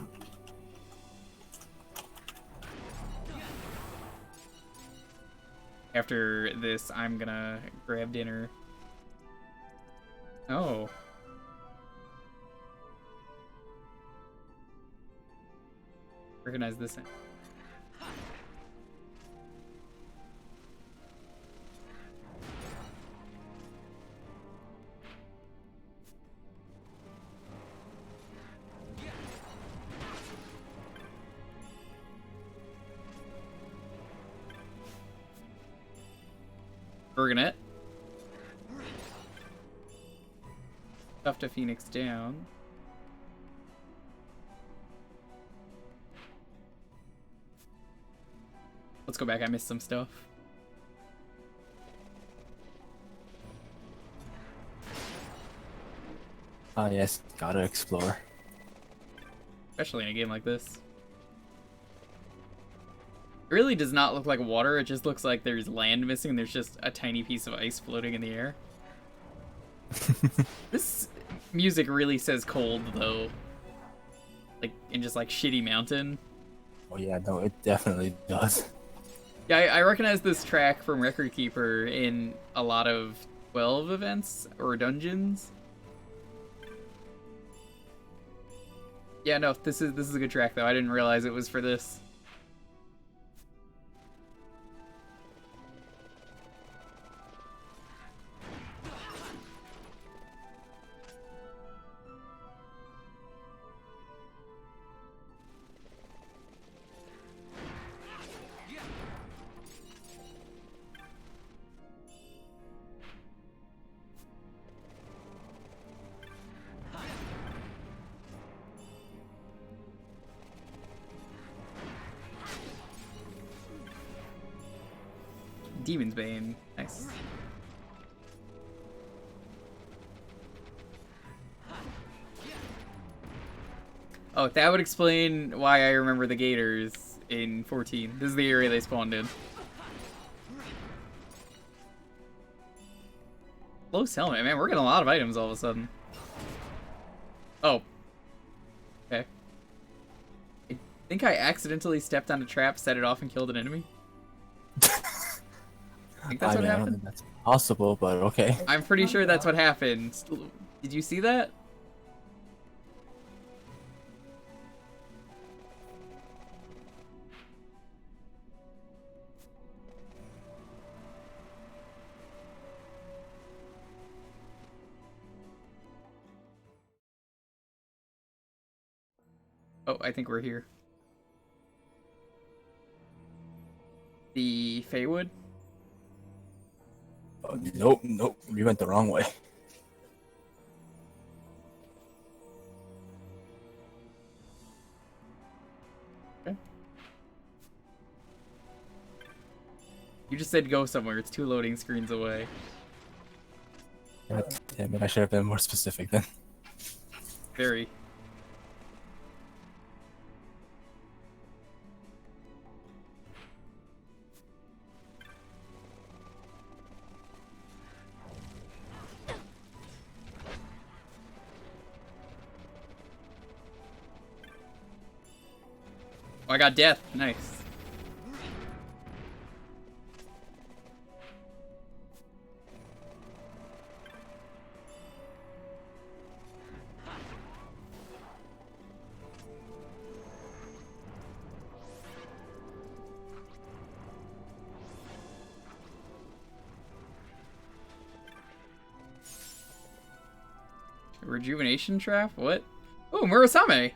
After this, I'm gonna grab dinner. Oh. Recognize this. Bergonet. Tough to Phoenix down. Let's go back, I missed some stuff. Ah yes, gotta explore. Especially in a game like this. It really does not look like water, it just looks like there's land missing and there's just a tiny piece of ice floating in the air. This music really says cold, though. Like, in just, like, shitty mountain. Oh yeah, no, it definitely does. Yeah, I recognize this track from Record Keeper in a lot of 12 events, or dungeons. Yeah, no, this is a good track, though. I didn't realize it was for this. Demon's Bane. Nice. Oh, that would explain why I remember the gators in 14. This is the area they spawned in. Close helmet. Man, we're getting a lot of items all of a sudden. Oh. Okay. I think I accidentally stepped on a trap, set it off, and killed an enemy. I think that's what I don't happened. think that's possible, but okay. I'm pretty sure that's what happened. Did you see that? Oh, I think we're here. The Feywood? Oh, nope, we went the wrong way. Okay. You just said go somewhere. It's 2 loading screens away. God damn it, I should have been more specific then. Very. Oh, I got death. Nice. Rejuvenation trap? What? Oh, Murasame!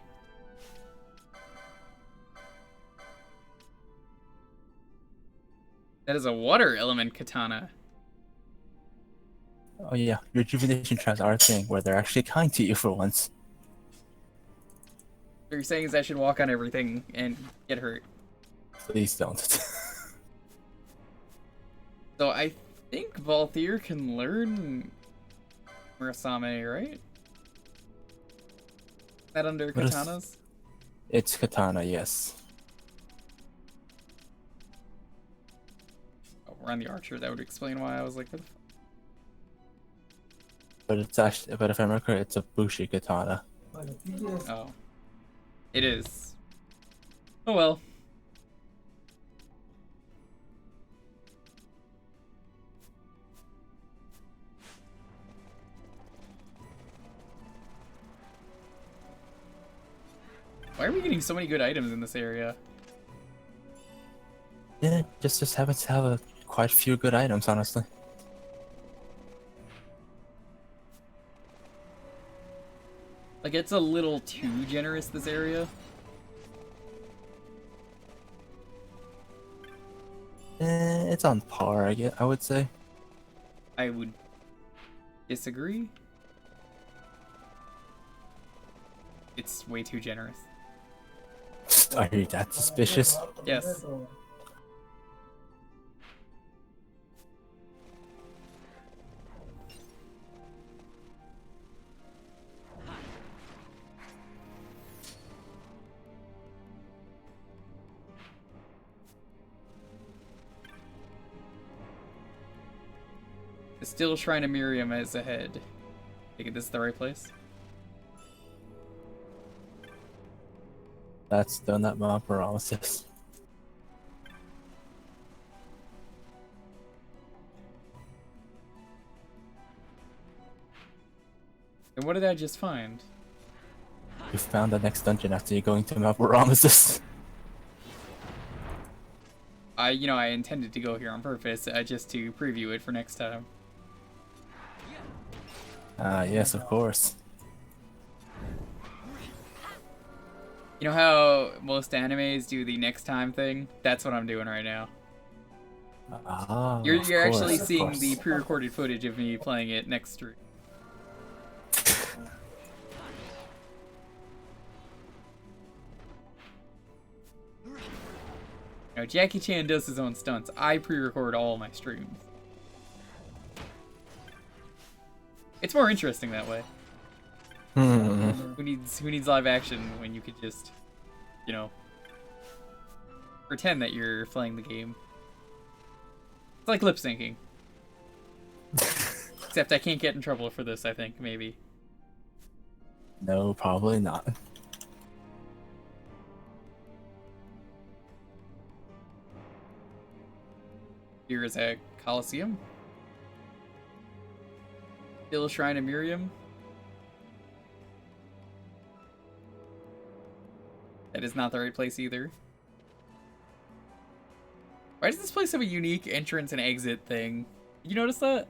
That is a water element katana. Oh yeah, rejuvenation traps are a thing where they're actually kind to you for once. What you're saying is I should walk on everything and get hurt. Please don't. So I think Valthyr can learn Murasame, right? Is that under What is- katanas? It's katana, yes. Oh, we're on the archer. That would explain why I was like, But it's actually, but if I remember correct, it's a bushi katana. oh. It is. Oh well. Why are we getting so many good items in this area? Yeah, just happens to have quite a few good items, honestly. Like, it's a little too generous, this area. It's on par, I would say. I would disagree. It's way too generous. Are you that suspicious? Yes. The Still Shrine of Miriam is ahead. Think this is the right place? That's done that map paralysis. And what did I just find? You found the next dungeon after you're going to Mount Ramesses. I intended to go here on purpose, just to preview it for next time. Yes, of course. You know how most animes do the next time thing? That's what I'm doing right now. You're actually seeing the pre-recorded footage of me playing it next stream. You know, Jackie Chan does his own stunts. I pre-record all my streams. It's more interesting that way. Who needs live action when you could just, you know, pretend that you're playing the game? It's like lip syncing. Except I can't get in trouble for this, I think, maybe. No, probably not. Here is a Colosseum. Still Shrine of Miriam. That is not the right place either. Why does this place have a unique entrance and exit thing? Did you notice that?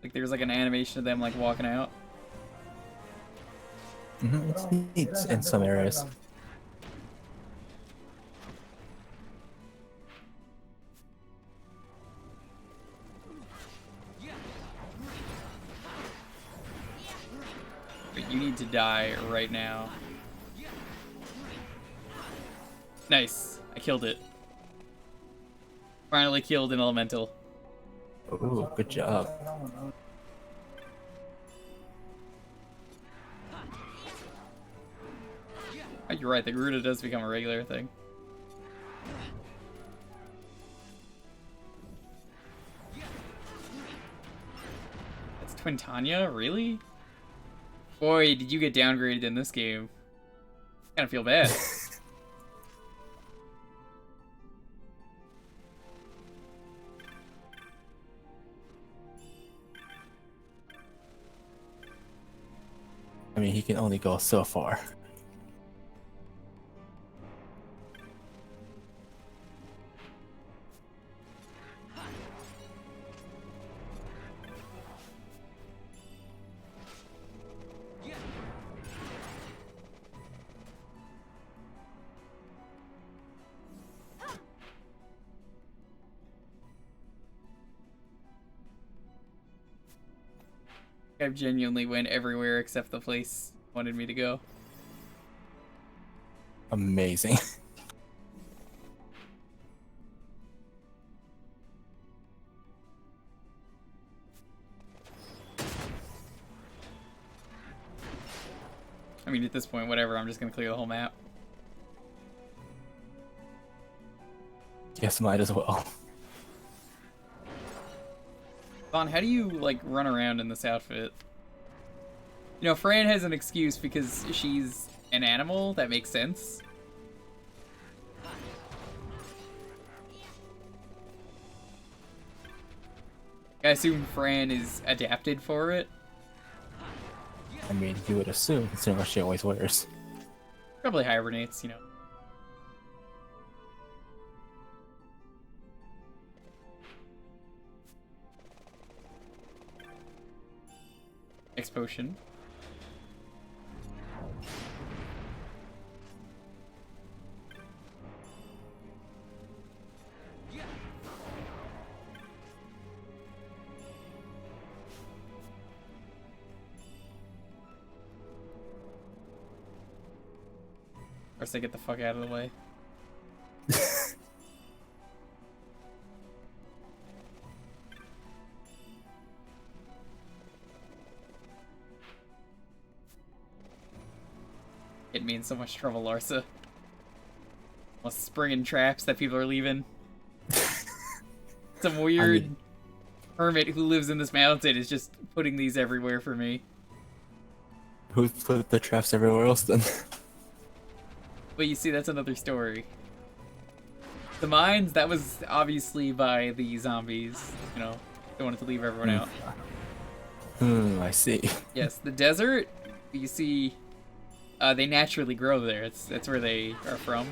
Like there's like an animation of them like walking out. It's neat in some areas. But you need to die right now. Nice. I killed it. Finally killed an elemental. Ooh, good job. Oh, you're right, the Garuda does become a regular thing. That's Twintanya? Really? Boy, did you get downgraded in this game. Kinda feel bad. I mean, he can only go so far. I've genuinely went everywhere except the place wanted me to go. Amazing. at this point, whatever, I'm just gonna clear the whole map. Yes, might as well. Vaughn, how do you, like, run around in this outfit? You know, Fran has an excuse because she's an animal. That makes sense. I assume Fran is adapted for it. I mean, you would assume, considering what she always wears. Probably hibernates, you know. X potion. First, I get the fuck out of the way. It means so much trouble, Larsa. Well, springing traps that people are leaving. Some weird hermit who lives in this mountain is just putting these everywhere for me. Who put the traps everywhere else then? But you see, that's another story. The mines, that was obviously by the zombies. You know, they wanted to leave everyone out. I see. Yes, the desert, you see, they naturally grow there. That's where they are from.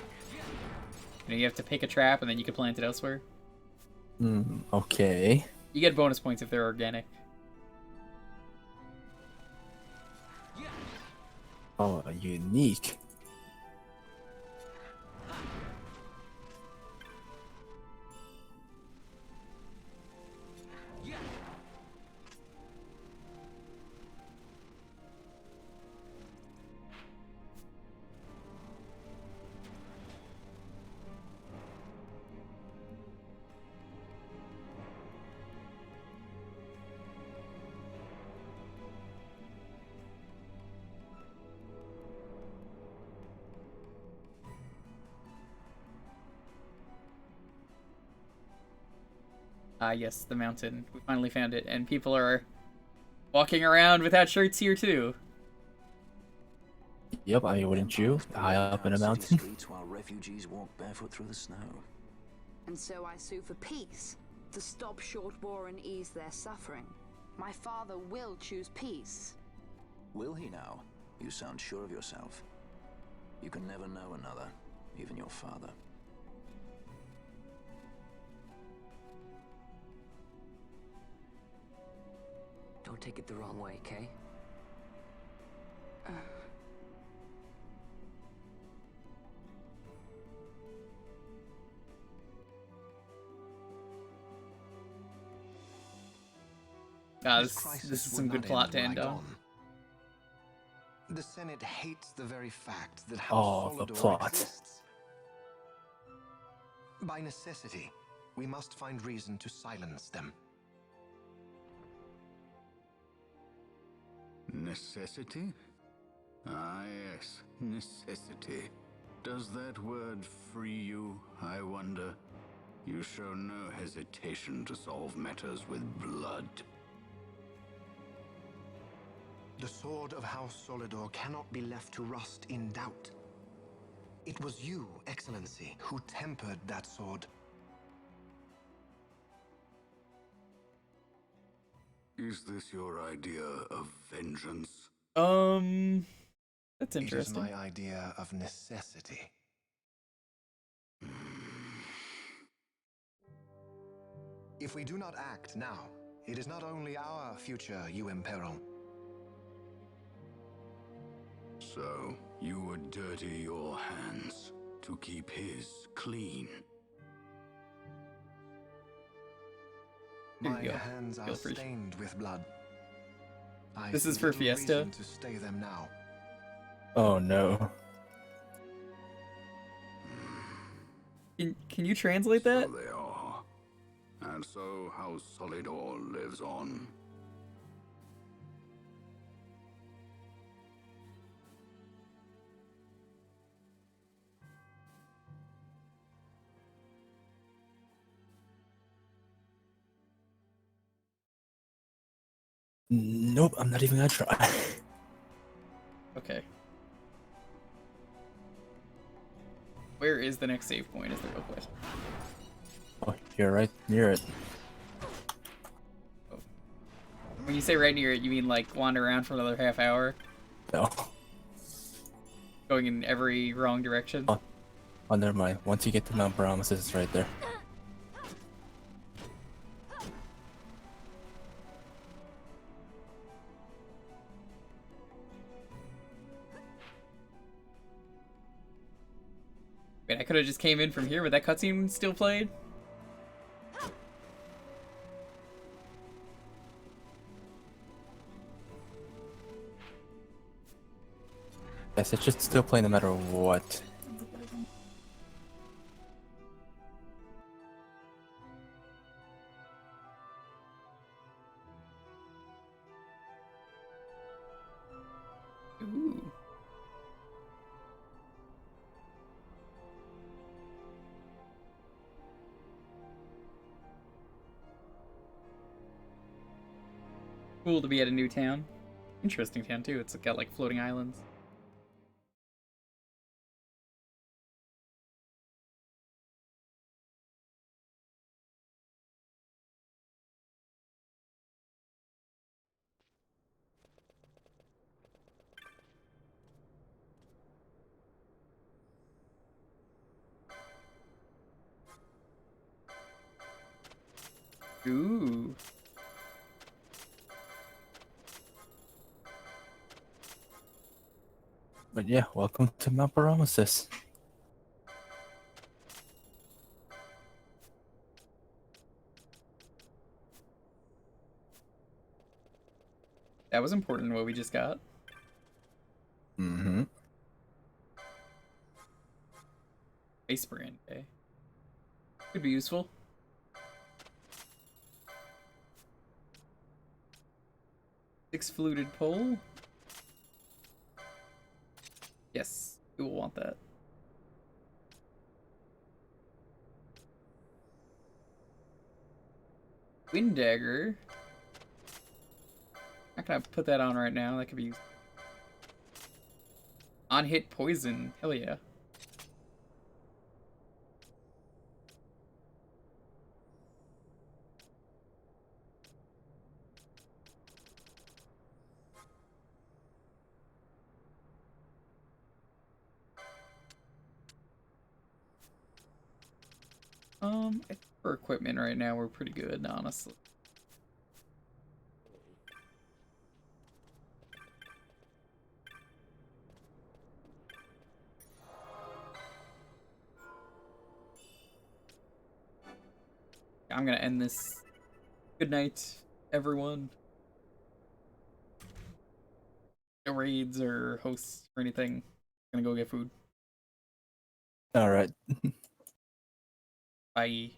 You know, you have to pick a trap and then you can plant it elsewhere. Okay. You get bonus points if they're organic. Oh, unique. Yes, the mountain. We finally found it, and people are walking around without shirts here too. Yep, I mean, wouldn't you? High up in a mountain. Streets while refugees walk barefoot through the snow. And so I sue for peace, to stop short war and ease their suffering. My father will choose peace. Will he now? You sound sure of yourself. You can never know another, even your father. Don't take it the wrong way, Kay? This is some good plot to end on. The Senate hates the very fact that House the Solidor plot. exists. By necessity, we must find reason to silence them. Necessity? Ah, yes, necessity. Does that word free you, I wonder? You show no hesitation to solve matters with blood. The sword of House Solidor cannot be left to rust in doubt. It was you, Excellency, who tempered that sword. Is this your idea of vengeance? That's interesting. It is my idea of necessity. If we do not act now, it is not only our future you imperil. So, you would dirty your hands to keep his clean. My hands are stained with blood. This is for Fiesta. To stay them now. Oh no. Can you translate that? So they are. And so House Solidor lives on. Nope, I'm not even gonna try. Okay. Where is the next save point is the real question. Oh, you're right near it. Oh. When you say right near it, you mean like wander around for another half hour? No. Going in every wrong direction? Oh, never mind. Once you get to Mount Paramus, it's right there. Wait, I could have just came in from here, but that cutscene still played? Yes, it should still play no matter what. Ooh. Cool to be at a new town. Interesting town too. It's got like floating islands. Ooh. But yeah, welcome to Mount Paramus. That was important what we just got. Mm-hmm. Ice brand, okay. Could be useful. Six fluted pole. Yes, we will want that. Wind dagger. Not gonna put that on right now. That could be used. On hit poison. Hell yeah. I think for equipment right now we're pretty good, honestly. I'm gonna end this. Good night, everyone. No raids or hosts or anything. Gonna go get food. All right. Bye.